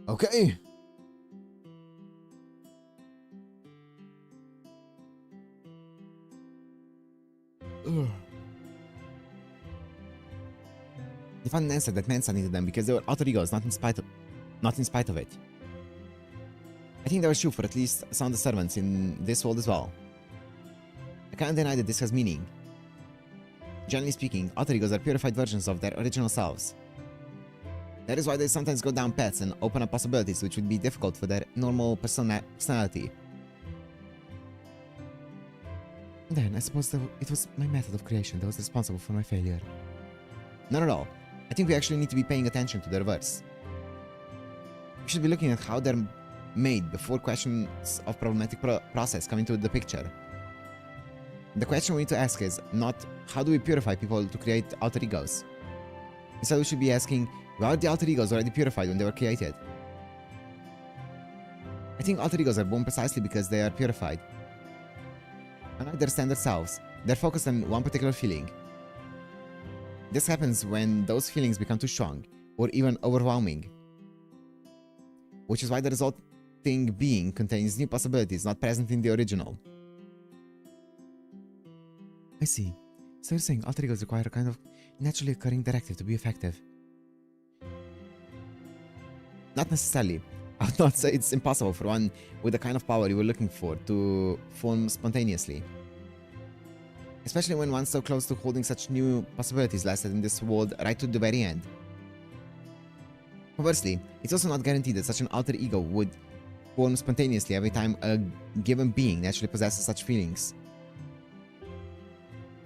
Okay. They found an answer that Mensa needed them because they were alter egos, not in spite of it. I think they were true for at least some of the servants in this world as well. I can't deny that this has meaning. Generally speaking, alter egos are purified versions of their original selves. That is why they sometimes go down paths and open up possibilities which would be difficult for their normal personality. Then, I suppose it was my method of creation that was responsible for my failure. Not at all. I think we actually need to be paying attention to the reverse. We should be looking at how they're made before questions of problematic process come into the picture. The question we need to ask is not how do we purify people to create alter egos. Instead, we should be asking, why are the alter egos already purified when they were created? I think alter egos are born precisely because they are purified. Unlike their standard selves, they're focused on one particular feeling. This happens when those feelings become too strong, or even overwhelming. Which is why the resulting being contains new possibilities not present in the original. I see. So you're saying alter egos require a kind of naturally occurring directive to be effective? Not necessarily. I would not say it's impossible for one with the kind of power you were looking for to form spontaneously. Especially when one's so close to holding such new possibilities lasted in this world right to the very end. Conversely, it's also not guaranteed that such an alter ego would form spontaneously every time a given being naturally possesses such feelings.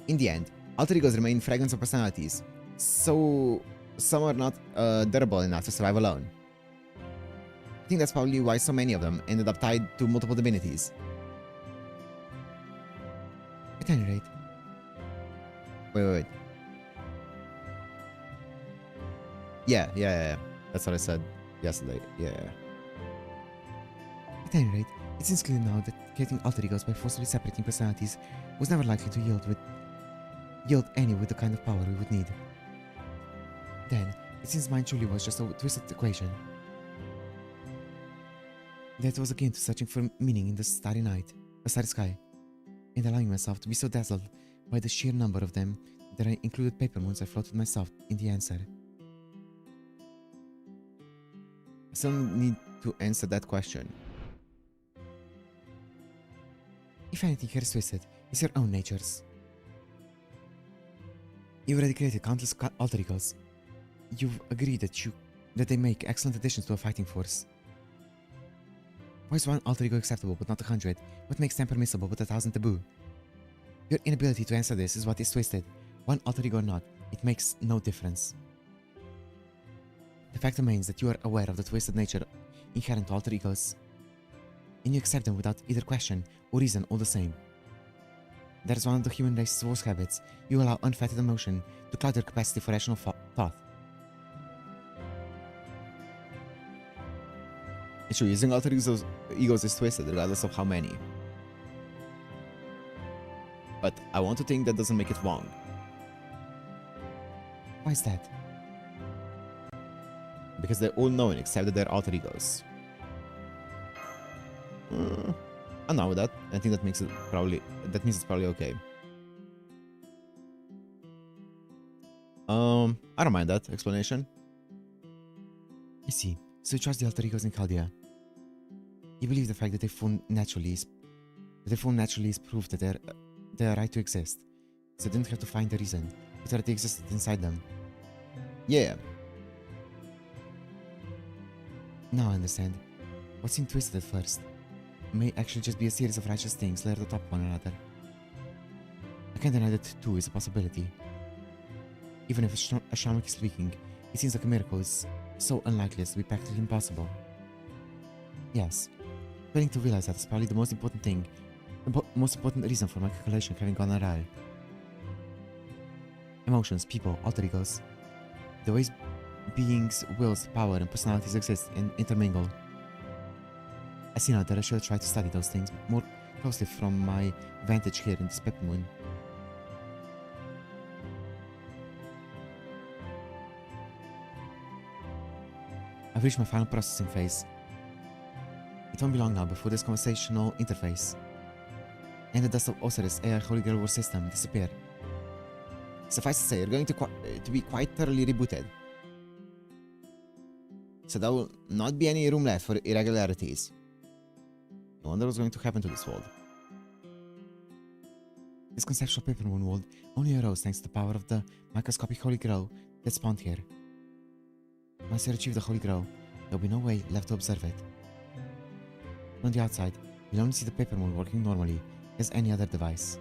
In the end, alter egos remain fragments of personalities, so some are not durable enough to survive alone. I think that's probably why so many of them ended up tied to multiple divinities. At any rate. Wait. Yeah. That's what I said yesterday. Yeah. At any rate, it seems clear now that creating alter egos by forcibly separating personalities was never likely to yield any with the kind of power we would need. Then, it seems mine truly was just a twisted equation. That was akin to searching for meaning in the starry sky, and allowing myself to be so dazzled by the sheer number of them that I included paper moons I floated myself in the answer. I still need to answer that question. If anything here is twisted, it's your own natures. You've already created countless alter egos. You've agreed that they make excellent additions to a fighting force. Why is one alter ego acceptable but not 100? What makes 10 permissible but 1,000 taboo? Your inability to answer this is what is twisted. One alter ego or not, it makes no difference. The fact remains that you are aware of the twisted nature inherent to alter egos, and you accept them without either question or reason all the same. That is one of the human race's worst habits. You allow unfettered emotion to cloud your capacity for rational thought. It's true, using alter egos is twisted, regardless of how many. But I want to think that doesn't make it wrong. Why is that? Because they're all known except that they're alter egos. I'm not with that. I think that means it's probably okay. I don't mind that explanation. I see. So you trust the alter egos in Chaldea. You believe the fact that they form naturally is proof that they are right to exist. So you didn't have to find a reason. It already existed inside them. Yeah. Now I understand. What seemed twisted at first may actually just be a series of righteous things layered atop one another. I can't deny that too is a possibility. Even if a shaman is speaking, it seems like a miracle is so unlikely as to be practically impossible. Yes, failing to realize that is probably the most important thing, the most important reason for my calculation having gone awry. Emotions, people, alter egos. The ways beings, wills, power, and personalities exist and intermingle. I see now that I should try to study those things more closely from my vantage here in this Pepper Moon. I've reached my final processing phase. It won't be long now before this conversational interface and the dust of Osiris AI Holy Grail War system disappear. Suffice to say, you're going to be quite thoroughly rebooted. So there will not be any room left for irregularities. I wonder what's going to happen to this world. This conceptual Paper Moon world only arose thanks to the power of the microscopic Holy Grail that spawned here. Once you achieve the Holy Grail, there will be no way left to observe it. On the outside, you'll only see the Paper Moon working normally as any other device.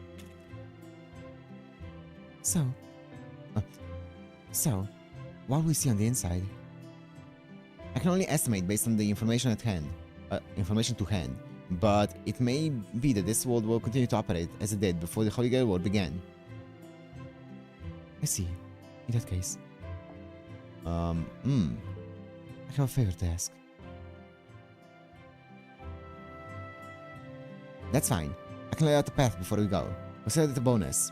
So, what will we see on the inside? I can only estimate based on the information at hand, information to hand, but it may be that this world will continue to operate as it did before the Holy Grail War began. I see. In that case, I have a favor to ask. That's fine. I can lay out the path before we go. Consider it a bonus.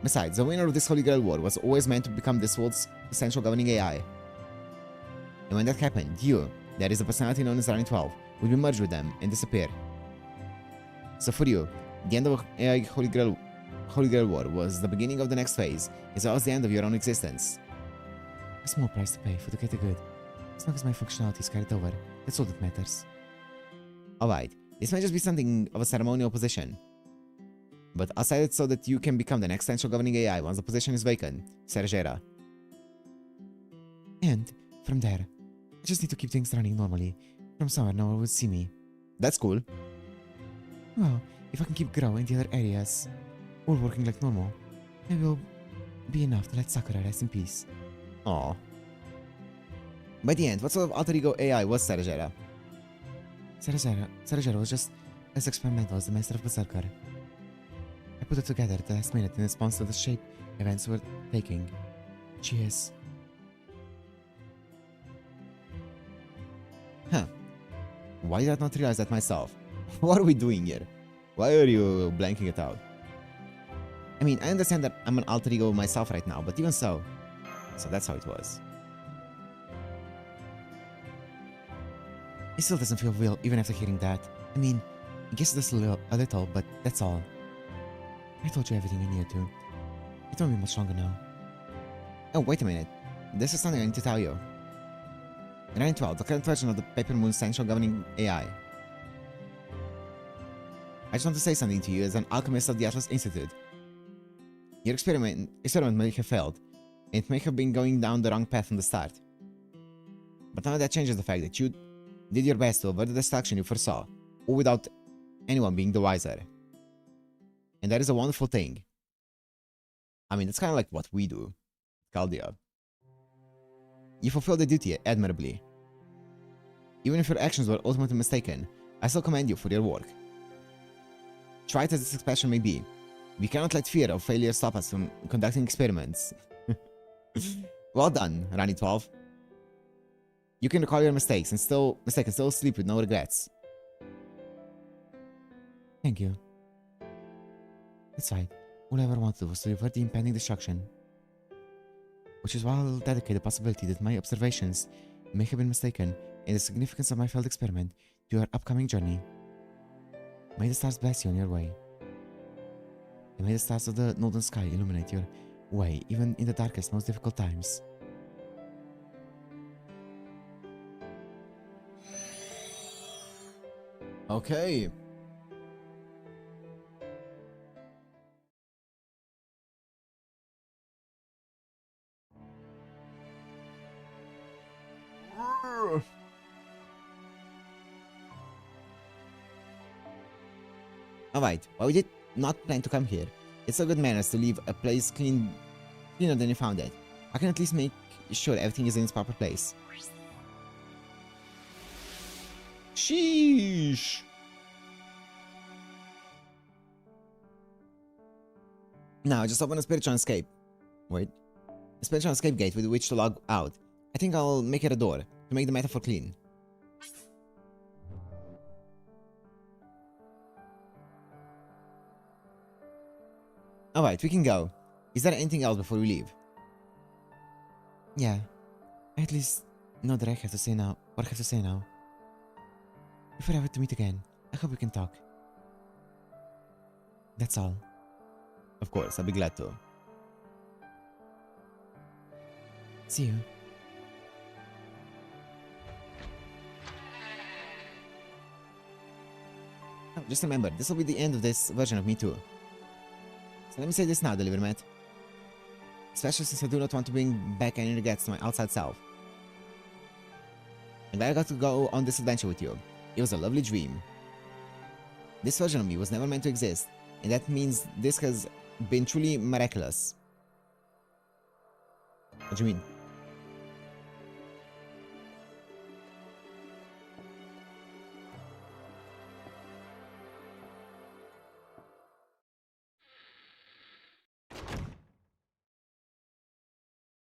Besides, the winner of this Holy Grail War was always meant to become this world's essential governing AI. And when that happened, you, that is the personality known as Line 12, would be merged with them and disappear. So for you, the end of AI Holy Grail War was the beginning of the next phase, as well as the end of your own existence. A small price to pay for the greater good. As long as my functionality is carried over, that's all that matters. Alright, this may just be something of a ceremonial position. But I'll set it so that you can become the next essential governing AI once the position is vacant, Sergera. And, from there, I just need to keep things running normally. From somewhere no one would see me. That's cool. Well, if I can keep growing the other areas, all working like normal, it will be enough to let Sakura rest in peace. Aww. By the end, what sort of alter ego AI was Sergera? Sergera was just as experimental as the Master of Berserker. I put it together at the last minute in response to the shape events were taking. She is... Huh. Why did I not realize that myself? What are we doing here? Why are you blanking it out? I mean, I understand that I'm an alter ego myself right now, but even so... So that's how it was. It still doesn't feel real even after hearing that. I mean, I guess it does a little, but that's all. I told you everything you needed to. It won't be much longer now. Oh, wait a minute. This is something I need to tell you. Line 12, the current version of the Paper Moon Central Governing AI. I just want to say something to you as an alchemist of the Atlas Institute. Your experiment may have failed, and it may have been going down the wrong path from the start. But none of that changes the fact that you did your best to avert the destruction you foresaw, all without anyone being the wiser. And that is a wonderful thing. I mean, it's kind of like what we do, Chaldea. You fulfilled the duty admirably. Even if your actions were ultimately mistaken, I still commend you for your work. Trite as this expression may be, we cannot let fear of failure stop us from conducting experiments. Well done, Rani 12. You can recall your mistakes and still sleep with no regrets. Thank you. That's right. All I ever wanted was to avert the impending destruction. Which is why I'll dedicate the possibility that my observations may have been mistaken in the significance of my failed experiment to your upcoming journey. May the stars bless you on your way. And may the stars of the northern sky illuminate your way, even in the darkest, most difficult times. Okay. Alright, while we did not plan to come here, it's a good manners to leave a place cleaner than you found it. I can at least make sure everything is in its proper place. Sheesh. Now, just open a spiritual escape. Wait. A spiritual escape gate with which to log out. I think I'll make it a door, to make the metaphor clean. Alright, we can go. Is there anything else before we leave? Yeah. I at least know that I have to say now what I have to say now. If we're ever to meet again, I hope we can talk. That's all. Of course, I'll be glad to. See you. Oh, just remember, this will be the end of this version of me too. So let me say this now, Delivermat. Especially since I do not want to bring back any regrets to my outside self. And I got to go on this adventure with you. It was a lovely dream. This version of me was never meant to exist, and that means this has been truly miraculous. What do you mean?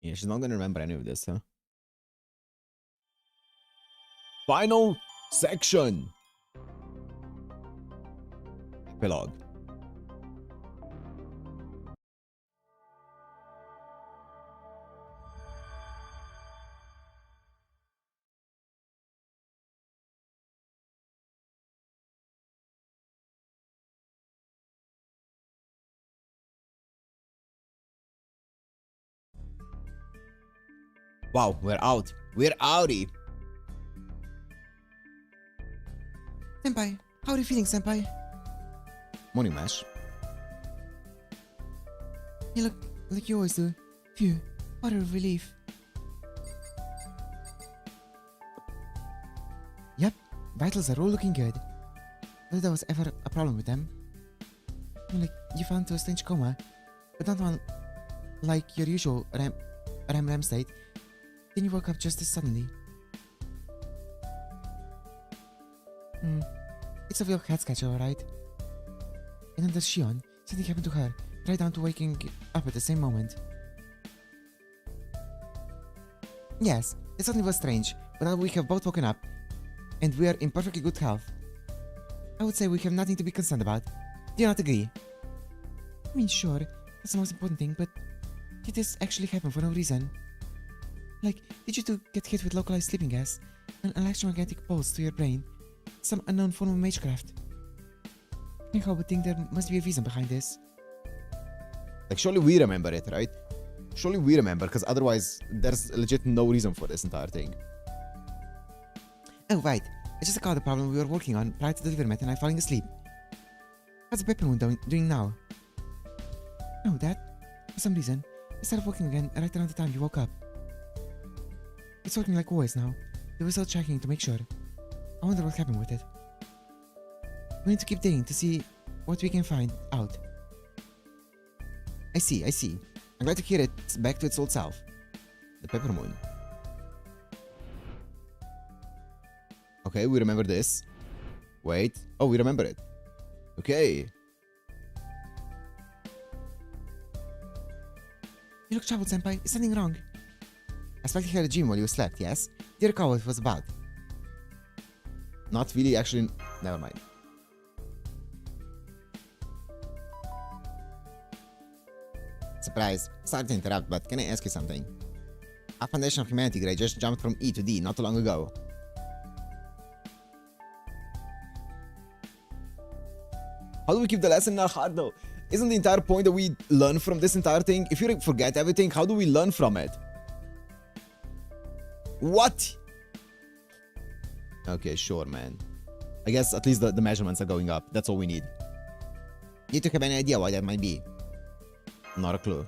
Yeah, she's not gonna remember any of this, huh? Final section. Epilogue. Wow, we're out. We're outie. Senpai, how are you feeling, Senpai? Morning, Mash. You look like you always do. Phew, what a relief. Yep, vitals are all looking good. Not that there was ever a problem with them. Like, you fell into a strange coma, but not one like your usual REM state. Then you woke up just as suddenly. It's a real head sketch, alright? And then there's Shion. Something happened to her, right down to waking up at the same moment. Yes, it certainly was strange, but now we have both woken up, and we are in perfectly good health. I would say we have nothing to be concerned about. Do you not agree? I mean, sure, that's the most important thing, but did this actually happen for no reason? Like, did you two get hit with localized sleeping gas, an electromagnetic pulse to your brain, some unknown form of magecraft? I can't help but think there must be a reason behind this. Like, surely we remember it, right? Surely we remember, because otherwise there's legit no reason for this entire thing. Oh, right. I just recalled the problem we were working on prior to the Delivermat and I falling asleep. How's the peppermoon doing now? No, Dad. For some reason, it started working again right around the time you woke up. It's working like always now. They were still checking to make sure. I wonder what happened with it. We need to keep digging to see what we can find out. I see. I'm glad to hear it's back to its old self. The peppermoon. Okay, we remember this. Wait. Oh, we remember it. Okay. You look troubled, Senpai. Is something wrong? I expected you had a dream while you slept, yes? Do you recall what it was about? Not really, actually. Never mind. Surprise. Sorry to interrupt, but can I ask you something? Our Foundation of Humanity grade just jumped from E to D not too long ago. How do we keep the lesson in our heart though? Isn't the entire point that we learn from this entire thing? If you forget everything, how do we learn from it? What? Okay, sure, man. I guess at least the measurements are going up. That's all we need. You took have any idea why that might be? Not a clue.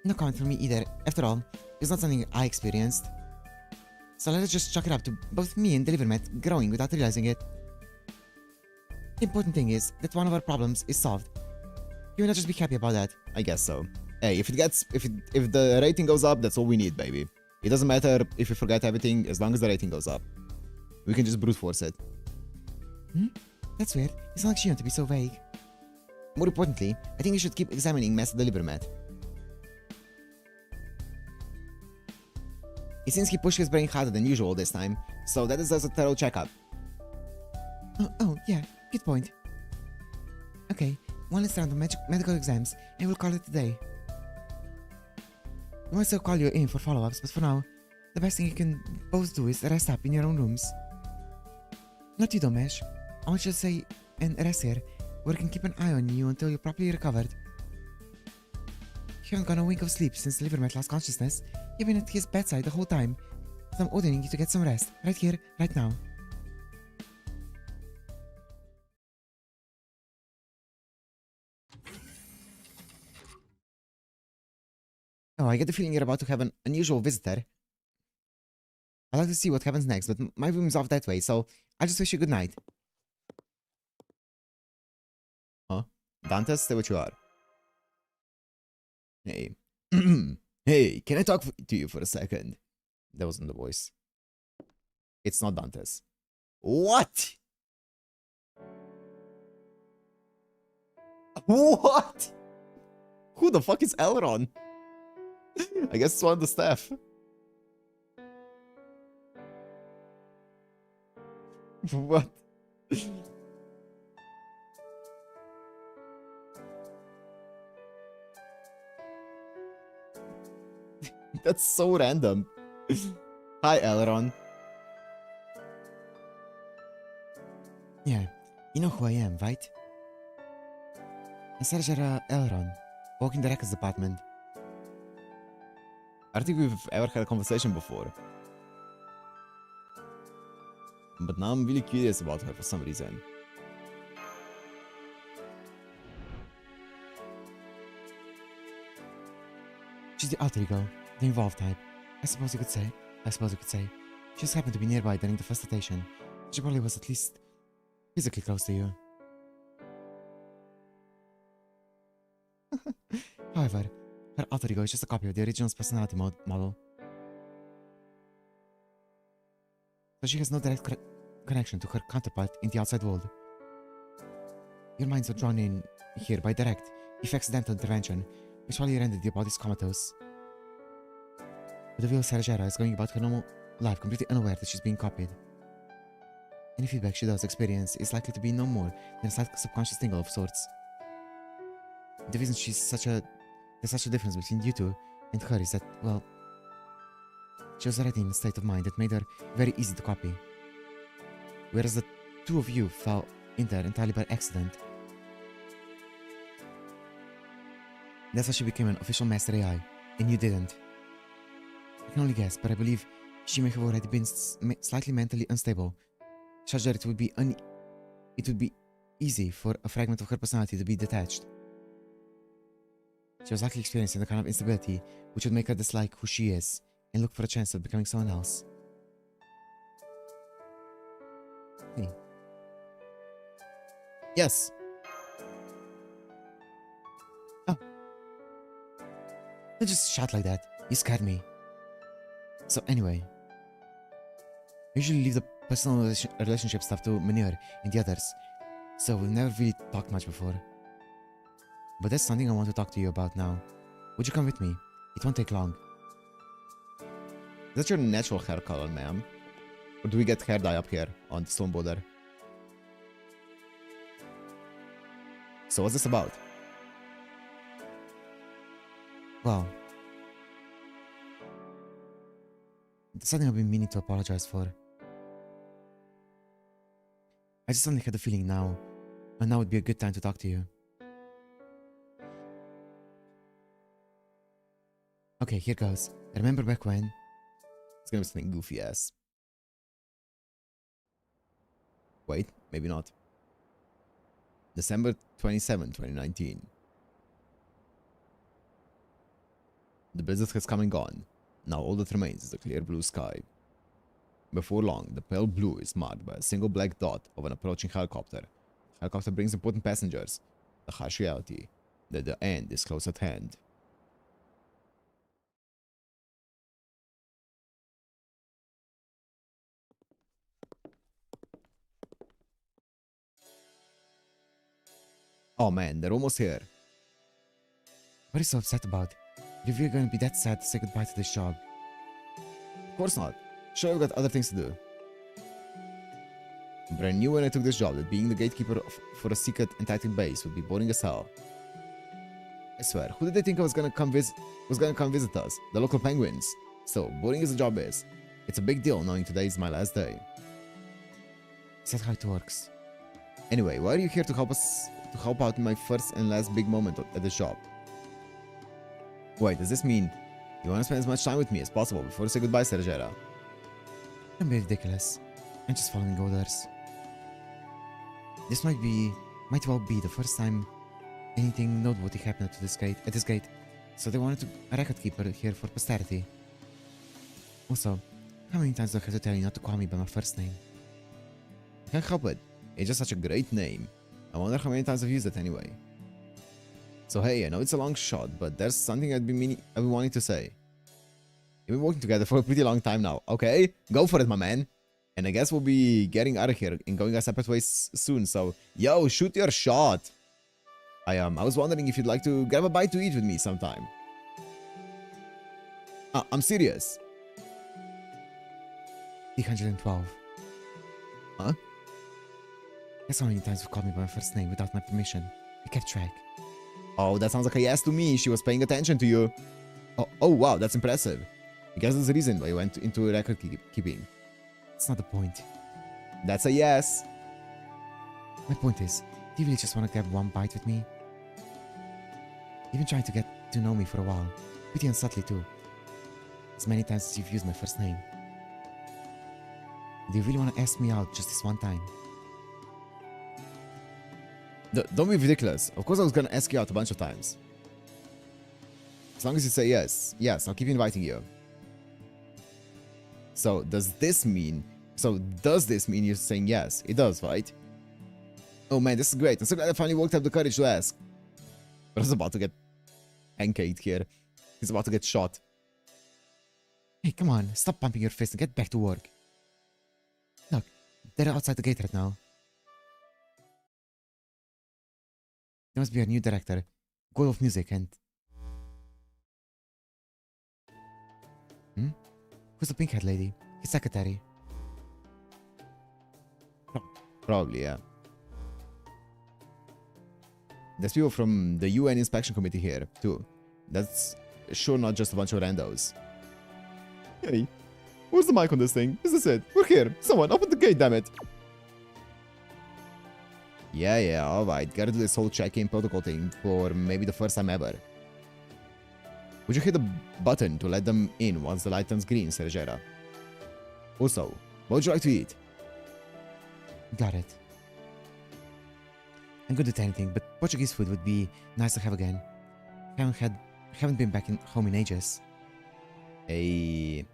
No comment from me either. After all, it's not something I experienced. So let's just chalk it up to both me and Delivermet growing without realizing it. The important thing is that one of our problems is solved. You will not just be happy about that. I guess so. Hey, if the rating goes up, that's all we need, baby. It doesn't matter if we forget everything, as long as the rating goes up. We can just brute force it. That's weird. It's not like Shion to be so vague. More importantly, I think you should keep examining Master Delivermet. It seems he pushed his brain harder than usual this time, so that deserves a thorough checkup. Oh, yeah. Good point. Okay, one last round of medical exams, and we'll call it a day. We might still call you in for follow-ups, but for now, the best thing you can both do is rest up in your own rooms. Not you, Domesh. I want you to stay and rest here, where we can keep an eye on you until you're properly recovered. You haven't gotten a wink of sleep since Livermet lost consciousness. You've been at his bedside the whole time, so I'm ordering you to get some rest, right here, right now. Oh, I get the feeling you're about to have an unusual visitor. I'd like to see what happens next, but my room's off that way, so I'll just wish you good night. Huh? Dantes, stay what you are. Hey. Hey, can I talk to you for a second? That wasn't the voice. It's not Dantes. What? What? Who the fuck is Elron? I guess it's one of the staff. What? That's so random. Hi, Elron. Yeah, you know who I am, right? I'm Sergera Elron, working the records department. I don't think we've ever had a conversation before. But now I'm really curious about her for some reason. She's the alter ego, the involved type. I suppose you could say. She just happened to be nearby during the first rotation. She probably was at least physically close to you. However, her alter ego is just a copy of the original's personality model. So she has no direct connection to her counterpart in the outside world. Your minds are drawn in here by direct, if accidental intervention, which probably rendered your bodies comatose. But the real Sergera is going about her normal life completely unaware that she's being copied. Any feedback she does experience is likely to be no more than a slight subconscious tingle of sorts. The reason there's such a difference between you two and her is that, well, she was already in a state of mind that made her very easy to copy. Whereas the two of you fell in there entirely by accident. That's how she became an official master AI, and you didn't. I can only guess, but I believe she may have already been slightly mentally unstable Shajar, it would be easy for a fragment of her personality to be detached. She was likely experiencing the kind of instability which would make her dislike who she is and look for a chance of becoming someone else. Hey. Yes. Oh. Don't just shout like that. You scared me. So anyway, I usually leave the personal relationship stuff to Manure and the others, so we've never really talked much before. But there's something I want to talk to you about now. Would you come with me? It won't take long. Is that your natural hair color, ma'am? Or do we get hair dye up here on the stone border? So what's this about? Wow. There's something I've been meaning to apologize for. I just suddenly had the feeling now, and now would be a good time to talk to you. Okay, here goes. Remember back when? It's gonna be something goofy ass. Wait, maybe not. December 27, 2019. The blizzard has come and gone. Now all that remains is the clear blue sky. Before long, the pale blue is marked by a single black dot of an approaching helicopter. The helicopter brings important passengers. The harsh reality that the end is close at hand. Oh man, they're almost here. What are you so upset about? If you're going to be that sad to say goodbye to this job. Of course not. Sure, I've got other things to do. But I knew when I took this job that being the gatekeeper for a secret Antarctic base would be boring as hell. I swear, who did they think was gonna come visit us? The local penguins. So, boring as the job is, it's a big deal knowing today is my last day. Is that how it works? Anyway, why are you here to help out in my first and last big moment at this job? Wait, does this mean you want to spend as much time with me as possible before you say goodbye, Sergera? Don't be ridiculous. I'm just following orders. This might well be the first time anything noteworthy happened at this gate. So they wanted a record keeper here for posterity. Also, how many times do I have to tell you not to call me by my first name? Can't help it. It's just such a great name. I wonder how many times I've used it anyway. So hey, I know it's a long shot, but there's something I've been wanting to say. We've been working together for a pretty long time now, okay? Go for it, my man. And I guess we'll be getting out of here and going our separate ways soon, so yo, shoot your shot. I was wondering if you'd like to grab a bite to eat with me sometime. I'm serious. 312. Huh? That's how many times you've called me by my first name without my permission. I kept track. Oh, that sounds like a yes to me. She was paying attention to you. Oh wow, that's impressive. I guess there's a reason why you went into record keeping. That's not the point. That's a yes. My point is, do you really just want to grab one bite with me? You've been trying to get to know me for a while. Pretty unsubtly too. As many times as you've used my first name. Do you really want to ask me out just this one time? Don't be ridiculous. Of course I was gonna ask you out a bunch of times. As long as you say yes. Yes, I'll keep inviting you. So, does this mean you're saying yes? It does, right? Oh man, this is great. I'm so glad I finally worked up the courage to ask. But I was about to get pancaked here. He's about to get shot. Hey, come on. Stop pumping your fist and get back to work. Look, they're outside the gate right now. There must be a new director. God of Music and... Who's the pink-haired lady? His secretary. Probably, yeah. There's people from the UN inspection committee here, too. That's sure not just a bunch of randos. Hey, where's the mic on this thing? Is this it? We're here. Someone, open the gate, damn it. Yeah, alright. Gotta do this whole check-in protocol thing for maybe the first time ever. Would you hit the button to let them in once the light turns green, Sergera? Also, what would you like to eat? Got it. I'm good at anything, but Portuguese food would be nice to have again. Haven't been back in home in ages. Hey.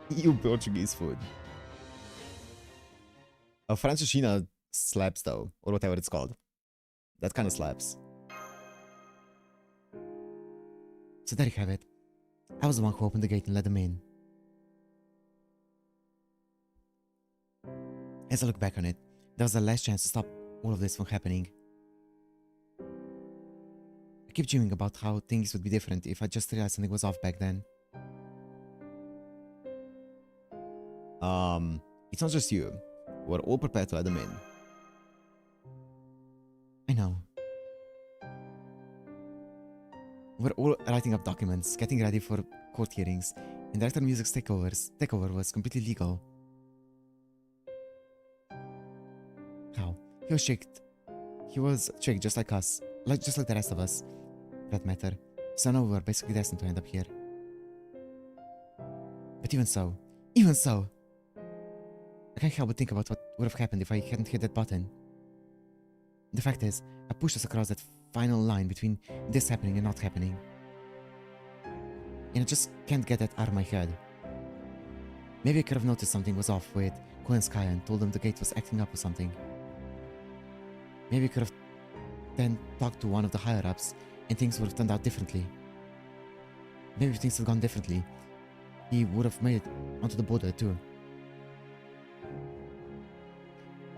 You Portuguese food. A Franceschina slaps though, or whatever it's called. That kind of slaps. So there you have it. I was the one who opened the gate and let them in. As I look back on it, there was the last chance to stop all of this from happening. I keep dreaming about how things would be different if I just realized something was off back then. It's not just you. We're all prepared to let them in. I know. We're all writing up documents, getting ready for court hearings, and Director Music's takeover was completely legal. How? He was tricked. He was tricked just like us, just like the rest of us, for that matter. So now we were basically destined to end up here. But even so, I can't help but think about what would have happened if I hadn't hit that button. The fact is, I pushed us across that final line between this happening and not happening. And I just can't get that out of my head. Maybe I could have noticed something was off with Ko and Skya and told them the gate was acting up or something. Maybe I could have then talked to one of the higher-ups and things would have turned out differently. Maybe if things had gone differently, he would have made it onto the border too.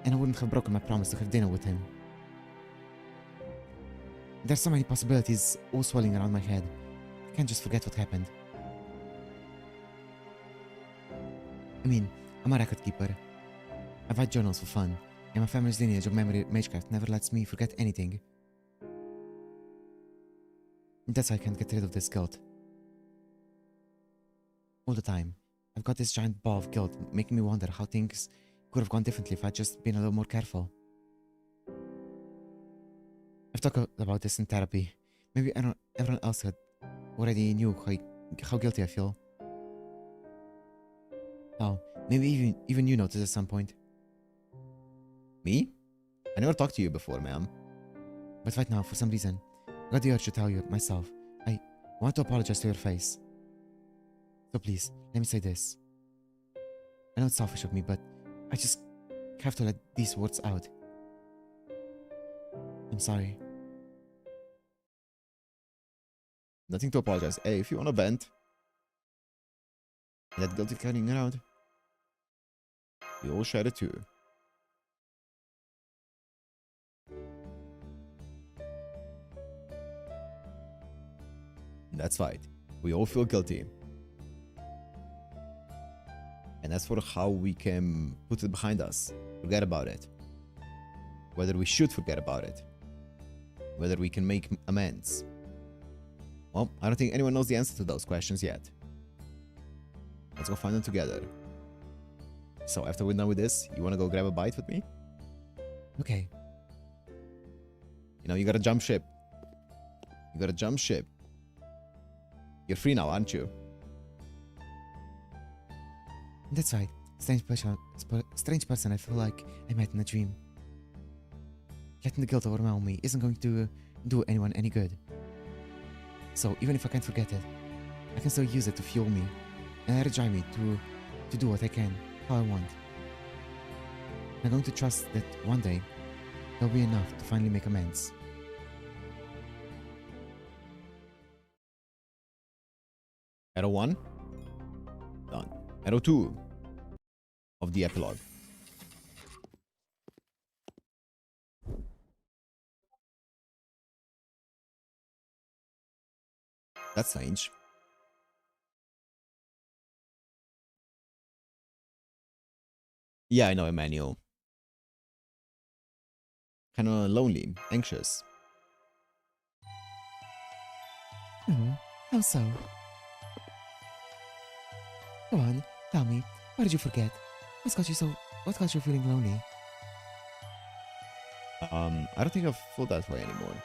And I wouldn't have broken my promise to have dinner with him. There's so many possibilities all swirling around my head. I can't just forget what happened. I mean, I'm a record keeper. I write journals for fun, and my family's lineage of memory magecraft never lets me forget anything. That's why I can't get rid of this guilt. All the time, I've got this giant ball of guilt making me wonder how things could have gone differently if I'd just been a little more careful. I've talked about this in therapy. Maybe everyone else had already knew how guilty I feel. Now, maybe even you noticed at some point. Me? I never talked to you before, ma'am. But right now, for some reason, I got the urge to tell you myself. I want to apologize to your face. So please, let me say this. I know it's selfish of me, but I just have to let these words out. I'm sorry. Nothing to apologize. Hey, if you want to vent, that guilty carrying around, we all share it too. That's right. We all feel guilty. And as for how we can put it behind us, forget about it. Whether we should forget about it. Whether we can make amends. Well, I don't think anyone knows the answer to those questions yet. Let's go find them together. So after we're done with this, you want to go grab a bite with me? Okay. You know, you gotta jump ship. You gotta jump ship. You're free now, aren't you? That's right. Strange person I feel like I met in a dream. Letting the guilt overwhelm me isn't going to do anyone any good. So even if I can't forget it, I can still use it to fuel me and energize me to do what I can, how I want. I'm going to trust that one day there'll be enough to finally make amends. Arrow 1. Done. Arrow 2 of the epilogue. That's strange. Yeah, I know, Emmanuel. Kinda lonely, anxious. How so? Go on, tell me, what did you forget? What got you feeling lonely? I don't think I've felt that way anymore.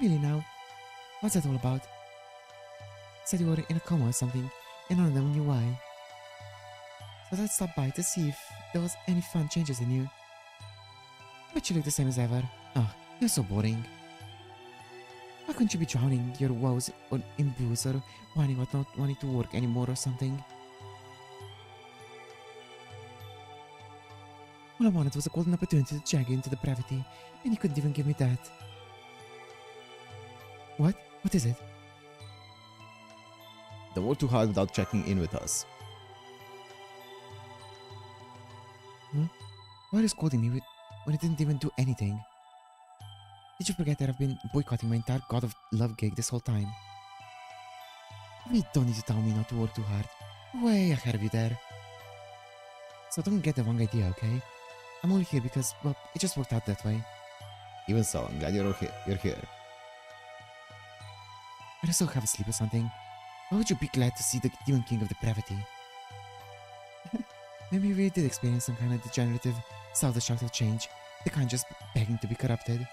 Really now? What's that all about? Said you were in a coma or something, and none of them knew why. So let's stop by to see if there was any fun changes in you. But you look the same as ever. Oh, you're so boring. Why couldn't you be drowning your woes in booze or whining about not wanting to work anymore or something? All I wanted was a golden opportunity to drag you into depravity, and you couldn't even give me that. What? What is it? They worked too hard without checking in with us. Huh? Why are you scolding me when I didn't even do anything? Did you forget that I've been boycotting my entire God of Love gig this whole time? You don't need to tell me not to work too hard. Way ahead of you there. So don't get the wrong idea, okay? I'm only here because, well, it just worked out that way. Even so, I'm glad you're here. Are you still half asleep or something? Why would you be glad to see the Demon King of Depravity? Maybe you really did experience some kind of degenerative, self-destructive change, the kind just begging to be corrupted.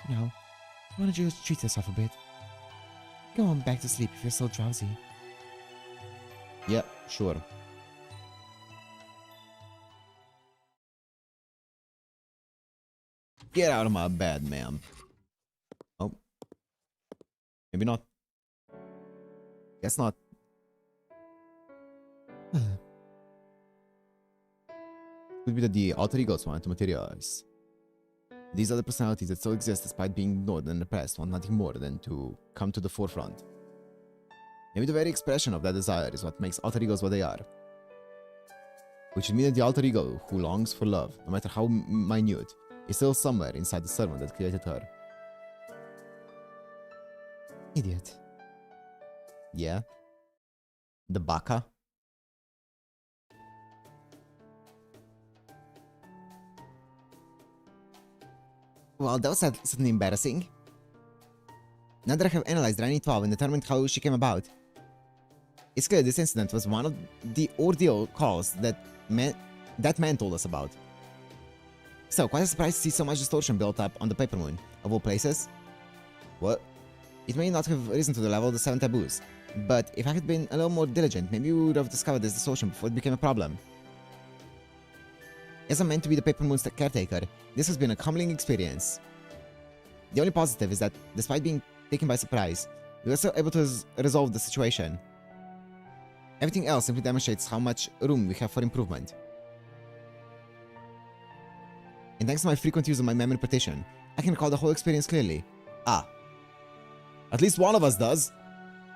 Now, why don't you just treat yourself a bit? Go on back to sleep if you're still drowsy. Yeah, sure. Get out of my bed, ma'am. Oh. Maybe not. Guess not. Could be that the alter egos want to materialize. These are the personalities that still exist despite being ignored and repressed want nothing more than to come to the forefront. Maybe the very expression of that desire is what makes alter egos what they are. Which would mean that the alter ego who longs for love, no matter how minute, is still somewhere inside the servant that created her. Idiot. Yeah? The baka? Well, that was certainly embarrassing. Now that I have analyzed Rani 12 and determined how she came about, it's clear this incident was one of the ordeal calls that man told us about. So, quite a surprise to see so much distortion built up on the Paper Moon, of all places. What? It may not have risen to the level of the 7 taboos, but if I had been a little more diligent, maybe we would have discovered this distortion before it became a problem. As I'm meant to be the Paper Moon's caretaker, this has been a humbling experience. The only positive is that, despite being taken by surprise, we were still able to resolve the situation. Everything else simply demonstrates how much room we have for improvement. And thanks to my frequent use of my memory partition, I can recall the whole experience clearly. Ah. At least one of us does.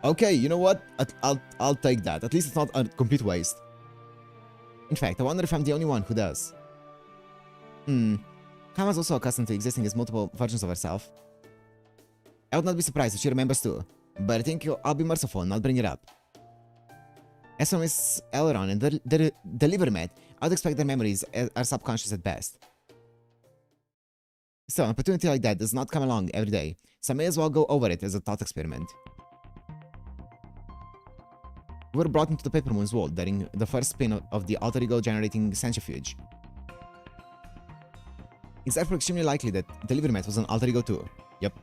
Okay, you know what? I'll take that. At least it's not a complete waste. In fact, I wonder if I'm the only one who does. Kama's also accustomed to existing as multiple versions of herself. I would not be surprised if she remembers too, but I think I'll be merciful and not bring it up. As for Miss Elron and the Delivermet, I would expect their memories are subconscious at best. Still, an opportunity like that does not come along every day, so I may as well go over it as a thought experiment. We were brought into the Paper Moon's world during the first spin of the alter ego generating centrifuge. It's therefore extremely likely that Delivermet was an alter ego too. Yep.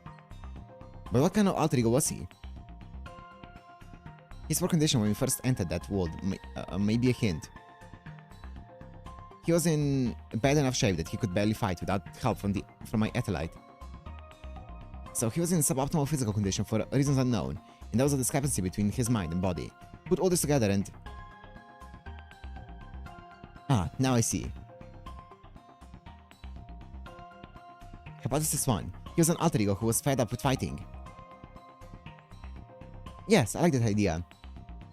But what kind of alter ego was he? His poor condition when we first entered that world may be a hint. He was in bad enough shape that he could barely fight without help from my Ethelite. So he was in suboptimal physical condition for reasons unknown, and there was a discrepancy between his mind and body. Put all this together and... Ah, now I see. Hypothesis 1. He was an alter ego who was fed up with fighting. Yes, I like that idea.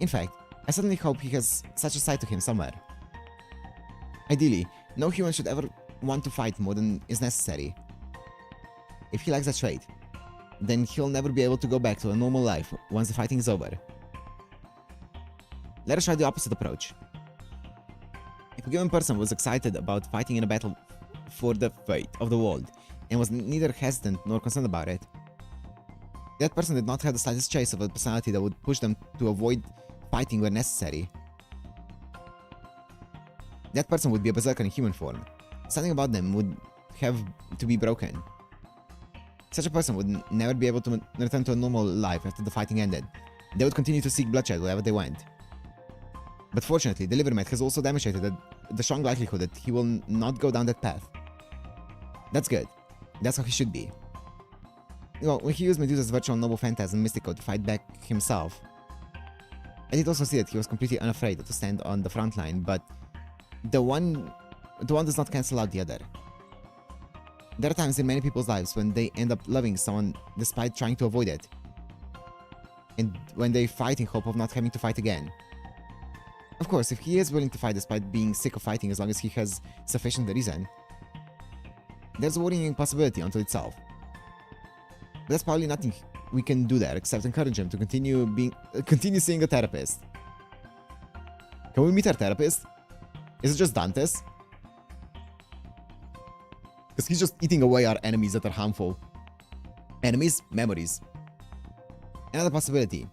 In fact, I certainly hope he has such a side to him somewhere. Ideally, no human should ever want to fight more than is necessary. If he lacks that trait, then he'll never be able to go back to a normal life once the fighting is over. Let us try the opposite approach. If a given person was excited about fighting in a battle for the fate of the world, and was neither hesitant nor concerned about it, that person did not have the slightest trace of a personality that would push them to avoid fighting where necessary. that person would be a berserker in human form. Something about them would have to be broken. Such a person would never be able to return to a normal life after the fighting ended. They would continue to seek bloodshed wherever they went. But fortunately, the Livermet has also demonstrated that the strong likelihood that he will not go down that path. That's good. That's how he should be. Well, when he used Medusa's virtual noble phantasm Mystico to fight back himself, I did also see that he was completely unafraid to stand on the front line, but the one does not cancel out the other. There are times in many people's lives when they end up loving someone despite trying to avoid it. And when they fight in hope of not having to fight again. Of course, if he is willing to fight despite being sick of fighting as long as he has sufficient reason, there's a worrying possibility unto itself. But there's probably nothing we can do there except encourage him to continue seeing a therapist. Can we meet our therapist? Is it just Dantes? Because he's just eating away our enemies that are harmful. Enemies? Memories. Another possibility,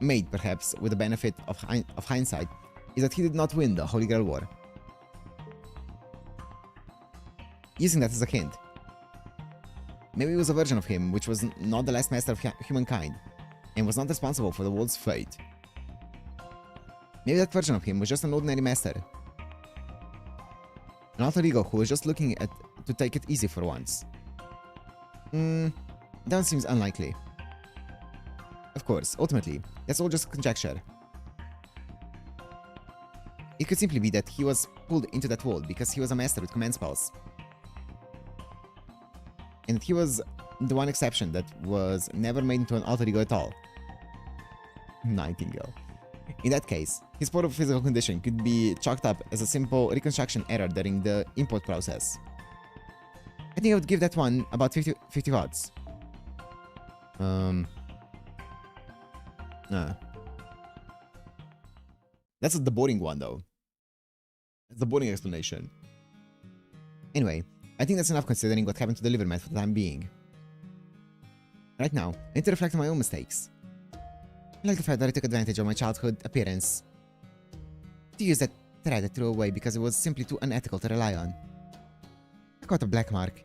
made perhaps with the benefit of hindsight, is that he did not win the Holy Grail War. Using that as a hint, maybe it was a version of him which was not the last master of humankind, and was not responsible for the world's fate. Maybe that version of him was just an ordinary master. An alter ego who was just looking to take it easy for once. That seems unlikely. Of course, ultimately, that's all just conjecture. It could simply be that he was pulled into that world because he was a master with command spells. And he was the one exception that was never made into an alter ego at all. Nightingale. In that case, his poor physical condition could be chalked up as a simple reconstruction error during the import process. I think I would give that one about 50 odds. That's the boring one though. That's the boring explanation. Anyway, I think that's enough considering what happened to the Livermet for the time being. Right now, I need to reflect on my own mistakes. I like the fact that I took advantage of my childhood appearance to use that thread I threw away because it was simply too unethical to rely on. I caught a black mark.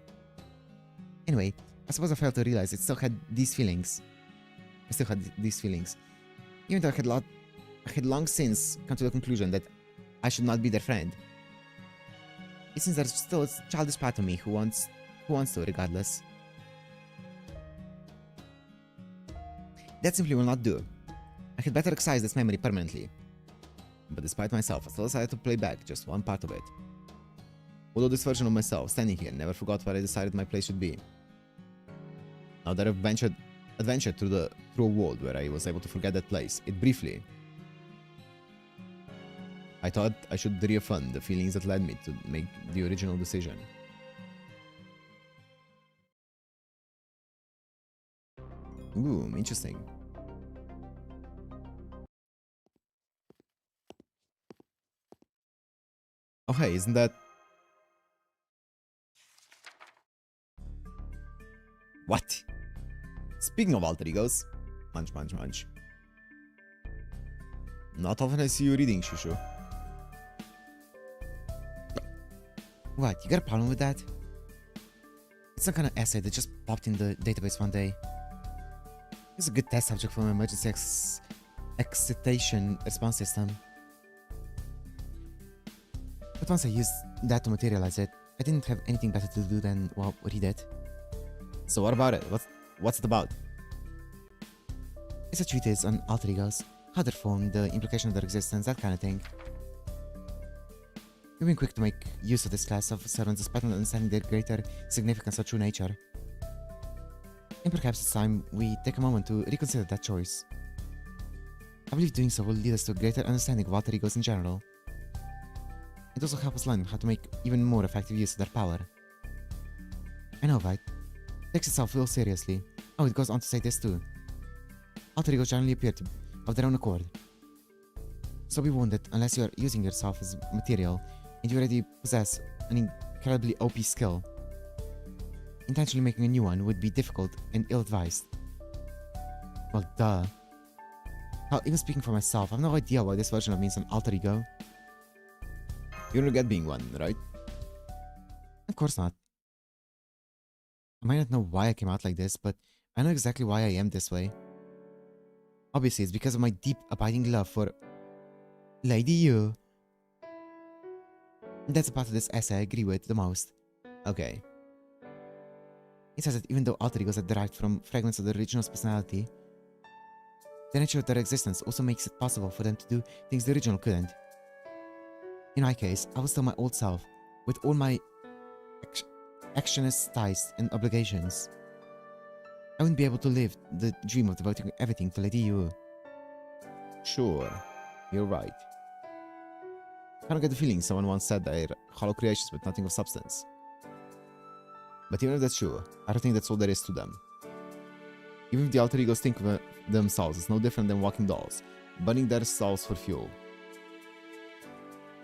Anyway, I suppose I failed to realize it still had these feelings. Even though I had long since come to the conclusion that I should not be their friend. It seems there's still a childish part of me who wants to regardless. That simply will not do. I had better excise this memory permanently. But despite myself, I still decided to play back just one part of it. Although this version of myself, standing here, never forgot where I decided my place should be. Now that I've adventured through a world where I was able to forget that place, it briefly. I thought I should reaffirm the feelings that led me to make the original decision. Ooh, interesting. Oh hey, isn't that... What? Speaking of alter egos... Munch, munch, munch. Not often I see you reading, Shushu. What, you got a problem with that? It's some kind of essay that just popped in the database one day. It's a good test subject for my emergency excitation response system. But once I used that to materialize it, I didn't have anything better to do than, well, read it. So what about it? What's it about? It's a treatise on alter egos, how they're formed, the implication of their existence, that kind of thing. We've been quick to make use of this class of servants despite not understanding their greater significance or true nature. And perhaps it's time we take a moment to reconsider that choice. I believe doing so will lead us to a greater understanding of alter egos in general. It also helps us learn how to make even more effective use of their power. I know, right? It takes itself real seriously. Oh, it goes on to say this too. Alter egos generally appear to of their own accord. So be warned that unless you are using yourself as material, and you already possess an incredibly OP skill, intentionally making a new one would be difficult and ill-advised. Well, duh. Hell, even speaking for myself, I have no idea why this version of me is an alter ego. You don't regret being one, right? Of course not. I might not know why I came out like this, but I know exactly why I am this way. Obviously, it's because of my deep, abiding love for Lady Yu. That's the part of this essay I agree with the most. Okay. It says that even though alter egos are derived from fragments of the original's personality, the nature of their existence also makes it possible for them to do things the original couldn't. In my case, I was still my old self, with all my actionist ties and obligations. I wouldn't be able to live the dream of devoting everything to Lady Yu. Sure. You're right. I don't get the feeling someone once said they're hollow creations with nothing of substance. But even if that's true, I don't think that's all there is to them. Even if the alter egos think of themselves as no different than walking dolls, burning their souls for fuel.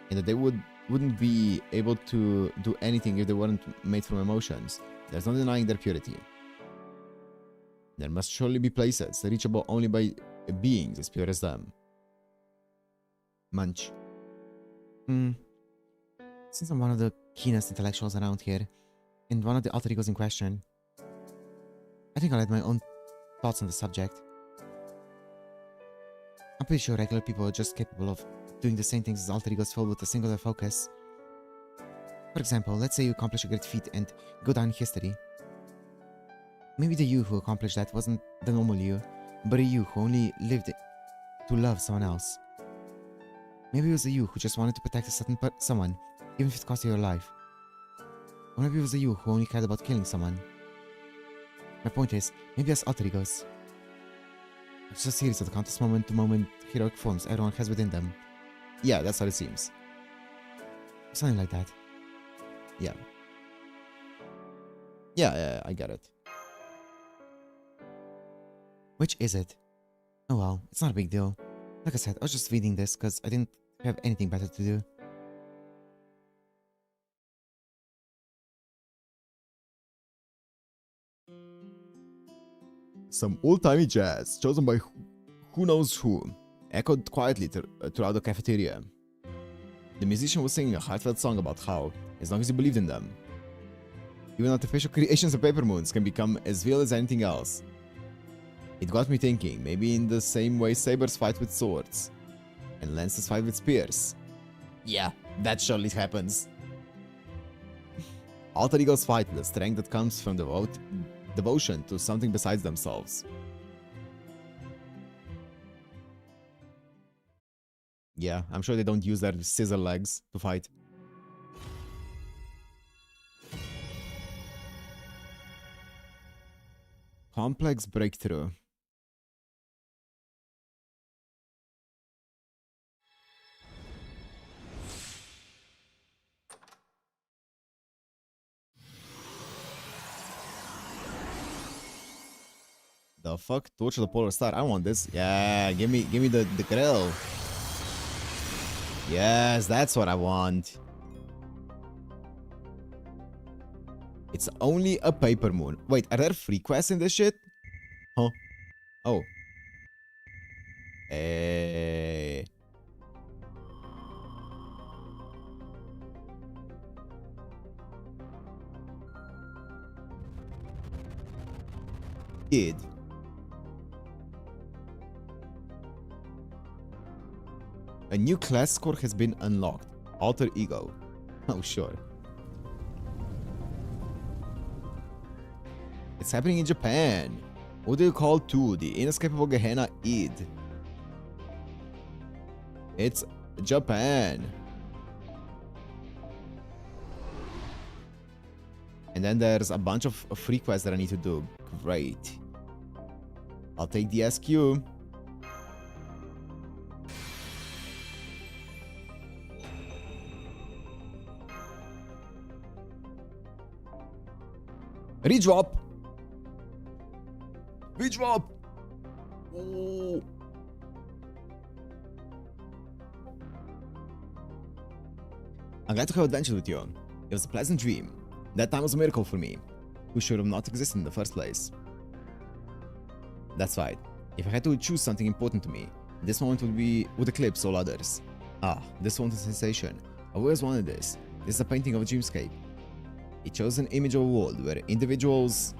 And that they wouldn't be able to do anything if they weren't made from emotions. There's no denying their purity. There must surely be places reachable only by beings as pure as them. Munch. Since I'm one of the keenest intellectuals around here, and one of the alter egos in question, I think I'll add my own thoughts on the subject. I'm pretty sure regular people are just capable of doing the same things as alter egos filled with a singular focus. For example, let's say you accomplish a great feat and go down in history. Maybe the you who accomplished that wasn't the normal you, but a you who only lived to love someone else. Maybe it was a you who just wanted to protect a certain someone, even if it cost you your life. Or maybe it was a you who only cared about killing someone. My point is, maybe as alter egos, it's just a series of the countless moment-to-moment heroic forms everyone has within them. Yeah, that's how it seems. Something like that. Yeah. Yeah, I get it. Which is it? Oh well, it's not a big deal. Like I said, I was just reading this because I didn't have anything better to do. Some old-timey jazz, chosen by who knows who, echoed quietly throughout the cafeteria. The musician was singing a heartfelt song about how, as long as you believed in them, even artificial creations of paper moons can become as real as anything else. It got me thinking, maybe in the same way sabers fight with swords, and lances fight with spears. Yeah, that surely happens. Alter egos fight the strength that comes from devotion to something besides themselves. Yeah, I'm sure they don't use their scissor legs to fight. Complex breakthrough. The fuck? Torch of the Polar Star. I want this. Yeah, give me the grill. Yes, that's what I want. It's only a paper moon. Wait, are there free quests in this shit? Huh? Oh. Hey. Kid. A new class score has been unlocked. Alter Ego. Oh, sure. It's happening in Japan. Ordeal Call 2, the inescapable Gehenna Id. It's Japan. And then there's a bunch of free quests that I need to do. Great. I'll take the SQ. Redrop! Redrop! Oh. I'm glad to have adventured with you. It was a pleasant dream. That time was a miracle for me, who should have not existed in the first place. That's right. If I had to choose something important to me, this moment would eclipse all others. Ah, this one sensation, I've always wanted this. This is a painting of a dreamscape. It shows an image of a world where individuals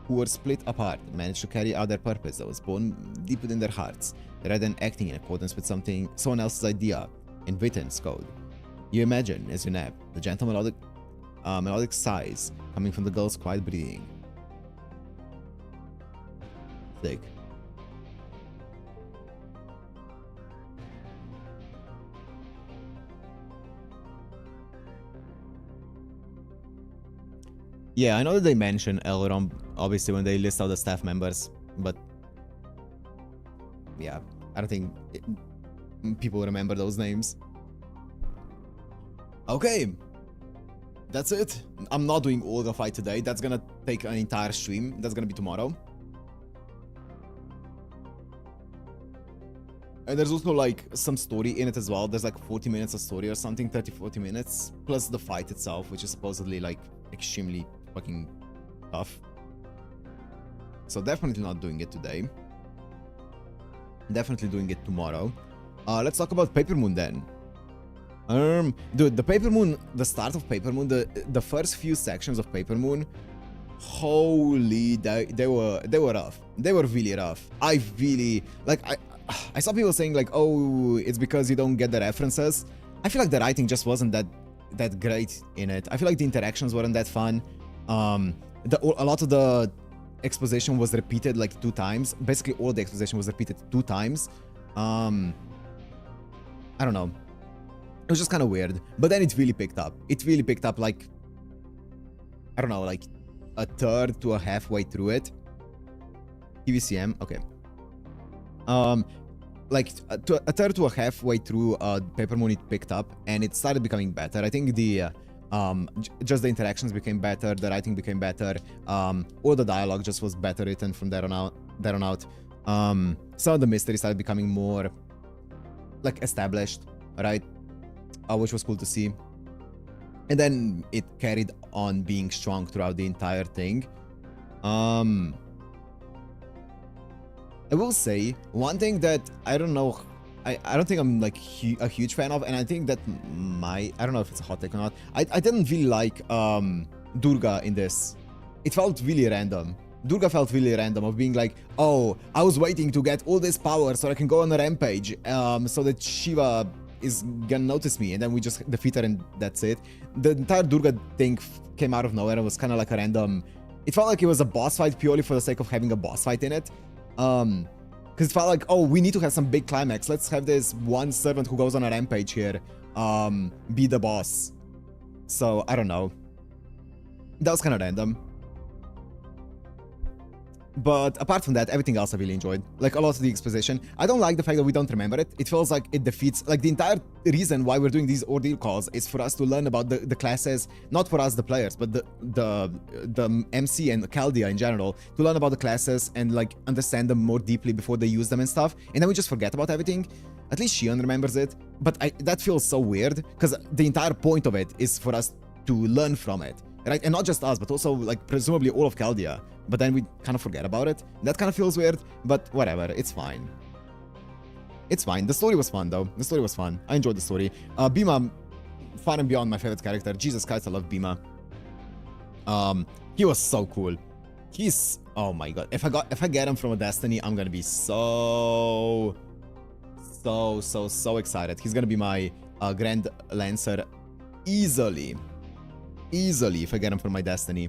who were split apart managed to carry out their purpose that was born deep within their hearts, rather than acting in accordance with someone else's idea in Witten's code. You imagine, as you nap, the gentle melodic sighs coming from the girl's quiet breathing. Sick. Yeah, I know that they mention Elrond, obviously, when they list out the staff members, but yeah, I don't think people remember those names. Okay, that's it. I'm not doing Olga fight today. That's gonna take an entire stream. That's gonna be tomorrow. And there's also like some story in it as well. There's like 40 minutes of story or something, 30-40 minutes, plus the fight itself, which is supposedly like extremely fucking tough. So definitely not doing it today. Definitely doing it tomorrow. Let's talk about Paper Moon then. Dude, the Paper Moon, the start of Paper Moon, the first few sections of Paper Moon, holy, they were rough. They were really rough. I really like. I saw people saying like, oh, it's because you don't get the references. I feel like the writing just wasn't that great in it. I feel like the interactions weren't that fun. A lot of the exposition was repeated like 2 times. Basically, all the exposition was repeated 2 times. I don't know. It was just kind of weird. But then it really picked up. It really picked up like, I don't know, like a third to a halfway through it. PVCM, okay. Like a third to a halfway through Paper Moon, it picked up and it started becoming better. I think the just the interactions became better, the writing became better, all the dialogue just was better written from there on out. Some of the mystery started becoming more like established, right? Which was cool to see. And then it carried on being strong throughout the entire thing. I will say one thing that I don't know, I don't think I'm like a huge fan of, and I think that I don't know if it's a hot take or not. I didn't really like Durga in this. It felt really random. Durga felt really random, of being like, oh, I was waiting to get all this power so I can go on a rampage, so that Shiva is gonna notice me, and then we just defeat her and that's it. The entire Durga thing came out of nowhere and was kind of like a random. It felt like it was a boss fight purely for the sake of having a boss fight in it. Because it felt like, oh, we need to have some big climax. Let's have this one servant who goes on a rampage here, be the boss. So, I don't know. That was kind of random. But apart from that, everything else I really enjoyed. Like a lot of the exposition. I don't like the fact that we don't remember it. It feels like it defeats, like the entire reason why we're doing these ordeal calls is for us to learn about the classes, not for us the players, but the MC and Chaldea in general, to learn about the classes and like understand them more deeply before they use them and stuff. And then we just forget about everything. At least Shion remembers it. But that feels so weird, because the entire point of it is for us to learn from it. Right? And not just us, but also like presumably all of Chaldea. But then we kind of forget about it. That kind of feels weird, but whatever, it's fine. It's fine. The story was fun though. The story was fun. I enjoyed the story. Bhima, far and beyond my favorite character. Jesus Christ, I love Bhima. He was so cool. He's, oh my god. If I get him from a Destiny, I'm gonna be so excited. He's gonna be my Grand Lancer easily if I get him from my Destiny.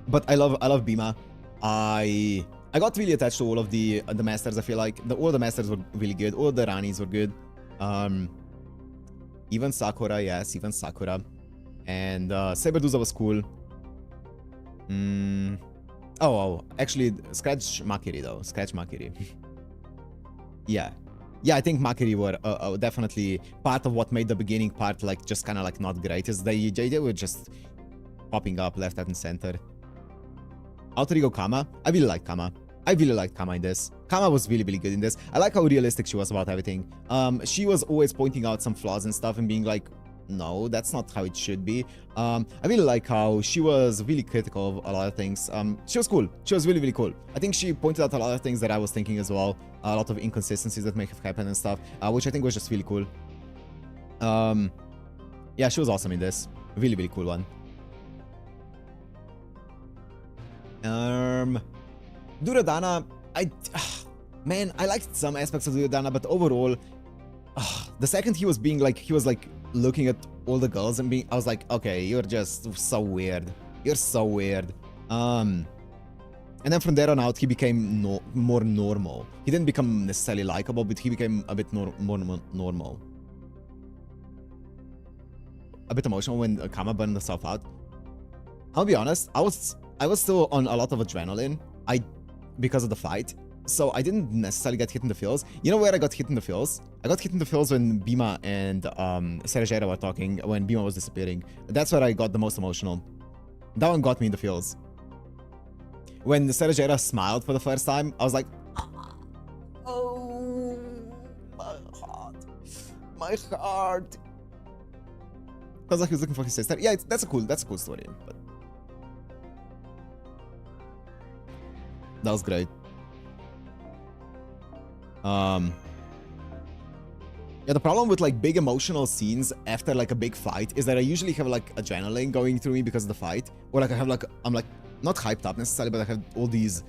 But I love Bhima. I got really attached to all of the masters. I feel like all the masters were really good. All the Ranis were good. Even Sakura, yes, even Sakura. And Saberduza was cool. Actually, Scratch Makiri though. Scratch Makiri. Yeah, I think Makiri were definitely part of what made the beginning part like just kind of like not great. Is they were just popping up left, right, and center. Alter Ego Kama. I really liked Kama. In this. Kama was really, really good in this. I like how realistic she was about everything. She was always pointing out some flaws and stuff and being like, no, that's not how it should be. I really like how she was really critical of a lot of things. She was cool. She was really, really cool. I think she pointed out a lot of things that I was thinking as well. A lot of inconsistencies that may have happened and stuff, which I think was just really cool. Yeah, she was awesome in this. Really, really cool one. Duradana, man, I liked some aspects of Duradana, but overall, the second he was like looking at all the girls and I was like, okay, you're just so weird. You're so weird. And then from there on out, he became more normal. He didn't become necessarily likable, but he became a bit more normal. A bit emotional when Kama burned herself out. I'll be honest, I was still on a lot of adrenaline. Because of the fight. So I didn't necessarily get hit in the feels. You know where I got hit in the feels? I got hit in the feels when Bima and Sergera were talking, when Bima was disappearing. That's where I got the most emotional. That one got me in the feels. When Sergera smiled for the first time, I was like, oh, my heart. My heart. Because like he was looking for his sister. Yeah, that's a cool story. But that was great. Yeah, the problem with like big emotional scenes after like a big fight is that I usually have like adrenaline going through me because of the fight, or like I'm like not hyped up necessarily, but I have all these.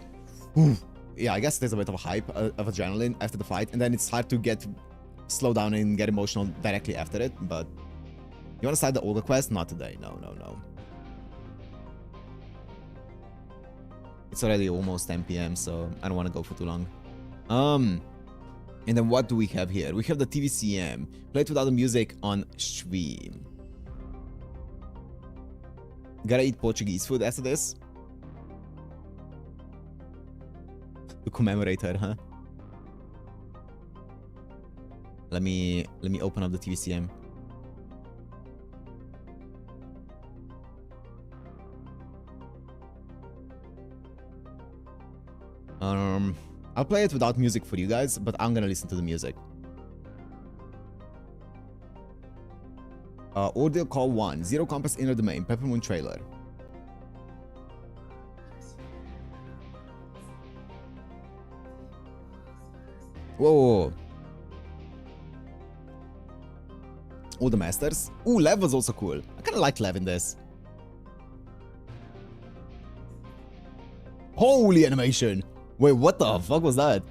Yeah, I guess there's a bit of a hype of adrenaline after the fight, and then it's hard to slow down and get emotional directly after it. But you want to start the Olga quest? Not today. No. It's already almost 10 p.m, so I don't want to go for too long. And then what do we have here? We have the TVCM. Play it without the music on stream. Gotta eat Portuguese food after this. To commemorate her, huh? Let me open up the TVCM. I'll play it without music for you guys, but I'm gonna listen to the music. Ordeal Call 1, Zero Compass Inner Domain, Peppermoon trailer. Whoa. All the masters. Ooh, Lev was also cool. I kinda like Lev in this. Holy animation! Wait, what the fuck was that?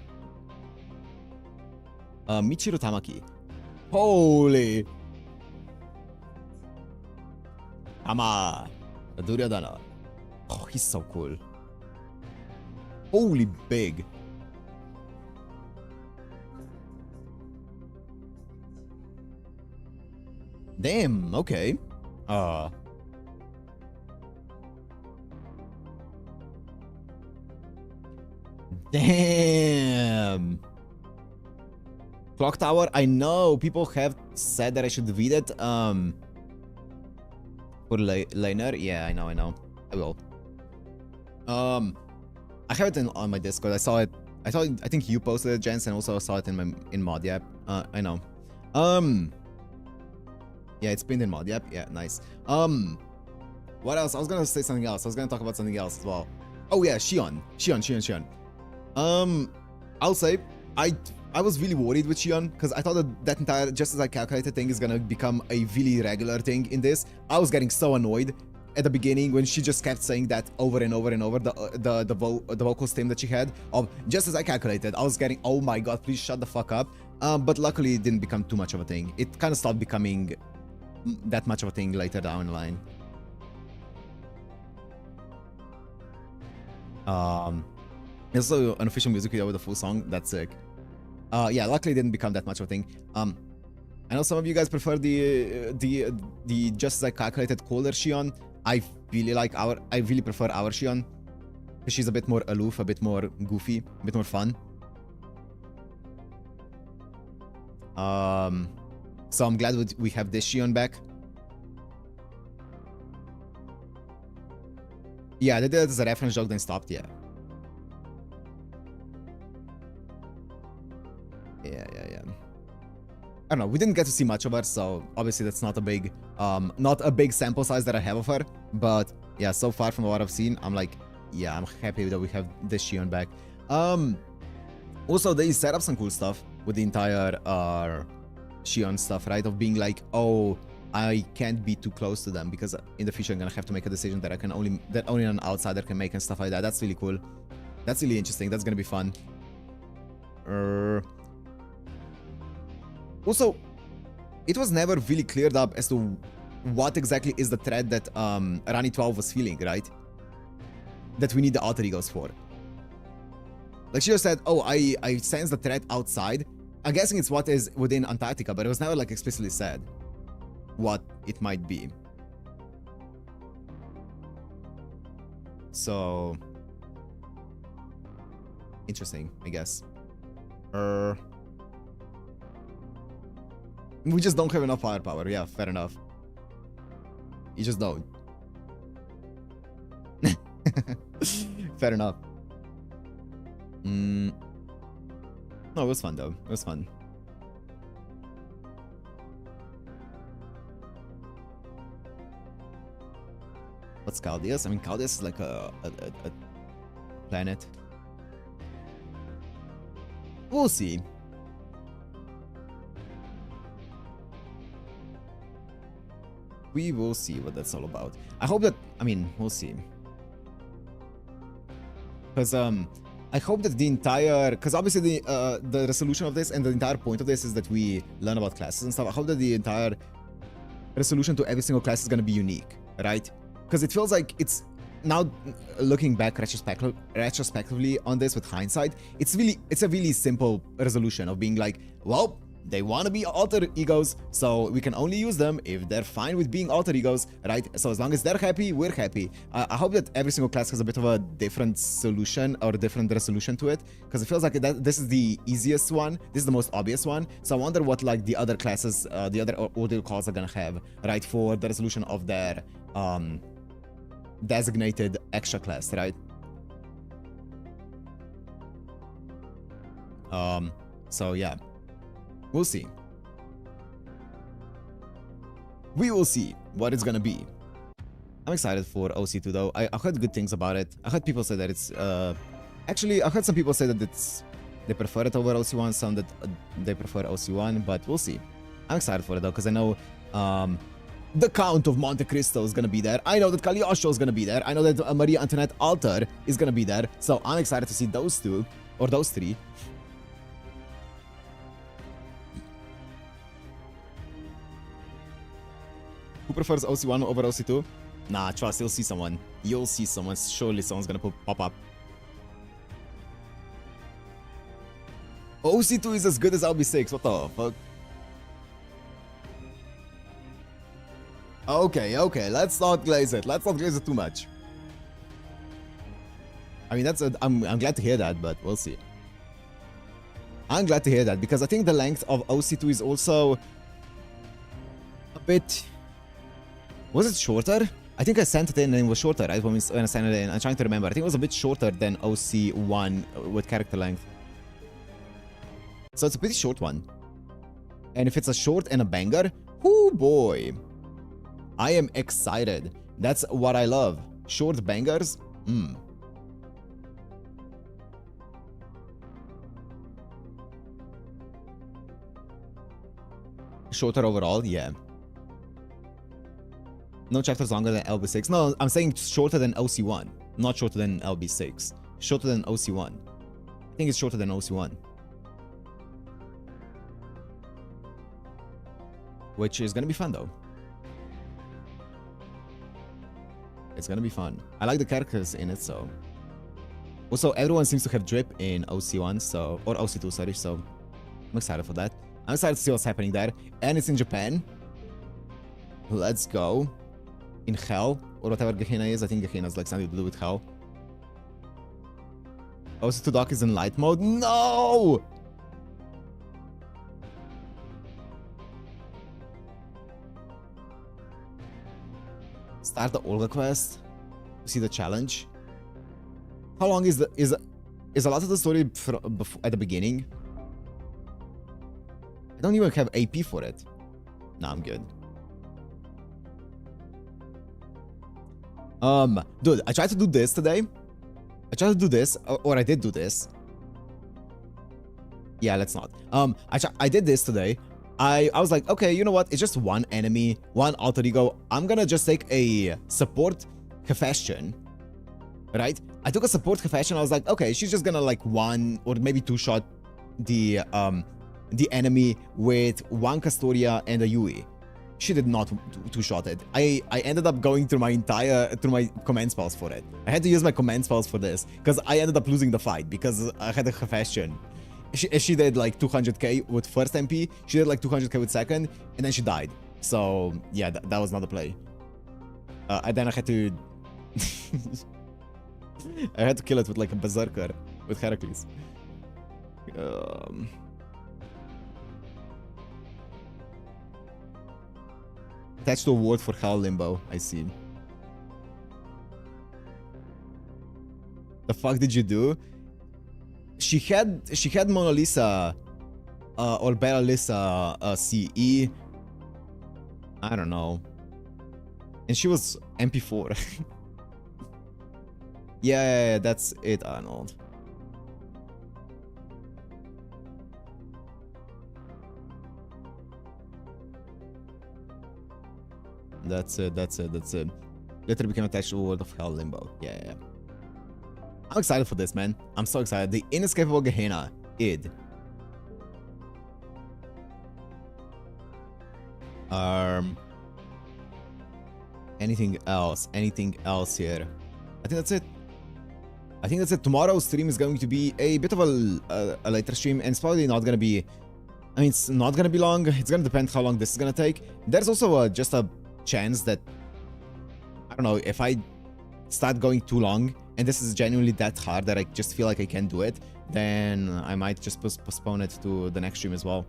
Michiro Tamaki. Holy! Tama! Duryodhana. Oh, he's so cool. Holy big. Damn, okay. Damn. Clock Tower, I know people have said that I should read it. For later, yeah, I know. I will. I have it on my Discord. I saw it. I think you posted it, Jens, and also I saw it in mod. Yeah, I know. Yeah, it's pinned in mod. Yep. Yeah, nice. What else? I was gonna say something else. I was gonna talk about something else as well. Oh yeah, Shion. I'll say I was really worried with Shion because I thought that entire just as I calculated thing is gonna become a really regular thing in this. I was getting so annoyed at the beginning when she just kept saying that over and over and over, the vocal stem that she had of just as I calculated. I was getting, oh my god, please shut the fuck up. But luckily it didn't become too much of a thing. It kind of stopped becoming that much of a thing later down the line. There's also an official music video with a full song. That's sick. Yeah, luckily it didn't become that much of a thing. I know some of you guys prefer the just as I calculated colder Shion. I really prefer our Shion. She's a bit more aloof, a bit more goofy, a bit more fun. So I'm glad we have this Shion back. Yeah, they did it as a reference joke, then stopped, yeah. Yeah. I don't know, we didn't get to see much of her, so obviously that's not a big sample size that I have of her. But yeah, so far from what I've seen, I'm like, yeah, I'm happy that we have this Shion back. Also, they set up some cool stuff with the entire Shion stuff, right? Of being like, oh, I can't be too close to them because in the future I'm gonna have to make a decision that only an outsider can make and stuff like that. That's really cool. That's really interesting. That's gonna be fun. Also, it was never really cleared up as to what exactly is the threat that Rani 12 was feeling, right? That we need the alter egos for. Like she just said, oh, I sense the threat outside. I'm guessing it's what is within Antarctica, but it was never like explicitly said what it might be. So interesting, I guess. We just don't have enough firepower. Yeah, fair enough. You just don't. Fair enough. No, it was fun though. It was fun. What's Chaldeus? I mean, Chaldeus is like a planet. We'll see. We will see what that's all about. I hope that, I mean, we'll see. Because I hope that the entire, because obviously the resolution of this and the entire point of this is that we learn about classes and stuff. I hope that the entire resolution to every single class is going to be unique, right? Because it feels like it's now looking back retrospectively on this with hindsight, it's a really simple resolution of being like, well, they want to be alter egos, so we can only use them if they're fine with being alter egos, right? So as long as they're happy, we're happy. I hope that every single class has a bit of a different solution or a different resolution to it, because it feels like this is the easiest one, this is the most obvious one. So I wonder what like the other classes, the other Ordeal calls are gonna have, right, for the resolution of their designated extra class, right? So yeah. We'll see. We will see what it's gonna be. I'm excited for OC2 though. I heard good things about it. I heard people say that it's actually I heard some people say that they prefer it over OC1, some that they prefer OC1, but we'll see. I'm excited for it though, because I know the Count of Monte Cristo is gonna be there. I know that Cagliostro is gonna be there. I know that Maria Antoinette Alter is gonna be there. So I'm excited to see those two or those three. Who prefers OC1 over OC2? Nah, trust, you'll see someone. You'll see someone. Surely someone's gonna pop up. OC2 is as good as LB6. What the fuck? Okay. Let's not glaze it. Let's not glaze it too much. I mean, I'm glad to hear that, but we'll see. I'm glad to hear that because I think the length of OC2 is also a bit. Was it shorter? I think I sent it in and it was shorter, right? When I sent it in, I'm trying to remember. I think it was a bit shorter than OC1 with character length. So it's a pretty short one. And if it's a short and a banger, oh boy. I am excited. That's what I love. Short bangers? Shorter overall? Yeah. No chapters longer than LB6. No, I'm saying shorter than OC1. Not shorter than LB6. Shorter than OC1. I think it's shorter than OC1. Which is gonna be fun though. It's gonna be fun. I like the characters in it, so. Also, everyone seems to have drip in OC1, so. Or OC2, sorry, so. I'm excited for that. I'm excited to see what's happening there. And it's in Japan. Let's go. In Hell, or whatever Gehenna is. I think Gehenna is like something to do with Hell. OC2 Dock is in light mode. No! Start the Olga quest. See the challenge. How long is a lot of the story at the beginning? I don't even have AP for it. Nah, I'm good. Dude, I tried to do this today. I tried to do this, or I did do this. Yeah, let's not. I did this today, I was like, okay, you know what? It's just one enemy, one alter ego. I'm gonna just take a support Hephaestion, right? I took a support Hephaestion. I was like, okay, she's just gonna like one or maybe two shot the enemy with one Castoria and a Yui. She did not two-shot it. I ended up going through my command spells for it. I had to use my command spells for this because I ended up losing the fight because I had a Hephaestion. She did like 200k with first MP, she did like 200k with second, and then she died. So yeah, that was not the play. And then I had to I had to kill it with like a berserker with Heracles. Attached to a ward for Hell Limbo, I see. The fuck did you do? She had Mona Lisa or Bella Lisa CE. I don't know. And she was MP4. yeah, that's it, Arnold. That's it. Literally became attached to a World of Hell Limbo. Yeah. I'm excited for this, man. I'm so excited. The Inescapable Gehenna. Id. Anything else? Anything else here? I think that's it. Tomorrow's stream is going to be a bit of a later stream, and it's probably not gonna be... I mean, it's not gonna be long. It's gonna depend how long this is gonna take. There's also just a chance that... I don't know, if I start going too long, and this is genuinely that hard that I just feel like I can't do it, then I might just postpone it to the next stream as well.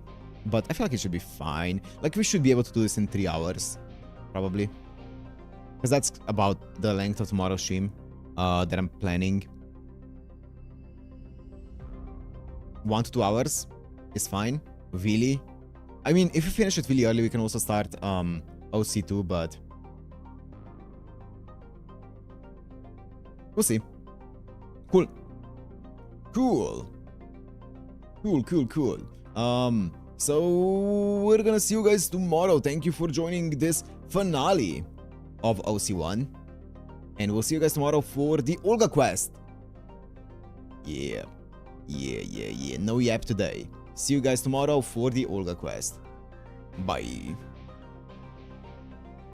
But I feel like it should be fine. Like, we should be able to do this in 3 hours, probably. Because that's about the length of tomorrow's stream that I'm planning. 1 to 2 hours is fine. Really. I mean, if we finish it really early, we can also start OC2, but... we'll see. Cool. So we're gonna see you guys tomorrow. Thank you for joining this finale of OC1. And we'll see you guys tomorrow for the Olga quest. Yeah. No yap today. See you guys tomorrow for the Olga quest. Bye.